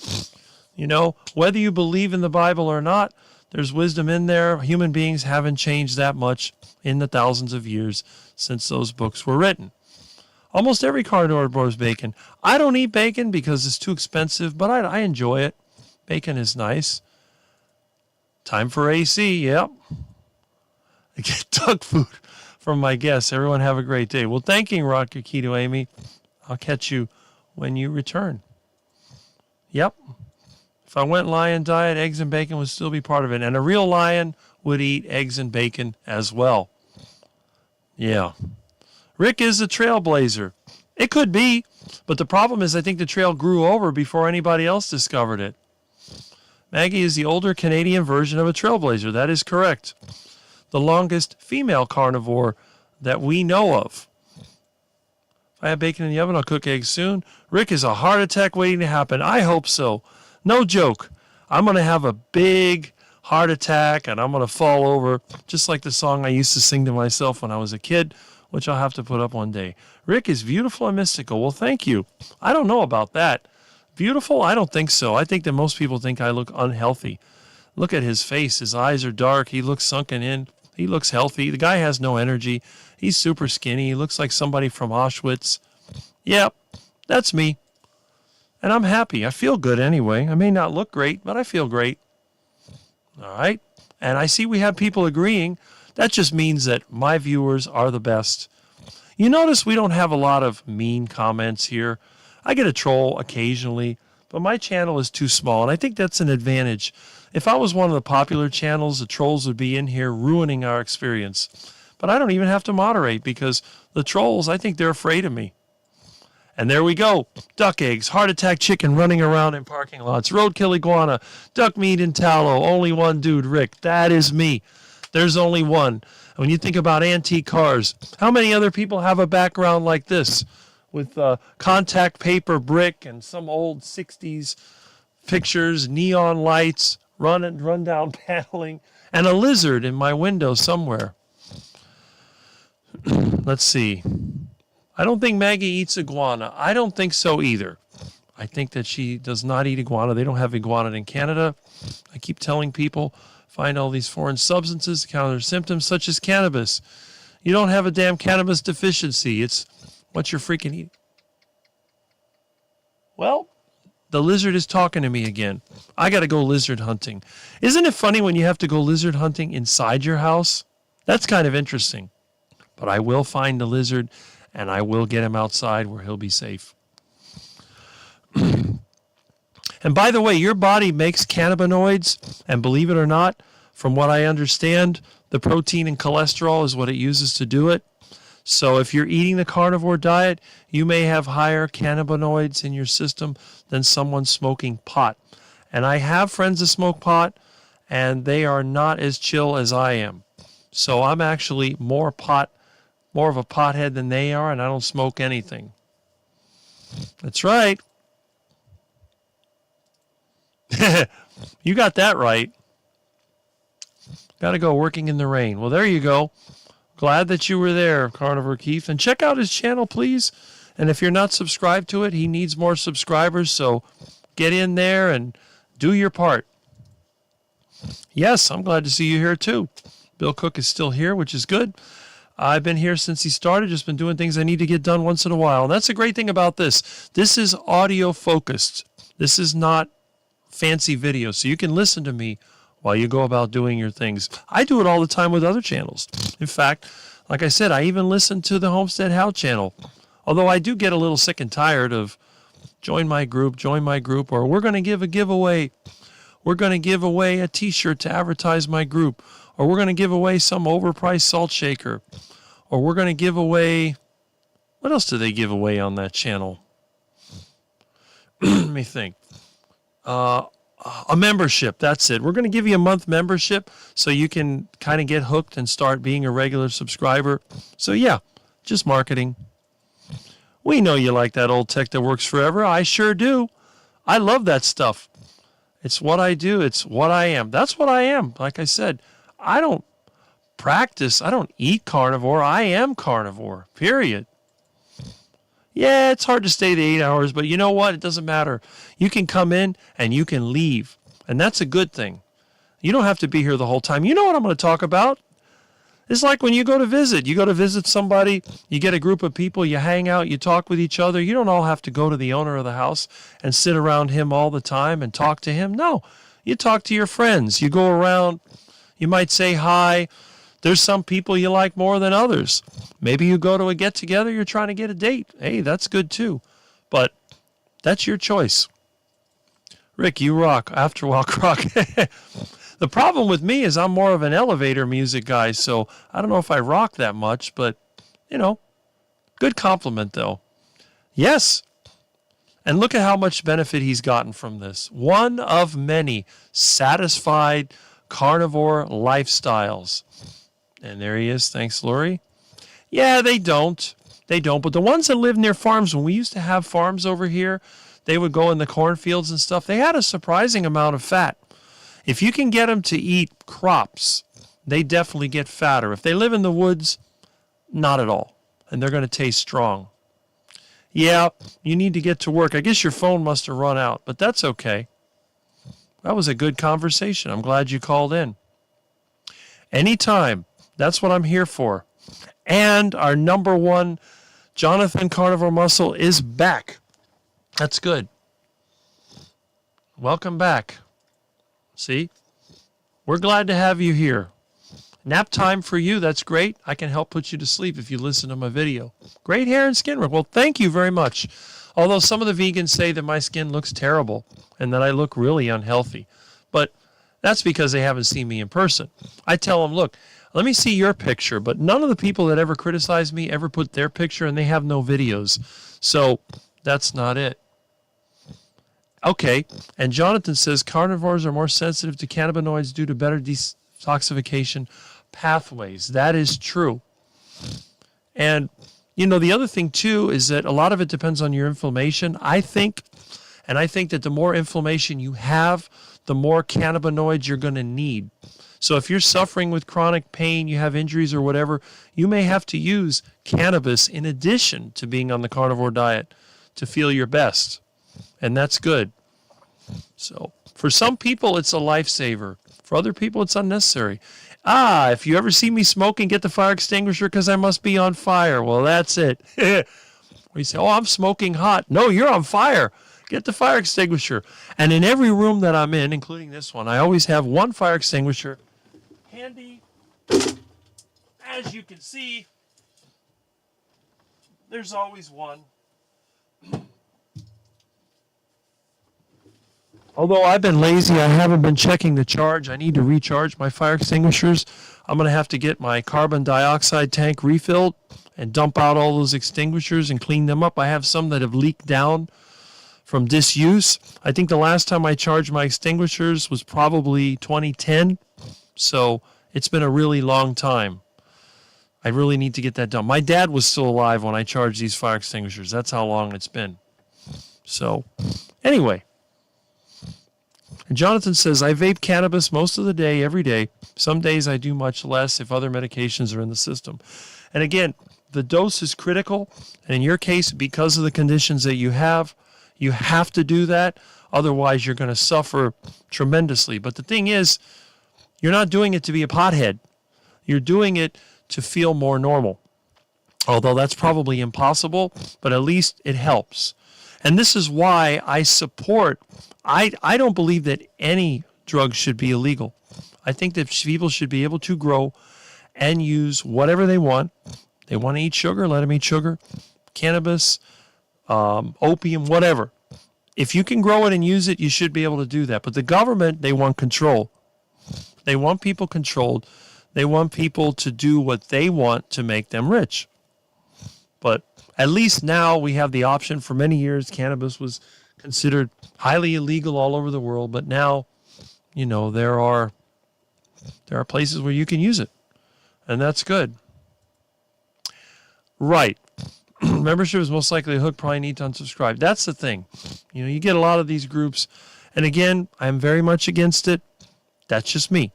You know, whether you believe in the Bible or not, There's wisdom in there. Human beings haven't changed that much in the thousands of years since those books were written. Almost every carnivore abhors bacon. I don't eat bacon because it's too expensive, but I enjoy it. Bacon is nice. Time for AC, yep. I get duck food from my guests. Everyone have a great day. Well, thanking Rock Your Keto, Amy. I'll catch you when you return. Yep. If I went lion diet, eggs and bacon would still be part of it. And a real lion would eat eggs and bacon as well. Yeah. Rick is a trailblazer. It could be, but the problem is I think the trail grew over before anybody else discovered it. Maggie is the older Canadian version of a trailblazer. That is correct. The longest female carnivore that we know of. If I have bacon in the oven, I'll cook eggs soon. Rick is a heart attack waiting to happen. I hope so. No joke. I'm going to have a big heart attack and I'm going to fall over, just like the song I used to sing to myself when I was a kid, which I'll have to put up one day. Rick is beautiful and mystical. Well, thank you. I don't know about that. Beautiful? I don't think so. I think that most people think I look unhealthy. Look at his face. His eyes are dark. He looks sunken in. He looks healthy. The guy has no energy. He's super skinny. He looks like somebody from Auschwitz. Yep, that's me. And I'm happy. I feel good anyway. I may not look great, but I feel great. All right? And I see we have people agreeing. That just means that my viewers are the best. You notice we don't have a lot of mean comments here. I get a troll occasionally, but my channel is too small, and I think that's an advantage. If I was one of the popular channels, the trolls would be in here ruining our experience. But I don't even have to moderate because the trolls, I think they're afraid of me. And there we go. Duck eggs, heart attack chicken running around in parking lots, roadkill iguana, duck meat and tallow, only one dude, Rick. That is me. There's only one. And when you think about antique cars, how many other people have a background like this with contact paper brick and some old 60s pictures, neon lights, run down paneling, and a lizard in my window somewhere? Let's see. I don't think Maggie eats iguana. I don't think so either. I think that she does not eat iguana. They don't have iguana in Canada. I keep telling people, find all these foreign substances to counter symptoms such as cannabis. You don't have a damn cannabis deficiency. It's what you're freaking eating. Well, the lizard is talking to me again. I got to go lizard hunting. Isn't it funny when you have to go lizard hunting inside your house? That's kind of interesting. But I will find the lizard, and I will get him outside where he'll be safe. And by the way, your body makes cannabinoids, and believe it or not, from what I understand, the protein and cholesterol is what it uses to do it. So if you're eating the carnivore diet, you may have higher cannabinoids in your system than someone smoking pot. And I have friends that smoke pot, and they are not as chill as I am. So I'm actually more of a pothead than they are, and I don't smoke anything. That's right. You got that right. Got to go working in the rain. Well, there you go. Glad that you were there, Carnivore Keith. And check out his channel, please. And if you're not subscribed to it, he needs more subscribers. So get in there and do your part. Yes, I'm glad to see you here, too. Bill Cook is still here, which is good. I've been here since he started, just been doing things I need to get done once in a while. And that's the great thing about this. This is audio focused. This is not fancy video. So you can listen to me while you go about doing your things. I do it all the time with other channels. In fact, like I said, I even listen to the Homestead How channel. Although I do get a little sick and tired of join my group, or we're going to give a giveaway. We're going to give away a t-shirt to advertise my group. Or we're going to give away some overpriced salt shaker. Or we're going to give away, what else do they give away on that channel? Let me think. A membership, that's it. We're going to give you a month membership so you can kind of get hooked and start being a regular subscriber. So yeah, just marketing. We know you like that old tech that works forever. I sure do. I love that stuff. It's what I do. It's what I am. That's what I am. Like I said, I don't practice. I don't eat carnivore. I am carnivore, period. Yeah, it's hard to stay the 8 hours, but you know what? It doesn't matter. You can come in and you can leave, and that's a good thing. You don't have to be here the whole time. You know what I'm going to talk about. It's like when you go to visit. You go to visit somebody, you get a group of people, you hang out, you talk with each other. You don't all have to go to the owner of the house and sit around him all the time and talk to him. No, you talk to your friends. You go around, you might say hi. There's some people you like more than others. Maybe you go to a get-together, you're trying to get a date. Hey, that's good too. But that's your choice. Rick, you rock. Afterwalk rock. The problem with me is I'm more of an elevator music guy, so I don't know if I rock that much, but, good compliment, though. Yes. And look at how much benefit he's gotten from this. One of many satisfied carnivore lifestyles. And there he is. Thanks, Lori. Yeah, they don't. They don't. But the ones that live near farms, when we used to have farms over here, they would go in the cornfields and stuff. They had a surprising amount of fat. If you can get them to eat crops, they definitely get fatter. If they live in the woods, not at all. And they're going to taste strong. Yeah, you need to get to work. I guess your phone must have run out, but that's okay. That was a good conversation. I'm glad you called in. Anytime. That's what I'm here for. And our number one Jonathan Carnivore Muscle is back. That's good. Welcome back. See? We're glad to have you here. Nap time for you, that's great. I can help put you to sleep if you listen to my video. Great hair and skin work. Well, thank you very much. Although some of the vegans say that my skin looks terrible and that I look really unhealthy. But that's because they haven't seen me in person. I tell them, look, let me see your picture. But none of the people that ever criticize me ever put their picture, and they have no videos. So that's not it. Okay, and Jonathan says carnivores are more sensitive to cannabinoids due to better detoxification pathways. That is true. And, the other thing, too, is that a lot of it depends on your inflammation. I think that the more inflammation you have, the more cannabinoids you're going to need. So if you're suffering with chronic pain, you have injuries or whatever, you may have to use cannabis in addition to being on the carnivore diet to feel your best. And that's good. So for some people, it's a lifesaver. For other people, it's unnecessary. If you ever see me smoking, get the fire extinguisher because I must be on fire. Well, that's it. You say, I'm smoking hot. No, you're on fire. Get the fire extinguisher. And in every room that I'm in, including this one, I always have one fire extinguisher handy. As you can see, there's always one. Although I've been lazy, I haven't been checking the charge. I need to recharge my fire extinguishers. I'm going to have to get my carbon dioxide tank refilled and dump out all those extinguishers and clean them up. I have some that have leaked down from disuse. I think the last time I charged my extinguishers was probably 2010. So it's been a really long time. I really need to get that done. My dad was still alive when I charged these fire extinguishers. That's how long it's been. So anyway. And Jonathan says, I vape cannabis most of the day, every day. Some days I do much less if other medications are in the system. And again, the dose is critical. And in your case, because of the conditions that you have to do that. Otherwise, you're going to suffer tremendously. But the thing is, you're not doing it to be a pothead. You're doing it to feel more normal. Although that's probably impossible, but at least it helps. And this is why I support, I don't believe that any drug should be illegal. I think that people should be able to grow and use whatever they want. They want to eat sugar, let them eat sugar. Cannabis, opium, whatever. If you can grow it and use it, you should be able to do that. But the government, they want control. They want people controlled. They want people to do what they want to make them rich. But at least now we have the option. For many years, cannabis was considered highly illegal all over the world. But now, there are places where you can use it. And that's good. Right. Membership is most likely a hook. Probably need to unsubscribe. That's the thing. You get a lot of these groups. And again, I'm very much against it. That's just me.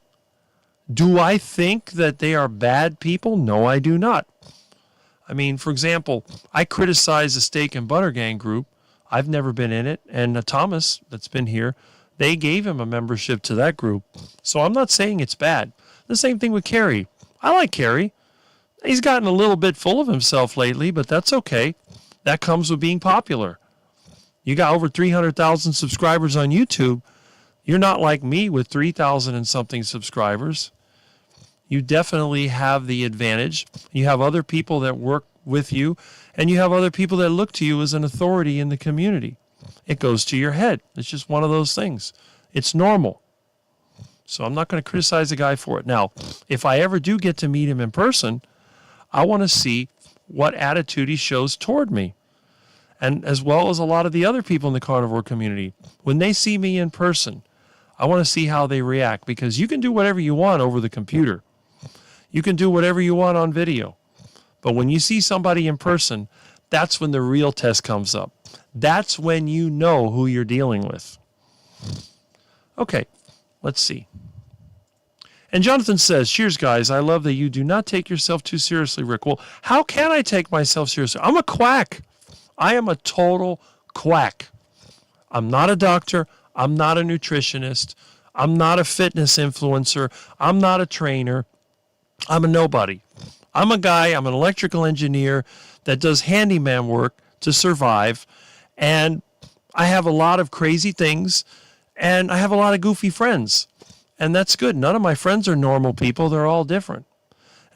Do I think that they are bad people? No, I do not. I mean, for example, I criticize the Steak and Butter Gang group. I've never been in it. And Thomas, that's been here, They gave him a membership to that group. So I'm not saying it's bad. The same thing with Kerry. I like Kerry. He's gotten a little bit full of himself lately, but that's okay. That comes with being popular. You got over 300,000 subscribers on YouTube. You're not like me with 3,000 and something subscribers. You definitely have the advantage. You have other people that work with you, and you have other people that look to you as an authority in the community. It goes to your head. It's just one of those things. It's normal. So I'm not going to criticize the guy for it. Now, if I ever do get to meet him in person, I want to see what attitude he shows toward me. And as well as a lot of the other people in the carnivore community. When they see me in person, I want to see how they react, because you can do whatever you want over the computer. You can do whatever you want on video. But when you see somebody in person, that's when the real test comes up. That's when you know who you're dealing with. Okay, let's see. And Jonathan says, cheers, guys. I love that you do not take yourself too seriously, Rick. Well, how can I take myself seriously? I'm a quack. I am a total quack. I'm not a doctor. I'm not a nutritionist. I'm not a fitness influencer. I'm not a trainer. I'm a nobody. I'm a guy, I'm an electrical engineer that does handyman work to survive. And I have a lot of crazy things, and I have a lot of goofy friends. And that's good. None of my friends are normal people. They're all different.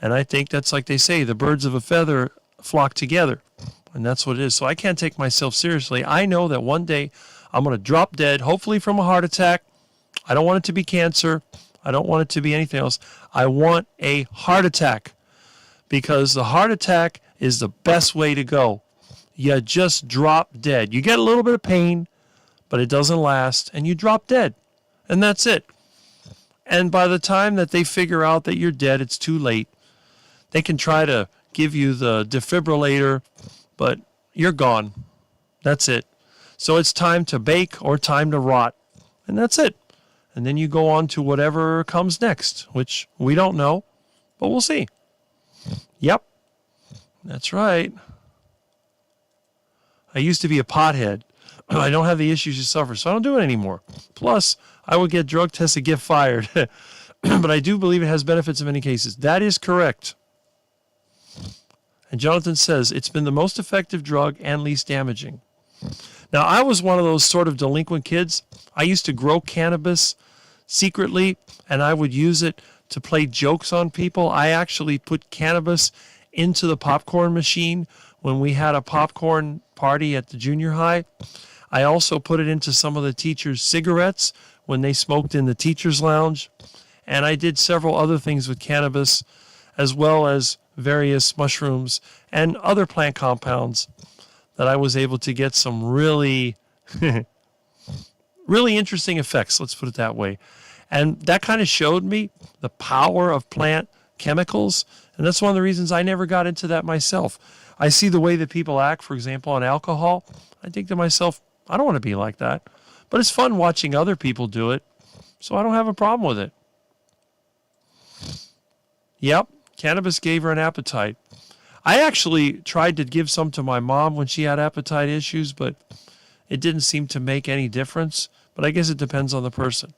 And I think that's like they say, the birds of a feather flock together. And that's what it is. So I can't take myself seriously. I know that one day I'm going to drop dead, hopefully from a heart attack. I don't want it to be cancer. I don't want it to be anything else. I want a heart attack, because the heart attack is the best way to go. You just drop dead. You get a little bit of pain, but it doesn't last, and you drop dead. And that's it. And by the time that they figure out that you're dead, it's too late. They can try to give you the defibrillator, but you're gone. That's it. So it's time to bake or time to rot. And that's it. And then you go on to whatever comes next, which we don't know, but we'll see. Yep, that's right. I used to be a pothead. I don't have the issues you suffer, so I don't do it anymore. Plus, I would get drug tested, get fired. But I do believe it has benefits in many cases. That is correct. And Jonathan says, it's been the most effective drug and least damaging. Now, I was one of those sort of delinquent kids. I used to grow cannabis secretly, and I would use it to play jokes on people. I actually put cannabis into the popcorn machine when we had a popcorn party at the junior high. I also put it into some of the teachers' cigarettes when they smoked in the teachers' lounge. And I did several other things with cannabis, as well as various mushrooms and other plant compounds that I was able to get some really, really interesting effects, let's put it that way. And that kind of showed me the power of plant chemicals. And that's one of the reasons I never got into that myself. I see the way that people act, for example, on alcohol. I think to myself, I don't want to be like that. But it's fun watching other people do it. So I don't have a problem with it. Yep, cannabis gave her an appetite. I actually tried to give some to my mom when she had appetite issues, but it didn't seem to make any difference. But I guess it depends on the person.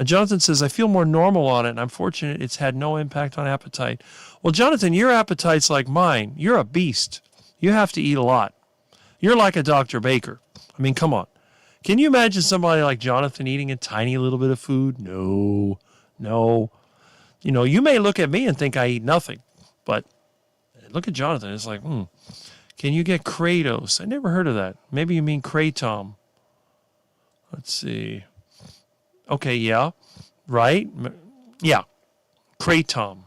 Jonathan says, I feel more normal on it, and I'm fortunate it's had no impact on appetite. Well, Jonathan, your appetite's like mine. You're a beast. You have to eat a lot. You're like a Dr. Baker. I mean, come on. Can you imagine somebody like Jonathan eating a tiny little bit of food? No. You know, you may look at me and think I eat nothing, but look at Jonathan. It's like, can you get Kratos? I never heard of that. Maybe you mean Kratom. Let's see. Okay, yeah, right? Yeah, Kratom.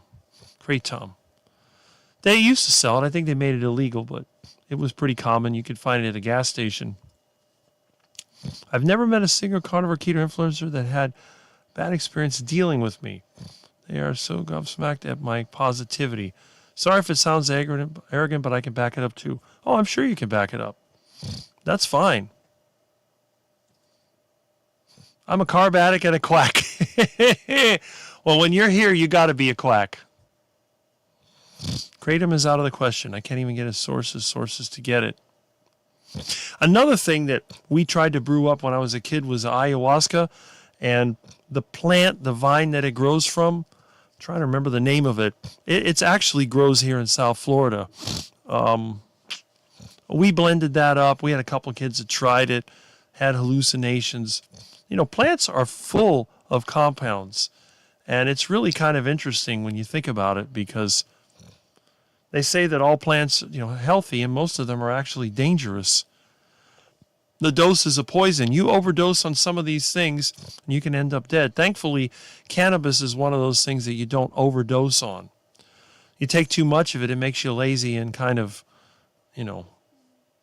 They used to sell it. I think they made it illegal, but it was pretty common. You could find it at a gas station. I've never met a single carnivore keto influencer that had bad experience dealing with me. They are so gobsmacked at my positivity. Sorry if it sounds arrogant, but I can back it up too. Oh, I'm sure you can back it up. That's fine. I'm a carb addict and a quack. Well, when you're here, you got to be a quack. Kratom is out of the question. I can't even get his sources to get it. Another thing that we tried to brew up when I was a kid was ayahuasca, and the plant, the vine that it grows from, I'm trying to remember the name of it. It's actually grows here in South Florida. We blended that up. We had a couple of kids that tried it, had hallucinations. You know, plants are full of compounds, and it's really kind of interesting when you think about it, because they say that all plants, you know, are healthy, and most of them are actually dangerous. The dose is a poison. You overdose on some of these things, and you can end up dead. Thankfully, cannabis is one of those things that you don't overdose on. You take too much of it, it makes you lazy and kind of, you know,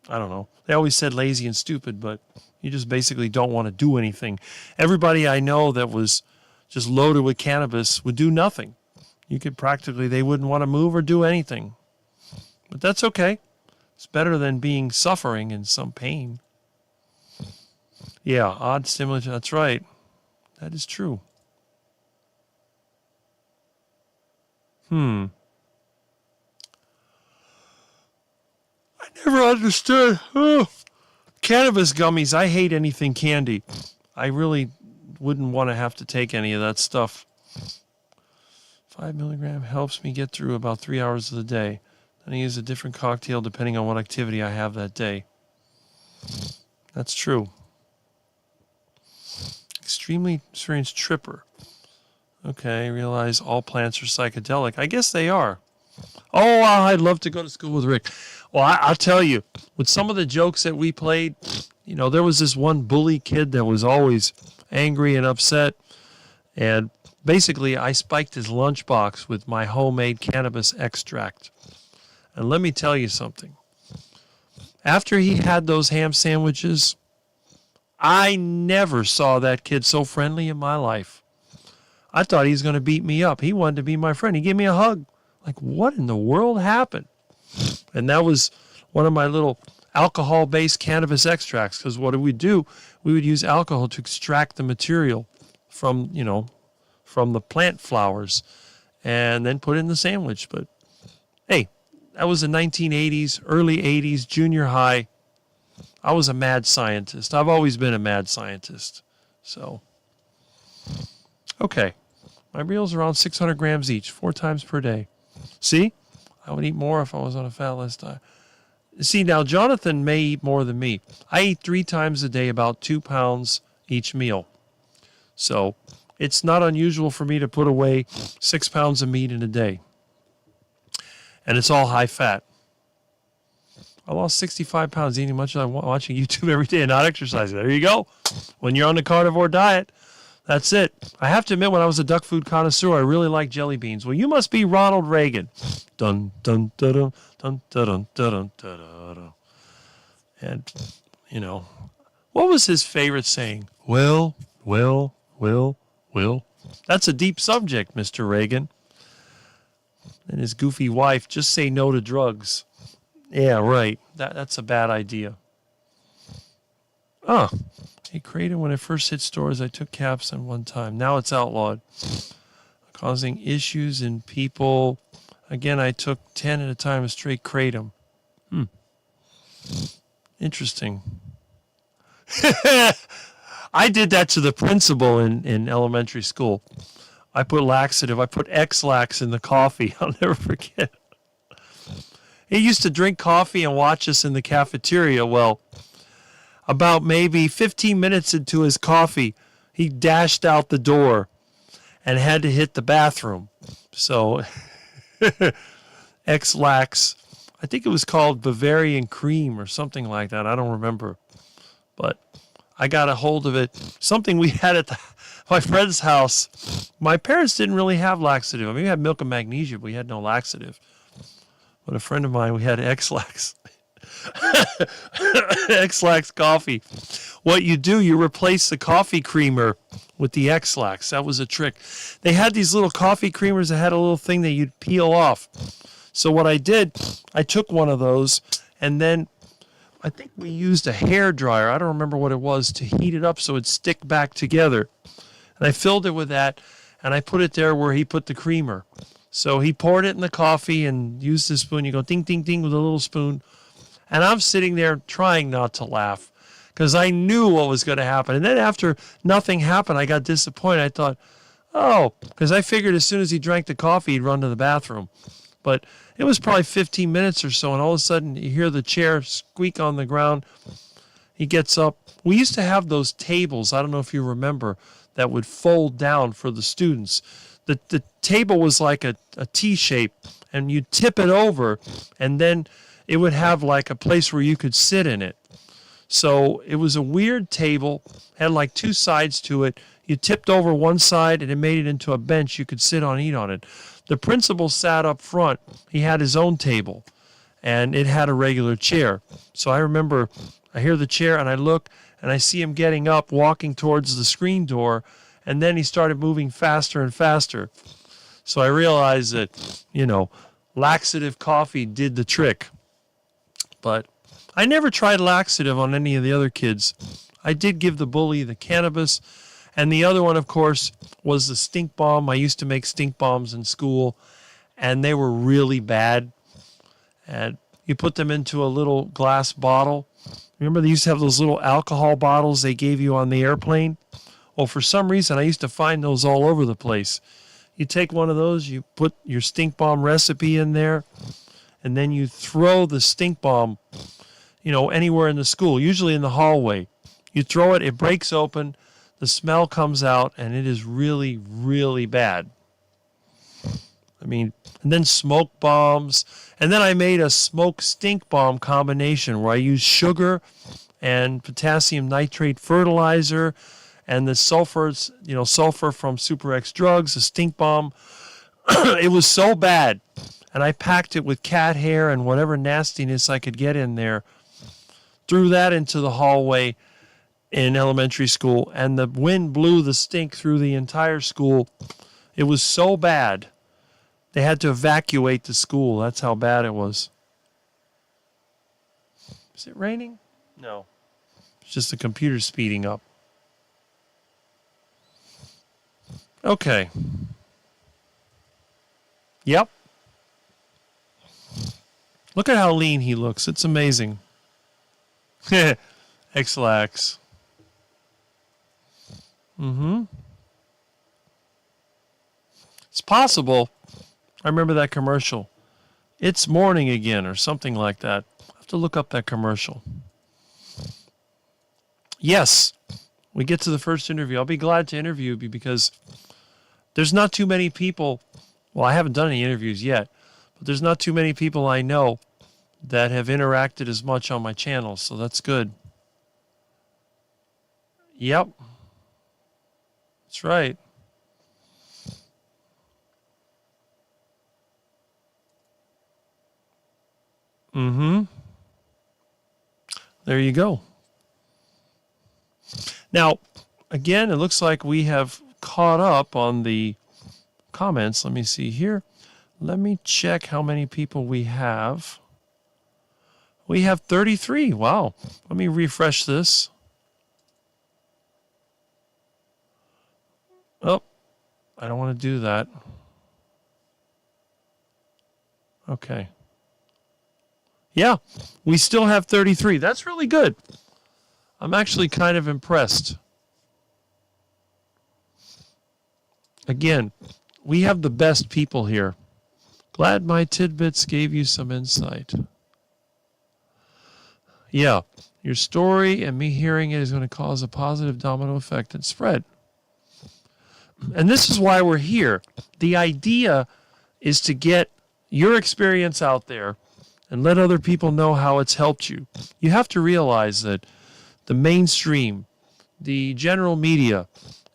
I don't know. They always said lazy and stupid, but you just basically don't want to do anything. Everybody I know that was just loaded with cannabis would do nothing. You could practically, they wouldn't want to move or do anything. But that's okay. It's better than being suffering in some pain. Yeah, odd stimulation. That's right. That is true. I never understood. Oh, cannabis gummies. I hate anything candy. I really wouldn't want to have to take any of that stuff. 5 milligram helps me get through about 3 hours of the day. Then I use a different cocktail depending on what activity I have that day. That's true. Extremely experienced tripper. Okay, realize all plants are psychedelic. I guess they are. Oh, I'd love to go to school with Rick. Well, I'll tell you, with some of the jokes that we played, you know, there was this one bully kid that was always angry and upset. And basically, I spiked his lunchbox with my homemade cannabis extract. And let me tell you something. After he had those ham sandwiches, I never saw that kid so friendly in my life. I thought he was going to beat me up. He wanted to be my friend. He gave me a hug. Like, what in the world happened? And that was one of my little alcohol-based cannabis extracts, because what did we do? We would use alcohol to extract the material from, you know, from the plant flowers and then put it in the sandwich. But, hey, that was the 1980s, early 80s, junior high. I was a mad scientist. I've always been a mad scientist. So, okay. My meals are around 600 grams each, 4 times per day. See? I would eat more if I was on a fat-less diet. See, now, Jonathan may eat more than me. I eat 3 times a day, about 2 pounds each meal. So, it's not unusual for me to put away 6 pounds of meat in a day. And it's all high fat. I lost 65 pounds eating much of watching YouTube every day and not exercising. There you go. When you're on the carnivore diet, that's it. I have to admit, when I was a duck food connoisseur, I really liked jelly beans. Well, you must be Ronald Reagan. Dun, dun, dun, dun, dun, dun, dun, dun, dun. And, you know, what was his favorite saying? Will. That's a deep subject, Mr. Reagan. And his goofy wife, just say no to drugs. Yeah, right. That's a bad idea. It created when it first hit stores. I took capsaicin one time. Now it's outlawed, causing issues in people. Again, I took 10 at a time of straight kratom. Interesting. I did that to the principal in elementary school. I put laxative. I put X-Lax in the coffee. I'll never forget. He used to drink coffee and watch us in the cafeteria. Well, about maybe 15 minutes into his coffee, he dashed out the door and had to hit the bathroom. So, X-Lax, I think it was called Bavarian Cream or something like that. I don't remember. But I got a hold of it. Something we had at my friend's house. My parents didn't really have laxative. I mean, we had milk and magnesia, but we had no laxative. But a friend of mine, we had X-Lax. X-Lax coffee. What you do, you replace the coffee creamer with the X-Lax. That was a trick. They had these little coffee creamers that had a little thing that you'd peel off. So what I did, I took one of those, and then I think we used a hair dryer. I don't remember what it was, to heat it up so it'd stick back together. And I filled it with that, and I put it there where he put the creamer. So he poured it in the coffee and used the spoon. You go ding, ding, ding with a little spoon. And I'm sitting there trying not to laugh because I knew what was going to happen. And then after nothing happened, I got disappointed. I thought, oh, because I figured as soon as he drank the coffee, he'd run to the bathroom. But it was probably 15 minutes or so, and all of a sudden you hear the chair squeak on the ground. He gets up. We used to have those tables, I don't know if you remember, that would fold down for the students. The table was like a T shape, and you tip it over, and then it would have like a place where you could sit in it. So it was a weird table, had like two sides to it. You tipped over one side, and it made it into a bench you could sit on and eat on it. The principal sat up front. He had his own table, and it had a regular chair. So I remember I hear the chair, and I look, and I see him getting up, walking towards the screen door, and then he started moving faster and faster. So I realized that, laxative coffee did the trick. But I never tried laxative on any of the other kids. I did give the bully the cannabis, and the other one, of course, was the stink bomb. I used to make stink bombs in school, and they were really bad. And you put them into a little glass bottle. Remember they used to have those little alcohol bottles they gave you on the airplane? Well, for some reason, I used to find those all over the place. You take one of those, you put your stink bomb recipe in there, and then you throw the stink bomb, anywhere in the school, usually in the hallway. You throw it, it breaks open, the smell comes out, and it is really, really bad. And then smoke bombs. And then I made a smoke stink bomb combination where I used sugar and potassium nitrate fertilizer and the sulfur from Super X drugs, a stink bomb. It was so bad. And I packed it with cat hair and whatever nastiness I could get in there. Threw that into the hallway in elementary school, and the wind blew the stink through the entire school. It was so bad. They had to evacuate the school. That's how bad it was. Is it raining? No. It's just the computer speeding up. Okay. Yep. Look at how lean he looks. It's amazing. X-Lax. It's possible. I remember that commercial. It's morning again or something like that. I have to look up that commercial. Yes, we get to the first interview. I'll be glad to interview you because there's not too many people. Well, I haven't done any interviews yet, but there's not too many people I know that have interacted as much on my channel, so that's good. Yep. That's right. There you go. Now, again, it looks like we have caught up on the comments. Let me see here. Let me check how many people we have. We have 33. Wow. Let me refresh this. Oh, I don't want to do that. Okay. Yeah, we still have 33. That's really good. I'm actually kind of impressed. Again, we have the best people here. Glad my tidbits gave you some insight. Yeah, your story and me hearing it is going to cause a positive domino effect and spread. And this is why we're here. The idea is to get your experience out there and let other people know how it's helped you. You have to realize that the mainstream, the general media,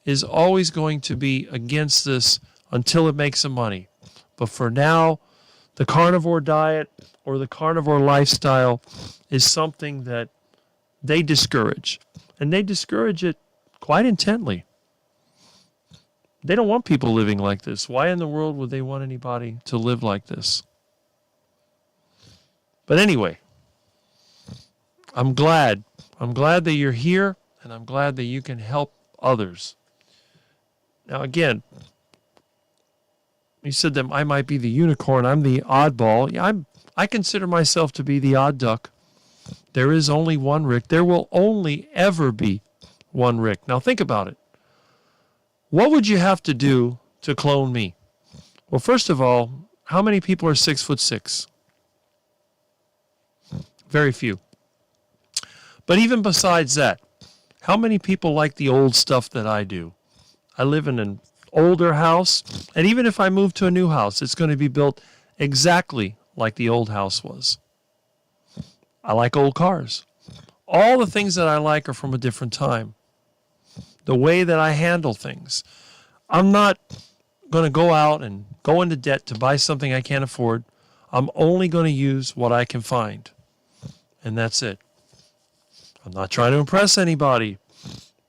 is always going to be against this until it makes some money. But for now, the carnivore diet or the carnivore lifestyle is something that they discourage. And they discourage it quite intently. They don't want people living like this. Why in the world would they want anybody to live like this? But anyway, I'm glad. I'm glad that you're here, and I'm glad that you can help others. Now, again, you said that I might be the unicorn. I'm the oddball. Yeah, I consider myself to be the odd duck. There is only one Rick. There will only ever be one Rick. Now think about it. What would you have to do to clone me? Well, first of all, how many people are 6'6"? Very few. But even besides that, how many people like the old stuff that I do? I live in an older house, and even if I move to a new house, it's going to be built exactly like the old house was. I like old cars. All the things that I like are from a different time. The way that I handle things. I'm not going to go out and go into debt to buy something I can't afford. I'm only going to use what I can find. And that's it. I'm not trying to impress anybody.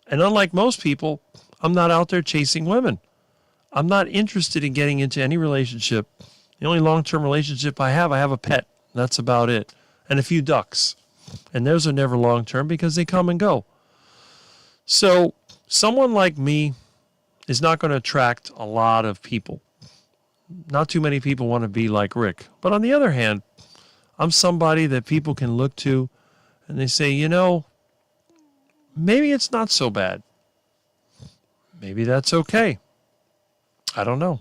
And unlike most people, I'm not out there chasing women. I'm not interested in getting into any relationship. The only long-term relationship I have a pet. That's about it. And a few ducks. And those are never long-term because they come and go. So someone like me is not going to attract a lot of people. Not too many people want to be like Rick. But on the other hand, I'm somebody that people can look to and they say, you know, maybe it's not so bad. Maybe that's okay. I don't know.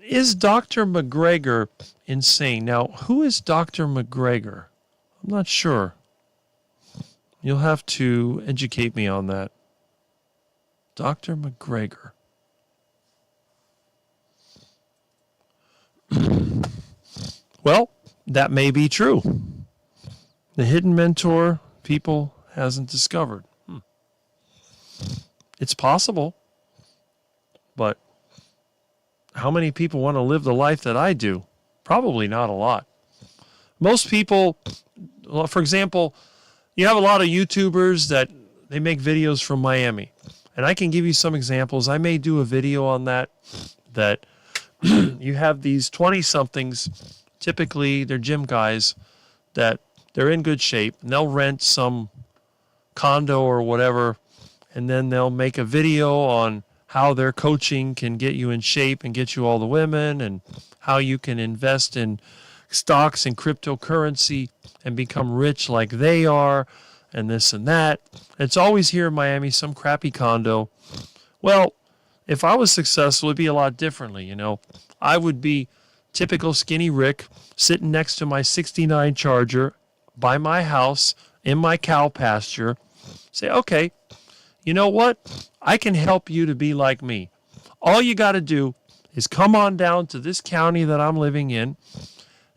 Is Dr. McGregor insane? Now, who is Dr. McGregor? I'm not sure. You'll have to educate me on that. Dr. McGregor. Well, that may be true. The hidden mentor people hasn't discovered. It's possible. But how many people want to live the life that I do? Probably not a lot. Most people, for example, you have a lot of YouTubers that they make videos from Miami. And I can give you some examples. I may do a video on that you have these 20-somethings, typically they're gym guys, that they're in good shape, and they'll rent some condo or whatever, and then they'll make a video on how their coaching can get you in shape and get you all the women, and how you can invest in stocks and cryptocurrency and become rich like they are, and this and that. It's always here in Miami, some crappy condo. Well, if I was successful, it'd be a lot differently, you know. I would be typical skinny Rick sitting next to my 69 Charger by my house in my cow pasture. Say, okay, you know what? I can help you to be like me. All you got to do is come on down to this county that I'm living in.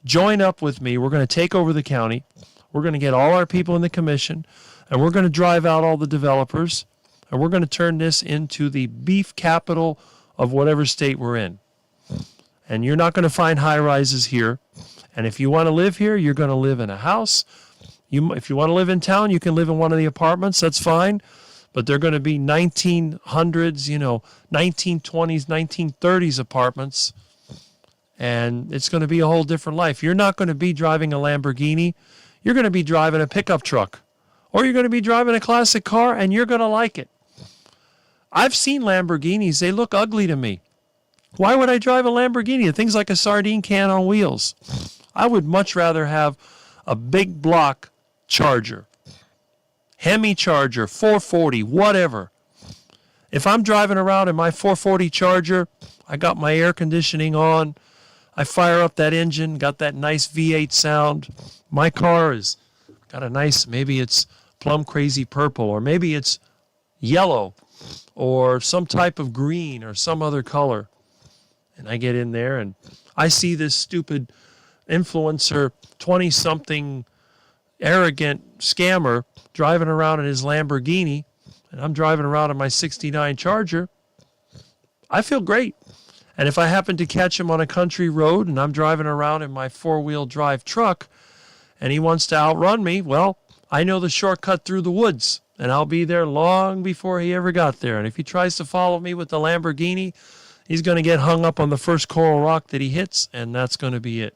Join up with me. We're going to take over the county. We're going to get all our people in the commission, and we're going to drive out all the developers, and we're going to turn this into the beef capital of whatever state we're in. And you're not going to find high-rises here. And if you want to live here, you're going to live in a house. If you want to live in town, you can live in one of the apartments. That's fine. But they're going to be 1900s, 1920s, 1930s apartments. And it's going to be a whole different life. You're not going to be driving a Lamborghini. You're going to be driving a pickup truck. Or you're going to be driving a classic car, and you're going to like it. I've seen Lamborghinis. They look ugly to me. Why would I drive a Lamborghini? The thing's like a sardine can on wheels. I would much rather have a big block Charger. Hemi Charger, 440, whatever. If I'm driving around in my 440 Charger, I got my air conditioning on, I fire up that engine, got that nice V8 sound. My car has got a nice, maybe it's plum crazy purple, or maybe it's yellow, or some type of green, or some other color. And I get in there and I see this stupid influencer, 20-something arrogant scammer driving around in his Lamborghini, and I'm driving around in my 69 Charger. I feel great. And if I happen to catch him on a country road and I'm driving around in my four-wheel drive truck and he wants to outrun me, well, I know the shortcut through the woods, and I'll be there long before he ever got there. And if he tries to follow me with the Lamborghini, he's going to get hung up on the first coral rock that he hits, and that's going to be it.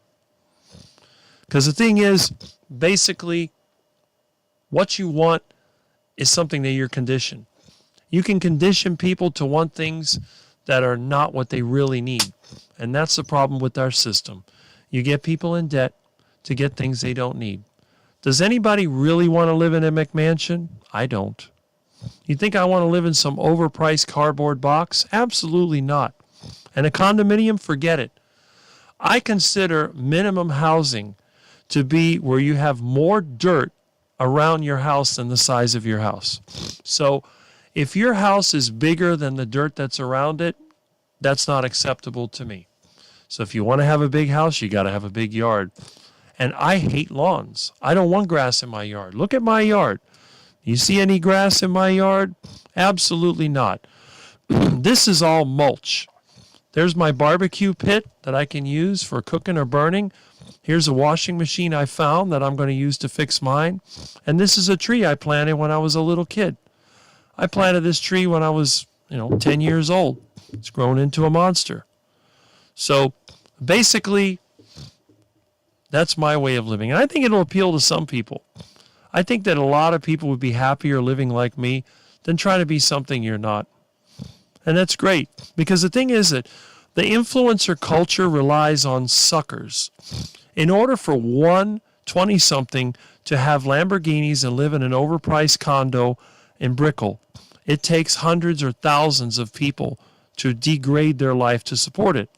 Because the thing is, basically, what you want is something that you're conditioned. You can condition people to want things that are not what they really need. And that's the problem with our system. You get people in debt to get things they don't need. Does anybody really want to live in a McMansion? I don't. You think I want to live in some overpriced cardboard box? Absolutely not. And a condominium? Forget it. I consider minimum housing to be where you have more dirt around your house than the size of your house. So if your house is bigger than the dirt that's around it, that's not acceptable to me. So if you want to have a big house, you got to have a big yard. And I hate lawns. I don't want grass in my yard. Look at my yard. You see any grass in my yard? Absolutely not. This is all mulch. There's my barbecue pit that I can use for cooking or burning. Here's a washing machine I found that I'm going to use to fix mine. And this is a tree I planted when I was a little kid. I planted this tree when I was, 10 years old. It's grown into a monster. So basically, that's my way of living. And I think it'll appeal to some people. I think that a lot of people would be happier living like me than trying to be something you're not. And that's great, because the thing is that the influencer culture relies on suckers. In order for one 20-something to have Lamborghinis and live in an overpriced condo in Brickell, it takes hundreds or thousands of people to degrade their life to support it.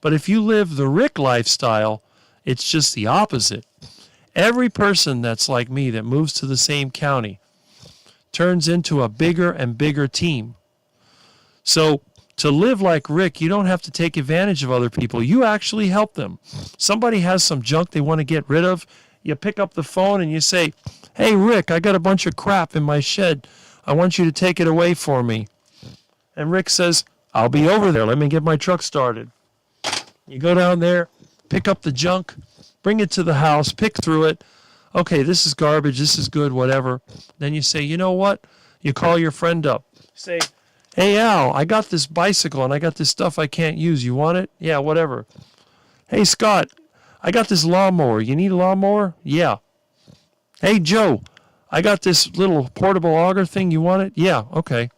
But if you live the Rick lifestyle, it's just the opposite. Every person that's like me that moves to the same county turns into a bigger and bigger team. So to live like Rick, you don't have to take advantage of other people. You actually help them. Somebody has some junk they want to get rid of. You pick up the phone and you say, "Hey, Rick, I got a bunch of crap in my shed. I want you to take it away for me." And Rick says, "I'll be over there. Let me get my truck started." You go down there, pick up the junk, bring it to the house, pick through it. Okay, this is garbage. This is good, whatever. Then you say, "You know what?" You call your friend up. Say, "Hey, Al, I got this bicycle and I got this stuff I can't use. You want it?" "Yeah, whatever." "Hey, Scott, I got this lawnmower. You need a lawnmower?" "Yeah." "Hey, Joe, I got this little portable auger thing. You want it?" "Yeah." "Okay."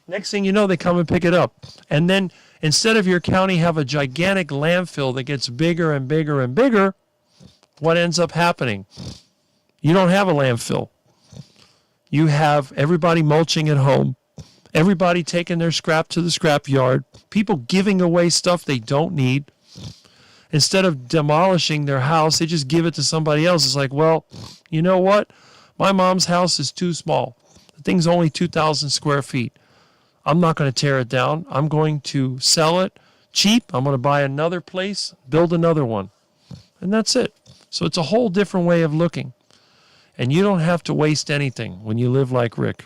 Next thing you know, they come and pick it up. And then instead of your county have a gigantic landfill that gets bigger and bigger and bigger, what ends up happening? You don't have a landfill. You have everybody mulching at home. Everybody taking their scrap to the scrap yard. People giving away stuff they don't need. Instead of demolishing their house, they just give it to somebody else. It's like, well, you know what? My mom's house is too small. The thing's only 2,000 square feet. I'm not going to tear it down. I'm going to sell it cheap. I'm going to buy another place, build another one. And that's it. So it's a whole different way of looking. And you don't have to waste anything when you live like Rick.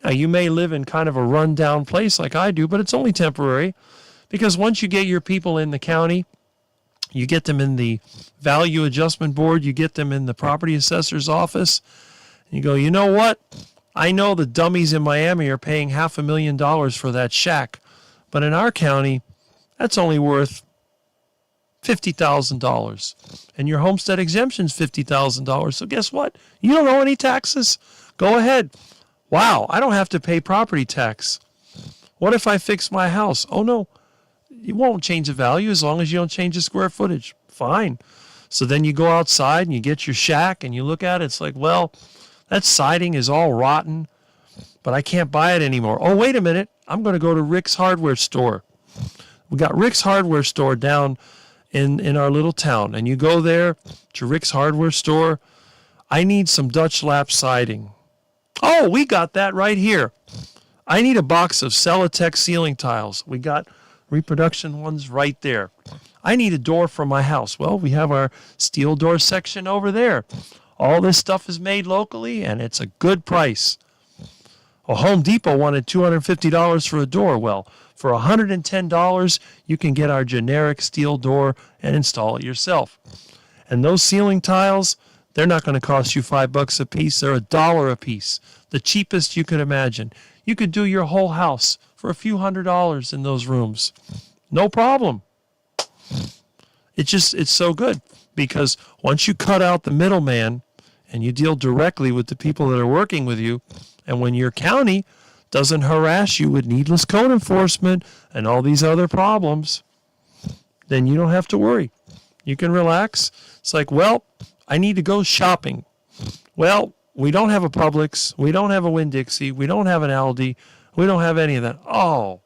Now, you may live in kind of a run-down place like I do, but it's only temporary, because once you get your people in the county, you get them in the value adjustment board, you get them in the property assessor's office, and you go, "You know what? I know the dummies in Miami are paying $500,000 for that shack, but in our county, that's only worth $50,000. And your homestead exemption's $50,000. So guess what? You don't owe any taxes. Go ahead. Wow, I don't have to pay property tax. What if I fix my house? Oh, no, you won't change the value as long as you don't change the square footage. Fine. So then you go outside and you get your shack and you look at it. It's like, well, that siding is all rotten, but I can't buy it anymore. Oh, wait a minute. I'm going to go to Rick's Hardware Store. We got Rick's Hardware Store down in our little town. And you go there to Rick's Hardware Store. I need some Dutch lap siding. Oh, we got that right here. I need a box of Celotex ceiling tiles. We got reproduction ones right there. I need a door for my house. Well, we have our steel door section over there. All this stuff is made locally, and it's a good price. Well, Home Depot wanted $250 for a door. Well, for $110, you can get our generic steel door and install it yourself. And those ceiling tiles, they're not going to cost you $5 a piece. They're $1 a piece, the cheapest you could imagine. You could do your whole house for a few $100s in those rooms. No problem. It's so good, because once you cut out the middleman and you deal directly with the people that are working with you, and when your county doesn't harass you with needless code enforcement and all these other problems, then you don't have to worry. You can relax. It's like, well, I need to go shopping. Well, we don't have a Publix. We don't have a Winn-Dixie. We don't have an Aldi. We don't have any of that. Oh,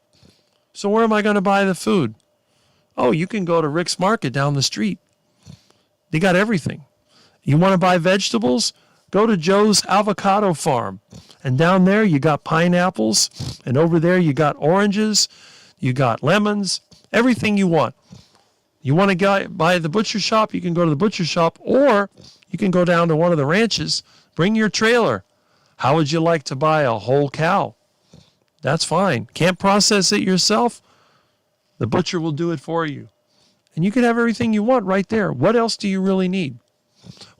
so where am I going to buy the food? Oh, you can go to Rick's Market down the street. They got everything. You want to buy vegetables? Go to Joe's Avocado Farm. And down there you got pineapples. And over there you got oranges. You got lemons. Everything you want. You want to buy the butcher shop? You can go to the butcher shop. Or you can go down to one of the ranches. Bring your trailer. How would you like to buy a whole cow? That's fine. Can't process it yourself? The butcher will do it for you. And you can have everything you want right there. What else do you really need?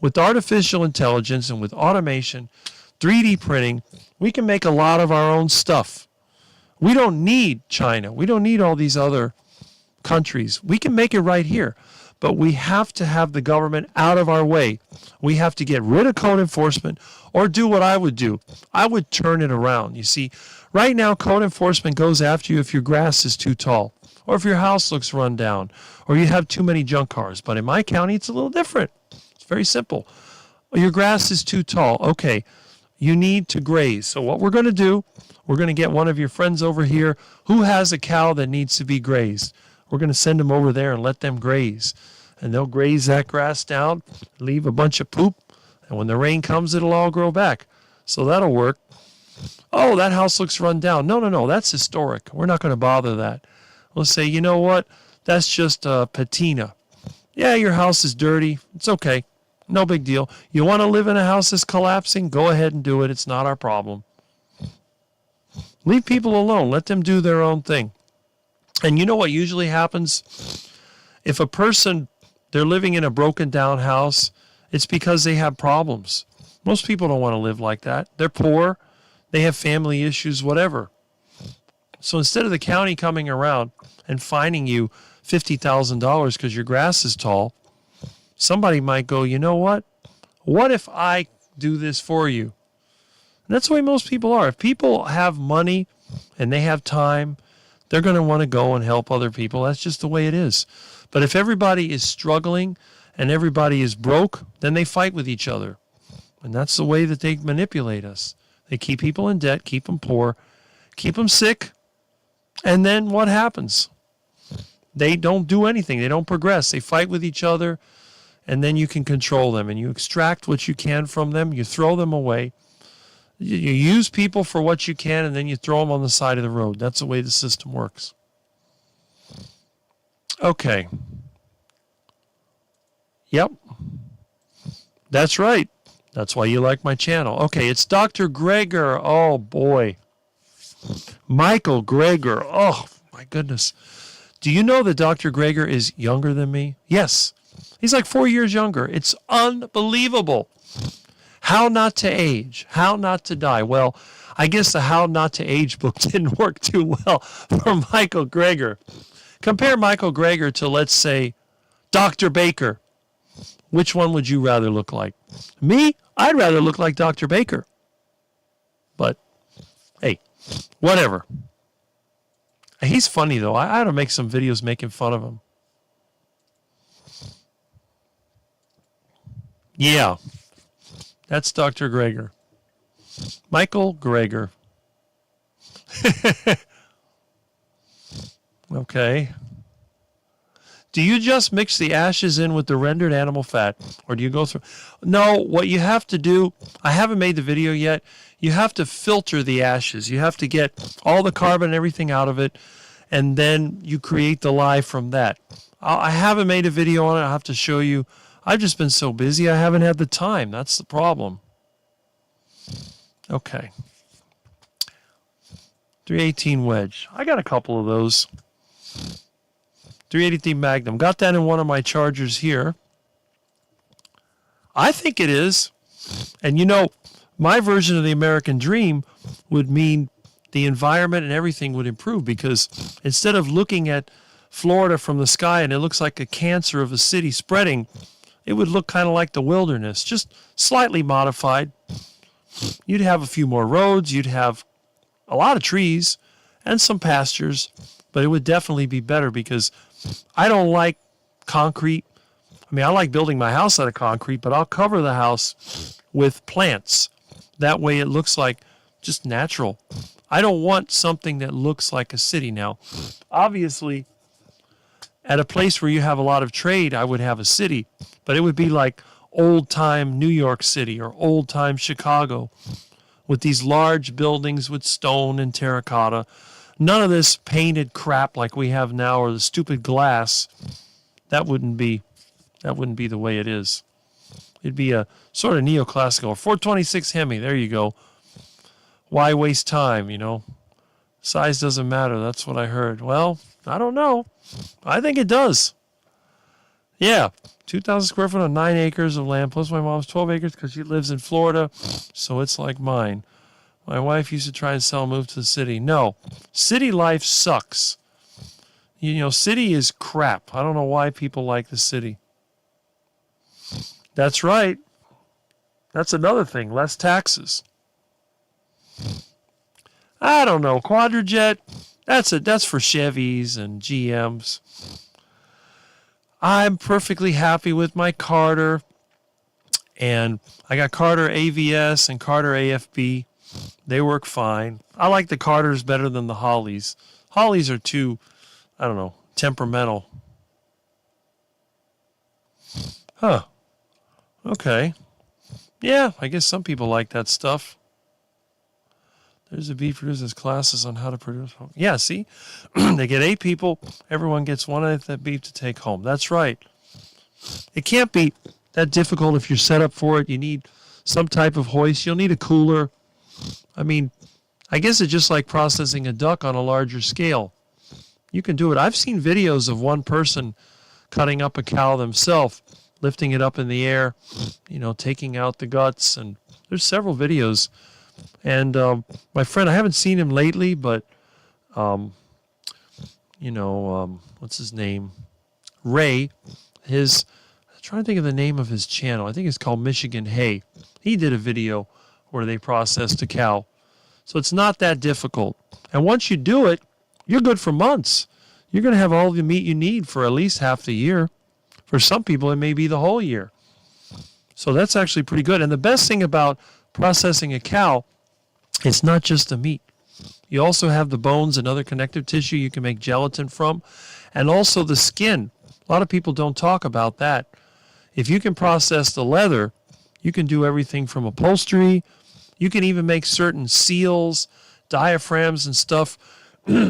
With artificial intelligence and with automation, 3D printing, we can make a lot of our own stuff. We don't need China. We don't need all these other countries. We can make it right here. But we have to have the government out of our way. We have to get rid of code enforcement or do what I would do. I would turn it around. You see, right now code enforcement goes after you if your grass is too tall or if your house looks run down or you have too many junk cars. But in my county, it's a little different. It's very simple. Your grass is too tall. Okay, you need to graze. So what we're going to do, we're going to get one of your friends over here who has a cow that needs to be grazed. We're going to send them over there and let them graze. And they'll graze that grass down, leave a bunch of poop, and when the rain comes, it'll all grow back. So that'll work. Oh, that house looks run down. No, that's historic. We're not going to bother that. We'll say, you know what? That's just a patina. Yeah, your house is dirty. It's okay. No big deal. You want to live in a house that's collapsing? Go ahead and do it. It's not our problem. Leave people alone. Let them do their own thing. And you know what usually happens? If a person, they're living in a broken down house, it's because they have problems. Most people don't want to live like that. They're poor. They have family issues, whatever. So instead of the county coming around and fining you $50,000 because your grass is tall, somebody might go, you know what? What if I do this for you? And that's the way most people are. If people have money and they have time, they're going to want to go and help other people. That's just the way it is. But if everybody is struggling and everybody is broke, then they fight with each other. And that's the way that they manipulate us. They keep people in debt, keep them poor, keep them sick. And then what happens? They don't do anything. They don't progress. They fight with each other. And then you can control them. And you extract what you can from them. You throw them away. You use people for what you can, and then you throw them on the side of the road. That's the way the system works. Okay. Yep. That's right. That's why you like my channel. Okay, it's Dr. Greger. Oh, boy. Michael Greger. Oh, my goodness. Do you know that Dr. Greger is younger than me? Yes. He's like 4 years younger. It's unbelievable. How Not to Age, How Not to Die. Well, I guess the How Not to Age book didn't work too well for Michael Greger. Compare Michael Greger to, let's say, Dr. Baker. Which one would you rather look like? Me? I'd rather look like Dr. Baker. But, hey, whatever. He's funny, though. I ought to make some videos making fun of him. Yeah. That's Dr. Greger. Michael Greger. Okay. Do you just mix the ashes in with the rendered animal fat, or do you go through? No, what you have to do, I haven't made the video yet, you have to filter the ashes. You have to get all the carbon and everything out of it, and then you create the lye from that. I haven't made a video on it. I'll have to show you. I've just been so busy, I haven't had the time. That's the problem. Okay. 318 wedge. I got a couple of those. 383 Magnum. Got that in one of my chargers here. I think it is. And you know, my version of the American dream would mean the environment and everything would improve, because instead of looking at Florida from the sky and it looks like a cancer of a city spreading, it would look kind of like the wilderness, just slightly modified. You'd have a few more roads, you'd have a lot of trees and some pastures, but it would definitely be better, because I don't like concrete. I mean, I like building my house out of concrete, but I'll cover the house with plants. That way it looks like just natural. I don't want something that looks like a city. Now, obviously, at a place where you have a lot of trade, I would have a city, but it would be like old-time New York City or old-time Chicago with these large buildings with stone and terracotta. None of this painted crap like we have now or the stupid glass. That wouldn't be the way it is. It'd be a sort of neoclassical. 426 Hemi, there you go. Why waste time, you know? Size doesn't matter, that's what I heard. Well, I don't know. I think it does. Yeah, 2,000 square foot on 9 acres of land, plus my mom's 12 acres because she lives in Florida, so it's like mine. My wife used to try and sell and move to the city. No, city life sucks. You know, city is crap. I don't know why people like the city. That's right. That's another thing, less taxes. I don't know, Quadrajet, that's for Chevys and GMs. I'm perfectly happy with my Carter, and I got Carter AVS and Carter AFB. They work fine. I like the Carters better than the Hollies. Hollies are too, I don't know, temperamental. Huh. Okay. Yeah, I guess some people like that stuff. There's a beef producers classes on how to produce. Yeah, see? They get 8 people. Everyone gets 1/8 of that beef to take home. That's right. It can't be that difficult if you're set up for it. You need some type of hoist. You'll need a cooler. I mean, I guess it's just like processing a duck on a larger scale. You can do it. I've seen videos of one person cutting up a cow themselves, lifting it up in the air, you know, taking out the guts. And there's several videos. And my friend, I haven't seen him lately, but, what's his name? Ray, I'm trying to think of the name of his channel. I think it's called Michigan Hay. He did a video where they processed a cow. So it's not that difficult. And once you do it, you're good for months. You're going to have all the meat you need for at least half the year. For some people, it may be the whole year. So that's actually pretty good. And the best thing about processing a cow, it's not just the meat. You also have the bones and other connective tissue you can make gelatin from, and also the skin. A lot of people don't talk about that. If you can process the leather, you can do everything from upholstery. You can even make certain seals, diaphragms, and stuff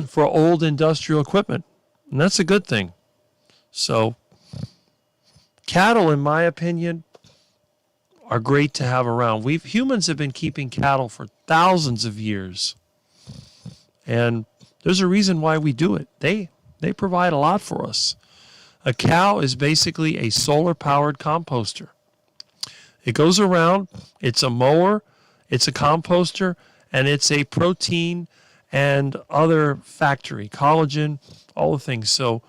for old industrial equipment. And that's a good thing. So cattle, in my opinion, are great to have around. Humans have been keeping cattle for thousands of years. And there's a reason why we do it. They provide a lot for us. A cow is basically a solar-powered composter. It goes around, it's a mower, it's a composter, and it's a protein and other factory, collagen, all the things. So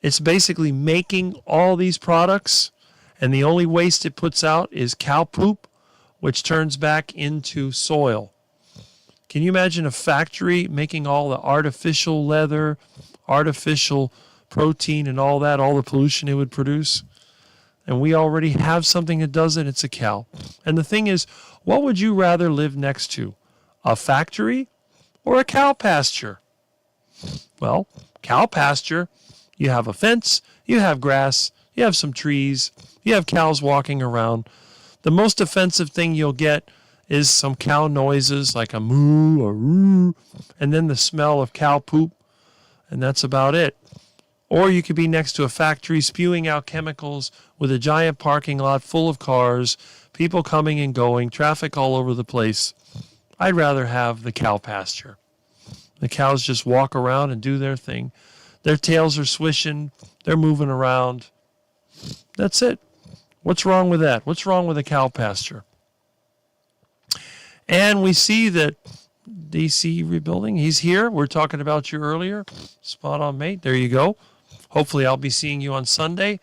it's basically making all these products, and the only waste it puts out is cow poop, which turns back into soil. Can you imagine a factory making all the artificial leather, artificial protein and all that, all the pollution it would produce? And we already have something that does it. It's a cow. And the thing is, what would you rather live next to? A factory or a cow pasture? Well, cow pasture, you have a fence, you have grass, you have some trees, you have cows walking around. The most offensive thing you'll get is some cow noises like a moo or roo, and then the smell of cow poop, and that's about it. Or you could be next to a factory spewing out chemicals with a giant parking lot full of cars, people coming and going, traffic all over the place. I'd rather have the cow pasture. The cows just walk around and do their thing. Their tails are swishing, they're moving around. That's it. What's wrong with that? What's wrong with a cow pasture? And we see that DC Rebuilding, he's here. We're talking about you earlier. Spot on, mate. There you go. Hopefully I'll be seeing you on Sunday.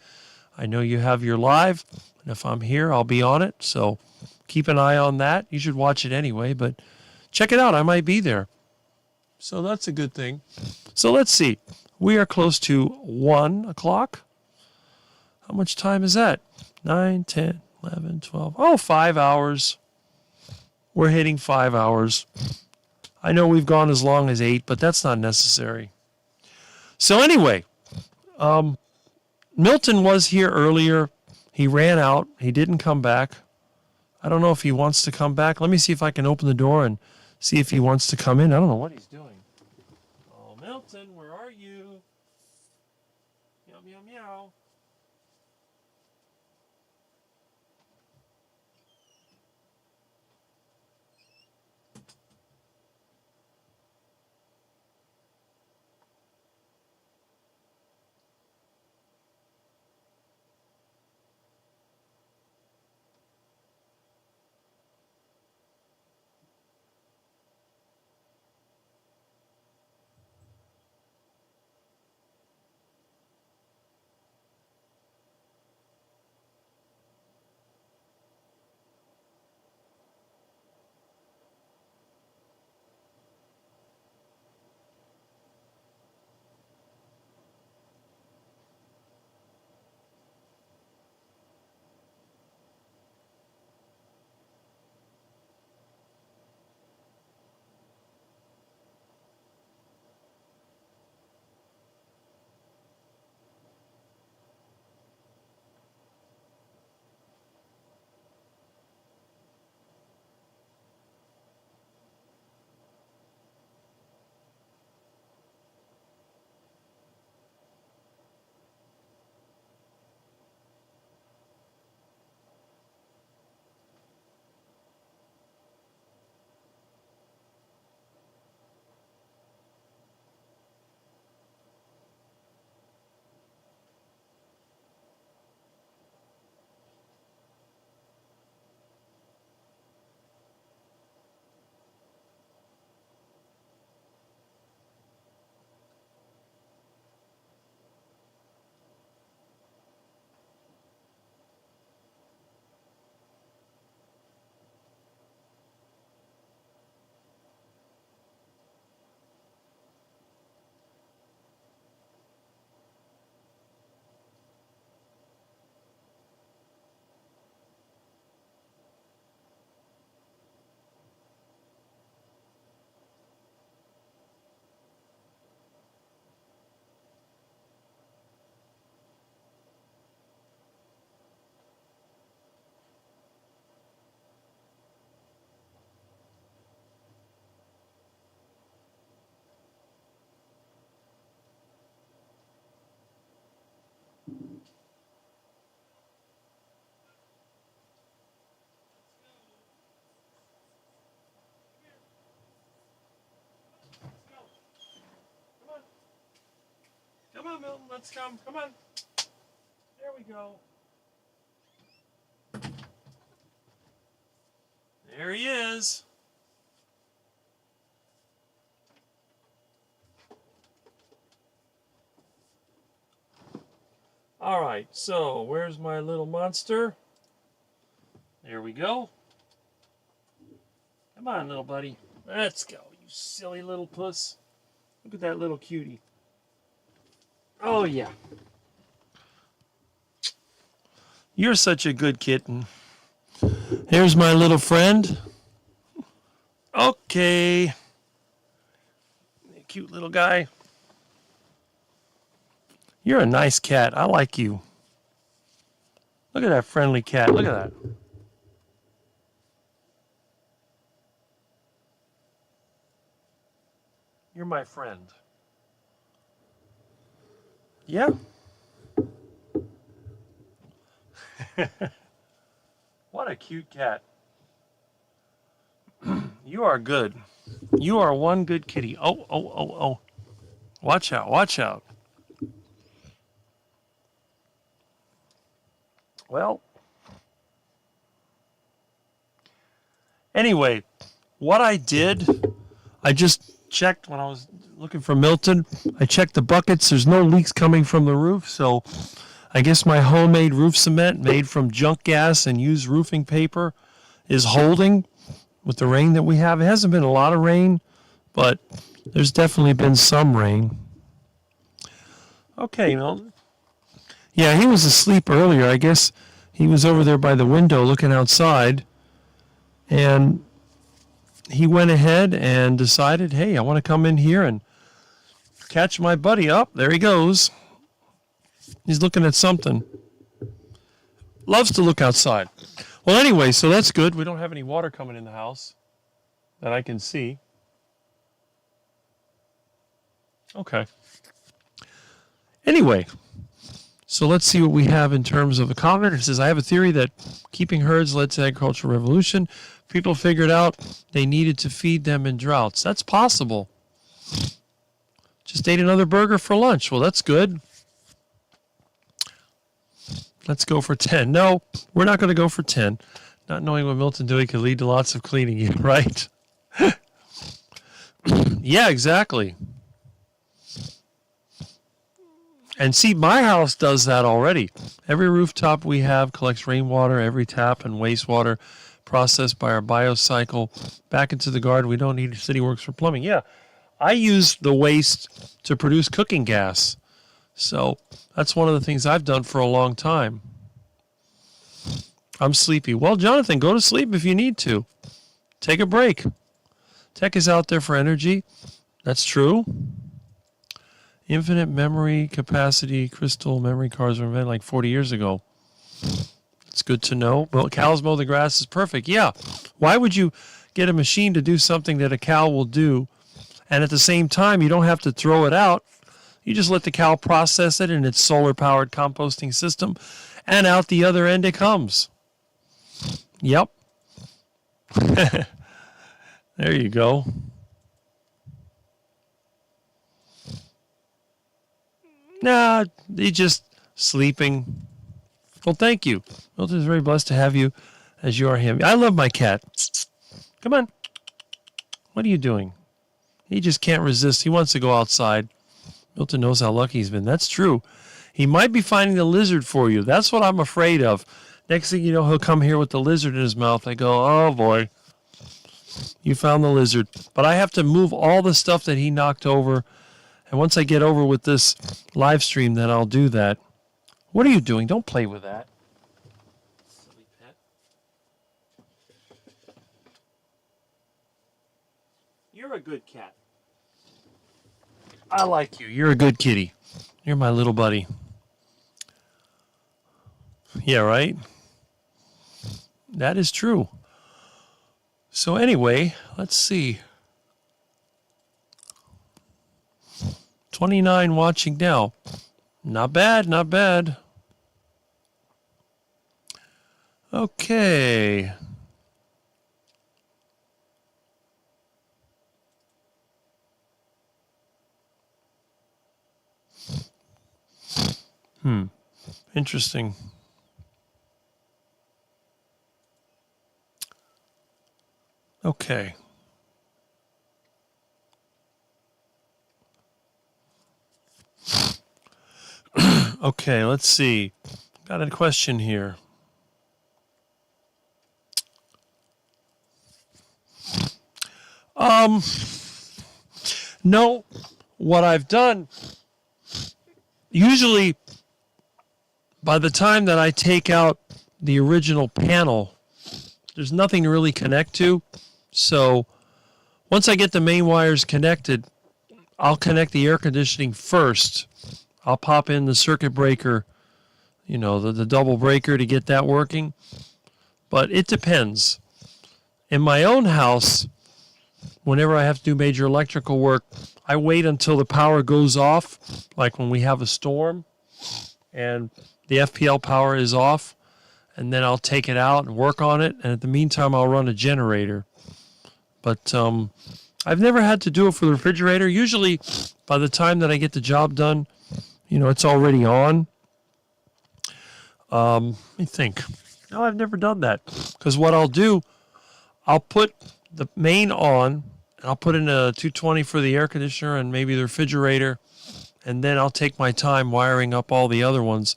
I know you have your live, and if I'm here, I'll be on it. So keep an eye on that. You should watch it anyway, but check it out. I might be there. So that's a good thing. So let's see. We are close to 1 o'clock. How much time is that? 9, 10, 11, 12. Oh, 5 hours. We're hitting 5 hours. I know we've gone as long as 8, but that's not necessary. So anyway, Milton was here earlier. He ran out. He didn't come back. I don't know if he wants to come back. Let me see if I can open the door and see if he wants to come in. I don't know what he's doing. Oh, Milton, where are you? Meow, meow, meow. Come on, Milton, let's come. Come on. There we go. There he is. All right, so where's my little monster? There we go. Come on, little buddy. Let's go, you silly little puss. Look at that little cutie. Oh, yeah. You're such a good kitten. Here's my little friend. Okay. Cute little guy. You're a nice cat. I like you. Look at that friendly cat. Look at that. You're my friend. Yeah. What a cute cat. You are good. You are one good kitty. Oh, oh, oh, oh. Watch out, watch out. Well, anyway, what I did, I just checked when I was looking for Milton. I checked the buckets. There's no leaks coming from the roof, so I guess my homemade roof cement made from junk gas and used roofing paper is holding with the rain that we have. It hasn't been a lot of rain, but there's definitely been some rain. Okay, Milton. Yeah, he was asleep earlier. I guess he was over there by the window looking outside, and he went ahead and decided, hey, I want to come in here and catch my buddy up. There he goes. He's looking at something. Loves to look outside. Well, anyway, so that's good. We don't have any water coming in the house that I can see. Okay. Anyway, so let's see what we have in terms of a comment. It says, I have a theory that keeping herds led to the agricultural revolution. People figured out they needed to feed them in droughts. That's possible. Just ate another burger for lunch. Well, that's good. Let's go for 10. No, we're not going to go for 10. Not knowing what Milton Dewey could lead to lots of cleaning, right? Yeah, exactly. And see, my house does that already. Every rooftop we have collects rainwater, every tap and wastewater processed by our biocycle back into the garden. We don't need City Works for plumbing. Yeah, I use the waste to produce cooking gas. So that's one of the things I've done for a long time. I'm sleepy. Well, Jonathan, go to sleep if you need to. Take a break. Tech is out there for energy. That's true. Infinite memory capacity crystal memory cards were invented like 40 years ago. It's good to know. Well, cows mow the grass is perfect. Yeah. Why would you get a machine to do something that a cow will do, and at the same time you don't have to throw it out? You just let the cow process it in its solar-powered composting system, and out the other end it comes. Yep. There you go. Nah, he's just sleeping. Well, thank you. Milton is very blessed to have you as you are him. I love my cat. Come on. What are you doing? He just can't resist. He wants to go outside. Milton knows how lucky he's been. That's true. He might be finding the lizard for you. That's what I'm afraid of. Next thing you know, he'll come here with the lizard in his mouth. I go, oh boy, you found the lizard. But I have to move all the stuff that he knocked over. And once I get over with this live stream, then I'll do that. What are you doing? Don't play with that. Silly pet. You're a good cat. I like you. You're a good kitty. You're my little buddy. Yeah, right? That is true. So anyway, let's see. 29 watching now. Not bad, not bad. Okay. Interesting. Okay. Okay, let's see. Got a question here. No, what I've done, usually by the time that I take out the original panel, there's nothing to really connect to. So once I get the main wires connected, I'll connect the air conditioning first. I'll pop in the circuit breaker, you know, the double breaker to get that working. But it depends. In my own house, whenever I have to do major electrical work, I wait until the power goes off, like when we have a storm and the FPL power is off, and then I'll take it out and work on it, and at the meantime I'll run a generator. But I've never had to do it for the refrigerator. Usually by the time that I get the job done, you know, it's already on. Let me think. No, I've never done that. Because what I'll do, I'll put the main on, I'll put in a 220 for the air conditioner and maybe the refrigerator, and then I'll take my time wiring up all the other ones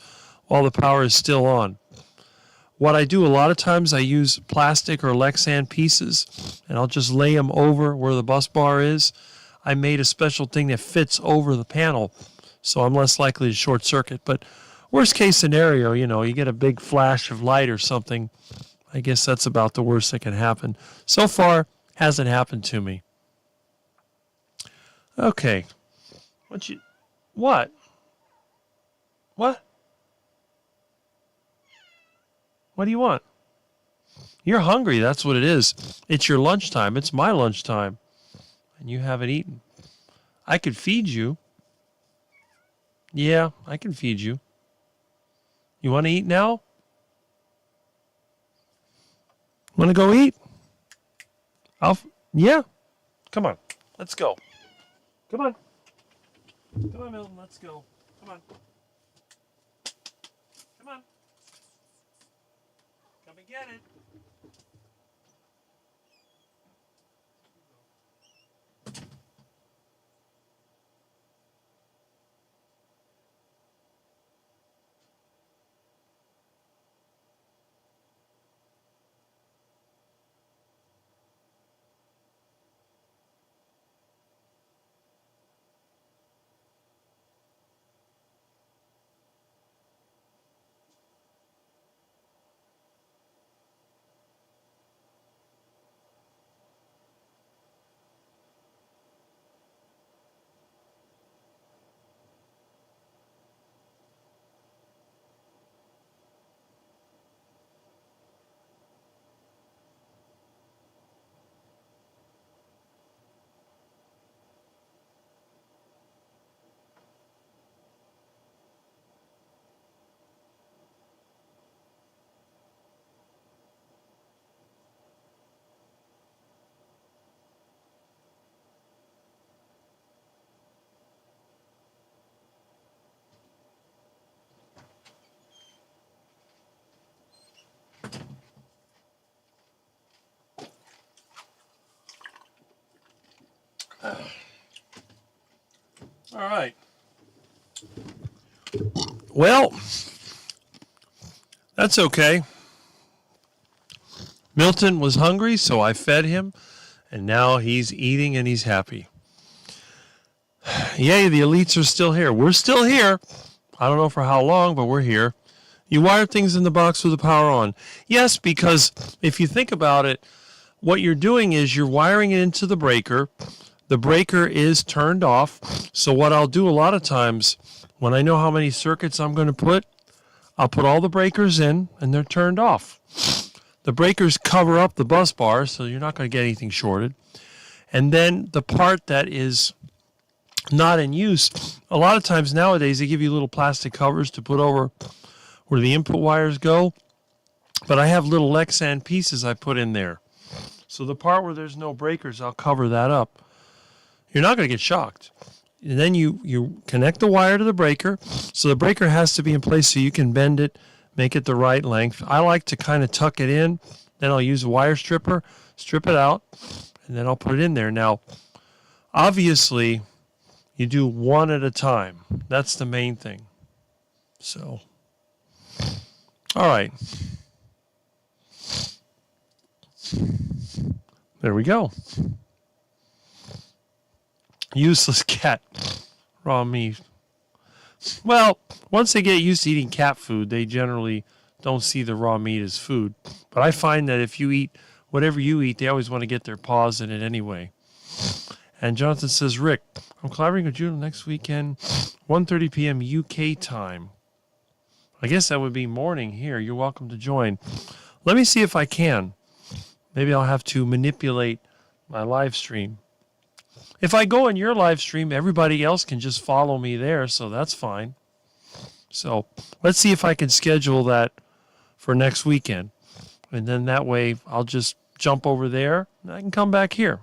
while the power is still on. What I do a lot of times, I use plastic or Lexan pieces, and I'll just lay them over where the bus bar is. I made a special thing that fits over the panel, so I'm less likely to short circuit. But Worst case scenario, you get a big flash of light or something. I guess that's about the worst that can happen. So far, hasn't happened to me. Okay. What? What? What do you want? You're hungry, that's what it is. It's your lunchtime. It's my lunchtime. And you haven't eaten. I could feed you. Yeah, I can feed you. You want to eat now? Want to go eat? Yeah. Come on. Let's go. Come on. Come on, Milton. Let's go. Come on. Come on. Come and get it. All right. Well, that's okay. Milton was hungry, so I fed him, and now he's eating and he's happy. Yay, the elites are still here. We're still here. I don't know for how long, but we're here. You wire things in the box with the power on. Yes, because if you think about it, what you're doing is you're wiring it into the breaker. The breaker is turned off. So what I'll do a lot of times, when I know how many circuits I'm going to put, I'll put all the breakers in and they're turned off. The breakers cover up the bus bars, so you're not going to get anything shorted. And then the part that is not in use, a lot of times nowadays they give you little plastic covers to put over where the input wires go. But I have little Lexan pieces I put in there. So the part where there's no breakers, I'll cover that up. You're not going to get shocked. And then you connect the wire to the breaker. So the breaker has to be in place so you can bend it, make it the right length. I like to kind of tuck it in. Then I'll use a wire stripper, strip it out, and then I'll put it in there. Now, obviously, you do one at a time. That's the main thing. So, all right. There we go. Useless cat. Raw meat. Well, once they get used to eating cat food, they generally don't see the raw meat as food. But I find that if you eat whatever you eat, they always want to get their paws in it anyway. And Jonathan says, Rick, I'm collaborating with you next weekend, 1:30 p.m. UK time. I guess that would be morning here. You're welcome to join. Let me see if I can. Maybe I'll have to manipulate my live stream. If I go in your live stream, everybody else can just follow me there, so that's fine. So let's see if I can schedule that for next weekend. And then that way I'll just jump over there and I can come back here.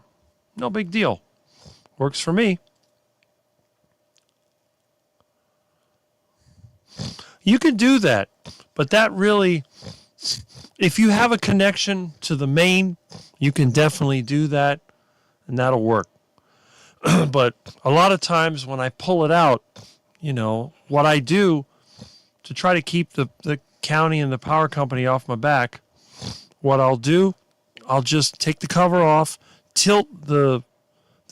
No big deal. Works for me. You can do that, but that really, if you have a connection to the main, you can definitely do that, and that'll work. But a lot of times when I pull it out, what I do to try to keep the county and the power company off my back, what I'll do, I'll just take the cover off, tilt the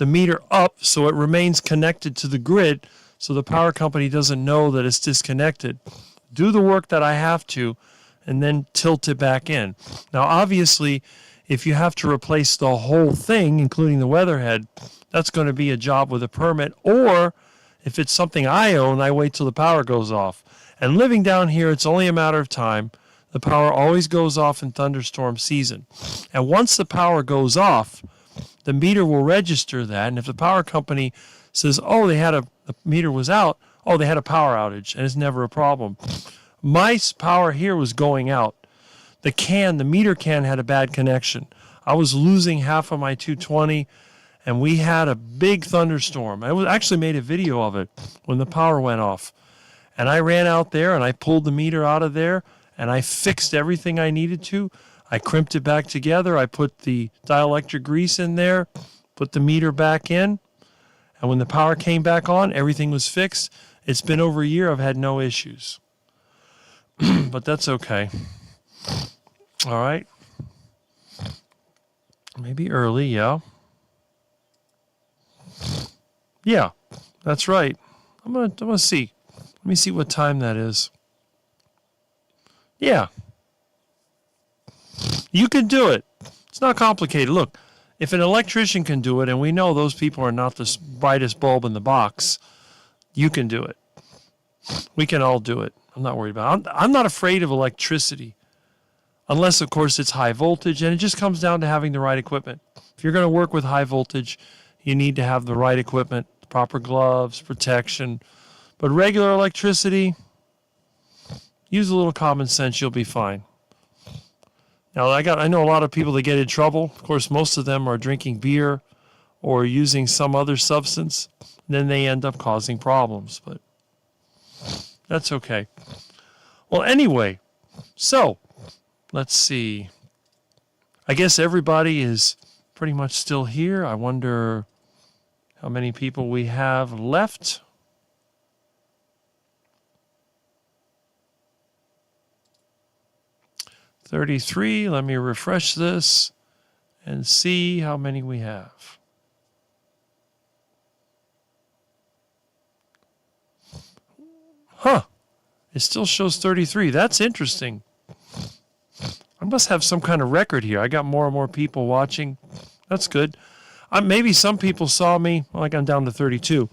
meter up so it remains connected to the grid so the power company doesn't know that it's disconnected. do the work that I have to, and then tilt it back in. Now, obviously, if you have to replace the whole thing, including the weatherhead, that's going to be a job with a permit. Or if it's something I own, I wait till the power goes off. And living down here, it's only a matter of time. The power always goes off in thunderstorm season. And once the power goes off, the meter will register that. And if the power company says, oh, the meter was out, oh, they had a power outage, and it's never a problem. My power here was going out. The meter can had a bad connection. I was losing half of my 220, and we had a big thunderstorm. I actually made a video of it when the power went off. And I ran out there, and I pulled the meter out of there, and I fixed everything I needed to. I crimped it back together. I put the dielectric grease in there, put the meter back in, and when the power came back on, everything was fixed. It's been over a year. I've had no issues. But that's okay. All right. Maybe early, yeah. Yeah, that's right. I'm gonna see. Let me see what time that is. Yeah. You can do it. It's not complicated. Look, if an electrician can do it, and we know those people are not the brightest bulb in the box, you can do it. We can all do it. I'm not worried about it. I'm not afraid of electricity. Unless, of course, it's high voltage, and it just comes down to having the right equipment. If you're going to work with high voltage, you need to have the right equipment, the proper gloves, protection. But regular electricity, use a little common sense, you'll be fine. Now, I know a lot of people that get in trouble. Of course, most of them are drinking beer or using some other substance. Then they end up causing problems, but that's okay. Well, anyway, so let's see. I guess everybody is pretty much still here. I wonder how many people we have left. $33. Let me refresh this and see how many we have. Huh. It still shows 33. That's interesting. I must have some kind of record here. I got more and more people watching. That's good. Maybe some people saw me. Like I'm down to 32.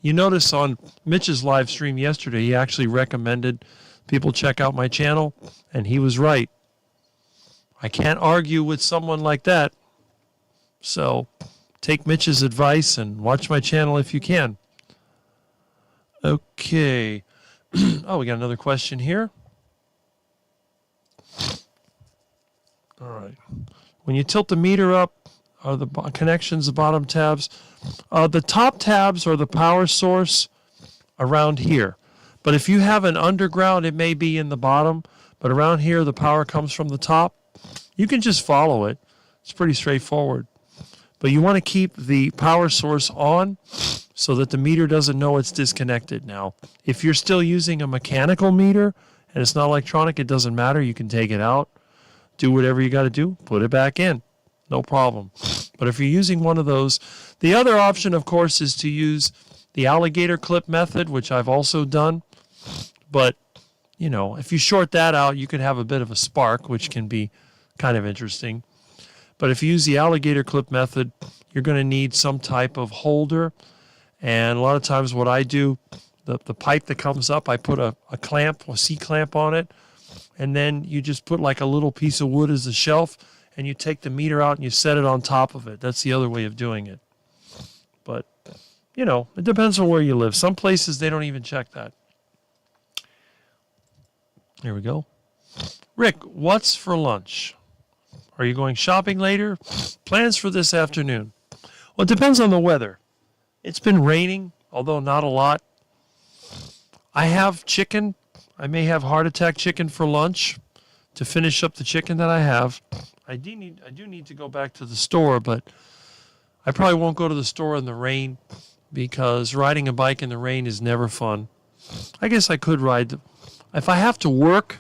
You notice on Mitch's live stream yesterday, he actually recommended people check out my channel, and he was right. I can't argue with someone like that. So take Mitch's advice and watch my channel if you can. Okay. Oh, we got another question here. All right. When you tilt the meter up, are the connections the bottom tabs? The top tabs are the power source around here. But if you have an underground, it may be in the bottom. But around here, the power comes from the top. You can just follow it. It's pretty straightforward. But you want to keep the power source on so that the meter doesn't know it's disconnected. Now, if you're still using a mechanical meter and it's not electronic, it doesn't matter. You can take it out, do whatever you got to do, put it back in. No problem. But if you're using one of those, the other option, of course, is to use the alligator clip method, which I've also done. But, if you short that out, you could have a bit of a spark, which can be kind of interesting. But if you use the alligator clip method, you're going to need some type of holder. And a lot of times what I do, the pipe that comes up, I put a clamp, a C-clamp on it. And then you just put like a little piece of wood as a shelf, and you take the meter out and you set it on top of it. That's the other way of doing it. But, it depends on where you live. Some places, they don't even check that. Here we go. Rick, what's for lunch? Are you going shopping later? Plans for this afternoon? Well, it depends on the weather. It's been raining, although not a lot. I have chicken. I may have heart attack chicken for lunch to finish up the chicken that I have. I do need to go back to the store, but I probably won't go to the store in the rain because riding a bike in the rain is never fun. I guess I could ride. If I have to work,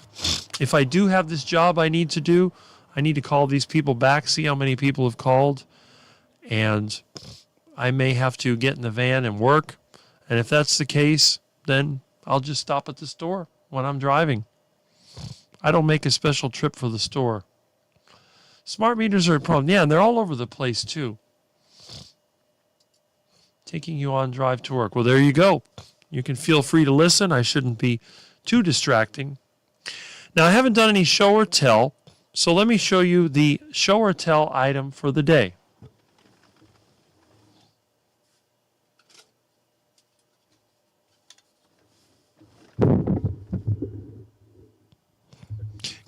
if I do have this job I need to do, I need to call these people back, see how many people have called, and I may have to get in the van and work. And if that's the case, then I'll just stop at the store when I'm driving. I don't make a special trip for the store. Smart meters are a problem. Yeah, and they're all over the place too. Taking you on drive to work. Well, there you go. You can feel free to listen. I shouldn't be too distracting. Now, I haven't done any show or tell, so let me show you the show or tell item for the day.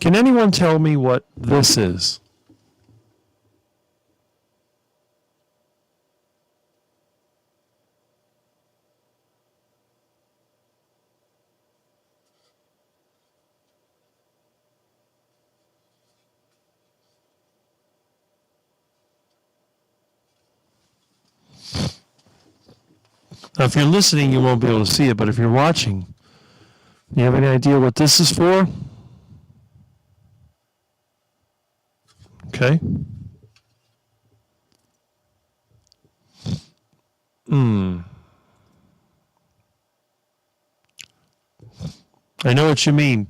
Can anyone tell me what this is? Now, if you're listening, you won't be able to see it, but if you're watching, do you have any idea what this is for? Okay. I know what you mean.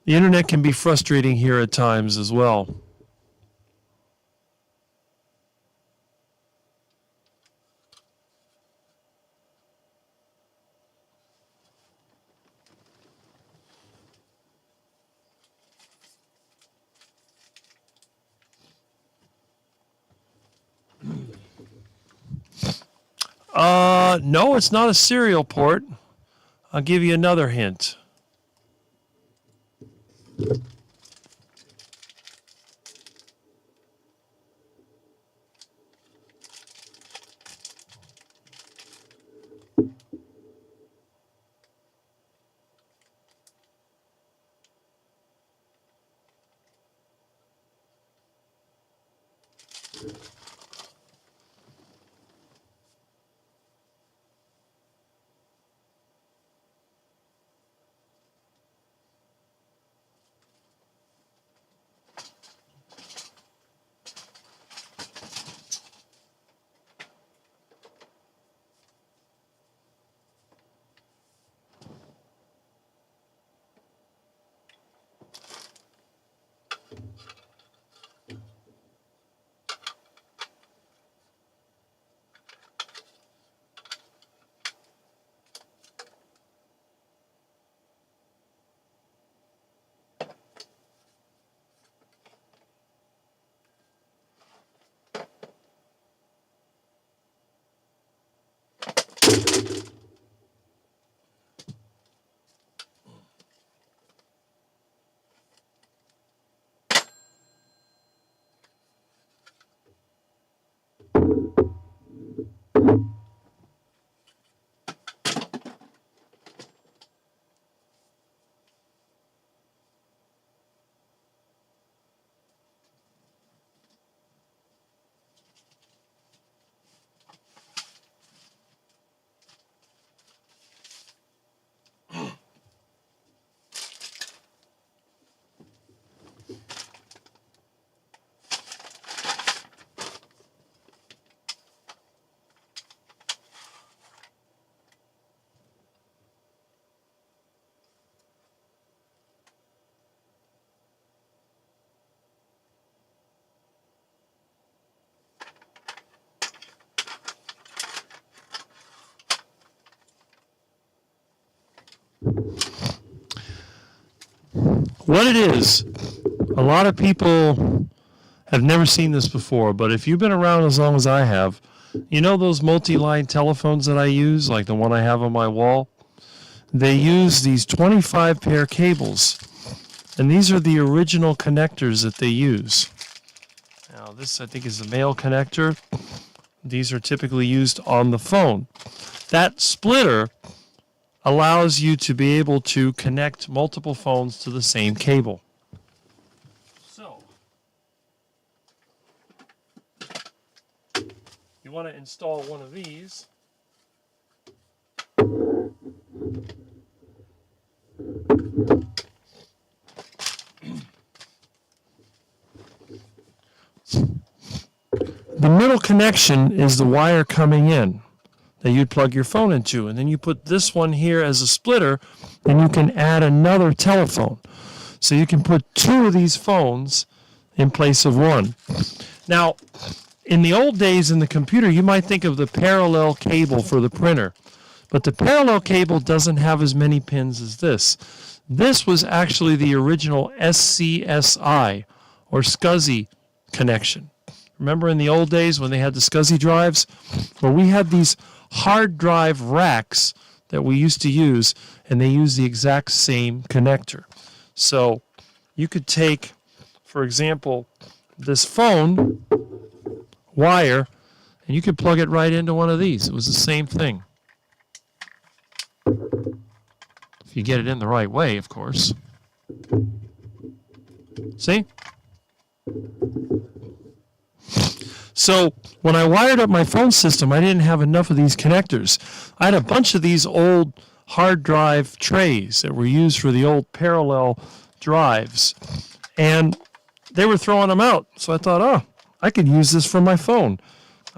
The internet can be frustrating here at times as well. No, it's not a serial port. I'll give you another hint. What it is, a lot of people have never seen this before, but if you've been around as long as I have, you know those multi-line telephones that I use, like the one I have on my wall? They use these 25 pair cables, and these are the original connectors that they use. Now this I think is the male connector. These are typically used on the phone. That splitter allows you to be able to connect multiple phones to the same cable. So, you want to install one of these. The middle connection is the wire coming in. that you'd plug your phone into. And then you put this one here as a splitter, and you can add another telephone. So you can put two of these phones in place of one. Now, in the old days in the computer, you might think of the parallel cable for the printer. But the parallel cable doesn't have as many pins as this. This was actually the original SCSI, or SCSI connection. Remember in the old days when they had the SCSI drives? Well, we had these hard drive racks that we used to use, and they use the exact same connector. So you could take, for example, this phone wire, and you could plug it right into one of these. It was the same thing. If you get it in the right way, of course. See? So when I wired up my phone system, I didn't have enough of these connectors. I had a bunch of these old hard drive trays that were used for the old parallel drives, and they were throwing them out. So I thought, oh, I could use this for my phone.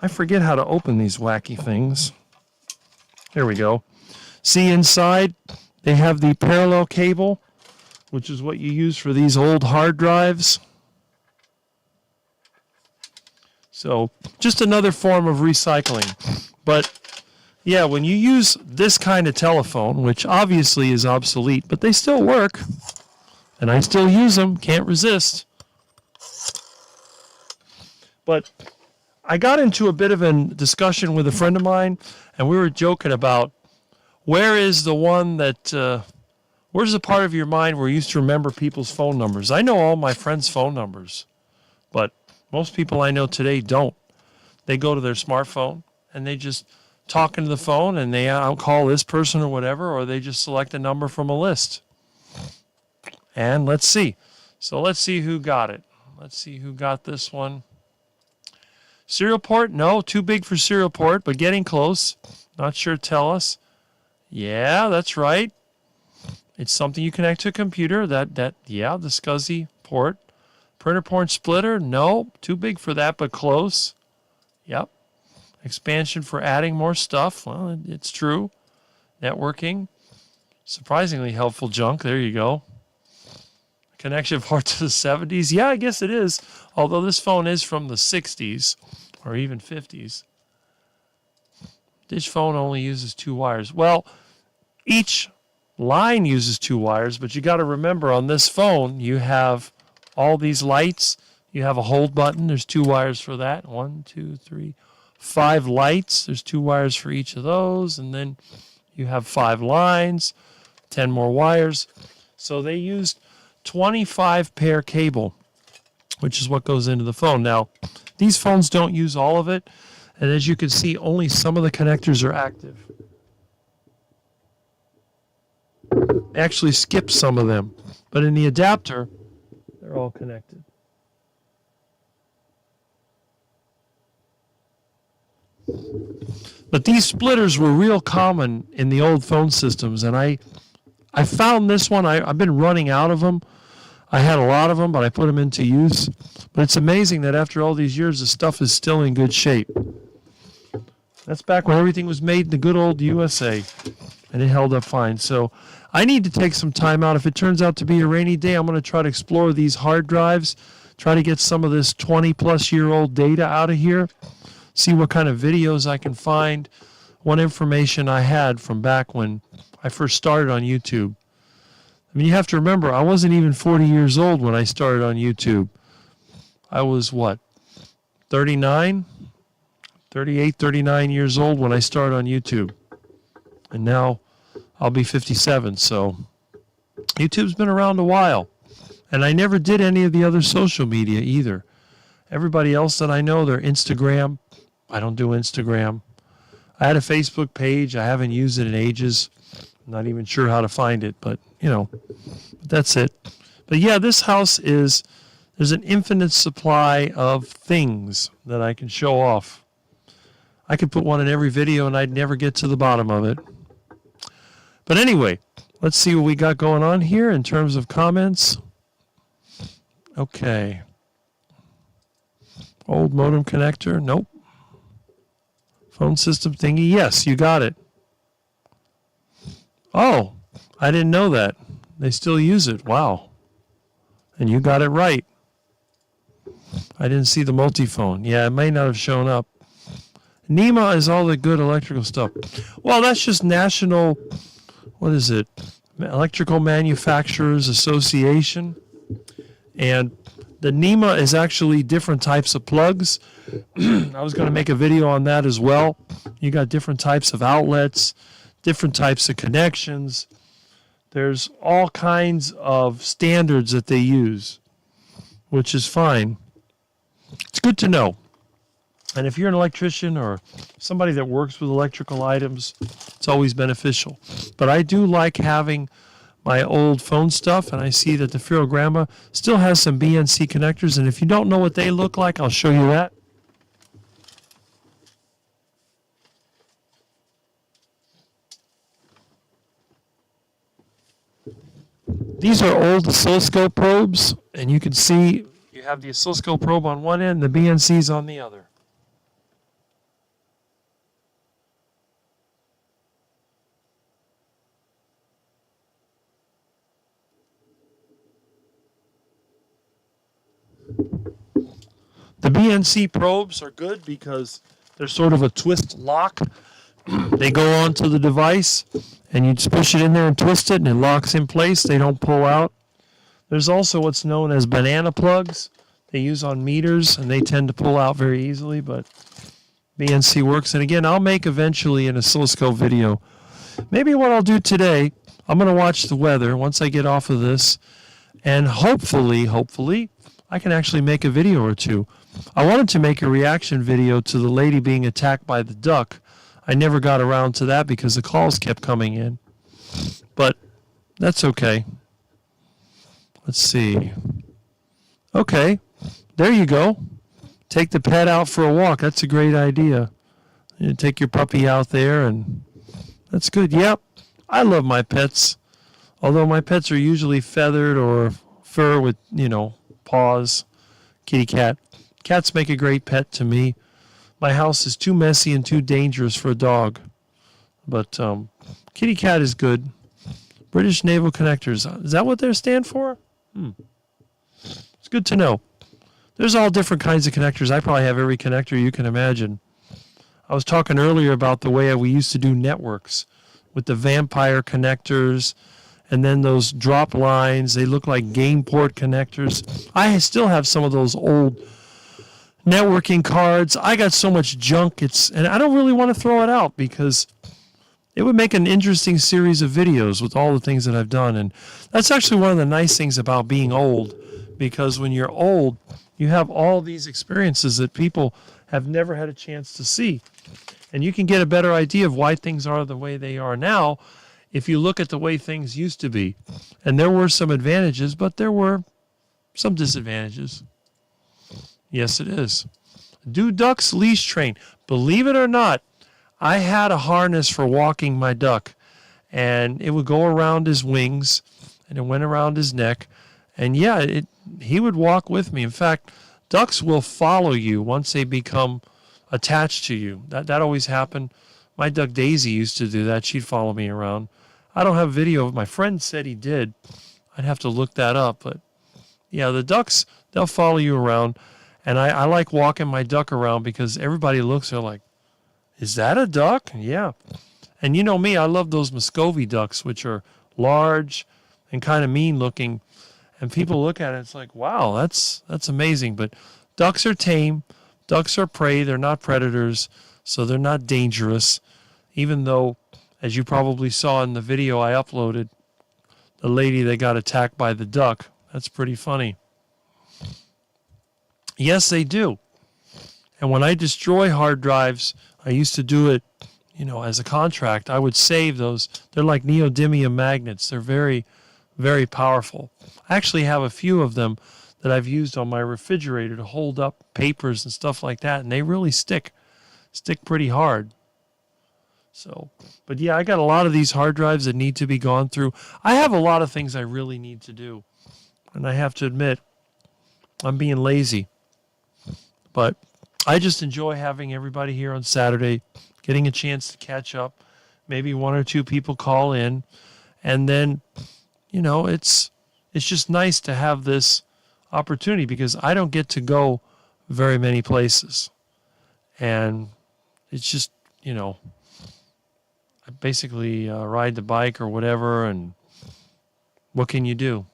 I forget how to open these wacky things. There we go. See, inside they have the parallel cable, which is what you use for these old hard drives. So just another form of recycling. But yeah, when you use this kind of telephone, which obviously is obsolete, but they still work, and I still use them, can't resist. But I got into a bit of a discussion with a friend of mine, and we were joking about where is the one that, where's the part of your mind where you used to remember people's phone numbers? I know all my friends' phone numbers, but most people I know today don't. They go to their smartphone, and they just talk into the phone, and they call this person or whatever, or they just select a number from a list. And let's see. So let's see who got it. Let's see who got this one. Serial port? No, too big for serial port, but getting close. Not sure, tell us. Yeah, that's right. It's something you connect to a computer. Yeah, the SCSI port. Printer port splitter? No, too big for that, but close. Yep. Expansion for adding more stuff. Well, it's true. Networking. Surprisingly helpful junk. There you go. Connection port to the 70s. Yeah, I guess it is. Although this phone is from the 60s or even 50s. This phone only uses 2 wires. Well, each line uses 2 wires, but you got to remember on this phone, you have all these lights. You have a hold button. There's 2 wires for that. 1, 2, 3, 5 lights. There's 2 wires for each of those. And then you have 5 lines, 10 more wires. So they used 25 pair cable, which is what goes into the phone. Now, these phones don't use all of it. And as you can see, only some of the connectors are active. Actually skip some of them. But in the adapter, they're all connected. But these splitters were real common in the old phone systems, and I found this one. I've been running out of them. I had a lot of them, but I put them into use. But it's amazing that after all these years, the stuff is still in good shape. That's back when everything was made in the good old USA, and it held up fine. So I need to take some time out. If it turns out to be a rainy day, I'm going to try to explore these hard drives, try to get some of this 20-plus-year-old data out of here, see what kind of videos I can find, what information I had from back when I first started on YouTube. I mean, you have to remember, I wasn't even 40 years old when I started on YouTube. I was, 39? 38, 39 years old when I started on YouTube. And now I'll be 57, so YouTube's been around a while. And I never did any of the other social media either. Everybody else that I know, they're Instagram. I don't do Instagram. I had a Facebook page. I haven't used it in ages. I'm not even sure how to find it, but, that's it. But yeah, this house there's an infinite supply of things that I can show off. I could put one in every video and I'd never get to the bottom of it. But anyway, let's see what we got going on here in terms of comments. Okay. Old modem connector. Nope. Phone system thingy. Yes, you got it. Oh, I didn't know that. They still use it. Wow. And you got it right. I didn't see the multi-phone. Yeah, it may not have shown up. NEMA is all the good electrical stuff. Well, that's just National, what is it? Electrical Manufacturers Association. And the NEMA is actually different types of plugs. I was going to make a video on that as well. You got different types of outlets, different types of connections. There's all kinds of standards that they use, which is fine. It's good to know. And if you're an electrician or somebody that works with electrical items, it's always beneficial. But I do like having my old phone stuff, and I see that the Firo Grandma still has some BNC connectors, and if you don't know what they look like, I'll show you that. These are old oscilloscope probes, and you can see you have the oscilloscope probe on one end, the BNC's on the other. The BNC probes are good because they're sort of a twist lock. They go onto the device, and you just push it in there and twist it, and it locks in place. They don't pull out. There's also what's known as banana plugs they use on meters, and they tend to pull out very easily, but BNC works. And again, I'll make eventually an oscilloscope video. Maybe what I'll do today, I'm going to watch the weather once I get off of this, and hopefully, I can actually make a video or two. I wanted to make a reaction video to the lady being attacked by the duck. I never got around to that because the calls kept coming in. But that's okay. Let's see. Okay, there you go. Take the pet out for a walk. That's a great idea. You take your puppy out there, and that's good. Yep, I love my pets. Although my pets are usually feathered or fur with, paws. Kitty cat. Cats make a great pet to me. My house is too messy and too dangerous for a dog. But kitty cat is good. British Naval Connectors. Is that what they stand for? It's good to know. There's all different kinds of connectors. I probably have every connector you can imagine. I was talking earlier about the way we used to do networks with the vampire connectors and then those drop lines. They look like game port connectors. I still have some of those old networking cards. I got so much junk, and I don't really want to throw it out because it would make an interesting series of videos with all the things that I've done. And that's actually one of the nice things about being old, because when you're old, you have all these experiences that people have never had a chance to see. And you can get a better idea of why things are the way they are now if you look at the way things used to be. And there were some advantages, but there were some disadvantages. Yes, it is. Do ducks leash train? Believe it or not, I had a harness for walking my duck, and it would go around his wings, and it went around his neck, and yeah, he would walk with me. In fact, ducks will follow you once they become attached to you. That always happened. My duck Daisy used to do that. She'd follow me around. I don't have video of it. My friend said he did. I'd have to look that up, but yeah, the ducks, they'll follow you around. And I like walking my duck around because everybody looks, they're like, is that a duck? Yeah. And you know me, I love those Muscovy ducks, which are large and kind of mean looking. And people look at it, it's like, wow, that's amazing. But ducks are tame. Ducks are prey. They're not predators, so they're not dangerous. Even though, as you probably saw in the video I uploaded, the lady that got attacked by the duck, that's pretty funny. Yes, they do. And when I destroy hard drives, I used to do it, as a contract. I would save those. They're like neodymium magnets. They're very, very powerful. I actually have a few of them that I've used on my refrigerator to hold up papers and stuff like that, and they really stick pretty hard. So, but yeah, I got a lot of these hard drives that need to be gone through. I have a lot of things I really need to do, and I have to admit, I'm being lazy. But I just enjoy having everybody here on Saturday, getting a chance to catch up. Maybe one or two people call in, and then, it's just nice to have this opportunity because I don't get to go very many places. And it's just, I basically ride the bike or whatever, and what can you do?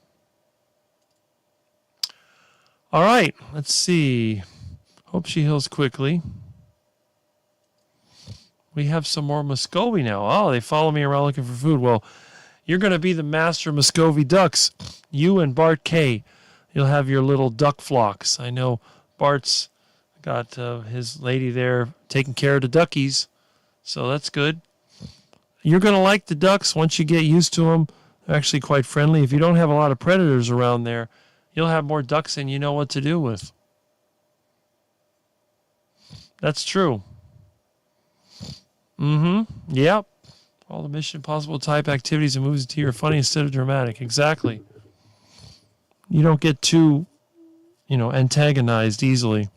All right, let's see. Hope she heals quickly. We have some more Muscovy now. Oh, they follow me around looking for food. Well, you're going to be the master of Muscovy ducks. You and Bart K. You'll have your little duck flocks. I know Bart's got his lady there taking care of the duckies, so that's good. You're going to like the ducks once you get used to them. They're actually quite friendly. If you don't have a lot of predators around there, you'll have more ducks than you know what to do with. That's true. Yep. All the Mission Impossible type activities and movies to you are funny instead of dramatic. Exactly. You don't get too, antagonized easily.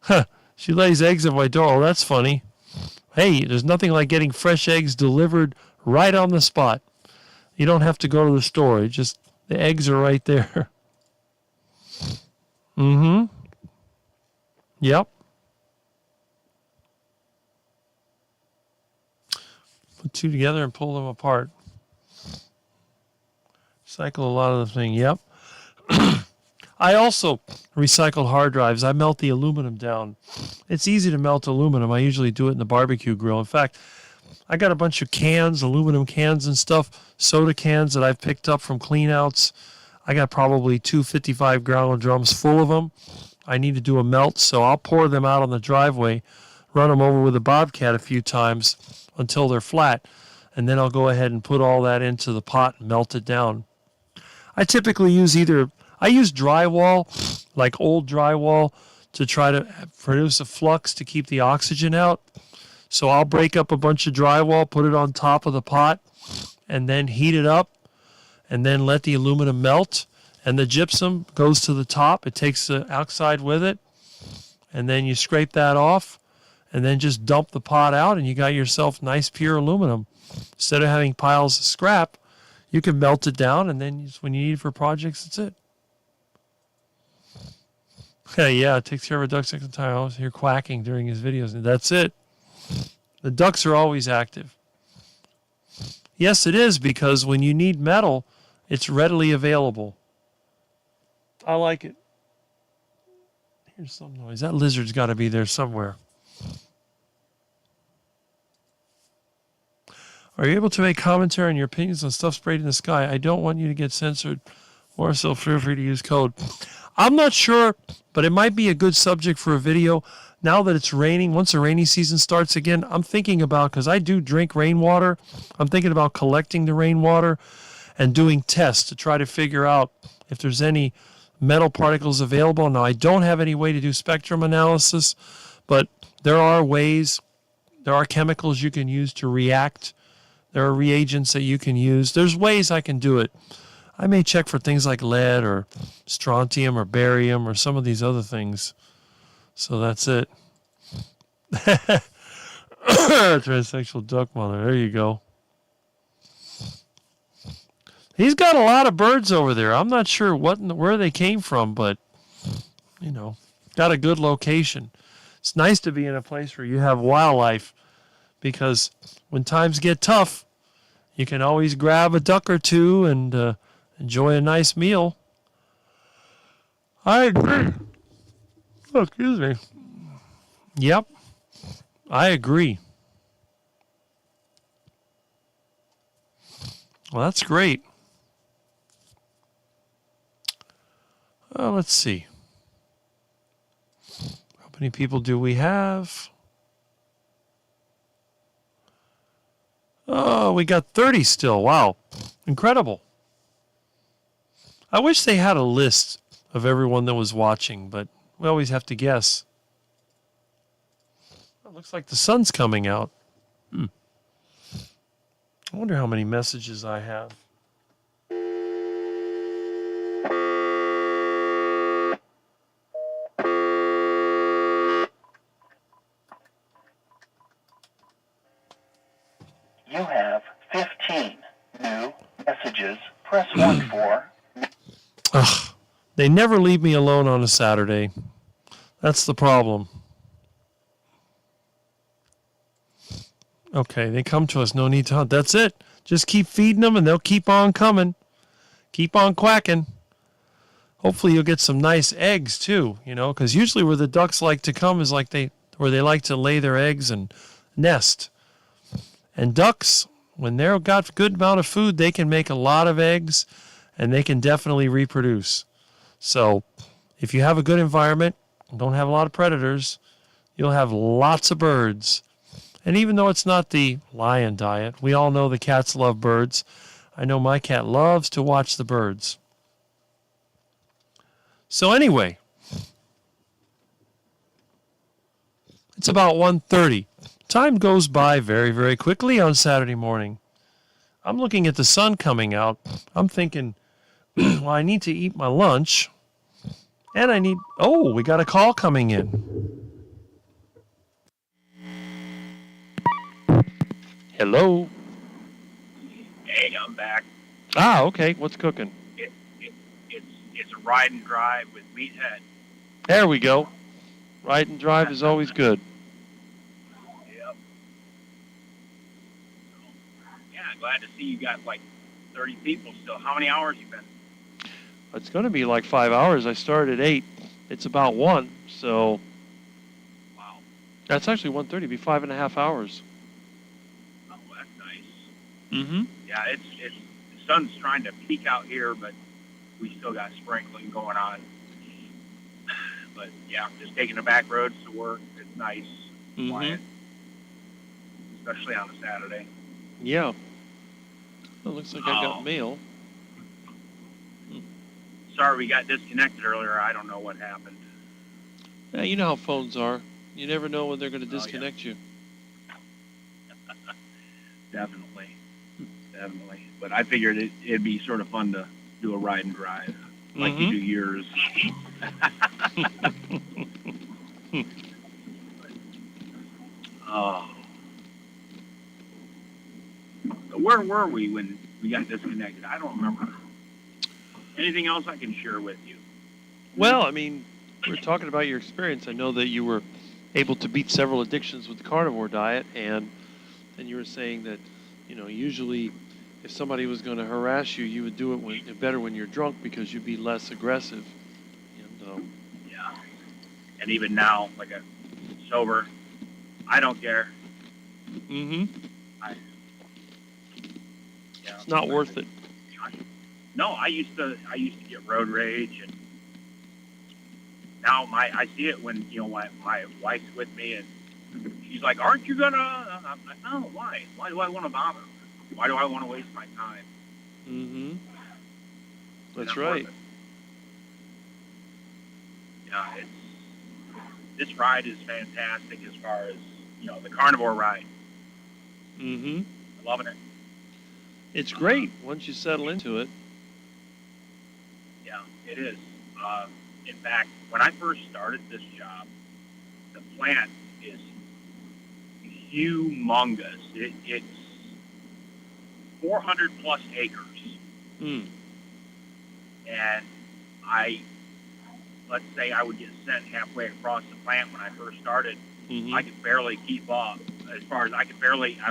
Huh. She lays eggs at my door. Oh, that's funny. Hey, there's nothing like getting fresh eggs delivered right on the spot. You don't have to go to the store. Just the eggs are right there. Yep. Put two together and pull them apart. Cycle a lot of the thing. Yep. I also recycle hard drives. I melt the aluminum down. It's easy to melt aluminum. I usually do it in the barbecue grill. In fact, I got a bunch of cans, aluminum cans and stuff, soda cans that I've picked up from cleanouts. I got probably 255-gallon drums full of them. I need to do a melt, so I'll pour them out on the driveway, run them over with a bobcat a few times until they're flat, and then I'll go ahead and put all that into the pot and melt it down. I typically use drywall, like old drywall, to try to produce a flux to keep the oxygen out. So I'll break up a bunch of drywall, put it on top of the pot, and then heat it up, and then let the aluminum melt, and the gypsum goes to the top. It takes the outside with it, and then you scrape that off, and then just dump the pot out, and you got yourself nice pure aluminum. Instead of having piles of scrap, you can melt it down, and then when you need it for projects, that's it. Yeah, it takes care of a duck second time. I always hear quacking during his videos, and that's it. The ducks are always active. Yes, it is, because when you need metal, it's readily available. I like it. Here's some noise. That lizard's got to be there somewhere. Are you able to make commentary on your opinions on stuff sprayed in the sky? I don't want you to get censored, or so feel free to use code. I'm not sure, but it might be a good subject for a video. Now that it's raining, once the rainy season starts again, I'm thinking about, because I do drink rainwater, I'm thinking about collecting the rainwater and doing tests to try to figure out if there's any metal particles available. Now, I don't have any way to do spectrum analysis, but there are ways, there are chemicals you can use to react. There are reagents that you can use. There's ways I can do it. I may check for things like lead or strontium or barium or some of these other things. So that's it. Transsexual duck mother. There you go. He's got a lot of birds over there. I'm not sure where they came from, but, got a good location. It's nice to be in a place where you have wildlife, because when times get tough, you can always grab a duck or two and enjoy a nice meal. I agree. Oh, excuse me. Yep, I agree. Well, that's great. Let's see. How many people do we have? Oh, we got 30 still. Wow. Incredible. I wish they had a list of everyone that was watching, but we always have to guess. It looks like the sun's coming out. I wonder how many messages I have. press 1 for. Ugh, they never leave me alone on a Saturday. That's the problem. Okay, they come to us. No need to hunt. That's it. Just keep feeding them, and they'll keep on coming. Keep on quacking. Hopefully, you'll get some nice eggs too. Because usually where the ducks like to come is where they like to lay their eggs and nest. And ducks, when they've got a good amount of food, they can make a lot of eggs, and they can definitely reproduce. So, if you have a good environment, don't have a lot of predators, you'll have lots of birds. And even though it's not the lion diet, we all know the cats love birds. I know my cat loves to watch the birds. So anyway, it's about 1:30. Time goes by very, very quickly on Saturday morning. I'm looking at the sun coming out. I'm thinking, well, I need to eat my lunch. And we got a call coming in. Hello. Hey, I'm back. Ah, okay. What's cooking? It's a ride and drive with Meathead. There we go. Ride and drive is always good. Yep. Yeah, glad to see you got like 30 people still. How many hours you been? It's going to be like 5 hours. I started at 8. It's about 1, so Wow. that's actually 1:30. It'd be 5.5 hours. Oh, that's nice. Mm-hmm. Yeah, it's the sun's trying to peak out here, but we still got sprinkling going on. But yeah, just taking the back roads to work. It's nice, quiet, especially on a Saturday. Yeah. It looks like I got mail. Sorry we got disconnected earlier. I don't know what happened. Yeah, you know how phones are. You never know when they're going to disconnect you. Definitely. But I figured it'd be sort of fun to do a ride and drive like you do yours. Oh. So where were we when we got disconnected? I don't remember. Anything else I can share with you? Well, I mean, we're talking about your experience. I know that you were able to beat several addictions with the carnivore diet, and you were saying that, usually if somebody was going to harass you, you would do it better when you're drunk because you'd be less aggressive. And yeah. And even now, like a sober, I don't care. yeah, it's not worth it. No, I used to get road rage, and now I see it when my wife's with me, and she's like, "Aren't you gonna?" I'm like, "No, why? Why do I want to bother? Why do I want to waste my time?" That's right. Yeah, this ride is fantastic as far as the carnivore ride. I'm loving it. It's great once you settle into it. Yeah, it is. In fact, when I first started this job, the plant is humongous. It's 400 plus acres. And let's say I would get sent halfway across the plant when I first started. I could barely keep up. As far as I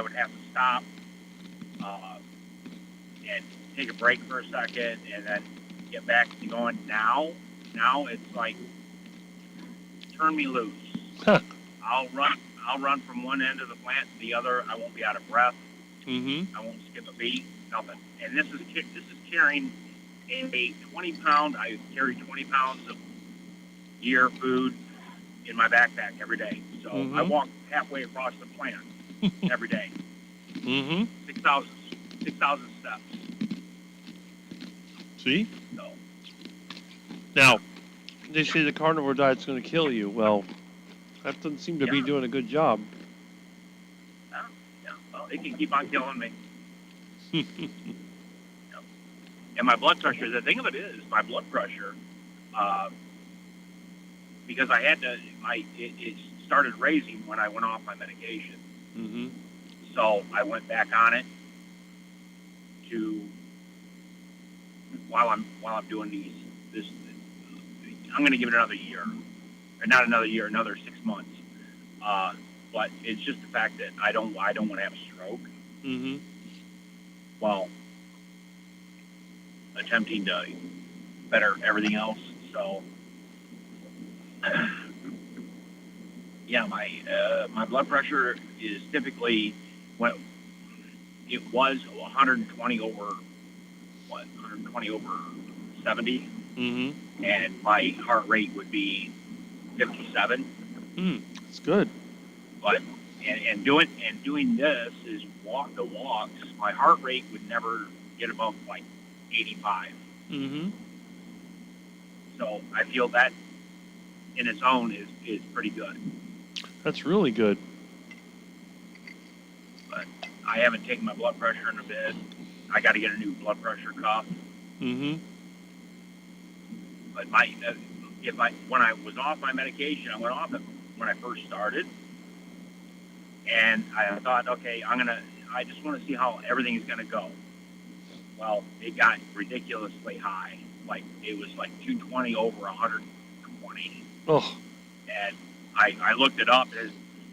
would have to stop and take a break for a second and then get back to going. Now it's like, turn me loose. I'll run from one end of the plant to the other. I won't be out of breath. I won't skip a beat. Nothing. And this is carrying a 20-pound. I carry 20 pounds of gear, food in my backpack every day. So I walk halfway across the plant every day. 6,000 steps. See? So. Now, they say the carnivore diet's going to kill you. Well, that doesn't seem to be doing a good job. Yeah. Well, it can keep on killing me. And my blood pressure, the thing of it is, my blood pressure, because I had to, it started raising when I went off my medication. So I went back on it to while I'm doing this, I'm going to give it another year, or not another year, another 6 months. But it's just the fact that I don't want to have a stroke Mm-hmm. while attempting to better everything else. So, yeah, my blood pressure is typically when it was 120 over 120 over 70, Mm-hmm. and my heart rate would be 57. It's good. But and doing this is walk the walks. My heart rate would never get above like 85. Mm-hmm. So I feel that in its own is pretty good. That's really good. But I haven't taken my blood pressure in a bit. I got to get a new blood pressure cuff. Mm-hmm. But when I was off my medication, I went off it when I first started, and I thought, okay, I just want to see how everything is gonna go. Well, it got ridiculously high. Like it was like 220 over 120, Oh. and I looked it up.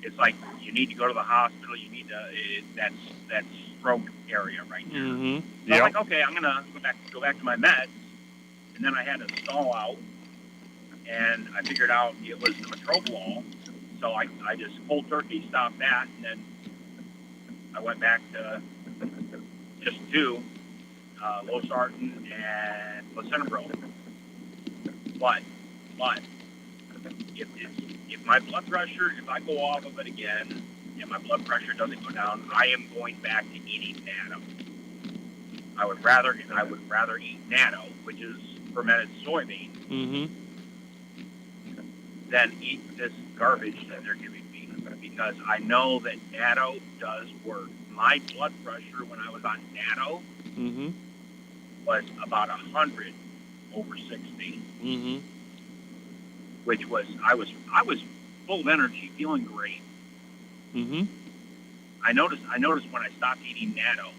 It's like you need to go to the hospital. You need to that's stroke area right there. Mm-hmm. So I'm like, okay, I'm gonna go back to my meds, and then I had a stall out, and I figured out it was the metoprolol. So I just cold turkey stopped that, and then I went back to just two, losartan and lisinopril. But if my blood pressure, if I go off of it again, and my blood pressure doesn't go down, I am going back to eating natto. I would rather eat natto, which is fermented soybean, Mm-hmm. than eat this garbage that they're giving me, because I know that natto does work. My blood pressure when I was on natto Mm-hmm. was about 100 over 60, Mm-hmm. which was I was full of energy, feeling great. Mm-hmm. I noticed when I stopped eating natto,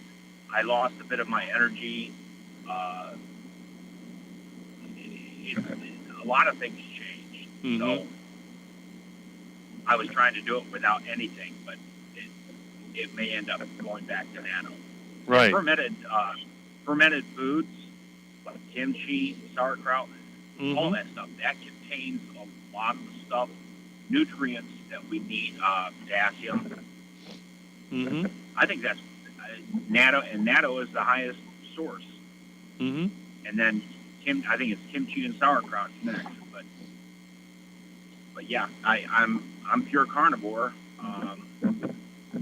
I lost a bit of my energy. A lot of things changed. Mm-hmm. So I was trying to do it without anything, but it may end up going back to natto. Right. Fermented foods like kimchi, sauerkraut, Mm-hmm. all that stuff, that contains a lot of the stuff, nutrients that we need, potassium. Mm-hmm. I think that's natto, and natto is the highest source. Mm-hmm. And then I think it's kimchi and sauerkraut next. But yeah, I'm pure carnivore,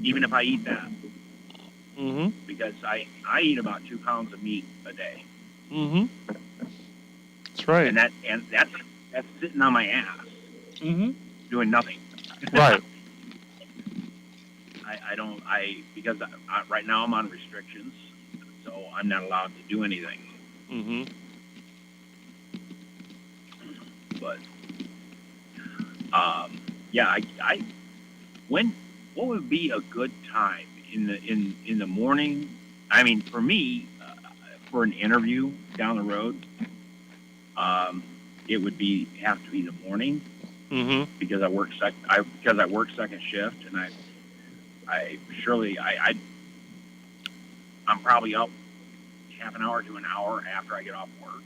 even if I eat that, Mm-hmm. because I eat about 2 pounds of meat a day, Mm-hmm. That's right. and that's sitting on my ass Mm-hmm. doing nothing. Right. Because right now I'm on restrictions, so I'm not allowed to do anything. Mm-hmm. But yeah, what would be a good time in the morning? I mean, for me, for an interview down the road, it would have to be the morning, Mm-hmm. because I work second shift, and I'm probably up half an hour to an hour after I get off work,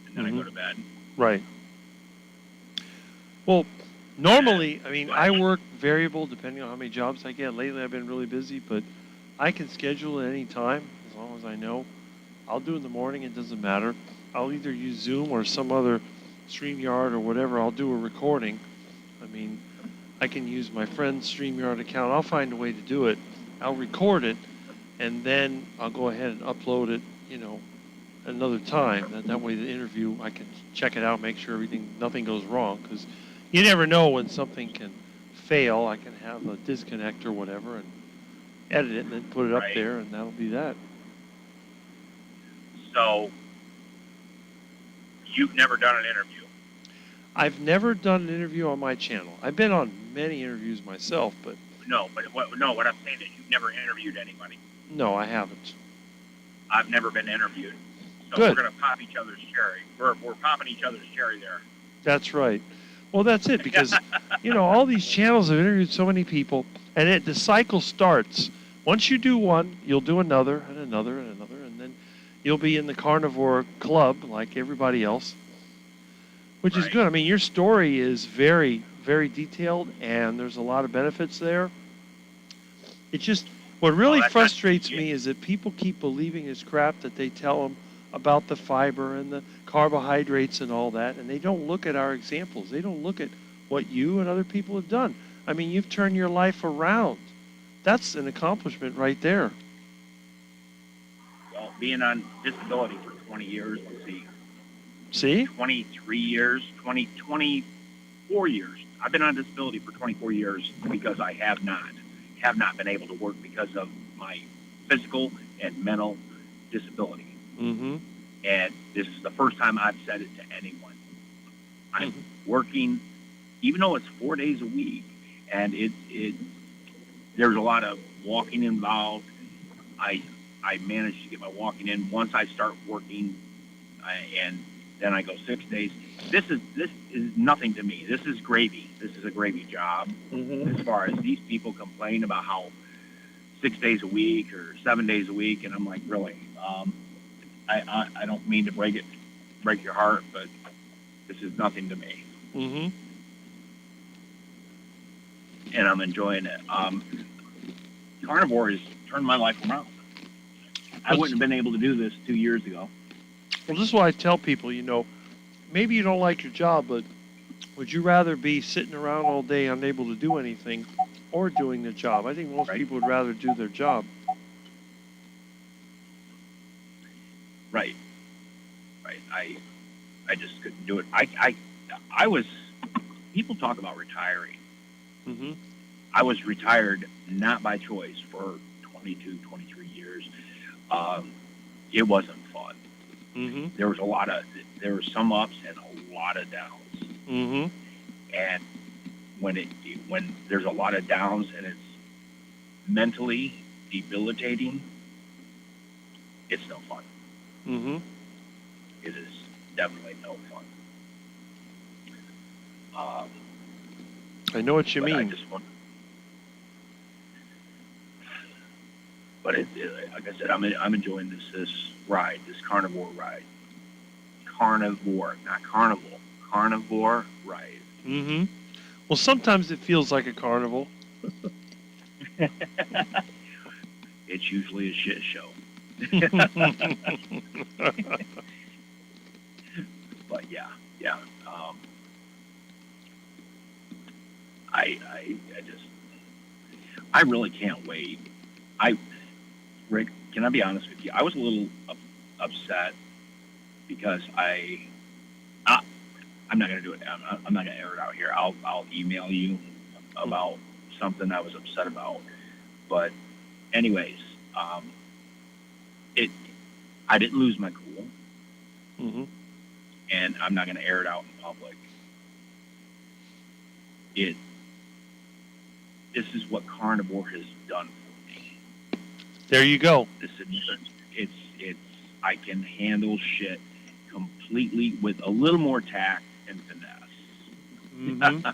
and then I go to bed. Right. Well, normally, I mean, I work variable depending on how many jobs I get. Lately, I've been really busy, but I can schedule at any time as long as I know. I'll do it in the morning. It doesn't matter. I'll either use Zoom or some other StreamYard or whatever. I'll do a recording. I mean, I can use my friend's StreamYard account. I'll find a way to do it. I'll record it, and then I'll go ahead and upload it, another time. That way the interview, I can check it out, make sure nothing goes wrong, because you never know when something can fail. I can have a disconnect or whatever and edit it and then put it up Right. there, and that'll be that. So you've never done an interview? I've never done an interview on my channel. I've been on many interviews myself, but No, what I'm saying is you've never interviewed anybody. no, I haven't. I've never been interviewed. So Good. we're going to pop each other's cherry. We're popping each other's cherry there. That's right. Well, that's it, because, all these channels have interviewed so many people, and the cycle starts. Once you do one, you'll do another and another and another, and then you'll be in the carnivore club like everybody else, which is Right. good. I mean, your story is very, very detailed, and there's a lot of benefits there. It's just, what really that's frustrates me is that people keep believing this crap that they tell them about the fiber and the carbohydrates and all that, and they don't look at our examples. They don't look at what you and other people have done. I mean, you've turned your life around. That's an accomplishment right there. Well, being on disability for 20 years, let's see, See? 23 years, 24 years. I've been on disability for 24 years because I have not been able to work because of my physical and mental disability. Mm-hmm. And this is the first time I've said it to anyone. I'm working, even though it's 4 days a week, and there's a lot of walking involved. I managed to get my walking in. Once I start working, and then I go 6 days. This is nothing to me. This is gravy. This is a gravy job. Mm-hmm. As far as these people complain about how 6 days a week or 7 days a week, and I'm like, really? I don't mean to break your heart, but this is nothing to me. Mm-hmm. And I'm enjoying it. Carnivore has turned my life around. I wouldn't have been able to do this 2 years ago. Well, this is why I tell people, maybe you don't like your job, but would you rather be sitting around all day unable to do anything or doing the job? I think most people would rather do their job. Right. I just couldn't do it. I was, people talk about retiring. Mm-hmm. I was retired not by choice for 22, 23 years. It wasn't fun. Mm-hmm. There were some ups and a lot of downs. Mm-hmm. And when there's a lot of downs and it's mentally debilitating, it's no fun. Mm-hmm. It is definitely no fun. I know what you but I mean. just want, but like I said, I'm enjoying this ride, this carnivore ride. Carnivore, not carnival. Carnivore ride. Mm-hmm. Well, sometimes it feels like a carnival. It's usually a shit show. But yeah. I really can't wait. Rick, can I be honest with you? I was a little upset because I'm not going to do it now. I'm not going to air it out here. I'll email you about something I was upset about. But anyways, I didn't lose my cool. Mm-hmm. And I'm not going to air it out in public. This is what carnivore has done for me. There you go. It's I can handle shit completely with a little more tact and finesse. Mm-hmm.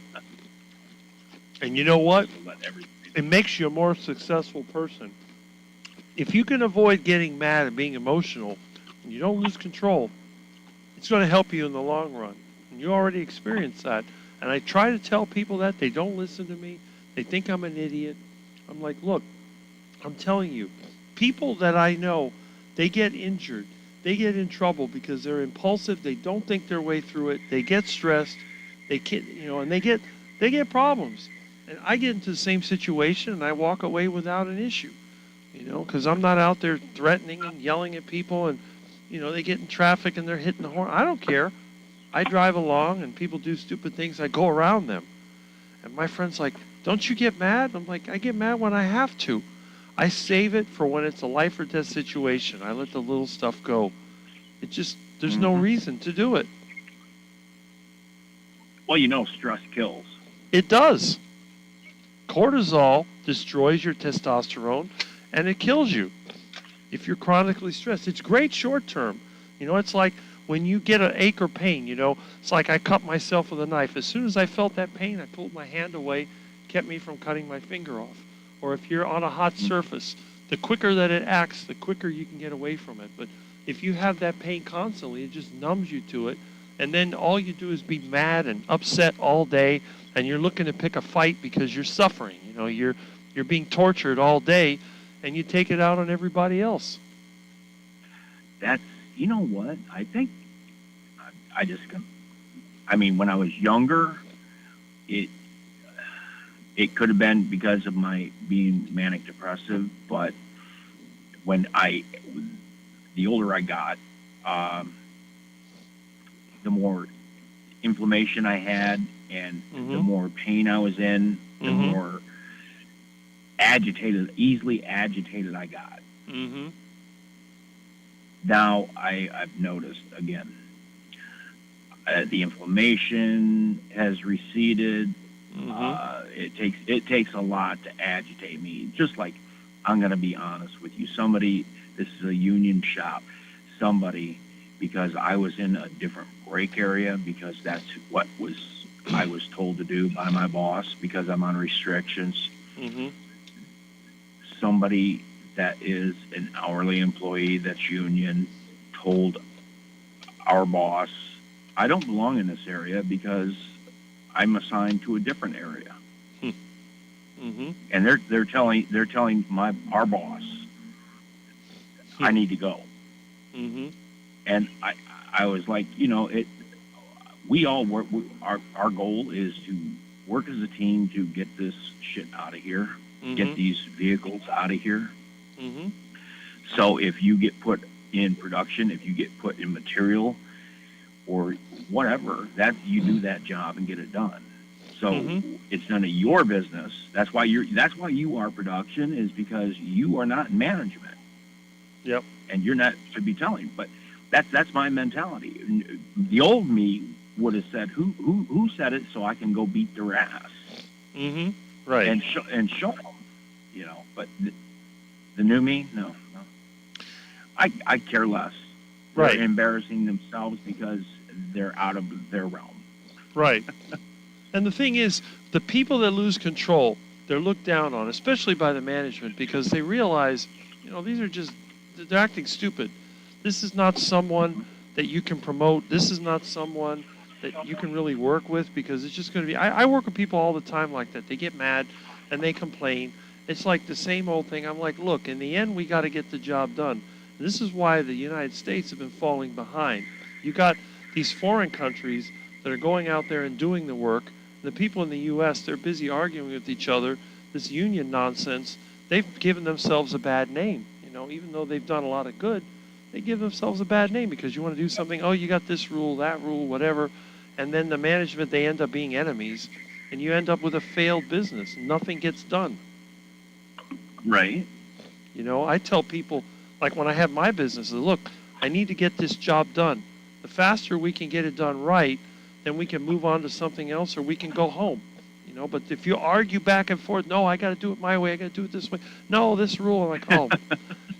And you know what? Let everything. It makes you a more successful person. If you can avoid getting mad and being emotional, and you don't lose control, it's going to help you in the long run. And you already experienced that. And I try to tell people that. They don't listen to me. They think I'm an idiot. I'm like, look, I'm telling you, people that I know, they get injured. They get in trouble because they're impulsive. They don't think their way through it. They get stressed. They get, and they get problems. And I get into the same situation and I walk away without an issue, because I'm not out there threatening and yelling at people and, they get in traffic and they're hitting the horn. I don't care. I drive along and people do stupid things. I go around them. And my friend's like, don't you get mad? I'm like, I get mad when I have to. I save it for when it's a life or death situation. I let the little stuff go. There's no reason to do it. Well, stress kills. It does. Cortisol destroys your testosterone and it kills you if you're chronically stressed. It's great short term. You know, it's like when you get an ache or pain, you know, it's like I cut myself with a knife. As soon as I felt that pain, I pulled my hand away, kept me from cutting my finger off. Or if you're on a hot surface, the quicker that it acts, the quicker you can get away from it. But if you have that pain constantly, it just numbs you to it. And then all you do is be mad and upset all day, and you're looking to pick a fight because you're suffering. You know, you're being tortured all day, and you take it out on everybody else. That's, you know what? I think I just, I mean, when I was younger, it could have been because of my being manic depressive, but the older I got, the more inflammation I had, and the more pain I was in, the more easily agitated I got. Now I've noticed again, the inflammation has receded. It takes a lot to agitate me. Just like, I'm going to be honest with you, this is a union shop, because I was in a different break area, because that's what I was told to do by my boss, because I'm on restrictions. Somebody that is an hourly employee that's union told our boss, I don't belong in this area because I'm assigned to a different area. And they're telling our boss, I need to go. And I was like, you know, we all work. Our goal is to work as a team to get this shit out of here, get these vehicles out of here. So if you get put in production, if you get put in material or whatever, that you do that job and get it done. So it's none of your business. That's why you are production, is because you are not in management. Yep. And you're not to be telling. But that's my mentality. The old me would have said, who said it, so I can go beat their ass. Right. And show them, you know. But the new me, no. I care less. Right. They're embarrassing themselves because they're out of their realm. Right. And the thing is, the people that lose control, they're looked down on, especially by the management, because they realize, you know, they're acting stupid. This is not someone that you can promote. This is not someone that you can really work with, because it's just going to be, I work with people all the time like that. They get mad and they complain. It's like the same old thing. I'm like, look, in the end, we got to get the job done. This is why the United States have been falling behind. You got these foreign countries that are going out there and doing the work. The people in the U.S., they're busy arguing with each other. This union nonsense, they've given themselves a bad name. You know, even though they've done a lot of good, they give themselves a bad name because you want to do something. Oh, you got this rule, that rule, whatever. And then the management, they end up being enemies. And you end up with a failed business. Nothing gets done. Right. You know, I tell people, like when I have my business, look, I need to get this job done. The faster we can get it done right, then we can move on to something else, or we can go home. You know, but if you argue back and forth, no, I got to do it my way, I got to do it this way. No, this rule. I'm like, oh,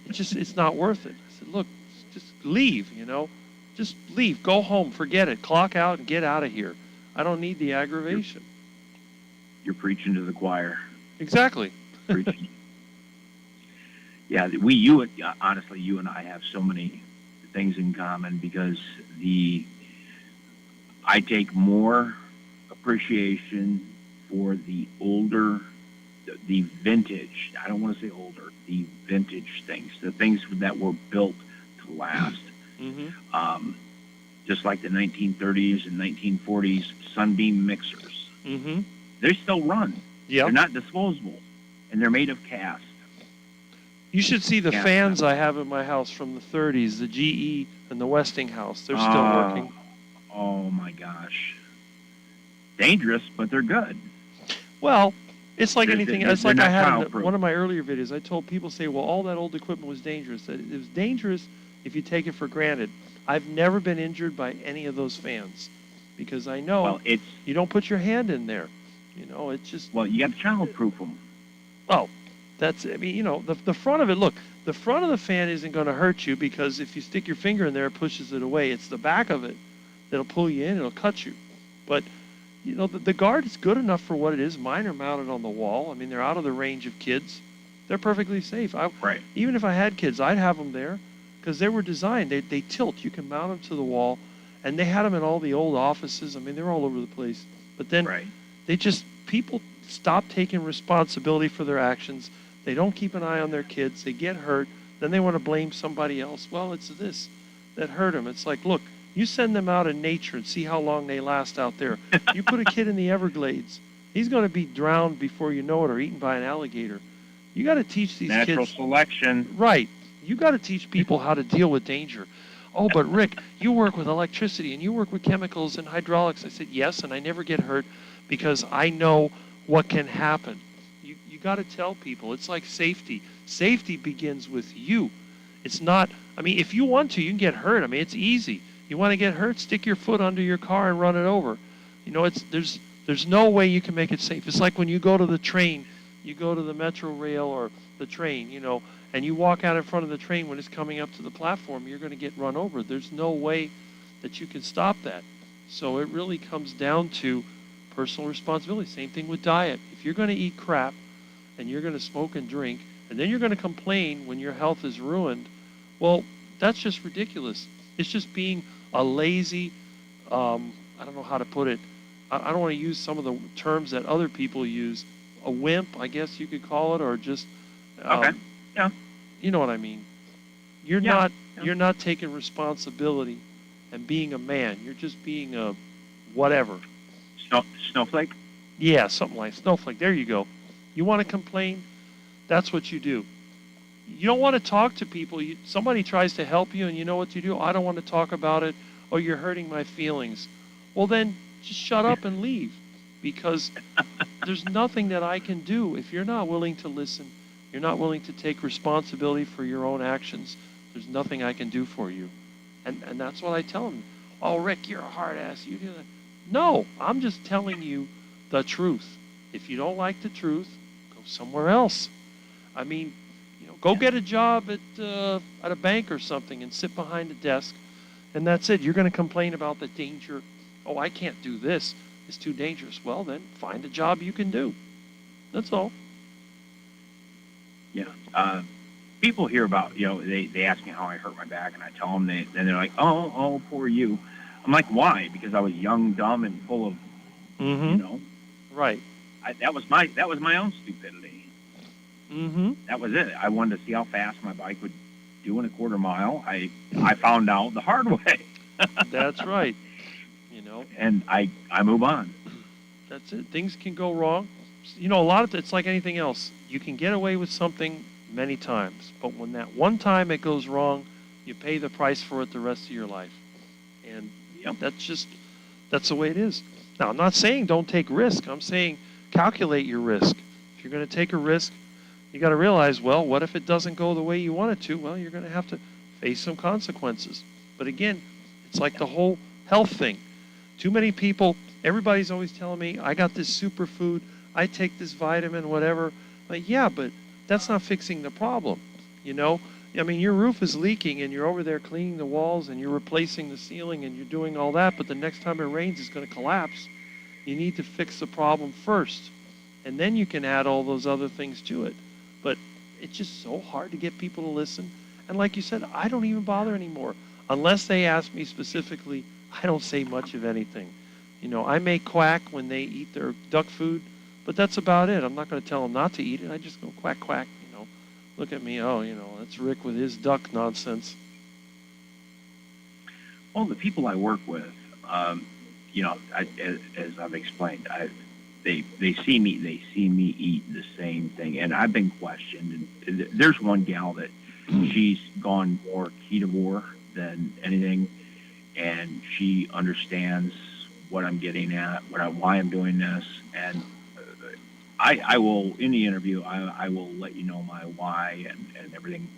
it's not worth it. I said, look, just leave, you know. Just leave. Go home. Forget it. Clock out and get out of here. I don't need the aggravation. You're preaching to the choir. Exactly. Preaching. Yeah, honestly, you and I have so many things in common, because I take more appreciation for the older, the vintage. I don't want to say older, the vintage things, the things that were built to last. Just like the 1930s and 1940s Sunbeam mixers. They still run. Yep. They're not disposable, and they're made of cast. You should see the fans I have in my house from the 30s, the GE and the Westinghouse. They're still working. Oh my gosh. Dangerous, but they're good. Well, it's like anything. It's like I had in one of my earlier videos. I told people, say, well, all that old equipment was dangerous. It was dangerous if you take it for granted. I've never been injured by any of those fans, because I know you don't put your hand in there. You know, it's just... Well, you got to childproof them. Oh, I mean, you know, the front of it, look, The front of the fan isn't going to hurt you because if you stick your finger in there, it pushes it away. It's the back of it that'll pull you in. It'll cut you. But, the guard is good enough for what it is. Mine are mounted on the wall. I mean, they're out of the range of kids. They're perfectly safe. Right. Even if I had kids, I'd have them there because they were designed. They tilt. You can mount them to the wall. And they had them in all the old offices. I mean, they're all over the place. But then Right. people stop taking responsibility for their actions. They don't keep an eye on their kids. They get hurt. Then they want to blame somebody else. Well, it's this that hurt them. It's like, look, you send them out in nature and see how long they last out there. You put a kid in the Everglades, he's going to be drowned before you know it or eaten by an alligator. You got to teach these Natural kids. selection. Right. You got to teach people how to deal with danger. Oh, but Rick, you work with electricity and you work with chemicals and hydraulics. I said, yes, and I never get hurt because I know what can happen. You got to tell people. It's like safety. Safety begins with you. It's not, if you want to, you can get hurt. It's easy. You want to get hurt, stick your foot under your car and run it over. There's no way you can make it safe. It's like when you go to the train, you go to the metro rail or the train, and you walk out in front of the train when it's coming up to the platform, you're going to get run over. There's no way that you can stop that. So it really comes down to personal responsibility. Same thing with diet. If you're going to eat crap and you're going to smoke and drink, and then you're going to complain when your health is ruined, well, that's just ridiculous. It's just being a lazy, I don't know how to put it. I don't want to use some of the terms that other people use. A wimp, I guess you could call it, or just Okay. Yeah. You know what I mean. You're not taking responsibility and being a man. You're just being a whatever. Snowflake? Yeah, something like snowflake. There you go. You want to complain? That's what you do. You don't want to talk to people. Somebody tries to help you, and you know what you do? I don't want to talk about it. Oh, you're hurting my feelings. Well, then just shut up and leave, because there's nothing that I can do. If you're not willing to listen, you're not willing to take responsibility for your own actions, there's nothing I can do for you. And that's what I tell them. Oh, Rick, you're a hard ass. You do that. No, I'm just telling you the truth. If you don't like the truth, go somewhere else. Go get a job at a bank or something and sit behind a desk, and that's it. You're going to complain about the danger. Oh, I can't do this. It's too dangerous. Well, then find a job you can do. That's all. Yeah. People hear about, they ask me how I hurt my back, and I tell them, then they're like, oh, poor you. I'm like, why? Because I was young, dumb, and full of, Right. That was my own stupidity. Mm-hmm. That was it. I wanted to see how fast my bike would do in a quarter mile. I found out the hard way. That's right. And I move on. That's it. Things can go wrong. A lot of it's like anything else. You can get away with something many times, but when that one time it goes wrong, you pay the price for it the rest of your life. And that's the way it is. Now, I'm not saying don't take risk. I'm saying calculate your risk. If you're going to take a risk, you got to realize, well, what if it doesn't go the way you want it to? Well, you're going to have to face some consequences. But again, it's like the whole health thing. Too many people, everybody's always telling me, I got this superfood, I take this vitamin, whatever. Like, yeah, but that's not fixing the problem. Your roof is leaking and you're over there cleaning the walls and you're replacing the ceiling and you're doing all that, but the next time it rains, it's going to collapse. You need to fix the problem first, and then you can add all those other things to it. But it's just so hard to get people to listen. And like you said, I don't even bother anymore. Unless they ask me specifically, I don't say much of anything. I may quack when they eat their duck food, but that's about it. I'm not going to tell them not to eat it. I just go quack, quack, Look at me, that's Rick with his duck nonsense. Well, the people I work with, as I've explained, they see me eat the same thing, and I've been questioned. And there's one gal that she's gone more carnivore than anything, and she understands what I'm getting at, why I'm doing this, and I will, in the interview, I will let you know my why and everything.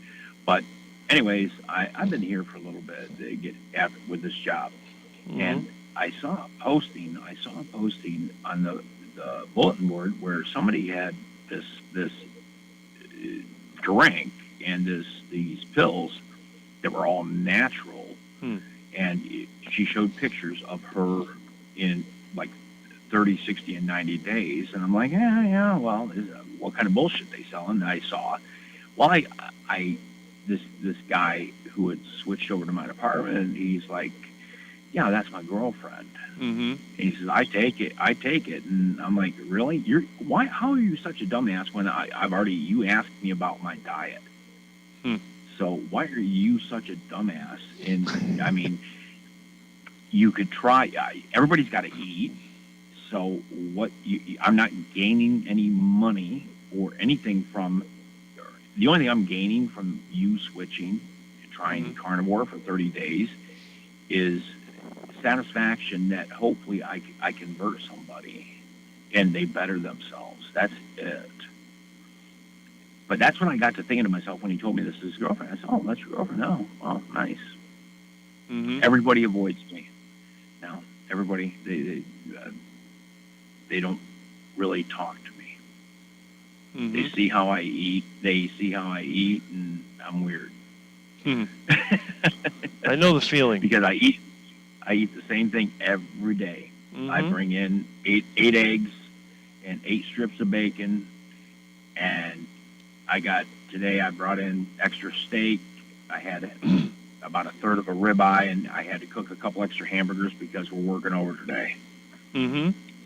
But anyways, I've been here for a little bit to get with this job, and I saw a posting on the bulletin board where somebody had this drink and these pills that were all natural. And she showed pictures of her in like 30, 60, and 90 days. And I'm like, yeah, well, what kind of bullshit they selling? And I saw, well, this guy who had switched over to my department, and he's like, yeah, that's my girlfriend. Mm-hmm. And he says, I take it. And I'm like, really? How are you such a dumbass when you asked me about my diet? So why are you such a dumbass? And I mean, you could try, everybody's got to eat. So I'm not gaining any money or anything from, the only thing I'm gaining from you switching and trying carnivore for 30 days is satisfaction that hopefully I convert somebody and they better themselves. That's it. But that's when I got to thinking to myself when he told me this is his girlfriend. I said, oh, that's your girlfriend. Oh, well, nice. Everybody avoids me. Now, everybody, they don't really talk to me. They see how I eat. And I'm weird. I know the feeling. Because I eat the same thing every day. I bring in eight eggs and 8 strips of bacon, and today I brought in extra steak. I had about a third of a ribeye, and I had to cook a couple extra hamburgers because we're working over today.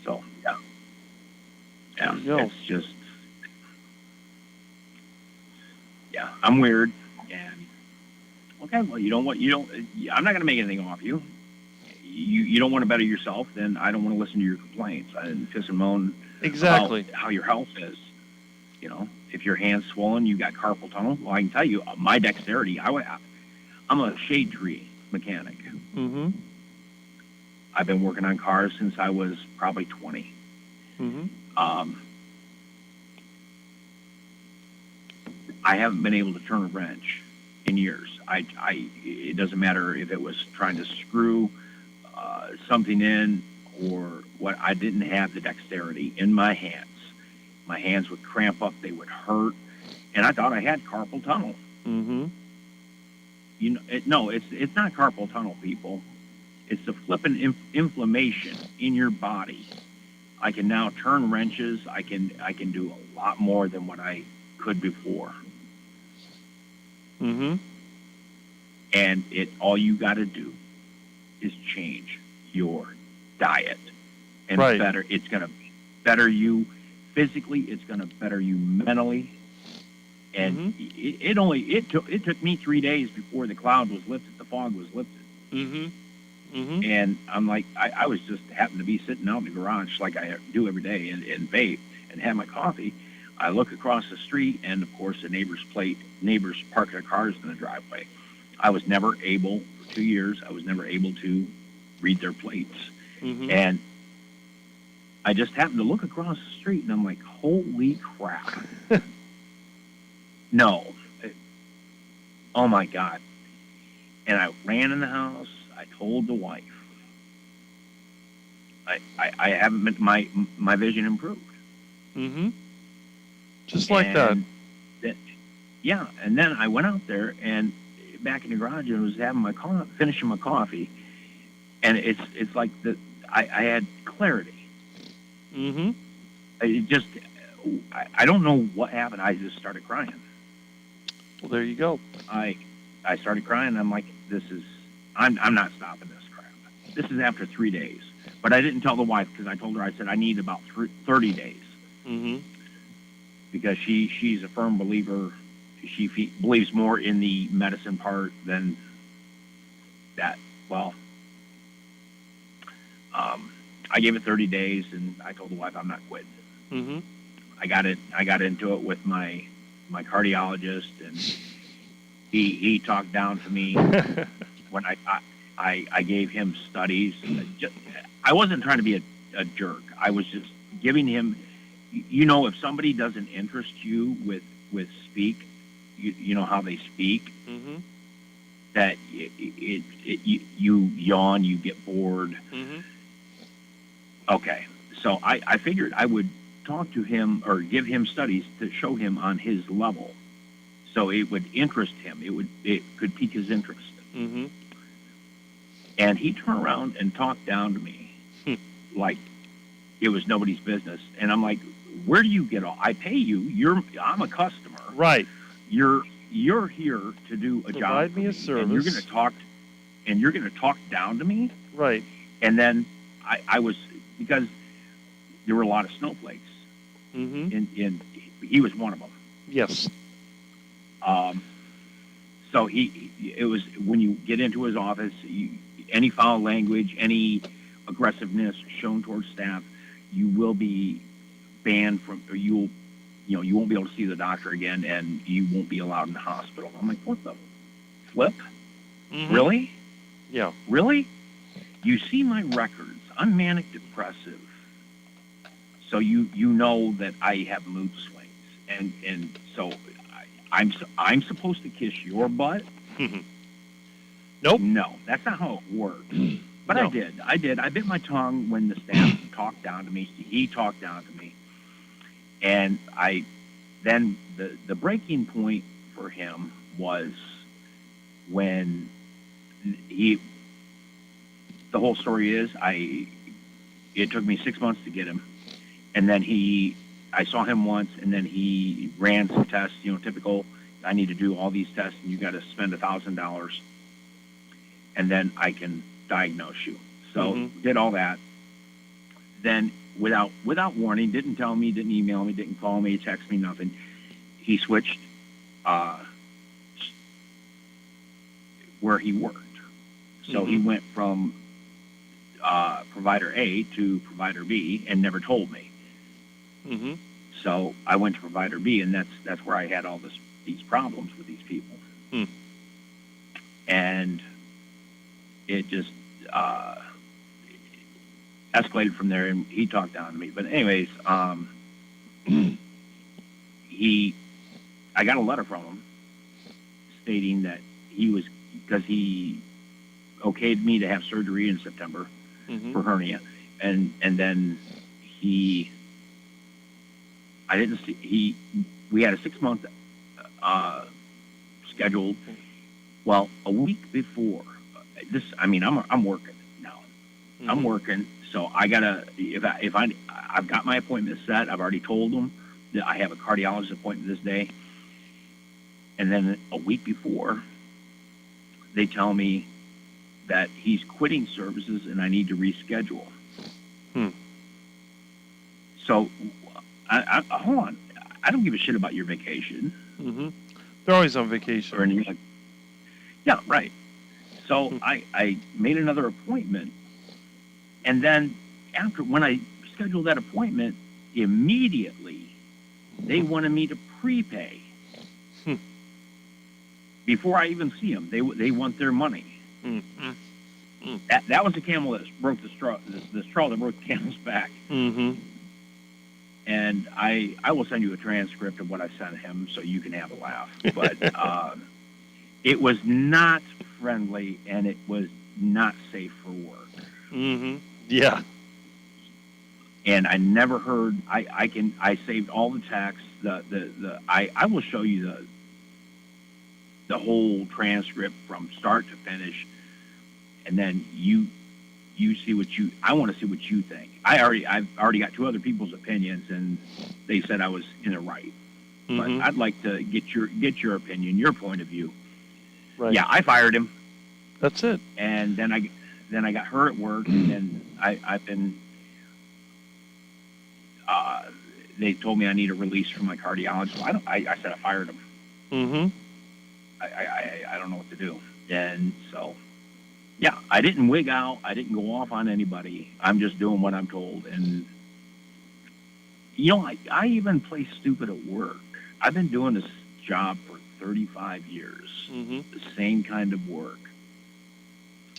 So yeah, it's just, yeah, I'm weird. And okay, well, I'm not going to make anything off you. You don't want to better yourself, then I don't want to listen to your complaints and piss and moan about how your health is. You know, if your hand's swollen, you got carpal tunnel. Well, I can tell you, my dexterity. I'm a shade tree mechanic. I've been working on cars since I was probably 20. I haven't been able to turn a wrench in years. It doesn't matter if it was trying to screw something in or what. I didn't have the dexterity in my hands. My hands would cramp up, they would hurt, and I thought I had carpal tunnel. You know, it's not carpal tunnel, people. It's the flipping inflammation in your body. I can now turn wrenches. I can do a lot more than what I could before. And all you got to do is change your diet, and it's going to better you physically. It's going to better you mentally. And it took me 3 days before the cloud was lifted, the fog was lifted. And I'm like, I was just happened to be sitting out in the garage like I do every day and vape and have my coffee. I look across the street, and of course the neighbors park their cars in the driveway. I was never able, for 2 years, to read their plates. And I just happened to look across the street, and I'm like, holy crap. No. Oh my God. And I ran in the house. I told the wife. I haven't, my vision improved. Just like that. Yeah. And then I went out there and back in the garage and was having finishing my coffee. And it's like I had clarity. It just, I don't know what happened. I just started crying. Well, there you go. I started crying. I'm like, I'm not stopping this crap. This is after 3 days. But I didn't tell the wife because I told her, I said, I need about 30 days. Because she's a firm believer. She believes more in the medicine part than that. Well, I gave it 30 days, and I told the wife I'm not quitting. I got into it with my cardiologist, and he talked down to me when I gave him studies. I wasn't trying to be a jerk. I was just giving him, if somebody doesn't interest you with speak, you know how they speak, that you yawn, you get bored. Okay, so I figured I would talk to him or give him studies to show him on his level. so it would interest him. It could pique his interest. Mm-hmm. And he turned around and talked down to me like it was nobody's business. And I'm like, where do you get all? I pay you. I'm a customer. Right. You're here to do a job. Provide me a And service. you're gonna talk down to me. Right. And then I was, because there were a lot of snowflakes. Mm-hmm. And he was one of them. Yes. So it was, when you get into his office, any foul language, any aggressiveness shown towards staff, you will be banned from, or you won't be able to see the doctor again, and you won't be allowed in the hospital. I'm like, what the flip? Mm-hmm. Really? Yeah. Really? You see my records. I'm manic depressive. So you know that I have mood swings, and so I'm supposed to kiss your butt? Nope. No, that's not how it works. But No. I did. I bit my tongue when the staff talked down to me. He talked down to me, and then the breaking point for him was when the whole story is, it took me 6 months to get him. And then I saw him once, and then he ran some tests, typical, I need to do all these tests, and you got to spend $1,000, and then I can diagnose you. So did all that. Then without warning, didn't tell me, didn't email me, didn't call me, text me, nothing. He switched where he worked. So he went from provider A to provider B and never told me. Mm-hmm. So I went to provider B, and that's where I had all these problems with these people. And it just escalated from there, and he talked down to me. But anyways, I got a letter from him stating that because he okayed me to have surgery in September for hernia, and then we had a 6-month scheduled. Well, a week before this, I'm working now. I'm working, so I gotta, I've got my appointment set. I've already told them that I have a cardiologist appointment this day. And then a week before, they tell me that he's quitting services and I need to reschedule. So, hold on. I don't give a shit about your vacation. They're always on vacation. Or anything like. Yeah, right. So I made another appointment, and then when I scheduled that appointment, immediately they wanted me to prepay. Before I even see them, they want their money. That was the camel that broke the straw that broke the camel's back. And I will send you a transcript of what I sent him so you can have a laugh. But it was not friendly, and it was not safe for work. Yeah. And I never heard. I saved all the texts. I will show you the whole transcript from start to finish, and then you see I want to see what you think. I've already got 2 other people's opinions, and they said I was in the right. But I'd like to get your opinion, your point of view. Right. Yeah, I fired him. That's it. And then I got her at work, and then I've been. They told me I need a release from my cardiologist. I said I fired him. I don't know what to do. And so, yeah, I didn't wig out. I didn't go off on anybody. I'm just doing what I'm told. And, I even play stupid at work. I've been doing this job for 35 years. The same kind of work.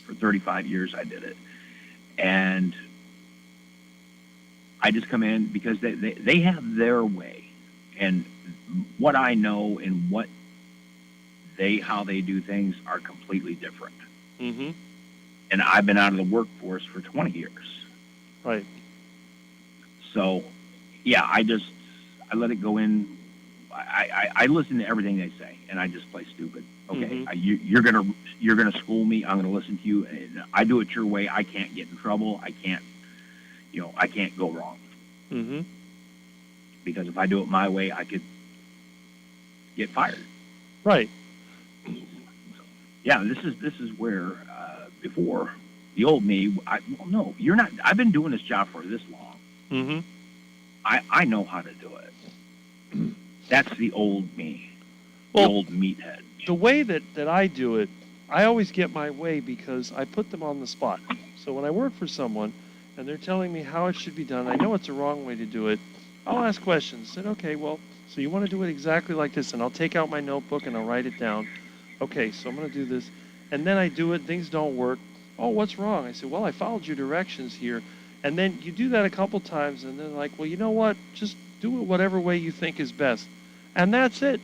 For 35 years I did it. And I just come in because they have their way. And what I know and how they do things are completely different. And I've been out of the workforce for 20 years. Right. So, yeah, I let it go in. I listen to everything they say, and I just play stupid. Okay, Mhm. you're gonna school me. I'm gonna listen to you. And I do it your way. I can't get in trouble. I can't go wrong. Mhm. Because if I do it my way, I could get fired. Right. Yeah, this is where before the old me. Well, no, you're not. I've been doing this job for this long. Mhm. I know how to do it. That's the old me, the Well, old meathead. the way that I do it, I always get my way because I put them on the spot. So when I work for someone and they're telling me how it should be done, I know it's a wrong way to do it. I'll ask questions. Said, okay, well, so you want to do it exactly like this, and I'll take out my notebook and I'll write it down. Okay, so I'm going to do this, and then I do it. Things don't work. Oh, what's wrong? I said, well, I followed your directions here, and then you do that a couple times, and then like, well, you know what? Just do it whatever way you think is best, and that's it.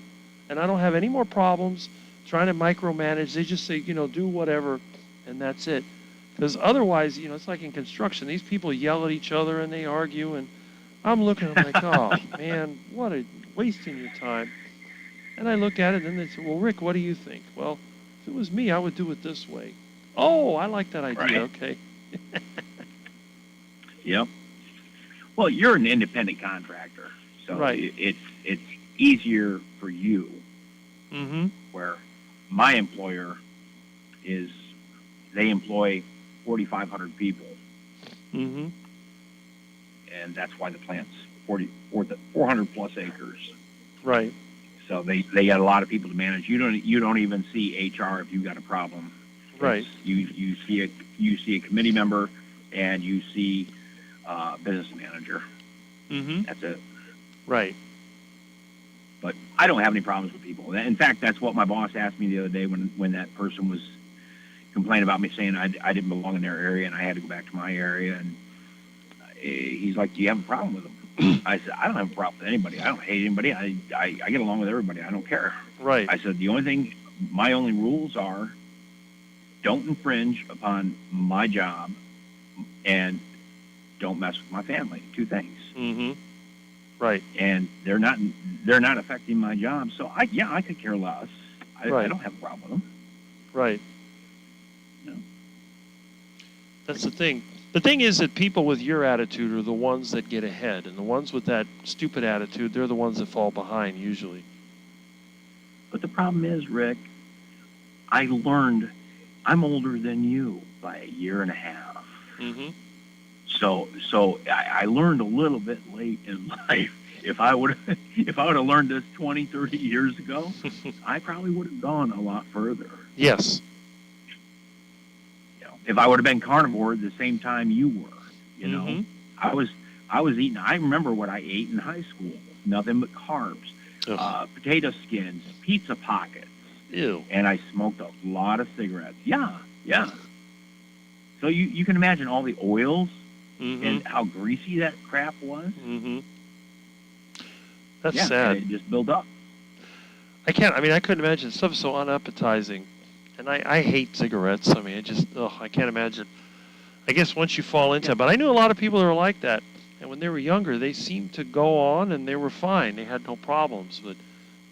And I don't have any more problems trying to micromanage. They just say, do whatever, and that's it. Because otherwise, it's like in construction. These people yell at each other and they argue, and I'm looking, I'm like, oh man, what a wasting your time. And I look at it and they say, well, Rick, what do you think? Well, if it was me, I would do it this way. Oh, I like that idea. Right. Okay. Yep. Well, you're an independent contractor, so Right. it's easier for you. Mm-hmm. Where my employer they employ 4,500 people, Mm-hmm. and that's why the plant's 400 plus acres. Right. So they got a lot of people to manage. You don't even see HR if you got a problem. Right. You see a committee member, and you see business manager. Mm-hmm. That's it. Right. But I don't have any problems with people. In fact, that's what my boss asked me the other day when that person was complaining about me saying I didn't belong in their area and I had to go back to my area. And he's like, "Do you have a problem with them?" I said, "I don't have a problem with anybody. I don't hate anybody. I get along with everybody. I don't care." Right. I said, my only rules are don't infringe upon my job and don't mess with my family. 2 things. Mm-hmm. Right. And they're not affecting my job. So I could care less. I Right. don't have a problem with them. Right. No. That's the thing. The thing is that people with your attitude are the ones that get ahead, and the ones with that stupid attitude, they're the ones that fall behind usually. But the problem is, Rick, I'm older than you by a year and a half. Mm-hmm. So I learned a little bit late in life. If I would have learned this 20, 30 years ago, I probably would have gone a lot further. Yes. If I would have been carnivore at the same time you were, Mm-hmm. I was eating. I remember what I ate in high school. Nothing but carbs, potato skins, pizza pockets, Ew. and I smoked a lot of cigarettes. Yeah. So you can imagine all the oils Mm-hmm. and how greasy that crap was. Mm-hmm. That's Yeah, sad. and it just built up. I couldn't imagine stuff so unappetizing. And I hate cigarettes. I mean, I can't imagine. I guess once you fall into it, but I knew a lot of people that were like that. And when they were younger, they seemed to go on and they were fine. They had no problems. But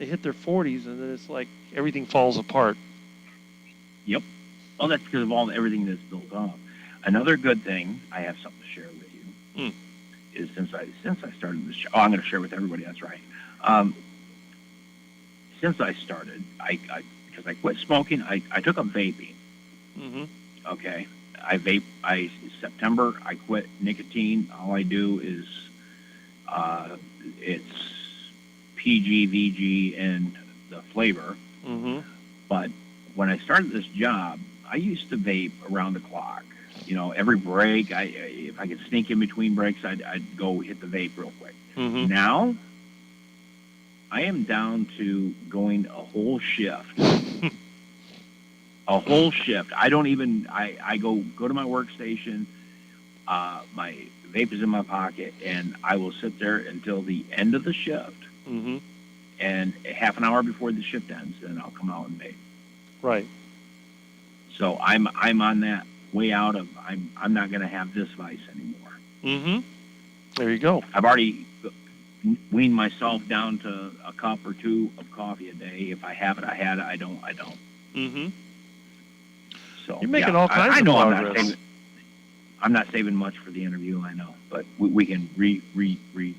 they hit their 40s and then it's like everything falls apart. Yep. Well, that's because of everything that's built up. Another good thing, I have something to share with you, is since I started this show, I'm going to share with everybody, that's right. Since I started, because I quit smoking, I took up vaping. Mm-hmm. Okay. September, I quit nicotine. All I do is, it's PG, VG, and the flavor. Mm-hmm. But when I started this job, I used to vape around the clock. Every break, if I could sneak in between breaks, I'd go hit the vape real quick. Mm-hmm. Now, I am down to going a whole shift. A whole shift. I don't even. I go to my workstation. My vape is in my pocket, and I will sit there until the end of the shift. Mm-hmm. And half an hour before the shift ends, then I'll come out and vape. Right. So I'm on that way out of. I'm not going to have this vice anymore. Mm-hmm. There you go. I've already wean myself down to a cup or two of coffee a day. If I have it, I had it. I don't. Mm-hmm. So You're making yeah, all kinds I of know progress. I'm not saving much for the interview. I know, but we can view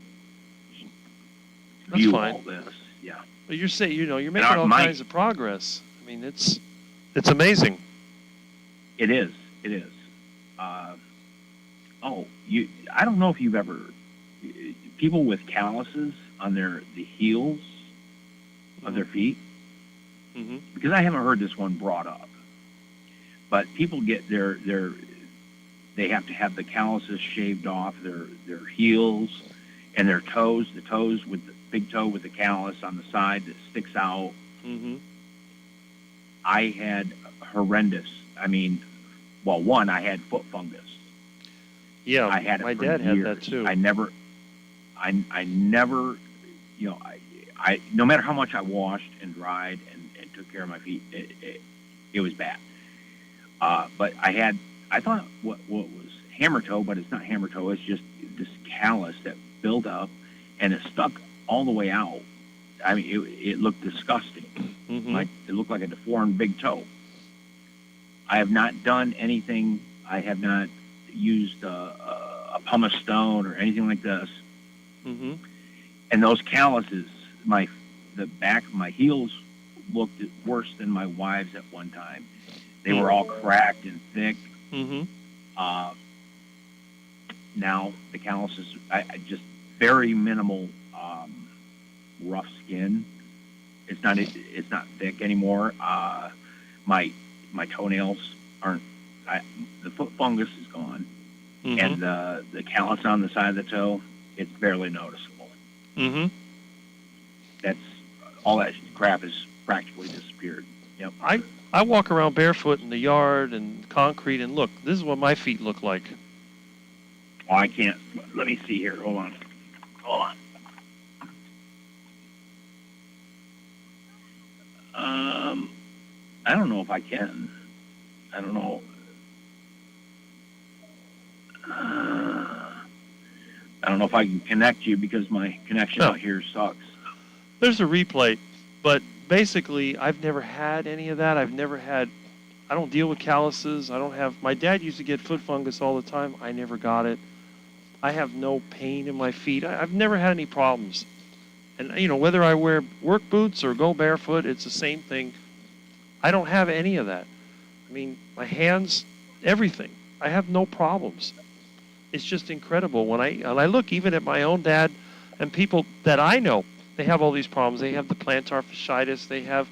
fine. all this. Yeah. But you're saying, you're making all my- kinds of progress. I mean, it's amazing. It is. It is. I don't know if you've ever people with calluses on the heels of their feet, Mm-hmm. because I haven't heard this one brought up. But people get they have to have the calluses shaved off their heels and their toes. The toes with the big toe with the callus on the side that sticks out. Mm-hmm. I had horrendous. I mean, well, one, I had foot fungus. Yeah, I had it my for dad had years. that too. I never, I no matter how much I washed and dried and took care of my feet, it was bad. But I thought what was hammer toe, but it's not hammer toe. It's just this callus that built up and it stuck all the way out. I mean, it looked disgusting. Mm-hmm. Like it looked like a deformed big toe. I have not done anything. I have not used a pumice stone or anything like this. Mm-hmm. And those calluses, the back of my heels looked worse than my wife's at one time. They were all cracked and thick. Mm-hmm. Now the calluses, I just very minimal rough skin. It's not thick anymore. My toenails aren't. The foot fungus is gone, Mm-hmm. and the callus on the side of the toe, it's barely noticeable. Mm-hmm. That's all that crap has practically disappeared. Yep. I walk around barefoot in the yard and concrete, and look, this is what my feet look like. Oh, I can't. Let me see here. Hold on. I don't know if I can. I don't know. I don't know if I can connect you because my connection out here sucks. There's a replay, but basically, I've never had any of that. I don't deal with calluses. My dad used to get foot fungus all the time. I never got it. I have no pain in my feet. I've never had any problems. And, whether I wear work boots or go barefoot, it's the same thing. I don't have any of that. I mean, my hands, everything. I have no problems. It's just incredible when I look even at my own dad and people that I know. They have all these problems. They have the plantar fasciitis. They have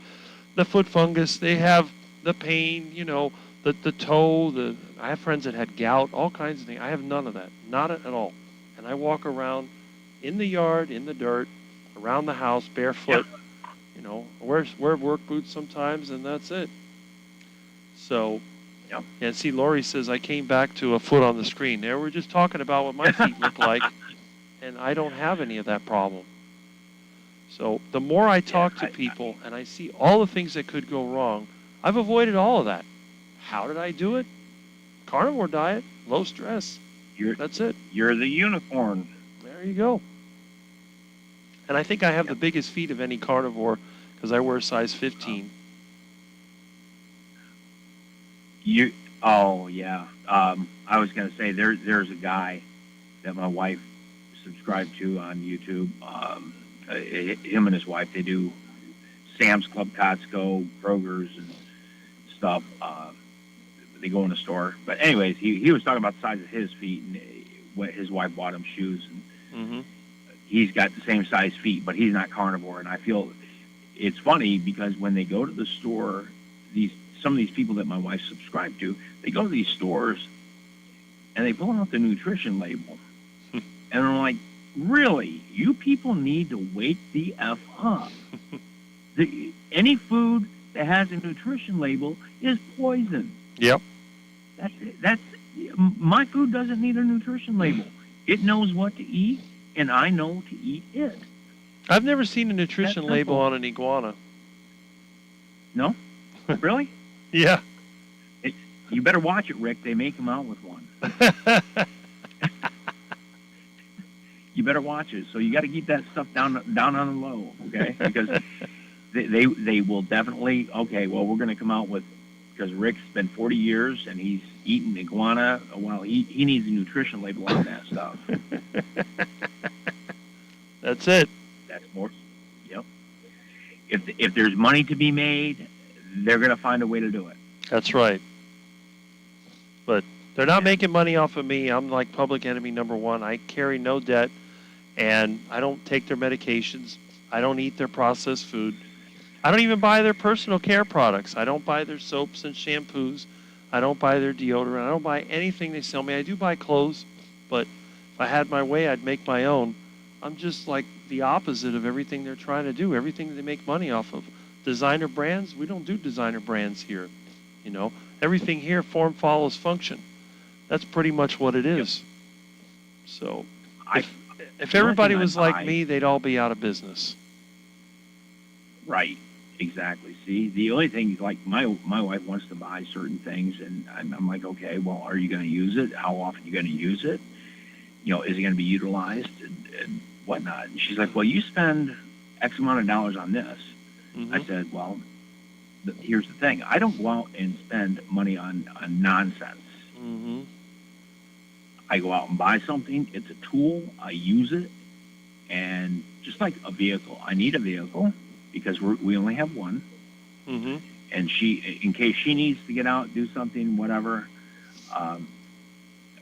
the foot fungus. They have the pain, the toe. I have friends that had gout, all kinds of things. I have none of that, not at all. And I walk around in the yard, in the dirt, around the house, barefoot. Yep. Wear work boots sometimes, and that's it. So, Yep. And see, Lori says, I came back to a foot on the screen. There, we're just talking about what my feet look like, and I don't have any of that problem. So the more I talk to people and I see all the things that could go wrong, I've avoided all of that. How did I do it? Carnivore diet, low stress. That's it. You're the unicorn. There you go. And I think I have the biggest feet of any carnivore because I wear size 15. Oh yeah. I was gonna say there's a guy that my wife subscribed to on YouTube. Him and his wife, they do Sam's Club, Costco, Kroger's, and stuff. They go in the store. But anyways, he was talking about the size of his feet, and his wife bought him shoes, and he's got the same size feet, but he's not carnivore. And I feel it's funny because when they go to the store, some of these people that my wife subscribed to, they go to these stores and they pull out the nutrition label, and I'm like, really? You people need to wake the F up. Any food that has a nutrition label is poison. Yep. That's my food doesn't need a nutrition label. It knows what to eat, and I know to eat it. I've never seen a nutrition That's label simple. on an iguana. No? Really? Yeah. You better watch it, Rick. They make them out with one. you better watch it. So you got to keep that stuff down on the low, okay? Because they will definitely, okay, well, we're going to come out with, because Rick's been 40 years and he's eaten iguana. Well, he needs a nutrition label on that stuff. That's it. That's more, yep. If there's money to be made, they're going to find a way to do it. That's right. But they're not making money off of me. I'm like public enemy number one. I carry no debt, and I don't take their medications. I don't eat their processed food. I don't even buy their personal care products. I don't buy their soaps and shampoos. I don't buy their deodorant. I don't buy anything they sell me. I do buy clothes, but if I had my way, I'd make my own. I'm just like the opposite of everything they're trying to do, everything they make money off of. Designer brands, we don't do designer brands here. You know, everything here, form follows function. That's pretty much what it is. So if everybody was like me, they'd all be out of business. Right. Exactly. See, the only thing is, like, my wife wants to buy certain things, and I'm like, okay, well, are you going to use it? How often are you going to use it? You know, is it going to be utilized and whatnot? And she's like, well, you spend X amount of dollars on this. Mm-hmm. I said, well, here's the thing. I don't go out and spend money on nonsense. Mm-hmm. I go out and buy something. It's a tool. I use it. And just like a vehicle, I need a vehicle, because we only have one, Mm-hmm. and she, in case she needs to get out, do something, whatever,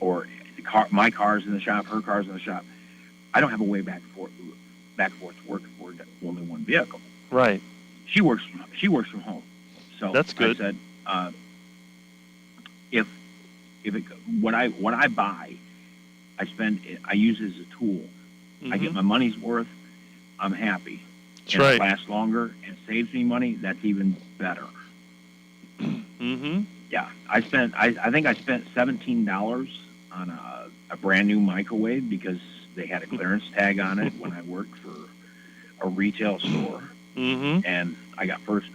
or my car's in the shop, her car's in the shop. I don't have a way back and forth to work for only one vehicle. Right. She works from home, so that's good. I said, what I buy, I use it as a tool. Mm-hmm. I get my money's worth. I'm happy. That's and right. It lasts longer and saves me money. That's even better. Mm-hmm. Yeah, I think I spent $17 on a brand new microwave because they had a clearance tag on it when I worked for a retail store, Mm-hmm. and I got first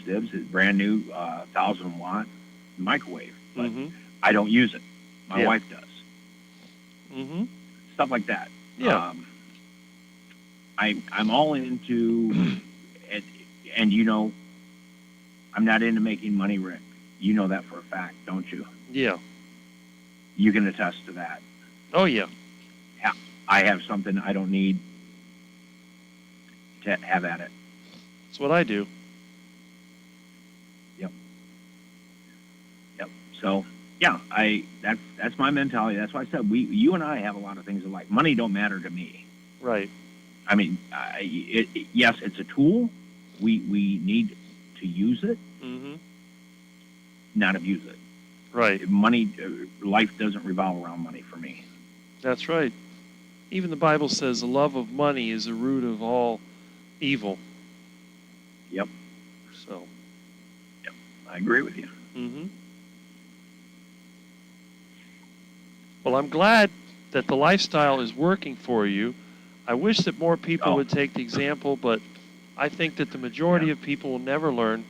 dibs. It's brand new 1,000-watt microwave, but Mm-hmm. I don't use it. My wife does. Mm-hmm. Stuff like that. Yeah. I'm all into, and you know, I'm not into making money, Rick. You know that for a fact, don't you? Yeah. You can attest to that. Oh, yeah. I have something I don't need to have at it. That's what I do. Yep. So yeah, that's my mentality. That's why I said you and I have a lot of things alike. Money don't matter to me. Right. I mean, yes, it's a tool. We need to use it, Mm-hmm. not abuse it. Right. Money, life doesn't revolve around money for me. That's right. Even the Bible says the love of money is the root of all evil. Yep. So. Yep. I agree with you. Mm-hmm. Well, I'm glad that the lifestyle is working for you. I wish that more people would take the example, but I think that the majority of people will never learn.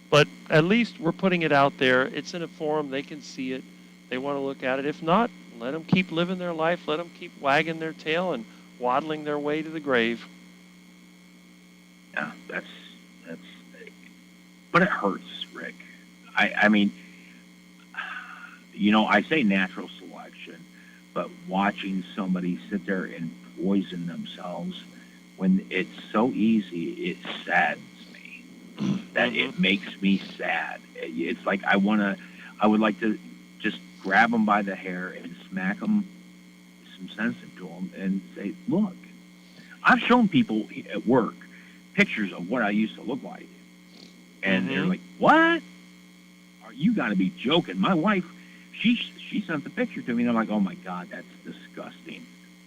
But at least we're putting it out there. It's in a forum. They can see it. They want to look at it. If not, let them keep living their life. Let them keep wagging their tail and waddling their way to the grave. Yeah, that's. But it hurts, Rick. I mean, you know, I say natural selection, but watching somebody sit there and poison themselves when it's so easy, it saddens me. That it makes me sad. It's like I would like to just grab them by the hair and smack them some sense into them and say, look, I've shown people at work pictures of what I used to look like. And they're like, what? You got to be joking. My wife, she sent the picture to me, and I'm like, oh, my God, that's disgusting.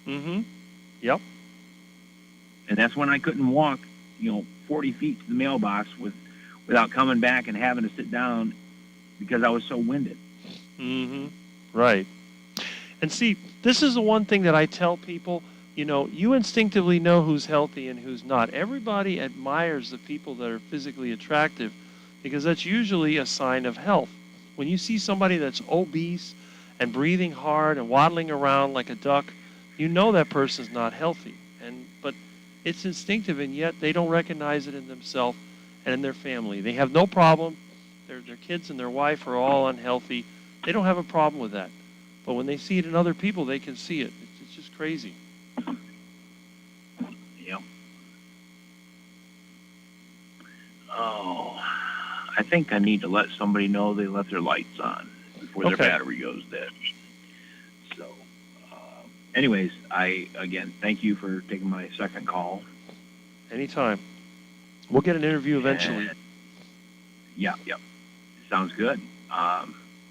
Mm-hmm. Yep. And that's when I couldn't walk, 40 feet to the mailbox without coming back and having to sit down because I was so winded. Mm-hmm. Right. And see, this is the one thing that I tell people, you instinctively know who's healthy and who's not. Everybody admires the people that are physically attractive because that's usually a sign of health. When you see somebody that's obese and breathing hard and waddling around like a duck, You know that person's not healthy, but it's instinctive, and yet they don't recognize it in themselves and in their family. They have no problem. Their kids and their wife are all unhealthy. They don't have a problem with that. But when they see it in other people, they can see it. It's just crazy. Yep. Oh, I think I need to let somebody know they left their lights on before their battery goes dead. So, anyways, again, thank you for taking my second call. Anytime. We'll get an interview eventually. Yep. Sounds good.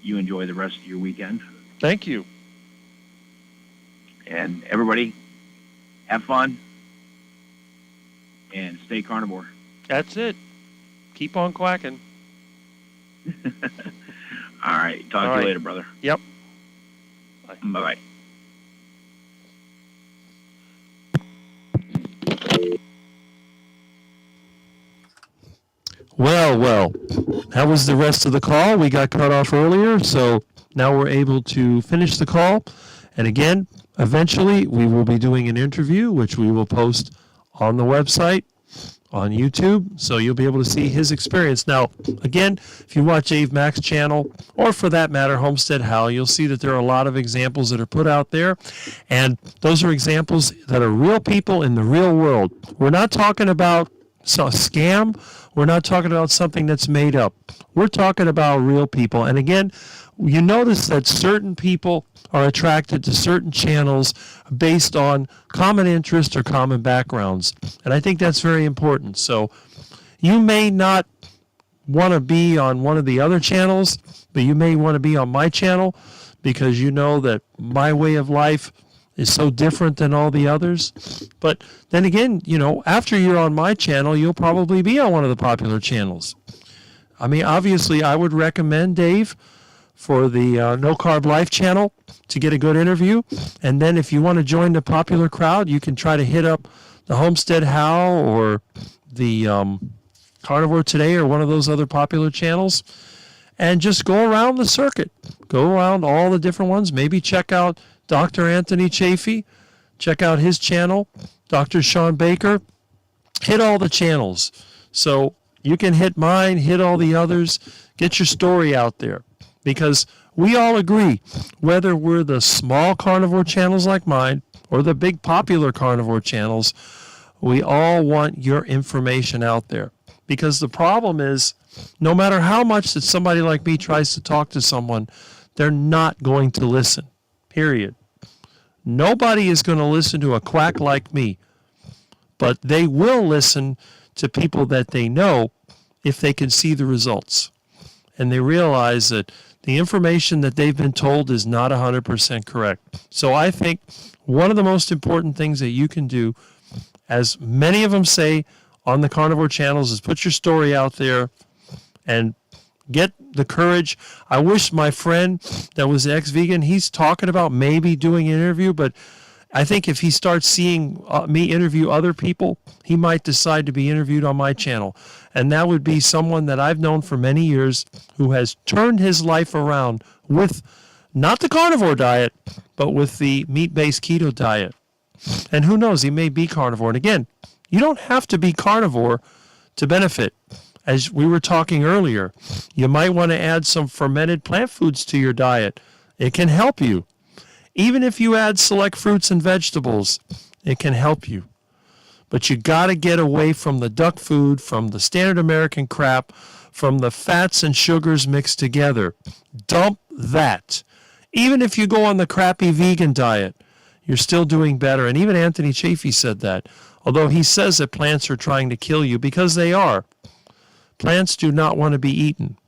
You enjoy the rest of your weekend. Thank you. And everybody, have fun and stay carnivore. That's it. Keep on quacking. All right. Talk to you later, brother. Yep. Bye. Bye-bye. Well, that was the rest of the call. We got cut off earlier, so now we're able to finish the call. And again, eventually we will be doing an interview, which we will post on the website, on YouTube, so you'll be able to see his experience. Now, again, if you watch Dave Mack's channel, or for that matter, Homestead Hal, you'll see that there are a lot of examples that are put out there, and those are examples that are real people in the real world. We're not talking about a scam. We're not talking about something that's made up. We're talking about real people. And again, you notice that certain people are attracted to certain channels based on common interest or common backgrounds. And I think that's very important. So you may not want to be on one of the other channels, but you may want to be on my channel because you know that my way of life is so different than all the others. But then again, after you're on my channel, you'll probably be on one of the popular channels. I mean, obviously, I would recommend Dave for the No Carb Life channel to get a good interview. And then if you want to join the popular crowd, you can try to hit up the Homestead How or the Carnivore Today or one of those other popular channels and just go around the circuit. Go around all the different ones. Maybe check out Dr. Anthony Chafee. Check out his channel, Dr. Sean Baker. Hit all the channels. So you can hit mine, hit all the others, get your story out there. Because we all agree, whether we're the small carnivore channels like mine or the big popular carnivore channels, we all want your information out there. Because the problem is, no matter how much that somebody like me tries to talk to someone, they're not going to listen, period. Nobody is going to listen to a quack like me, but they will listen to people that they know if they can see the results. And they realize that the information that they've been told is not 100% correct. So I think one of the most important things that you can do, as many of them say on the carnivore channels, is put your story out there and get the courage. I wish my friend that was ex-vegan, he's talking about maybe doing an interview, but I think if he starts seeing me interview other people, he might decide to be interviewed on my channel. And that would be someone that I've known for many years who has turned his life around with not the carnivore diet, but with the meat-based keto diet. And who knows, he may be carnivore. And again, you don't have to be carnivore to benefit. As we were talking earlier, you might want to add some fermented plant foods to your diet. It can help you. Even if you add select fruits and vegetables, it can help you. But you got to get away from the duck food, from the standard American crap, from the fats and sugars mixed together. Dump that. Even if you go on the crappy vegan diet, you're still doing better. And even Anthony Chafee said that, although he says that plants are trying to kill you, because they are. Plants do not want to be eaten,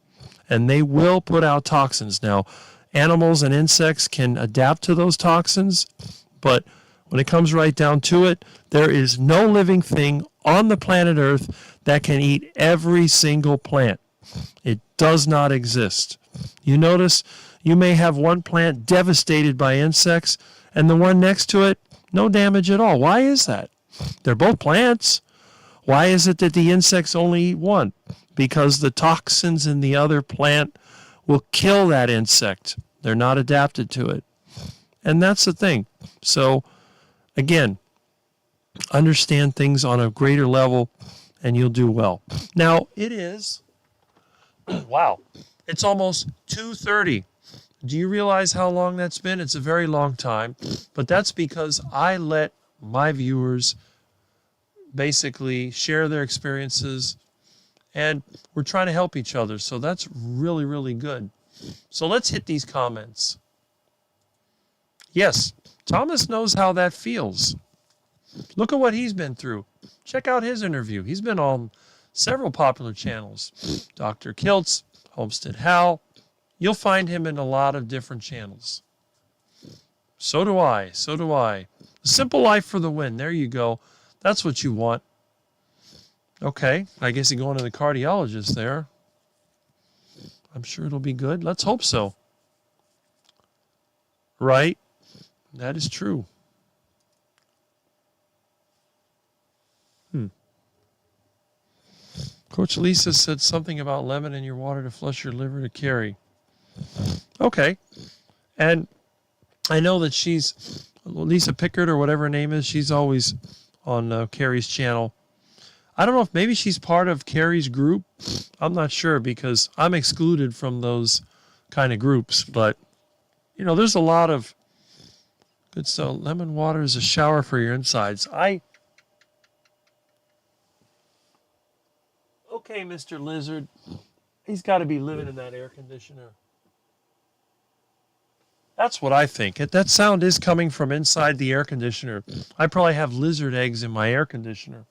and they will put out toxins. Now, animals and insects can adapt to those toxins, but when it comes right down to it, there is no living thing on the planet Earth that can eat every single plant. It does not exist. You notice you may have one plant devastated by insects, and the one next to it, no damage at all. Why is that? They're both plants. Why is it that the insects only eat one? Because the toxins in the other plant will kill that insect. They're not adapted to it. And that's the thing. So Again, understand things on a greater level and you'll do well. Now, it is, wow, it's almost 2:30. Do you realize how long that's been? It's a very long time, but that's because I let my viewers basically share their experiences and we're trying to help each other. So that's really, really good. So let's hit these comments. Yes, Thomas knows how that feels. Look at what he's been through. Check out his interview. He's been on several popular channels. Dr. Kiltz, Homestead Hal. You'll find him in a lot of different channels. So do I. So do I. A simple life for the win. There you go. That's what you want. Okay. I guess you're going to the cardiologist there. I'm sure it'll be good. Let's hope so. Right? That is true. Coach Lisa said something about lemon in your water to flush your liver to carry. Okay. And I know that she's Lisa Pickard or whatever her name is. She's always on Carrie's channel. I don't know if maybe she's part of Carrie's group. I'm not sure because I'm excluded from those kind of groups. But, you know, there's a lot of good stuff. Lemon water is a shower for your insides. Okay, Mr. Lizard. He's got to be living in that air conditioner. That's what I think. That sound is coming from inside the air conditioner. I probably have lizard eggs in my air conditioner.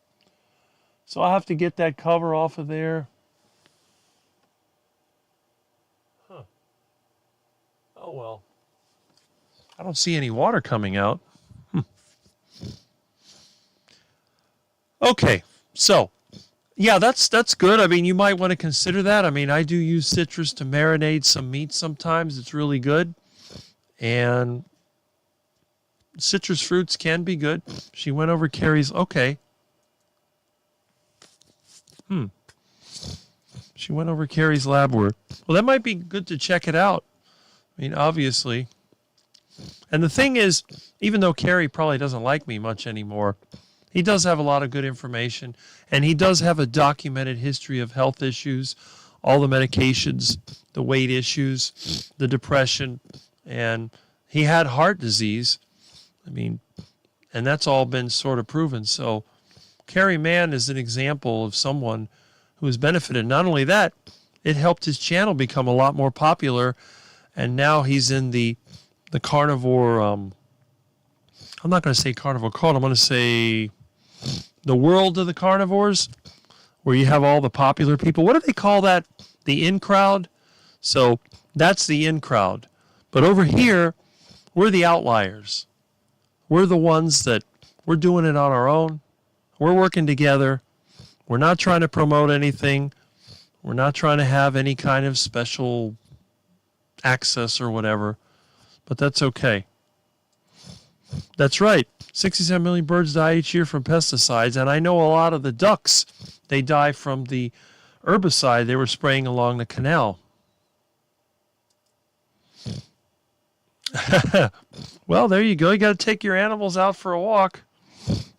So I'll have to get that cover off of there. Huh. Oh, well. I don't see any water coming out. Okay, so. Yeah, that's good. I mean, you might want to consider that. I mean, I do use citrus to marinate some meat sometimes. It's really good. And citrus fruits can be good. She went over Carrie's. Okay. She went over Carrie's lab work. Well, that might be good to check it out. I mean, obviously. And the thing is, even though Carrie probably doesn't like me much anymore, he does have a lot of good information, and he does have a documented history of health issues, all the medications, the weight issues, the depression, and he had heart disease. I mean, and that's all been sort of proven. So Carrie Mann is an example of someone who has benefited. Not only that, it helped his channel become a lot more popular, and now he's in the carnivore, I'm not going to say carnivore cult, I'm going to say the world of the carnivores, where you have all the popular people. What do they call that? The in crowd? So that's the in crowd. But over here, we're the outliers. We're the ones that we're doing it on our own. We're working together. We're not trying to promote anything. We're not trying to have any kind of special access or whatever. But that's okay. That's right. 67 million birds die each year from pesticides, and I know a lot of the ducks, they die from the herbicide they were spraying along the canal. Well, there you go. You got to take your animals out for a walk.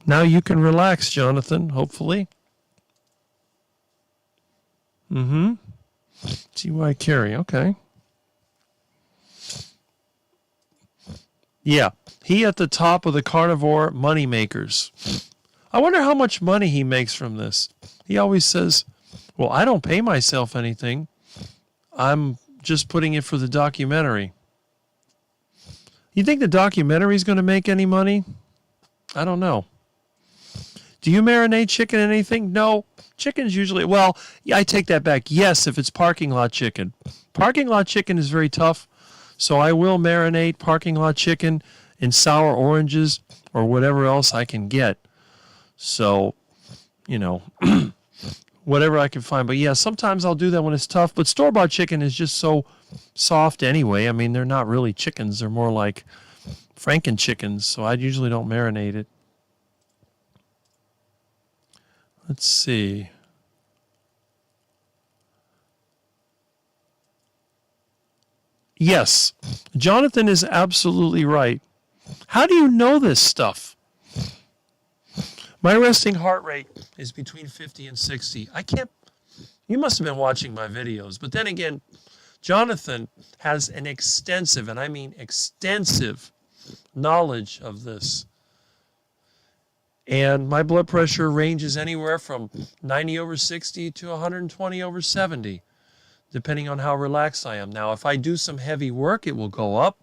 Now you can relax, Jonathan, hopefully. T.Y. Carey, okay. Yeah, he at the top of the carnivore money makers. I wonder how much money he makes from this. He always says, well, I don't pay myself anything. I'm just putting it for the documentary. You think the documentary is going to make any money? I don't know. Do you marinate chicken in anything? No. Chicken's usually, well, yeah, I take that back. Yes, if it's parking lot chicken. Parking lot chicken is very tough. So I will marinate parking lot chicken in sour oranges or whatever else I can get. So, you know, whatever I can find. But yeah, sometimes I'll do that when it's tough. But store-bought chicken is just so soft anyway. I mean, they're not really chickens. They're more like Franken chickens. So I usually don't marinate it. Let's see. Yes, Jonathan is absolutely right. How do you know this stuff? My resting heart rate is between 50 and 60. You must have been watching my videos, but then again, Jonathan has an extensive, and I mean extensive, knowledge of this. And my blood pressure ranges anywhere from 90 over 60 to 120 over 70, depending on how relaxed I am. Now, if I do some heavy work, it will go up,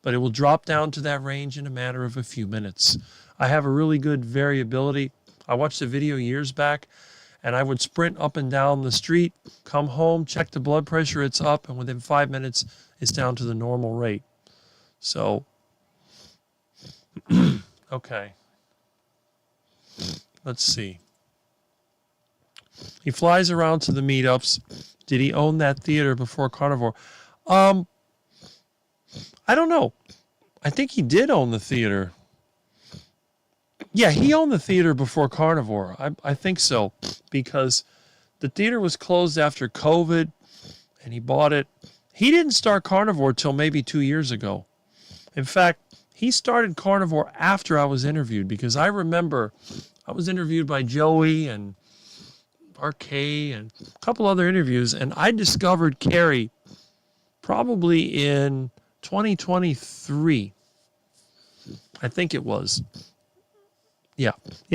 but it will drop down to that range in a matter of a few minutes. I have a really good variability. I watched a video years back, and I would sprint up and down the street, come home, check the blood pressure, it's up, and within 5 minutes, it's down to the normal rate. So, okay. Let's see. He flies around to the meetups. Did he own that theater before Carnivore? I don't know. I think he did own the theater. Yeah, he owned the theater before Carnivore. I think so, because the theater was closed after COVID, and he bought it. He didn't start Carnivore till maybe 2 years ago. In fact, he started Carnivore after I was interviewed, because I remember I was interviewed by Joey and RK and a couple other interviews, and I discovered Carrie probably in 2023. I think it was. Yeah,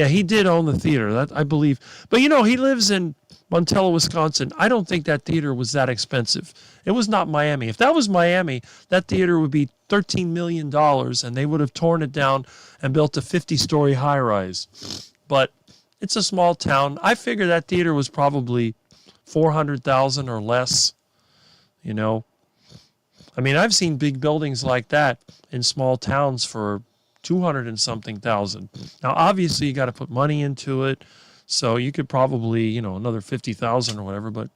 he did own the theater, that I believe. But he lives in Montello, Wisconsin. I don't think that theater was that expensive. It was not Miami. If that was Miami, that theater would be $13 million, and they would have torn it down and built a 50-story high-rise. But it's a small town. I figure that theater was probably $400,000 or less. I mean, I've seen big buildings like that in small towns for 200 and something thousand. Now, obviously, you got to put money into it, so you could probably, another 50,000 or whatever. But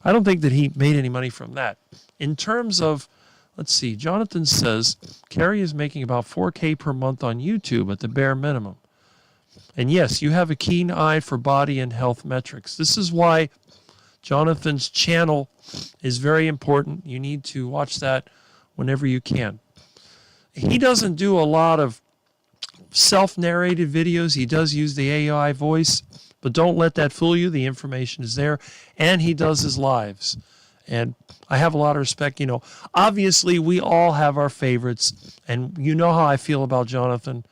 I don't think that he made any money from that. In terms of, let's see, Jonathan says Carrie is making about $4K per month on YouTube at the bare minimum. And yes, you have a keen eye for body and health metrics. This is why Jonathan's channel is very important. You need to watch that whenever you can. He doesn't do a lot of self-narrated videos. He does use the AI voice, but don't let that fool you. The information is there. And he does his lives. And I have a lot of respect. Obviously, we all have our favorites. And you know how I feel about Jonathan.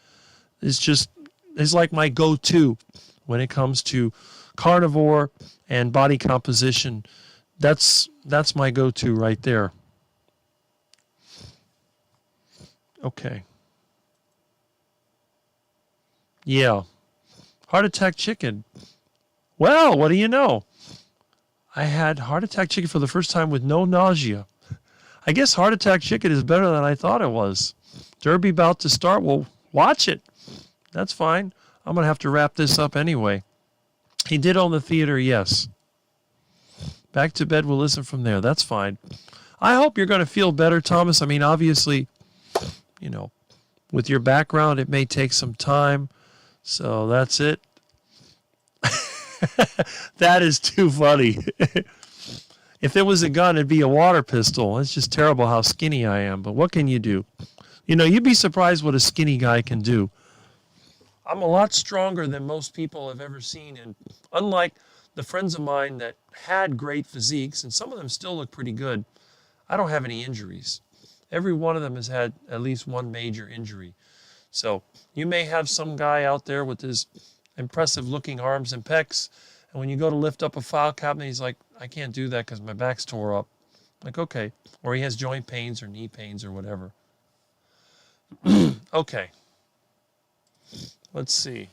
It's like my go-to when it comes to carnivore and body composition. That's my go-to right there. Okay. Yeah. Heart attack chicken. Well, what do you know? I had heart attack chicken for the first time with no nausea. I guess heart attack chicken is better than I thought it was. Derby about to start. Well, watch it. That's fine. I'm going to have to wrap this up anyway. He did own the theater, yes. Back to bed, we'll listen from there. That's fine. I hope you're going to feel better, Thomas. I mean, obviously, with your background, it may take some time. So that's it. That is too funny. If it was a gun, it'd be a water pistol. It's just terrible how skinny I am. But what can you do? You'd be surprised what a skinny guy can do. I'm a lot stronger than most people have ever seen. And unlike the friends of mine that had great physiques, and some of them still look pretty good, I don't have any injuries. Every one of them has had at least one major injury. So you may have some guy out there with his impressive looking arms and pecs, and when you go to lift up a file cabinet, he's like, I can't do that because my back's tore up. Like, okay. Or he has joint pains or knee pains or whatever. Okay. Let's see.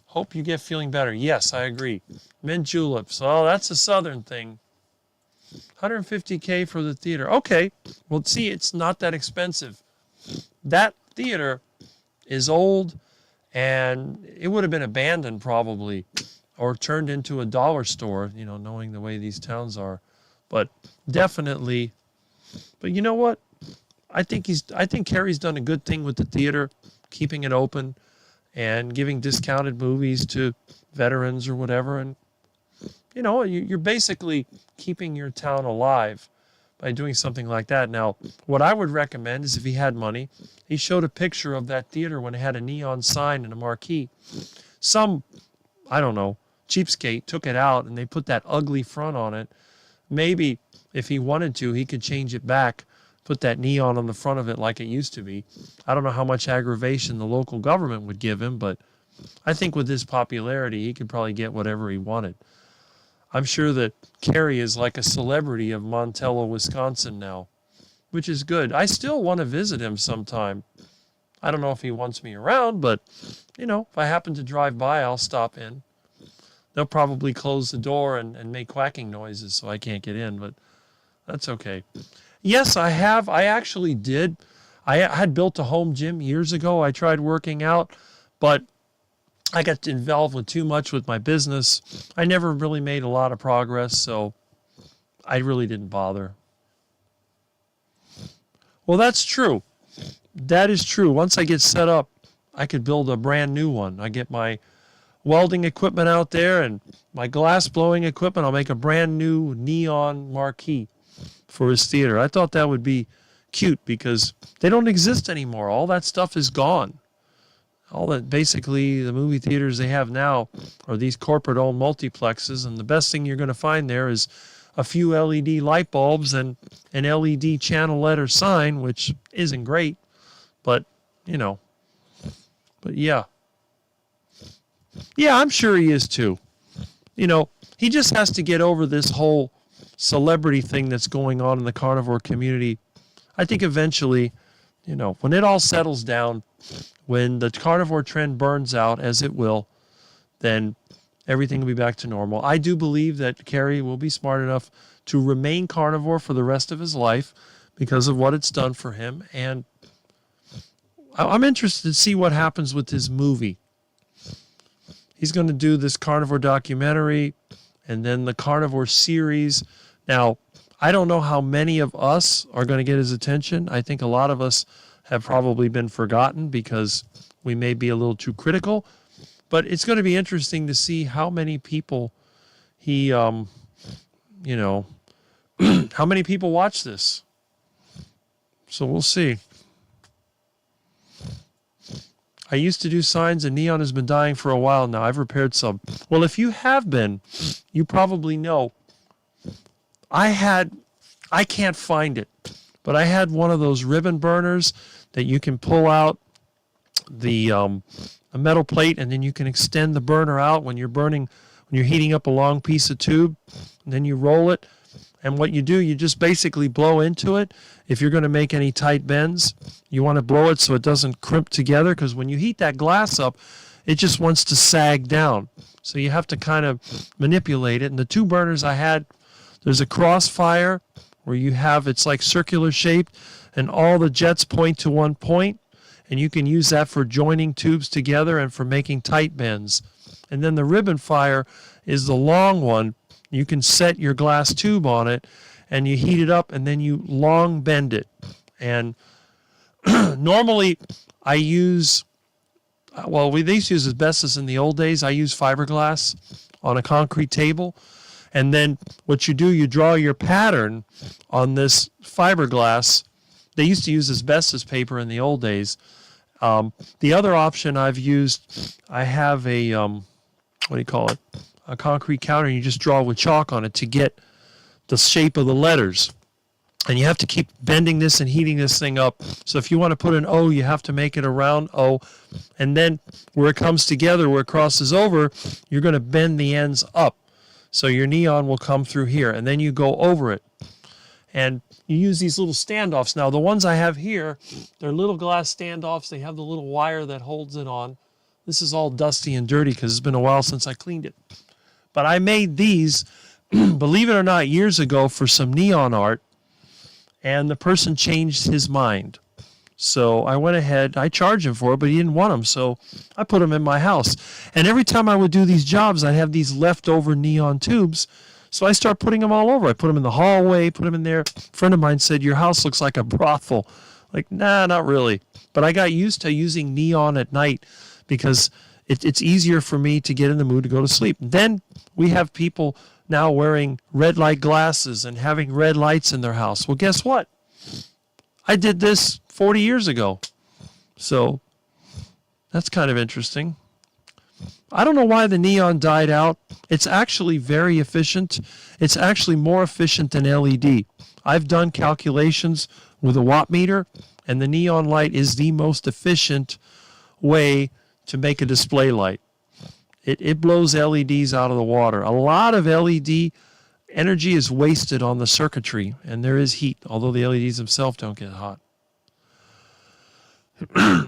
Hope you get feeling better. Yes, I agree. Mint juleps. Oh, that's a southern thing. 150K for the theater. Okay. Well, see, it's not that expensive. That theater is old, and it would have been abandoned probably, or turned into a dollar store, knowing the way these towns are. But definitely. But you know what? I think Carrie's done a good thing with the theater, keeping it open and giving discounted movies to veterans or whatever. And, you're basically keeping your town alive by doing something like that. Now, what I would recommend is if he had money, he showed a picture of that theater when it had a neon sign and a marquee. some, I don't know, cheapskate took it out and they put that ugly front on it. Maybe if he wanted to, he could change it back, put that neon on the front of it like it used to be. I don't know how much aggravation the local government would give him, but I think with his popularity, he could probably get whatever he wanted. I'm sure that Kerry is like a celebrity of Montello, Wisconsin now, which is good. I still want to visit him sometime. I don't know if he wants me around, but, if I happen to drive by, I'll stop in. They'll probably close the door and make quacking noises so I can't get in, but that's okay. Yes, I have. I actually did. I had built a home gym years ago. I tried working out, but I got involved with too much with my business. I never really made a lot of progress, so I really didn't bother. Well, that's true. That is true. Once I get set up, I could build a brand new one. I get my welding equipment out there and my glass blowing equipment. I'll make a brand new neon marquee for his theater. I thought that would be cute because they don't exist anymore. All that stuff is gone. All that, basically, the movie theaters they have now are these corporate-owned multiplexes, and the best thing you're going to find there is a few LED light bulbs and an LED channel letter sign, which isn't great, but, but yeah. Yeah, I'm sure he is too. He just has to get over this whole celebrity thing that's going on in the carnivore community. I think eventually, when it all settles down, when the carnivore trend burns out, as it will, then everything will be back to normal. I do believe that Kerry will be smart enough to remain carnivore for the rest of his life because of what it's done for him. And I'm interested to see what happens with his movie. He's going to do this carnivore documentary and then the carnivore series. Now, I don't know how many of us are going to get his attention. I think a lot of us have probably been forgotten because we may be a little too critical. But it's going to be interesting to see how many people he, how many people watch this. So we'll see. I used to do signs and neon has been dying for a while now. I've repaired some. Well, if you have been, you probably know. I can't find it, but I had one of those ribbon burners that you can pull out a metal plate and then you can extend the burner out when you're heating up a long piece of tube, and then you roll it. And what you do, you just basically blow into it. If you're going to make any tight bends, you want to blow it so it doesn't crimp together, because when you heat that glass up, it just wants to sag down. So you have to kind of manipulate it. And the two burners I had, there's a crossfire where it's like circular shaped and all the jets point to one point, and you can use that for joining tubes together and for making tight bends. And then the ribbon fire is the long one. You can set your glass tube on it and you heat it up and then you long bend it. And normally I use, they used to use asbestos in the old days. I use fiberglass on a concrete table. And then what you do, you draw your pattern on this fiberglass. They used to use asbestos paper in the old days. The other option I've used, I have a, a concrete counter, and you just draw with chalk on it to get the shape of the letters. And you have to keep bending this and heating this thing up. So if you want to put an O, you have to make it a round O. And then where it comes together, where it crosses over, you're going to bend the ends up. So your neon will come through here, and then you go over it. And you use these little standoffs. Now, the ones I have here, they're little glass standoffs. They have the little wire that holds it on. This is all dusty and dirty because it's been a while since I cleaned it. But I made these, believe it or not, years ago for some neon art, and the person changed his mind. So I went ahead, I charged him for it, but he didn't want them, so I put them in my house. And every time I would do these jobs, I'd have these leftover neon tubes, so I start putting them all over. I put them in the hallway, put them in there. A friend of mine said, "Your house looks like a brothel." Like, nah, not really. But I got used to using neon at night because it's easier for me to get in the mood to go to sleep. Then we have people now wearing red light glasses and having red lights in their house. Well, guess what? I did this 40 years ago. So that's kind of interesting. I don't know why the neon died out. It's actually very efficient. It's actually more efficient than LED. I've done calculations with a watt meter, and the neon light is the most efficient way to make a display light. It blows LEDs out of the water. A lot of LED energy is wasted on the circuitry, and there is heat, although the LEDs themselves don't get hot.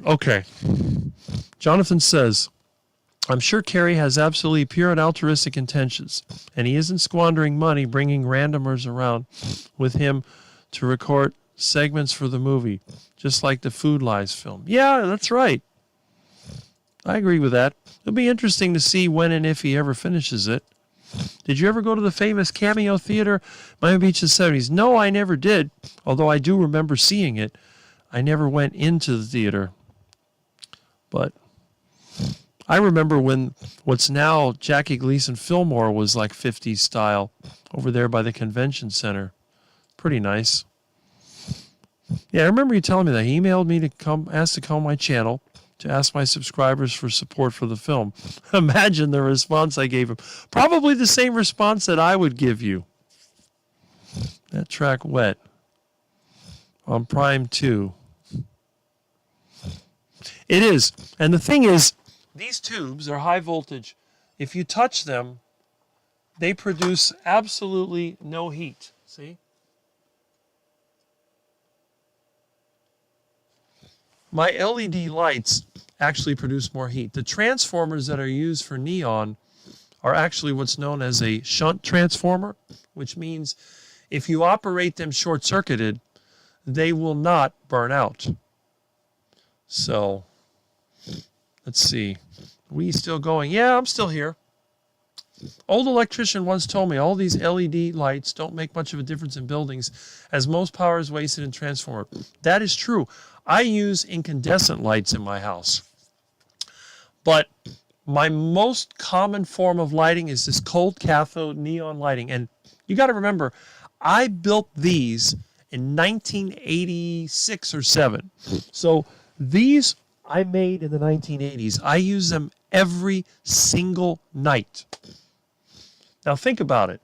Okay. Jonathan says, I'm sure Kerry has absolutely pure and altruistic intentions, and he isn't squandering money bringing randomers around with him to record segments for the movie, just like the Food Lies film. Yeah, that's right. I agree with that. It'll be interesting to see when and if he ever finishes it. Did you ever go to the famous Cameo Theater, Miami Beach in the 70s? No, I never did, although I do remember seeing it. I never went into the theater. But I remember when what's now Jackie Gleason Fillmore was like 50s style over there by the convention center. Pretty nice. Yeah, I remember you telling me that. He emailed me to come, asked to come on my channel to ask my subscribers for support for the film. Imagine the response I gave him. Probably the same response that I would give you. That track wet. On Prime 2. It is. And the thing is, these tubes are high voltage. If you touch them, they produce absolutely no heat. See? My LED lights actually produce more heat. The transformers that are used for neon are actually what's known as a shunt transformer, which means if you operate them short-circuited, they will not burn out. So, let's see. Are we still going? Yeah, I'm still here. Old electrician once told me all these LED lights don't make much of a difference in buildings as most power is wasted in transformer. That is true. I use incandescent lights in my house. But my most common form of lighting is this cold cathode neon lighting. And you got to remember, I built these in 1986 or 7. So these I made in the 1980s. I use them every single night. Now think about it.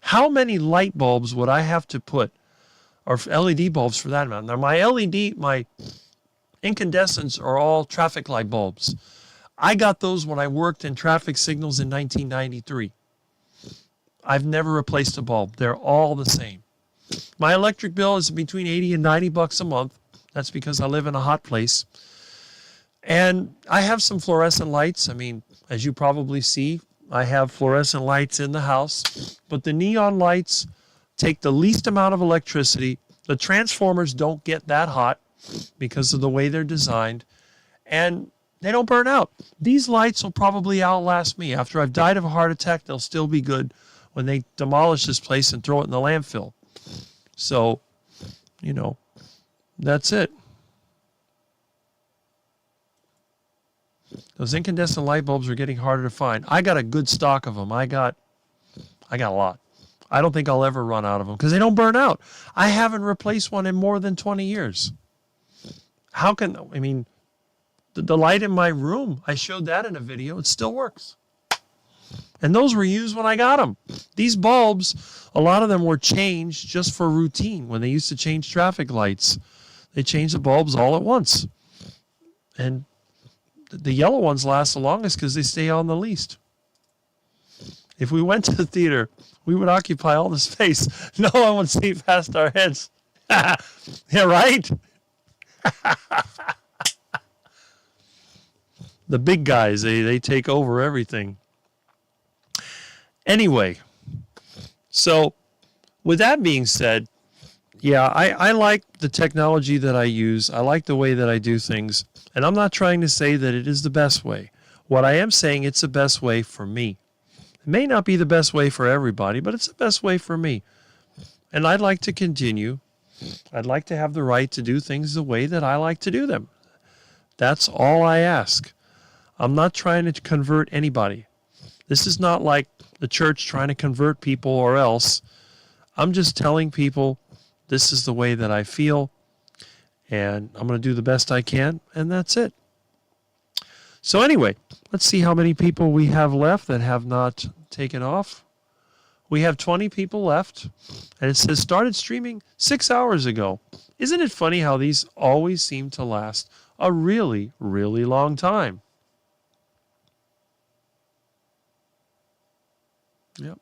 How many light bulbs would I have to put, or LED bulbs for that amount? Now my incandescents are all traffic light bulbs. I got those when I worked in traffic signals in 1993. I've never replaced a bulb. They're all the same. My electric bill is between 80 and 90 bucks a month. That's because I live in a hot place. And I have some fluorescent lights. I mean, as you probably see, I have fluorescent lights in the house. But the neon lights take the least amount of electricity. The transformers don't get that hot because of the way they're designed. And they don't burn out. These lights will probably outlast me. After I've died of a heart attack, they'll still be good when they demolish this place and throw it in the landfill. So, you know, that's it. Those incandescent light bulbs are getting harder to find. I got a good stock of them. I got a lot. I don't think I'll ever run out of them because they don't burn out. I haven't replaced one in more than 20 years. How can, I mean, the light in my room, I showed that in a video. It still works. And those were used when I got them. These bulbs, a lot of them were changed just for routine. When they used to change traffic lights, they changed the bulbs all at once. And the yellow ones last the longest because they stay on the least. If we went to the theater, we would occupy all the space. No one would see past our heads. Yeah, right? The big guys, they take over everything. Anyway, so with that being said, yeah, I like the technology that I use. I like the way that I do things. And I'm not trying to say that it is the best way. What I am saying, it's the best way for me. It may not be the best way for everybody, but it's the best way for me. And I'd like to continue. I'd like to have the right to do things the way that I like to do them. That's all I ask. I'm not trying to convert anybody. This is not like the church trying to convert people or else. I'm just telling people this is the way that I feel, and I'm going to do the best I can, and that's it. So anyway, Let's see how many people we have left that have not taken off. We have 20 people left, and it says started streaming 6 hours ago. Isn't it funny how these always seem to last a really, really long time? Yep.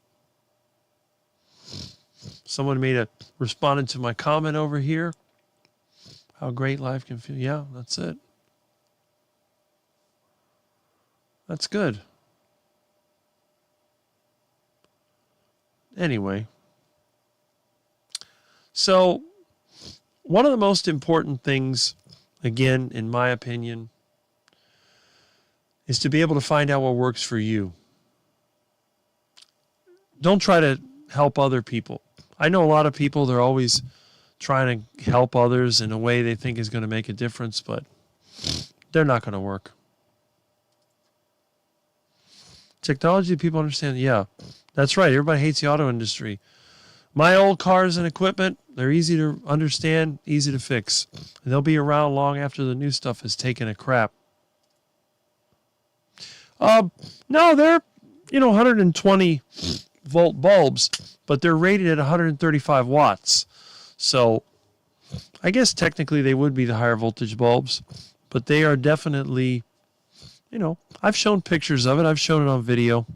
Someone responded to my comment over here. How great life can feel. Yeah, that's it. That's good. Anyway, so one of the most important things, again, in my opinion, is to be able to find out what works for you. Don't try to help other people. I know a lot of people, they're always trying to help others in a way they think is going to make a difference, but they're not going to work. Technology, people understand, yeah, that's right. Everybody hates the auto industry. My old cars and equipment, they're easy to understand, easy to fix. And they'll be around long after the new stuff has taken a crap. No, they're, 120 volt bulbs, but they're rated at 135 watts. So I guess technically they would be the higher voltage bulbs, but they are definitely, I've shown pictures of it. I've shown it on video.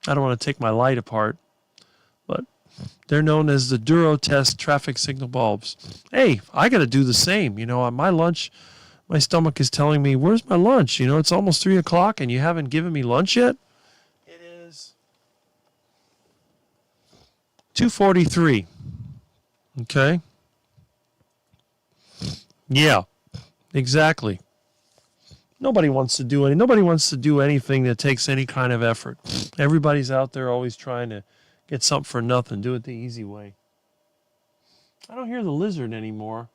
I don't want to take my light apart, but they're known as the Durotest traffic signal bulbs. Hey, I got to do the same. On my lunch, my stomach is telling me, where's my lunch? It's almost 3 o'clock and you haven't given me lunch yet? It is 2:43. Okay. Yeah, exactly. Nobody wants to do anything that takes any kind of effort. Everybody's out there always trying to get something for nothing. Do it the easy way. I don't hear the lizard anymore.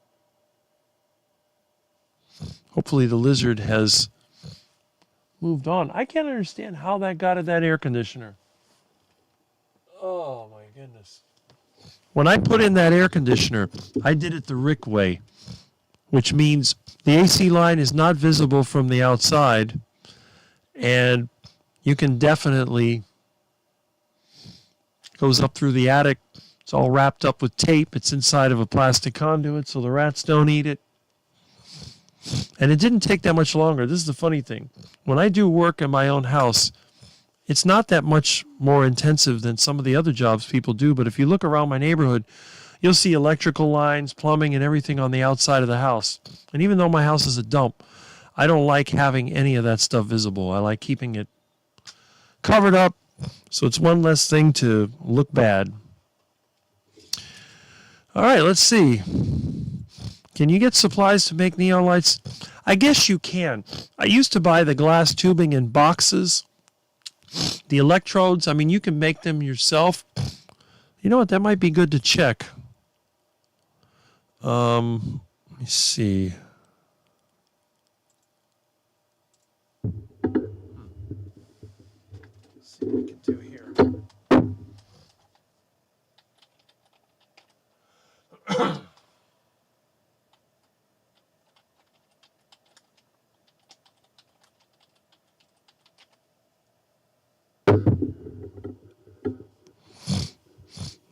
Hopefully the lizard has moved on. I can't understand how that got at that air conditioner. Oh my goodness. When I put in that air conditioner, I did it the Rick way, which means the AC line is not visible from the outside, and you can definitely, goes up through the attic. It's all wrapped up with tape. It's inside of a plastic conduit so the rats don't eat it. And it didn't take that much longer. This is the funny thing. When I do work in my own house, it's not that much more intensive than some of the other jobs people do, but if you look around my neighborhood, you'll see electrical lines, plumbing, and everything on the outside of the house. And even though my house is a dump, I don't like having any of that stuff visible. I like keeping it covered up, so it's one less thing to look bad. All right, let's see. Can you get supplies to make neon lights? I guess you can. I used to buy the glass tubing in boxes. The electrodes, you can make them yourself. You know what? That might be good to check. Let me see. Let's see what we can do here.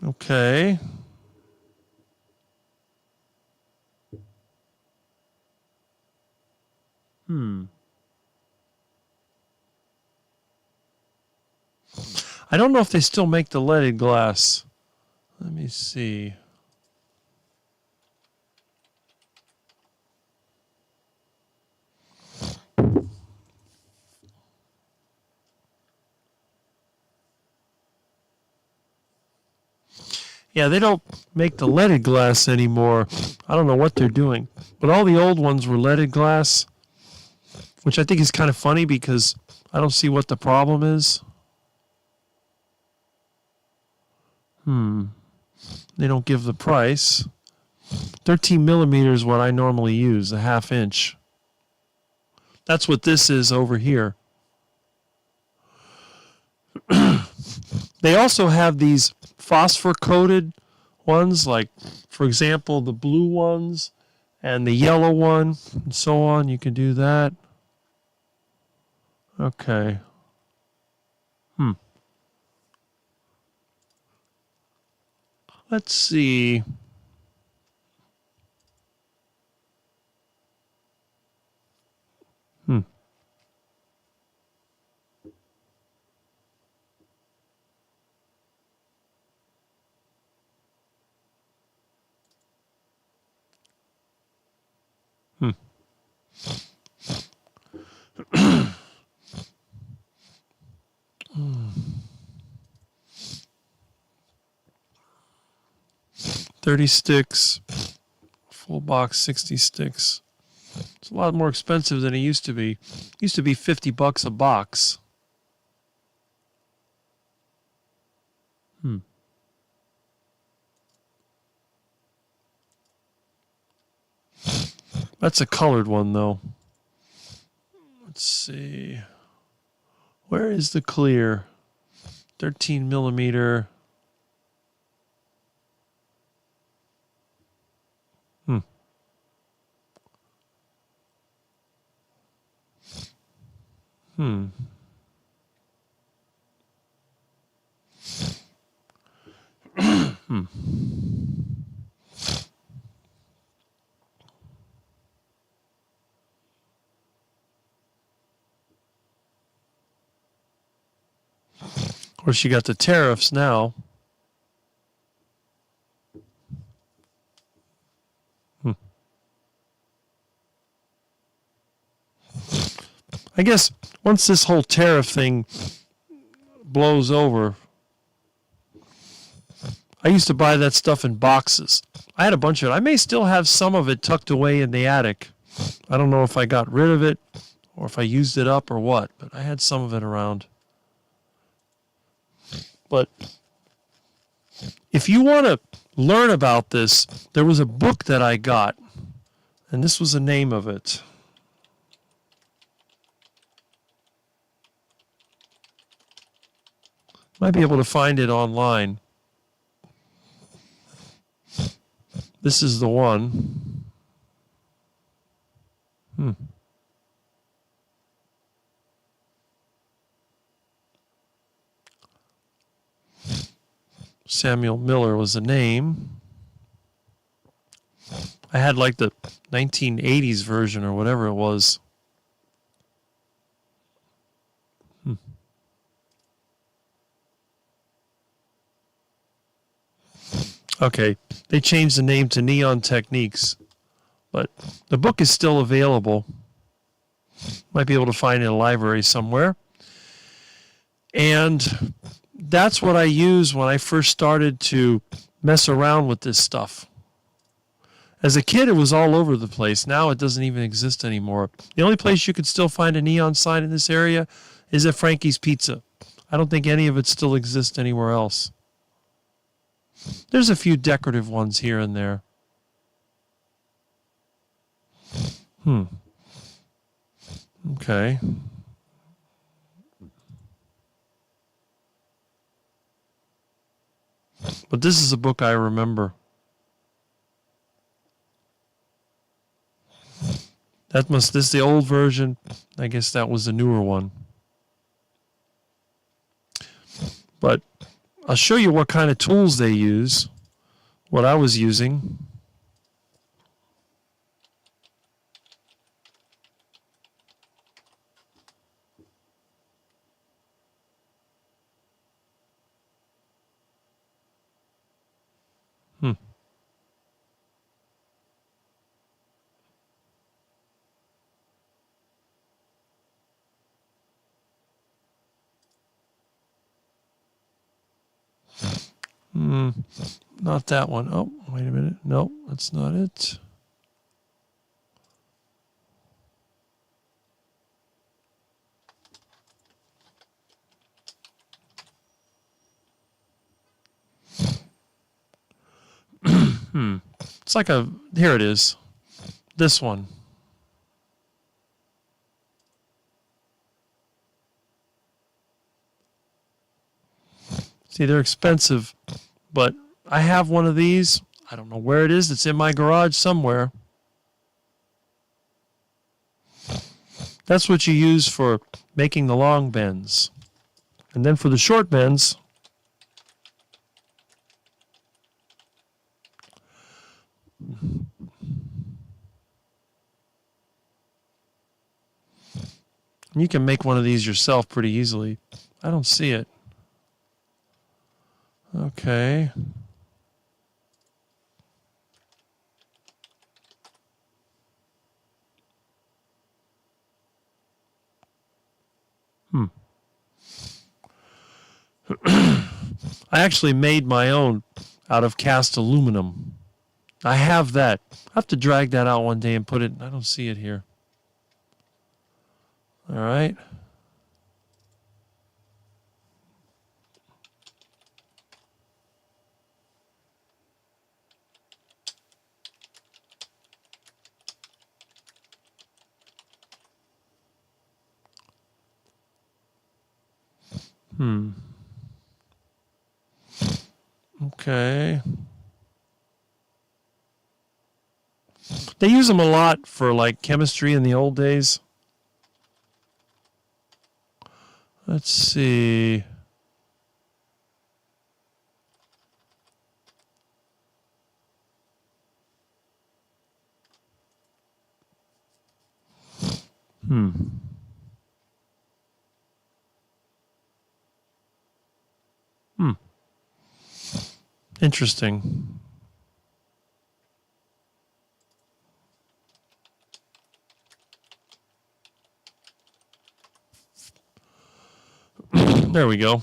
Okay. I don't know if they still make the leaded glass. Let me see. Yeah, they don't make the leaded glass anymore. I don't know what they're doing. But all the old ones were leaded glass, which I think is kind of funny because I don't see what the problem is. They don't give the price. 13 millimeters is what I normally use, a 1/2 inch. That's what this is over here. They also have these phosphor-coated ones, like, for example, the blue ones and the yellow one, and so on. You can do that. Okay. Let's see. Hmm. Hmm. 30 sticks, full box, 60 sticks. It's a lot more expensive than it used to be. It used to be $50 a box. That's a colored one, though. Let's see. Where is the clear? 13 millimeter. Hmm. Of course, you got the tariffs now. I guess once this whole tariff thing blows over, I used to buy that stuff in boxes. I had a bunch of it. I may still have some of it tucked away in the attic. I don't know if I got rid of it or if I used it up or what, but I had some of it around. But if you want to learn about this, there was a book that I got, and this was the name of it. Might be able to find it online. This is the one. Samuel Miller was the name. I had like the 1980s version or whatever it was. Okay, they changed the name to Neon Techniques, but the book is still available. Might be able to find it in a library somewhere. And that's what I used when I first started to mess around with this stuff. As a kid, it was all over the place. Now it doesn't even exist anymore. The only place you could still find a neon sign in this area is at Frankie's Pizza. I don't think any of it still exists anywhere else. There's a few decorative ones here and there. Okay. But this is a book I remember. This is the old version. I guess that was the newer one. But I'll show you what kind of tools they use, what I was using. Not that one. Oh, wait a minute. No, that's not it. It's like here it is. This one. See, they're expensive, but I have one of these. I don't know where it is. It's in my garage somewhere. That's what you use for making the long bends. And then for the short bends, you can make one of these yourself pretty easily. I don't see it. Okay. I actually made my own out of cast aluminum. I have that. I have to drag that out one day and put it. I don't see it here. All right. Okay. They use them a lot for like chemistry in the old days. Let's see. Interesting. There we go.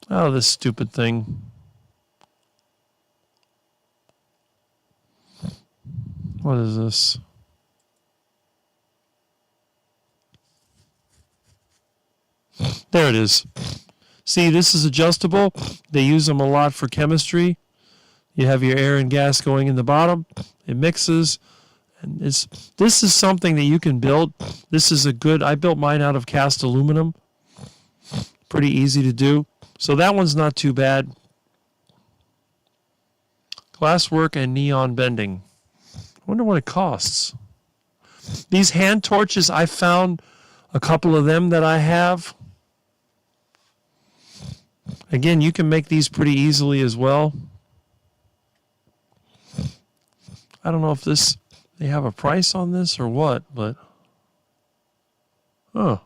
Oh, this stupid thing. What is this? There it is. See, this is adjustable. They use them a lot for chemistry. You have your air and gas going in the bottom. It mixes. And this is something that you can build. This is a good, I built mine out of cast aluminum. Pretty easy to do. So that one's not too bad. Glasswork and neon bending. I wonder what it costs. These hand torches, I found a couple of them that I have. Again, you can make these pretty easily as well. I don't know if they have a price on this or what, but oh.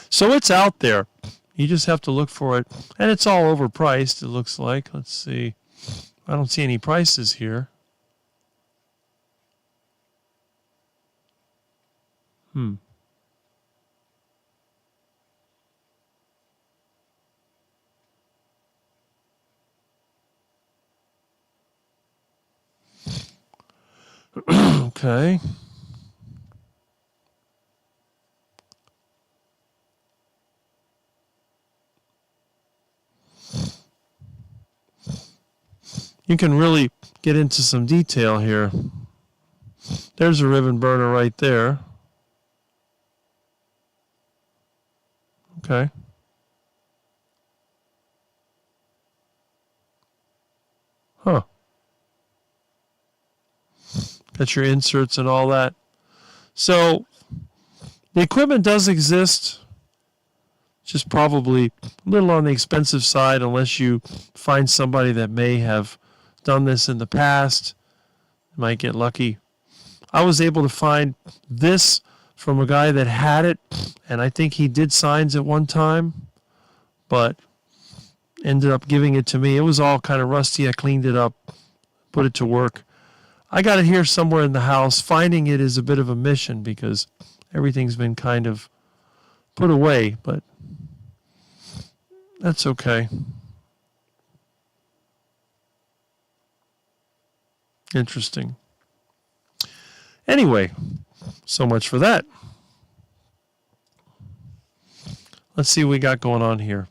So it's out there. You just have to look for it. And it's all overpriced, it looks like. Let's see. I don't see any prices here. Okay. You can really get into some detail here. There's a ribbon burner right there. Okay. Huh. Got your inserts and all that. So the equipment does exist. Just probably a little on the expensive side unless you find somebody that may have done this in the past. You might get lucky. I was able to find this from a guy that had it, and I think he did signs at one time, but ended up giving it to me. It was all kind of rusty. I cleaned it up, put it to work. I got it here somewhere in the house. Finding it is a bit of a mission because everything's been kind of put away, but that's okay. Interesting. Anyway, so much for that. Let's see what we got going on here.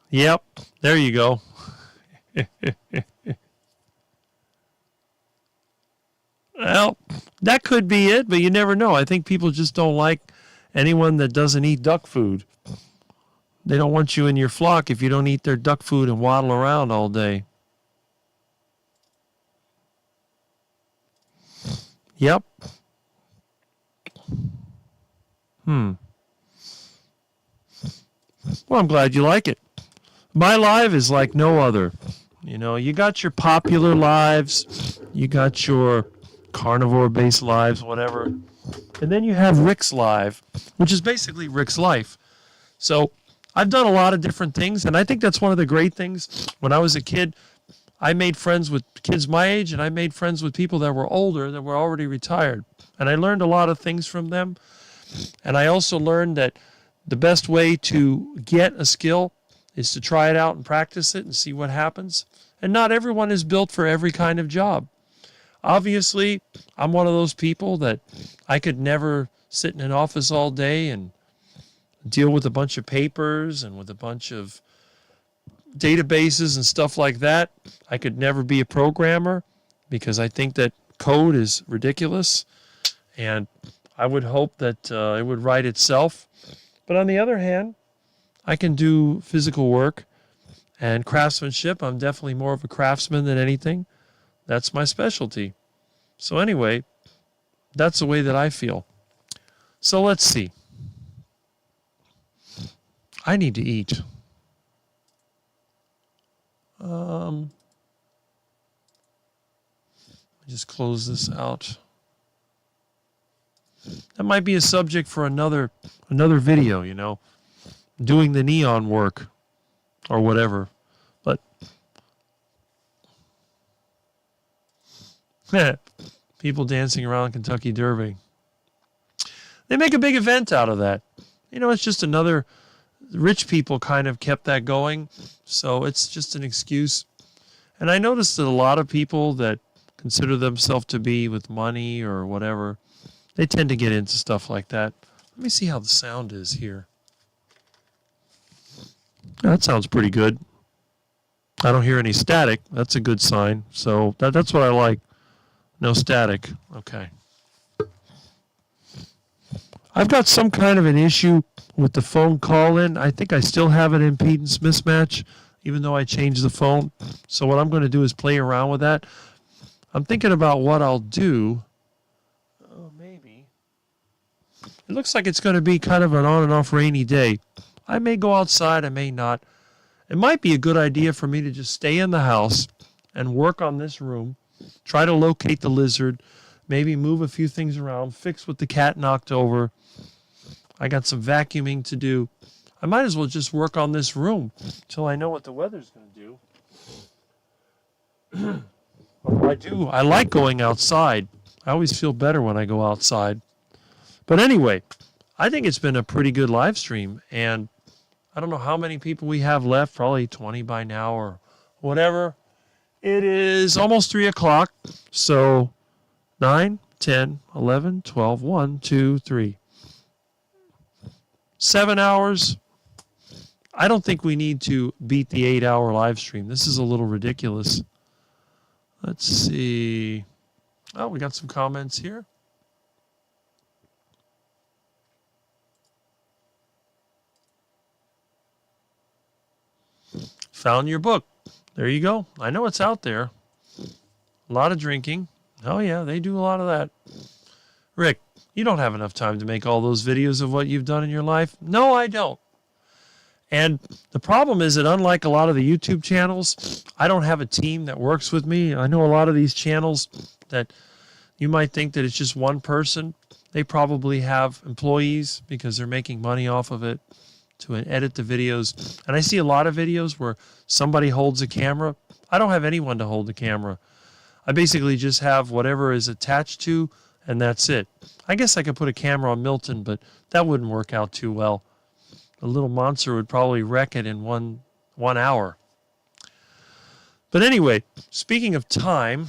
Yep, there you go. Well, that could be it, but you never know. I think people just don't like anyone that doesn't eat duck food. They don't want you in your flock if you don't eat their duck food and waddle around all day. Yep. Well, I'm glad you like it. My live is like no other. You know, you got your popular lives, you got your carnivore-based lives, whatever. And then you have Rick's live, which is basically Rick's life. So I've done a lot of different things, and I think that's one of the great things. When I was a kid, I made friends with kids my age, and I made friends with people that were older, that were already retired. And I learned a lot of things from them. And I also learned that the best way to get a skill is to try it out and practice it and see what happens. And not everyone is built for every kind of job. Obviously, I'm one of those people that I could never sit in an office all day and deal with a bunch of papers and with a bunch of databases and stuff like that. I could never be a programmer because I think that code is ridiculous. And I would hope that it would write itself. But on the other hand, I can do physical work and craftsmanship. I'm definitely more of a craftsman than anything. That's my specialty. So anyway, that's the way that I feel. So let's see. I need to eat. Just close this out. That might be a subject for another video, you know, doing the neon work or whatever. But people dancing around Kentucky Derby. They make a big event out of that. You know, it's just another, rich people kind of kept that going. So it's just an excuse. And I noticed that a lot of people that consider themselves to be with money or whatever, they tend to get into stuff like that. Let me see how the sound is here. That sounds pretty good. I don't hear any static. That's a good sign. So that's what I like. No static. Okay. I've got some kind of an issue with the phone call-in. I think I still have an impedance mismatch, even though I changed the phone. So what I'm going to do is play around with that. I'm thinking about what I'll do. Maybe. It looks like it's going to be kind of an on and off rainy day. I may go outside, I may not. It might be a good idea for me to just stay in the house and work on this room, try to locate the lizard, maybe move a few things around, fix what the cat knocked over. I got some vacuuming to do. I might as well just work on this room until I know what the weather's going to do. I like going outside. I always feel better when I go outside. But anyway, I think it's been a pretty good live stream, and I don't know how many people we have left, probably 20 by now or whatever. It is almost 3 o'clock, so 9, 10, 11, 12, 1, 2, 3. 7 hours. I don't think we need to beat the 8-hour live stream. This is a little ridiculous. Let's see. Oh, we got some comments here. Found your book. There you go. I know it's out there. A lot of drinking. Oh, yeah, they do a lot of that. Rick, you don't have enough time to make all those videos of what you've done in your life. No, I don't. And the problem is that unlike a lot of the YouTube channels, I don't have a team that works with me. I know a lot of these channels that you might think that it's just one person. They probably have employees because they're making money off of it to edit the videos. And I see a lot of videos where somebody holds a camera. I don't have anyone to hold the camera. I basically just have whatever is attached to, and that's it. I guess I could put a camera on Milton, but that wouldn't work out too well. The little monster would probably wreck it in one hour. But anyway, speaking of time,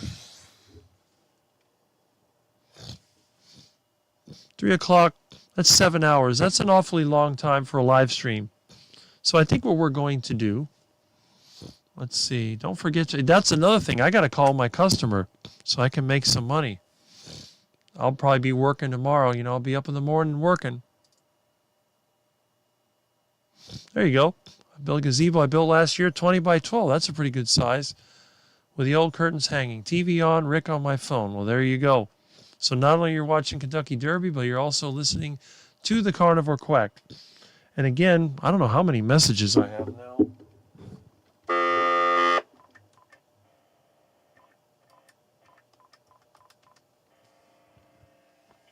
3 o'clock, that's 7 hours. That's an awfully long time for a live stream. So I think what we're going to do, let's see, don't forget to, that's another thing. I got to call my customer so I can make some money. I'll probably be working tomorrow. I'll be up in the morning working. There you go. I built a gazebo I built last year, 20 by 12. That's a pretty good size. With the old curtains hanging. TV on, Rick on my phone. Well, there you go. So not only you're watching Kentucky Derby, but you're also listening to the Carnivore Quack. And again, I don't know how many messages I have now.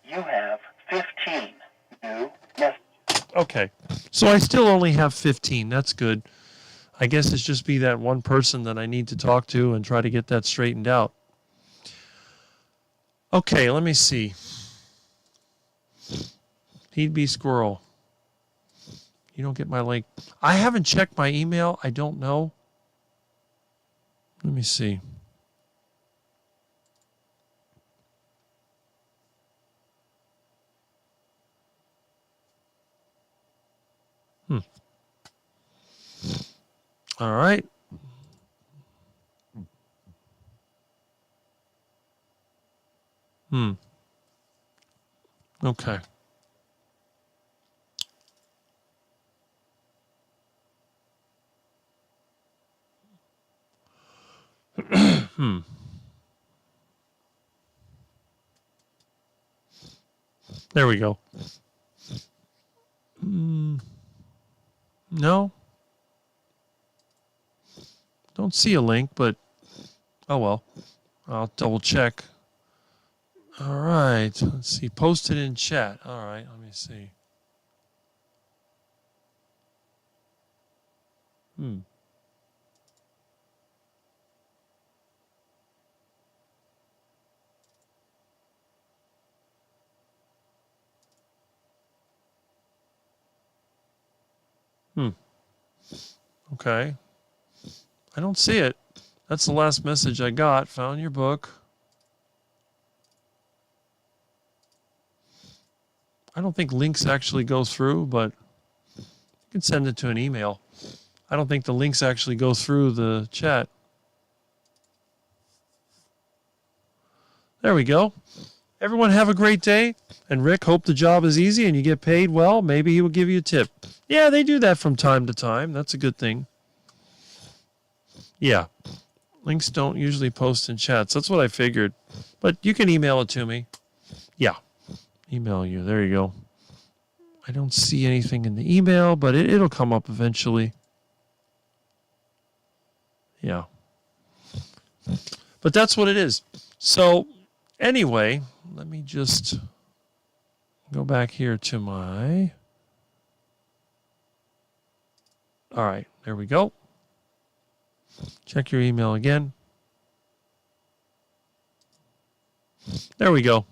You have 15 new messages. Okay. So I still only have 15. That's good. I guess it's just be that one person that I need to talk to and try to get that straightened out. Okay, let me see. He'd be squirrel. You don't get my link. I haven't checked my email. I don't know. Let me see. All right. Okay. There we go. No. Don't see a link, but oh well. I'll double check. All right. Let's see. Post it in chat. All right. Let me see. Okay. I don't see it. That's the last message I got. Found your book. I don't think links actually go through, but you can send it to an email. I don't think the links actually go through the chat. There we go. Everyone have a great day. And Rick, hope the job is easy and you get paid well. Maybe he will give you a tip. Yeah, they do that from time to time. That's a good thing. Yeah. Links don't usually post in chats. That's what I figured. But you can email it to me. Yeah. Email you. There you go. I don't see anything in the email, but it'll come up eventually. Yeah. But that's what it is. So anyway, let me just go back here to my... All right, there we go. Check your email again. There we go.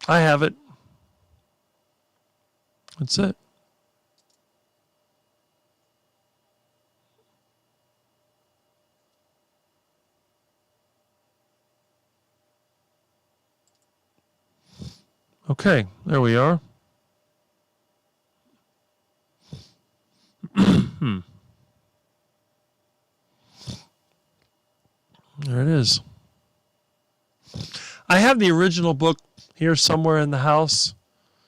I have it. That's it. Okay, there we are. There it is. I have the original book here somewhere in the house.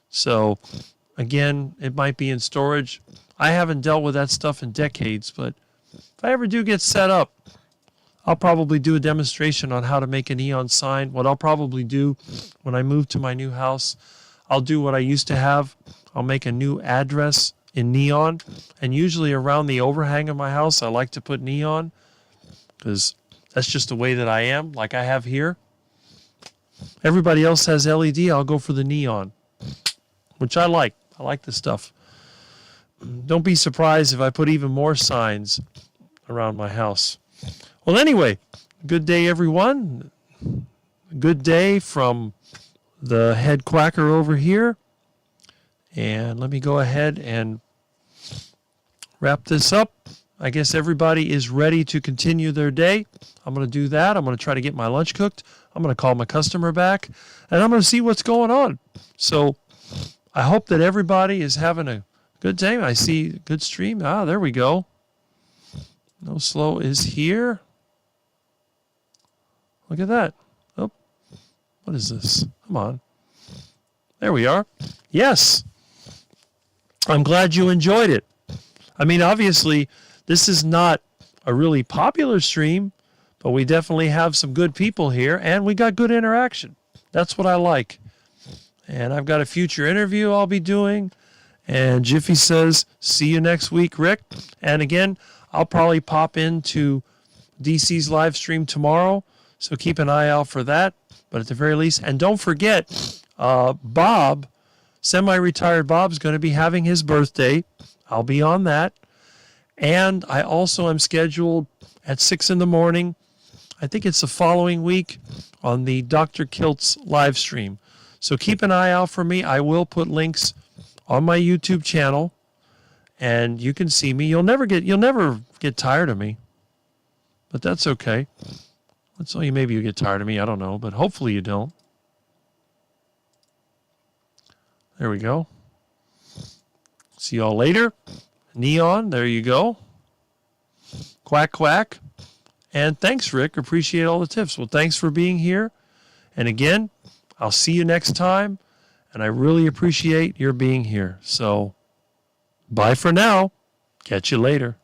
So, again, it might be in storage. I haven't dealt with that stuff in decades, but if I ever do get set up, I'll probably do a demonstration on how to make a neon sign. What I'll probably do when I move to my new house, I'll do what I used to have. I'll make a new address in neon. And usually around the overhang of my house, I like to put neon because that's just the way that I am, like I have here. Everybody else has LED. I'll go for the neon, which I like. I like this stuff. Don't be surprised if I put even more signs around my house. Well, anyway, good day, everyone. Good day from the head quacker over here. And let me go ahead and wrap this up. I guess everybody is ready to continue their day. I'm going to do that. I'm going to try to get my lunch cooked. I'm going to call my customer back, and I'm going to see what's going on. So I hope that everybody is having a good day. I see a good stream. Ah, there we go. No Slow is here. Look at that. Oh, What is this? Come on. There we are. Yes. I'm glad you enjoyed it. I mean, obviously, this is not a really popular stream, but we definitely have some good people here, and we got good interaction. That's what I like. And I've got a future interview I'll be doing. And Jiffy says, see you next week, Rick. And again, I'll probably pop into DC's live stream tomorrow, so keep an eye out for that. But at the very least, and don't forget, Bob, semi-retired Bob's going to be having his birthday. I'll be on that. And I also am scheduled at 6 in the morning. I think it's the following week on the Dr. Kilt's live stream. So keep an eye out for me. I will put links on my YouTube channel, and you can see me. You'll never get tired of me, but that's okay. Let's tell you, maybe you get tired of me. I don't know, but hopefully you don't. There we go. See y'all later. Neon, there you go. Quack, quack. And thanks, Rick. Appreciate all the tips. Well, thanks for being here. And again, I'll see you next time. And I really appreciate your being here. So, bye for now. Catch you later.